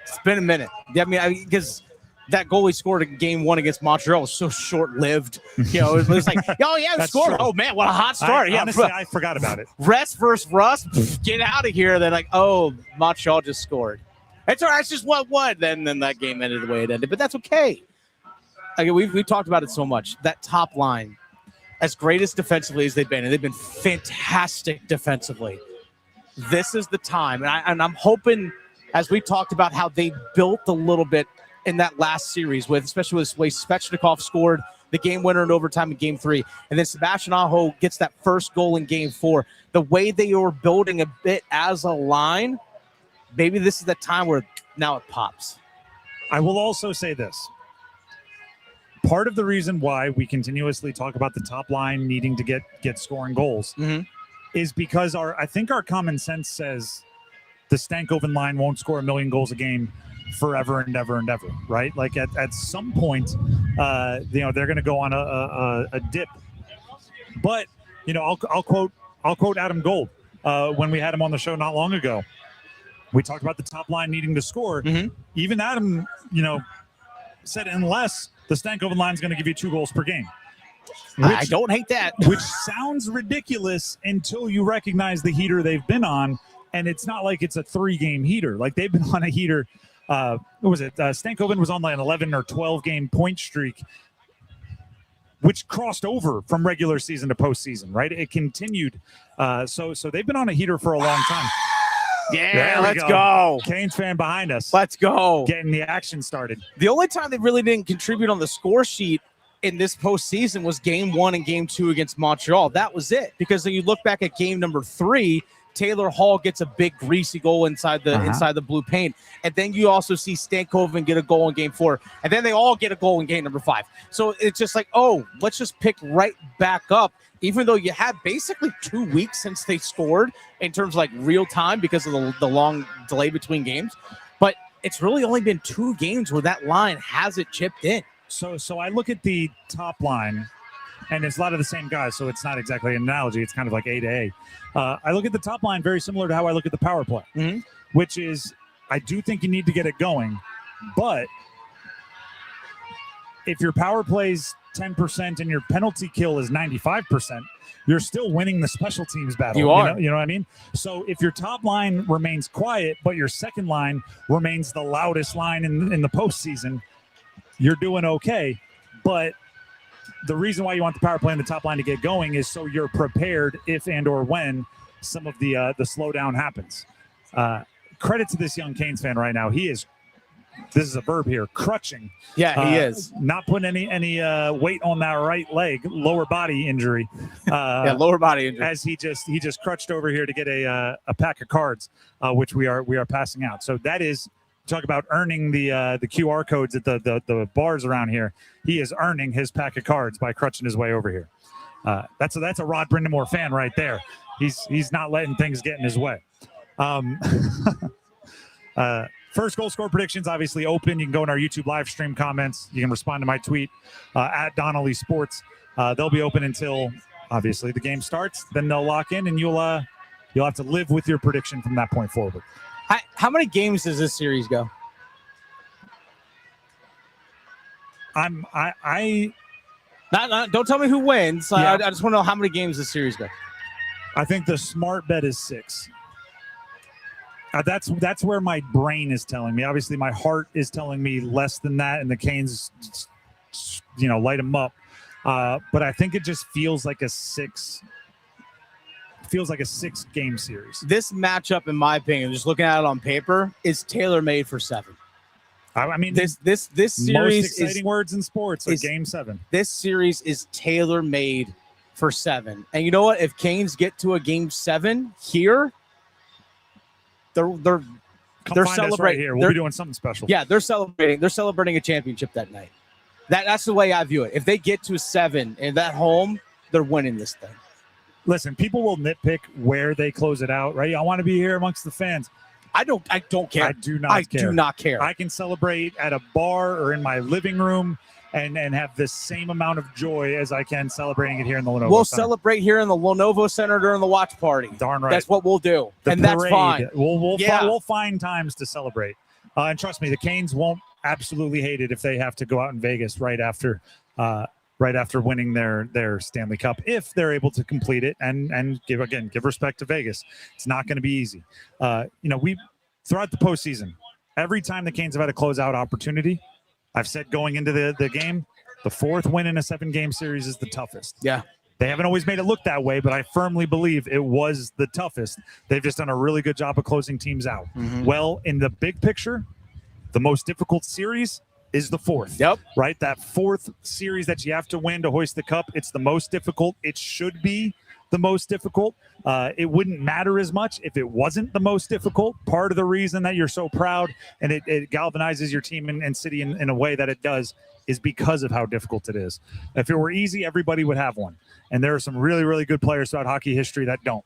It's been a minute. Yeah, I mean, because that goal he scored in game 1 against Montreal was so short-lived. You know, it was like, oh, yeah, he scored. True. Oh, man, what a hot start. Honestly, I forgot about it. Rest versus Rust, get out of here. They're like, oh, Montreal just scored. It's all right. It's just what. Then that game ended the way it ended. But that's okay. Again, we've talked about it so much. That top line, as great as defensively as they've been, and they've been fantastic defensively, this is the time. And I'm hoping, as we talked about how they built a little bit in that last series, especially with the way Svechnikov scored the game winner in overtime in game 3, and then Sebastian Aho gets that first goal in game 4, the way they were building a bit as a line, maybe this is the time where now it pops. I will also say this. Part of the reason why we continuously talk about the top line needing to get scoring goals is because I think our common sense says the Stankoven line won't score 1 million goals a game forever and ever and ever, right? Like at some point, they're going to go on a dip. But I'll quote Adam Gold when we had him on the show not long ago. We talked about the top line needing to score. Even Adam, said unless the Stankoven line is going to give you 2 goals per game. I don't hate that. Which sounds ridiculous until you recognize the heater they've been on, and it's not like it's a 3-game heater. Like they've been on a heater. What was it? Stankoven was on like an 11 or 12-game point streak, which crossed over from regular season to postseason, right? It continued. So they've been on a heater for a long time. Yeah, let's go. Canes fan behind us. Let's go. Getting the action started. The only time they really didn't contribute on the score sheet in this postseason was game 1 and game 2 against Montreal. That was it. Because when you look back at game number 3, Taylor Hall gets a big greasy goal inside the blue paint. And then you also see Stankoven get a goal in game 4. And then they all get a goal in game number 5. So it's just like, oh, let's just pick right back up. Even though you had basically 2 weeks since they scored in terms of like real time because of the long delay between games. But it's really only been 2 games where that line hasn't chipped in. So I look at the top line, and it's a lot of the same guys, so it's not exactly an analogy. It's kind of like A to A. I look at the top line very similar to how I look at the power play, which is I do think you need to get it going. But if your power play's 10% and your penalty kill is 95%, you're still winning the special teams battle. You are. You know what I mean? So if your top line remains quiet, but your second line remains the loudest line in the postseason, you're doing okay. But the reason why you want the power play and the top line to get going is so you're prepared if and or when some of the slowdown happens. Credit to this young Canes fan right now. He is, this is a verb here, crutching. Yeah, he is. Not putting any weight on that right leg, lower body injury. Lower body injury. As he just crutched over here to get a pack of cards, which we are passing out. So that is, talk about earning the QR codes at the bars around here. He is earning his pack of cards by crutching his way over here. That's a Rod Brindamore fan right there. He's not letting things get in his way. First goal score predictions obviously open. You can go in our YouTube live stream comments. You can respond to my tweet at Donnelly Sports. They'll be open until obviously the game starts. Then they'll lock in, and you'll have to live with your prediction from that point forward. How many games does this series go? Don't tell me who wins. Yeah. I just want to know how many games this series go. I think the smart bet is 6. That's where my brain is telling me. Obviously, my heart is telling me less than that, and the Canes, light them up. But I think it just feels like a 6 feels like a 6-game series. This matchup, in my opinion, just looking at it on paper, is tailor-made for 7. I mean, this series most exciting words in sports are Game 7. This series is tailor-made for 7. And you know what? If Canes get to a Game 7 here, they're celebrating. Right here. We'll be doing something special. Yeah, they're celebrating. They're celebrating a championship that night. That's the way I view it. If they get to 7 in that home, they're winning this thing. Listen, people will nitpick where they close it out, right? I want to be here amongst the fans. I don't care. I do not care. I can celebrate at a bar or in my living room and have the same amount of joy as I can celebrating it here in the Lenovo Center. We'll celebrate here in the Lenovo Center during the watch party. Darn right. That's what we'll do. And that's fine. We'll find times to celebrate. And trust me, the Canes won't absolutely hate it if they have to go out in Vegas right after winning their Stanley Cup, if they're able to complete it and give respect to Vegas. It's not going to be easy. We throughout the postseason, every time the Canes have had a closeout opportunity, I've said going into the game, the 4th win in a 7-game series is the toughest. Yeah. They haven't always made it look that way, but I firmly believe it was the toughest. They've just done a really good job of closing teams out. Mm-hmm. Well, in the big picture, the most difficult series is the 4th. Yep. Right? That 4th series that you have to win to hoist the cup, it's the most difficult. It should be the most difficult. It wouldn't matter as much if it wasn't the most difficult. Part of the reason that you're so proud and it galvanizes your team and city in a way that it does is because of how difficult it is. If it were easy, everybody would have one. And there are some really, really good players throughout hockey history that don't.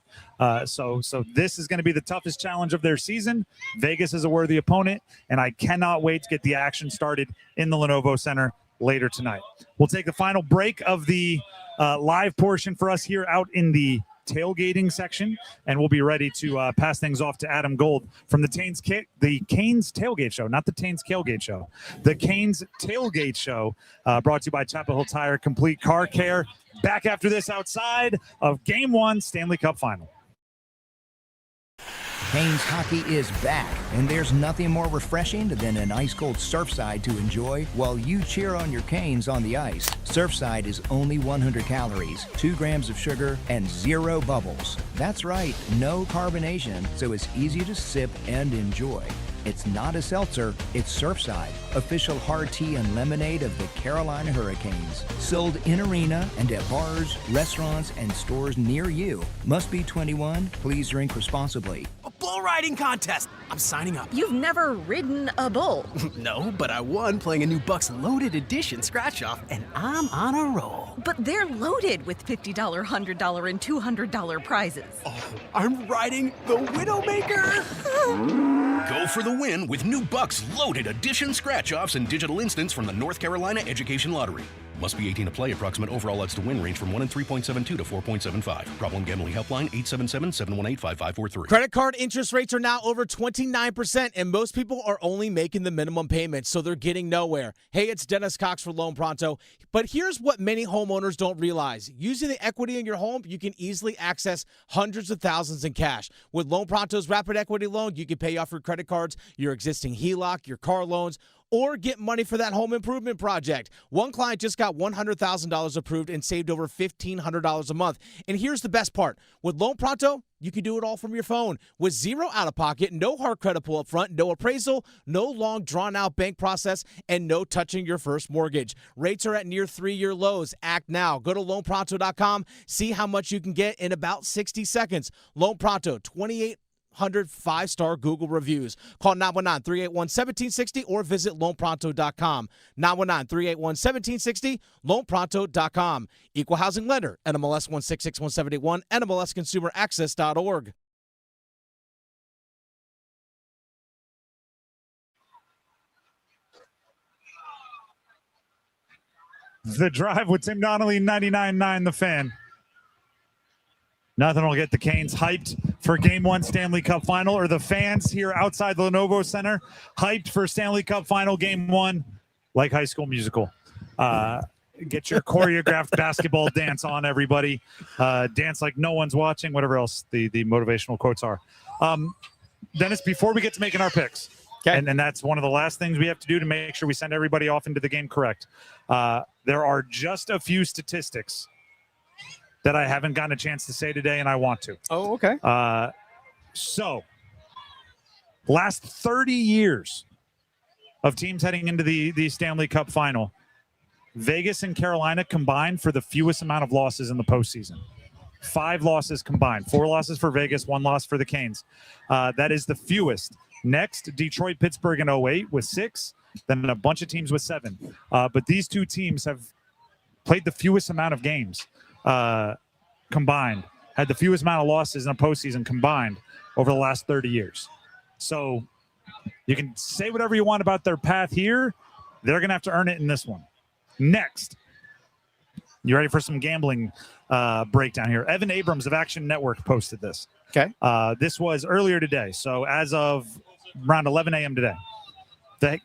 So this is going to be the toughest challenge of their season. Vegas is a worthy opponent, and I cannot wait to get the action started in the Lenovo Center later tonight. We'll take the final break of the live portion for us here out in the tailgating section, and we'll be ready to pass things off to Adam Gold from the Canes Tailgate Show, not the Canes Tailgate Show. The Canes Tailgate Show, brought to you by Chapel Hill Tire Complete Car Care. Back after this outside of Game 1 Stanley Cup Final. Canes hockey is back, and there's nothing more refreshing than an ice-cold Surfside to enjoy while you cheer on your Canes on the ice. Surfside is only 100 calories, 2 grams of sugar, and 0 bubbles. That's right, no carbonation, so it's easy to sip and enjoy. It's not a seltzer, it's Surfside, official hard tea and lemonade of the Carolina Hurricanes. Sold in arena and at bars, restaurants, and stores near you. Must be 21. Please drink responsibly. A bull riding contest. I'm signing up. You've never ridden a bull. No, but I won playing a new Bucks Loaded Edition scratch-off, and I'm on a roll. But they're loaded with $50, $100, and $200 prizes. Oh, I'm riding the Widowmaker. Go for the win with new Bucks Loaded Edition scratch-offs and digital instants from the North Carolina Education Lottery. Must be 18 to play. Approximate overall odds to win range from 1 in 3.72 to 4.75. Problem gambling helpline 877-718-5543. Credit card interest rates are now over 29%, and most people are only making the minimum payment, so they're getting nowhere. Hey, it's Dennis Cox for Loan Pronto. But here's what many homeowners don't realize. Using the equity in your home, you can easily access hundreds of thousands in cash. With Loan Pronto's Rapid Equity Loan, you can pay off your credit cards, your existing HELOC, your car loans, or get money for that home improvement project. One client just got $100,000 approved and saved over $1,500 a month. And here's the best part. With Loan Pronto, you can do it all from your phone. With 0 out-of-pocket, no hard credit pull up front, no appraisal, no long drawn-out bank process, and no touching your first mortgage. Rates are at near 3-year lows. Act now. Go to loanpronto.com. See how much you can get in about 60 seconds. Loan Pronto, 2,800 5-star Google reviews. Call 919-381-1760 or visit loanpronto.com. 919-381-1760, loanpronto.com. Equal housing lender, NMLS 1661781, NMLSconsumeraccess.org. The Drive with Tim Donnelly, 99.9 The Fan. Nothing will get the Canes hyped for Game 1 Stanley Cup Final, or the fans here outside the Lenovo Center hyped for Stanley Cup Final Game 1 like High School Musical. Get your choreographed basketball dance on, everybody. Dance like no one's watching, whatever else the motivational quotes are. Dennis, before we get to making our picks, and that's one of the last things we have to do to make sure we send everybody off into the game correct. There are just a few statistics that I haven't gotten a chance to say today, and I want to. Oh, okay. So, last 30 years of teams heading into the Stanley Cup final, Vegas and Carolina combined for the fewest amount of losses in the postseason. 5 losses combined. 4 losses for Vegas, 1 loss for the Canes. That is the fewest. Next, Detroit, Pittsburgh in 08 with 6. Then a bunch of teams with 7. But these two teams have played the fewest amount of games combined, had the fewest amount of losses in a postseason combined over the last 30 years. So you can say whatever you want about their path here. They're going to have to earn it in this one. Next, you ready for some gambling breakdown here? Evan Abrams of Action Network posted this. Okay. This was earlier today. So as of around 11 a.m. today,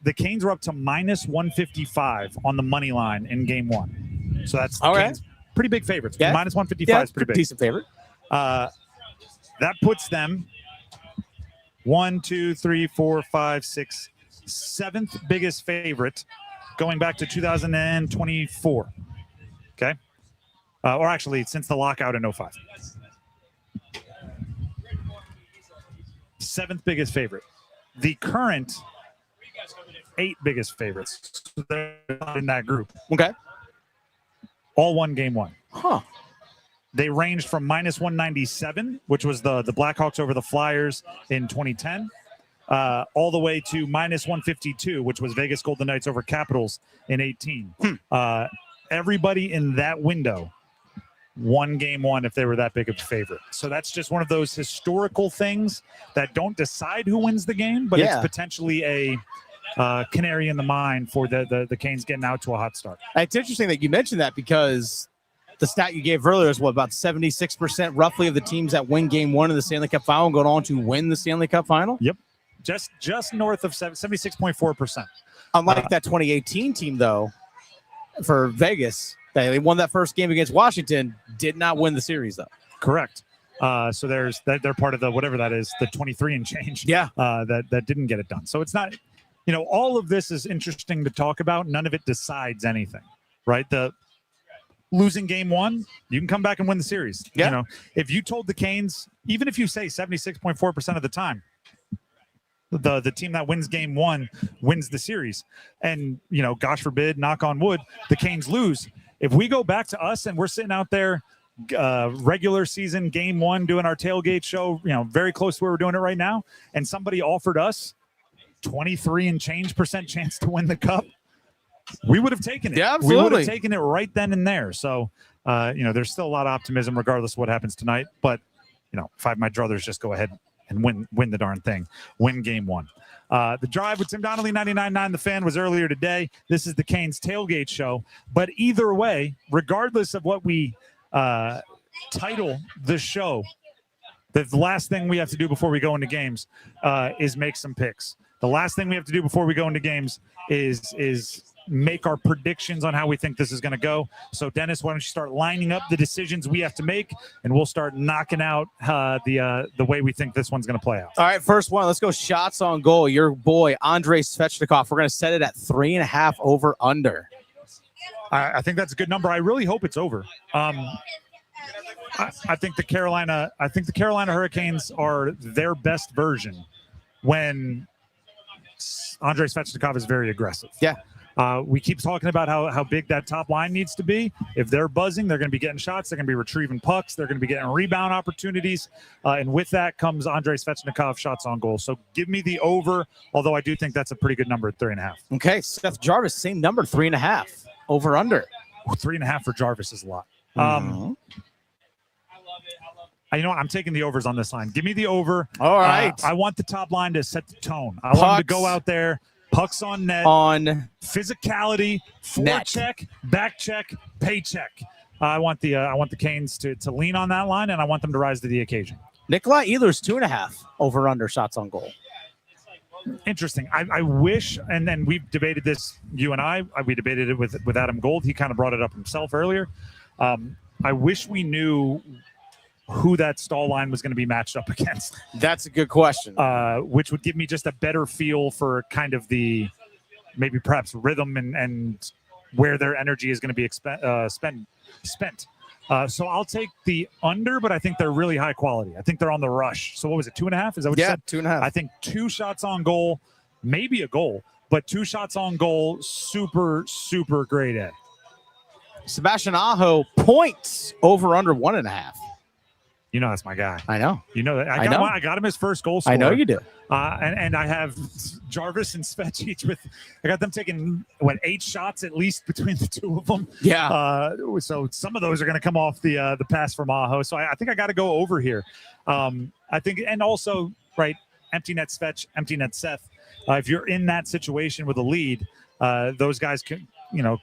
the Canes were up to minus 155 on the money line in game 1. So that's Canes, pretty big favorites. Yeah. Minus 155 is pretty big. Decent favorite. That puts them 1, 2, 3, 4, 5, 6, 7th biggest favorite going back to 2024. Okay. Or actually, since the lockout in 05. 7th biggest favorite. The current 8 biggest favorites in that group. Okay. All won game 1. Huh. They ranged from minus 197, which was the Blackhawks over the Flyers in 2010, all the way to minus 152, which was Vegas Golden Knights over Capitals in 18. Everybody in that window won game 1 if they were that big of a favorite. So that's just one of those historical things that don't decide who wins the game, but it's potentially a canary in the mine for the Canes getting out to a hot start. It's interesting that you mentioned that because the stat you gave earlier is about 76% roughly of the teams that win game 1 of the Stanley Cup final going on to win the Stanley Cup final. Yep. Just north of 76.4%. Unlike that 2018 team, though, for Vegas, they won that first game against Washington, did not win the series, though. Correct. So they're part of the whatever that is, the 23 and change. Yeah. That didn't get it done. So it's not, all of this is interesting to talk about. None of it decides anything, right? The losing game 1, you can come back and win the series. Yeah. If you told the Canes, even if you say 76.4% of the time, the team that wins game 1 wins the series, and gosh forbid, knock on wood, the Canes lose. If we go back to us and we're sitting out there regular season game 1 doing our tailgate show, very close to where we're doing it right now, and somebody offered us 23 and change % chance to win the cup, we would have taken it. Yeah, absolutely. We would have taken it right then and there. So, there's still a lot of optimism regardless of what happens tonight. But, if I have my druthers, just go ahead and win the darn thing. Win game 1. The Drive with Tim Donnelly, 99.9 The Fan, was earlier today. This is the Canes tailgate show. But either way, regardless of what we title the show, the last thing we have to do before we go into games is make some picks. The last thing we have to do before we go into games is make our predictions on how we think this is going to go. So, Dennis, why don't you start lining up the decisions we have to make, and we'll start knocking out the way we think this one's going to play out. All right, first one. Let's go shots on goal. Your boy, Andrei Svechnikov. We're going to set it at 3.5 over under. I think that's a good number. I really hope it's over. I think the Carolina Hurricanes are their best version when Andrei Svechnikov is very aggressive. Yeah. We keep talking about how big that top line needs to be. If they're buzzing, they're going to be getting shots. They're going to be retrieving pucks. They're going to be getting rebound opportunities. And with that comes Andrei Svechnikov shots on goal. So give me the over, although I do think that's a pretty good number at 3.5. Okay, Seth Jarvis, same number, 3.5. Over under. 3.5 for Jarvis is a lot. I'm taking the overs on this line. Give me the over. All right. I want the top line to set the tone. I want them to go out there. Pucks on net, on physicality, forecheck, back check, paycheck. I want the Canes to lean on that line, and I want them to rise to the occasion. Nikolai Ehlers 2.5 over under shots on goal. Interesting. I wish, and then we've debated this. You and we debated it with Adam Gold. He kind of brought it up himself earlier. I wish we knew who that stall line was going to be matched up against. That's a good question. Which would give me just a better feel for kind of the maybe perhaps rhythm and where their energy is going to be spent. So I'll take the under, but I think they're really high quality. I think they're on the rush. So what was it, 2.5? Is that what you said? 2.5. I think 2 shots on goal, maybe a goal, but 2 shots on goal, super, super grade A. Sebastian Aho points over under 1.5. You know that's my guy. I know. You know that. I know. I got him his first goal scorer. I know you do. And I have Jarvis and Svech each with. I got them taking 8 shots at least between the two of them. Yeah. So some of those are going to come off the pass from Aho. So I think I got to go over here. I think, and also right, empty net Svech, empty net Seth. If you're in that situation with a lead, those guys can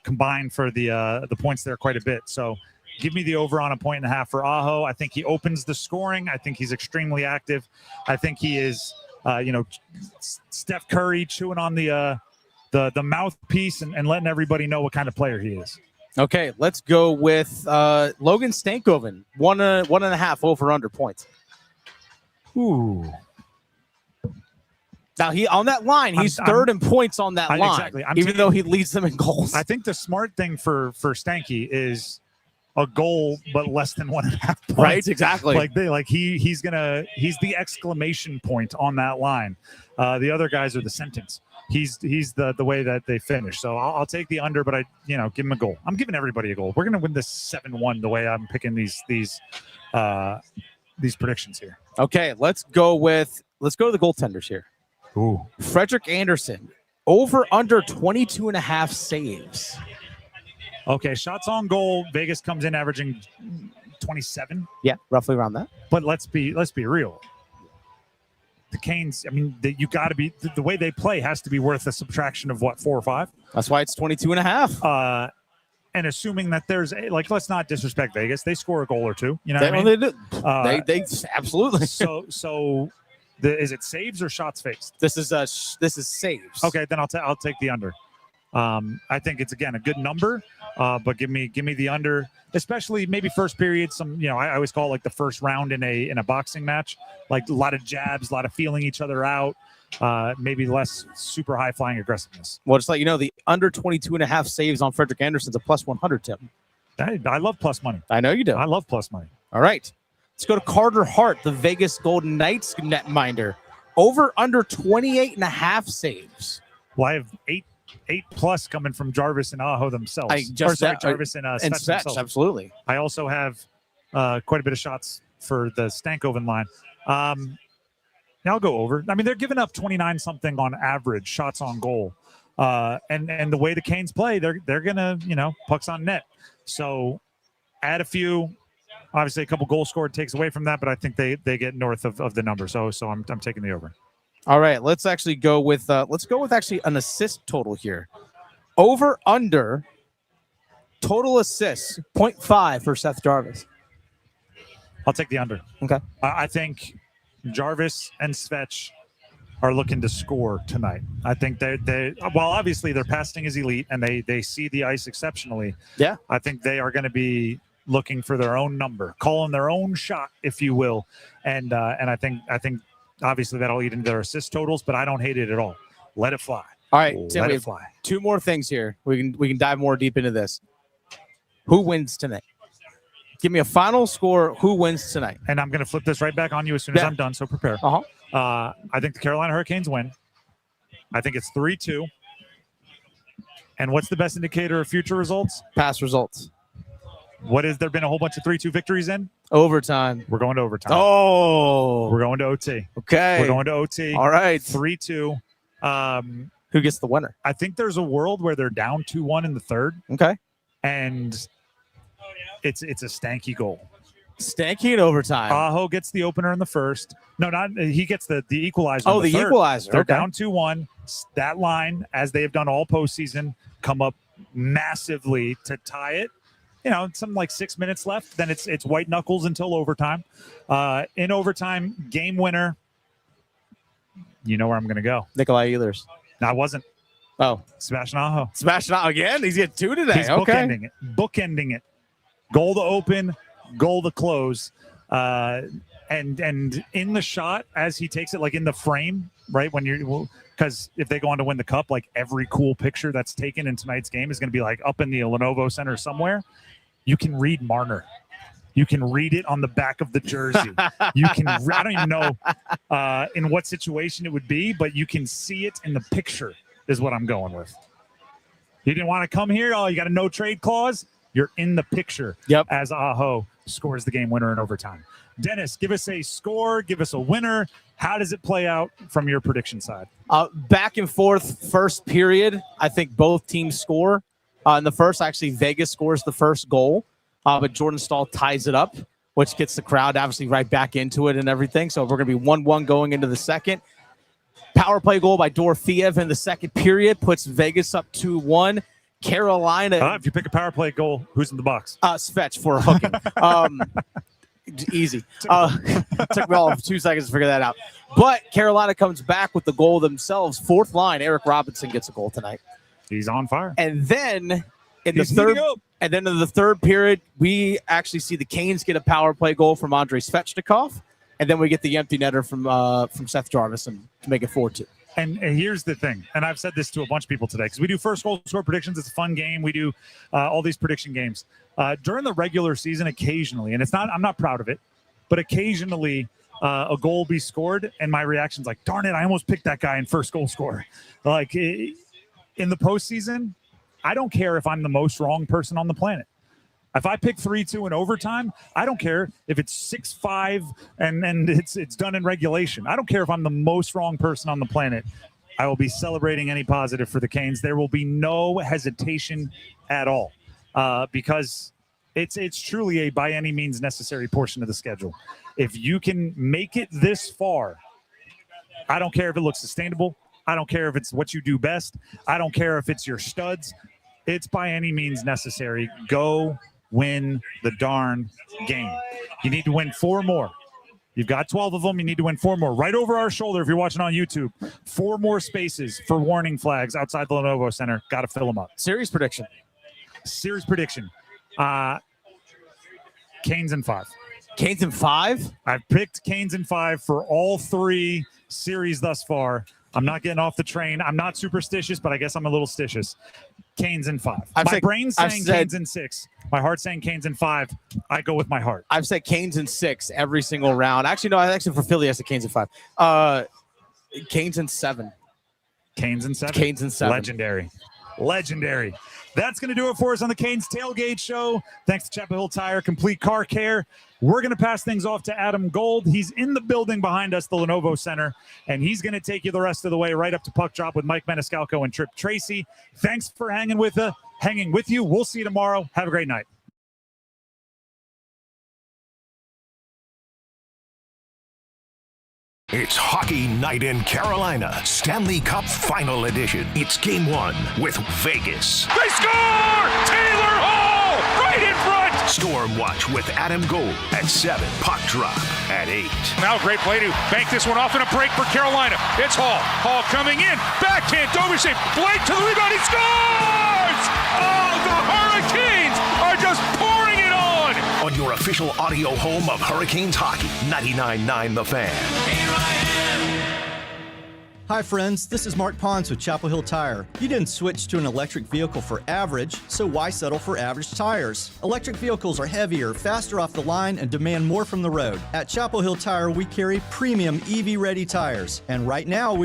combine for the points there quite a bit. So. Give me the over on 1.5 for Aho. I think he opens the scoring. I think he's extremely active. I think he is, Steph Curry chewing on the mouthpiece and letting everybody know what kind of player he is. Okay, let's go with Logan Stankoven. 1.5 over under points. Ooh. Now he on that line, he's third in points on that line. Exactly. Even though he leads them in goals. I think the smart thing for Stanky is a goal, but less than 1.5 points. Right, exactly. He's the exclamation point on that line. The other guys are the sentence. He's the way that they finish. So I'll take the under, but give him a goal. I'm giving everybody a goal. We're gonna win this 7-1 the way I'm picking these predictions here. Okay, let's go to the goaltenders here. Ooh. Frederik Andersen, over under 22.5 saves. Okay, shots on goal. Vegas comes in averaging 27. Yeah, roughly around that. But let's be real. The Canes, you got to be the way they play has to be worth a subtraction of 4 or 5. That's why it's 22.5. And assuming that there's let's not disrespect Vegas. They score a goal or two. You know they, what I mean? They do. They absolutely. So is it saves or shots faced? This is saves. Okay, then I'll take the under. I think it's again a good number, but give me the under, especially maybe first period. I always call it the first round in a boxing match, a lot of jabs, a lot of feeling each other out, maybe less super high flying aggressiveness. Well, just the under 22.5 saves on Frederik Andersen's a plus 100, Tim. I love plus money. I know you do. I love plus money. All right, let's go to Carter Hart, the Vegas Golden Knights netminder, over under 28.5 saves. Well, I have 8 plus coming from Jarvis and Aho themselves. Jarvis and Svech, absolutely. I also have quite a bit of shots for the Stankoven line. I'll go over. They're giving up 29 something on average shots on goal, and the way the Canes play, they're gonna pucks on net. So add a few. Obviously, a couple goals scored takes away from that, but I think they get north of the number. So I'm taking the over. All right, let's actually go with an assist total here. Over under total assists 0.5 for Seth Jarvis. I'll take the under. Okay. I think Jarvis and Svech are looking to score tonight. I think while obviously their passing is elite and they see the ice exceptionally. Yeah. I think they are going to be looking for their own number, calling their own shot, if you will, and I think. Obviously, that'll eat into their assist totals, but I don't hate it at all. Let it fly. All right, Tim, let it fly. 2 more things here. We can dive more deep into this. Who wins tonight? Give me a final score. Who wins tonight? And I'm going to flip this right back on you as soon as I'm done, so prepare. I think the Carolina Hurricanes win. I think it's 3-2. And what's the best indicator of future results? Past results. What is there been a whole bunch of 3-2 victories in? Overtime. We're going to overtime. Oh. We're going to OT. Okay. We're going to OT. All right. 3-2. Who gets the winner? I think there's a world where they're down 2-1 in the third. Okay. And it's a stanky goal. Stanky in overtime. Aho gets the opener in the first. No, he gets the equalizer. Oh, the third. equalizer. They're okay. down 2-1. That line, as they have done all postseason, come up massively to tie it. Something like 6 minutes left. Then it's white knuckles until overtime. In overtime, game winner. You know where I'm going to go. Nikolai Ehlers. No, I wasn't. Oh. Sebastian Aho. Sebastian Aho again? He's getting 2 today. He's okay. Bookending it. Goal to open, goal to close. And in the shot, as he takes it, in the frame, right, because if they go on to win the cup, every cool picture that's taken in tonight's game is going to be up in the Lenovo Center somewhere. You can read Marner. You can read it on the back of the jersey. You can. I don't even know in what situation it would be, but you can see it in the picture. Is what I'm going with. You didn't want to come here. Oh, you got a no trade clause. You're in the picture. Yep. As Aho scores the game winner in overtime. Dennis, give us a score. Give us a winner. How does it play out from your prediction side? Back and forth first period. I think both teams score. In the first, actually, Vegas scores the first goal. But Jordan Stahl ties it up, which gets the crowd obviously right back into it and everything. So we're going to be 1-1 going into the second. Power play goal by Dorofeev in the second period puts Vegas up 2-1. Carolina. If you pick a power play goal, who's in the box? Svech for hooking. Easy. Took me all of 2 seconds to figure that out. But Carolina comes back with the goal themselves. Fourth line, Eric Robinson gets a goal tonight. He's on fire. And then in the third period, we actually see the Canes get a power play goal from Andrei Svechnikov, and then we get the empty netter from Seth Jarvis and to make it 4-2. And here's the thing, and I've said this to a bunch of people today, because we do first goal score predictions. It's a fun game. We do all these prediction games. During the regular season, occasionally, and I'm not proud of it, but occasionally a goal be scored, and my reaction's like, darn it, I almost picked that guy in first goal scorer. Like, in the postseason, I don't care if I'm the most wrong person on the planet. If I pick 3-2 in overtime, I don't care if it's 6-5 and it's done in regulation. I don't care if I'm the most wrong person on the planet. I will be celebrating any positive for the Canes. There will be no hesitation at all because it's truly a by any means necessary portion of the schedule. If you can make it this far, I don't care if it looks sustainable. I don't care if it's what you do best. I don't care if it's your studs. It's by any means necessary. Go win the darn game. You need to win 4 more. You've got 12 of them. You need to win 4 more. Right over our shoulder, if you're watching on YouTube, 4 more spaces for warning flags outside the Lenovo Center. Got to fill them up. Series prediction. Canes in 5. Canes in 5? I've picked Canes in 5 for all 3 series thus far. I'm not getting off the train. I'm not superstitious, but I guess I'm a little stitious. Canes in 5. My brain's saying Canes in 6. My heart's saying Canes in 5. I go with my heart. I've said Canes in 6 every single round. Actually, no. For Philly, I said Canes in 5. Canes in 7. Canes in 7. Canes in 7. Legendary. That's going to do it for us on the Canes Tailgate Show. Thanks to Chapel Hill Tire Complete Car Care. We're going to pass things off to Adam Gold. He's in the building behind us, the Lenovo Center, and he's going to take you the rest of the way right up to puck drop with Mike Maniscalco and Trip Tracy. Thanks for hanging with you. We'll see you tomorrow. Have a great night. It's Hockey Night in Carolina, Stanley Cup Final Edition. It's Game 1 with Vegas. They score! Taylor Hall! Right in front! Storm Watch with Adam Gold at 7. Puck drop at 8. Now great play to bank this one off in a break for Carolina. It's Hall. Hall coming in. Backhand. Dobishek. Blake to the rebound. He scores! Oh, the Hurricanes are just pouring it on! On your official audio home of Hurricanes hockey, 99.9 The Fan. Hi friends, this is Mark Pons with Chapel Hill Tire. You didn't switch to an electric vehicle for average, so why settle for average tires? Electric vehicles are heavier, faster off the line, and demand more from the road. At Chapel Hill Tire, we carry premium EV-ready tires, and right now we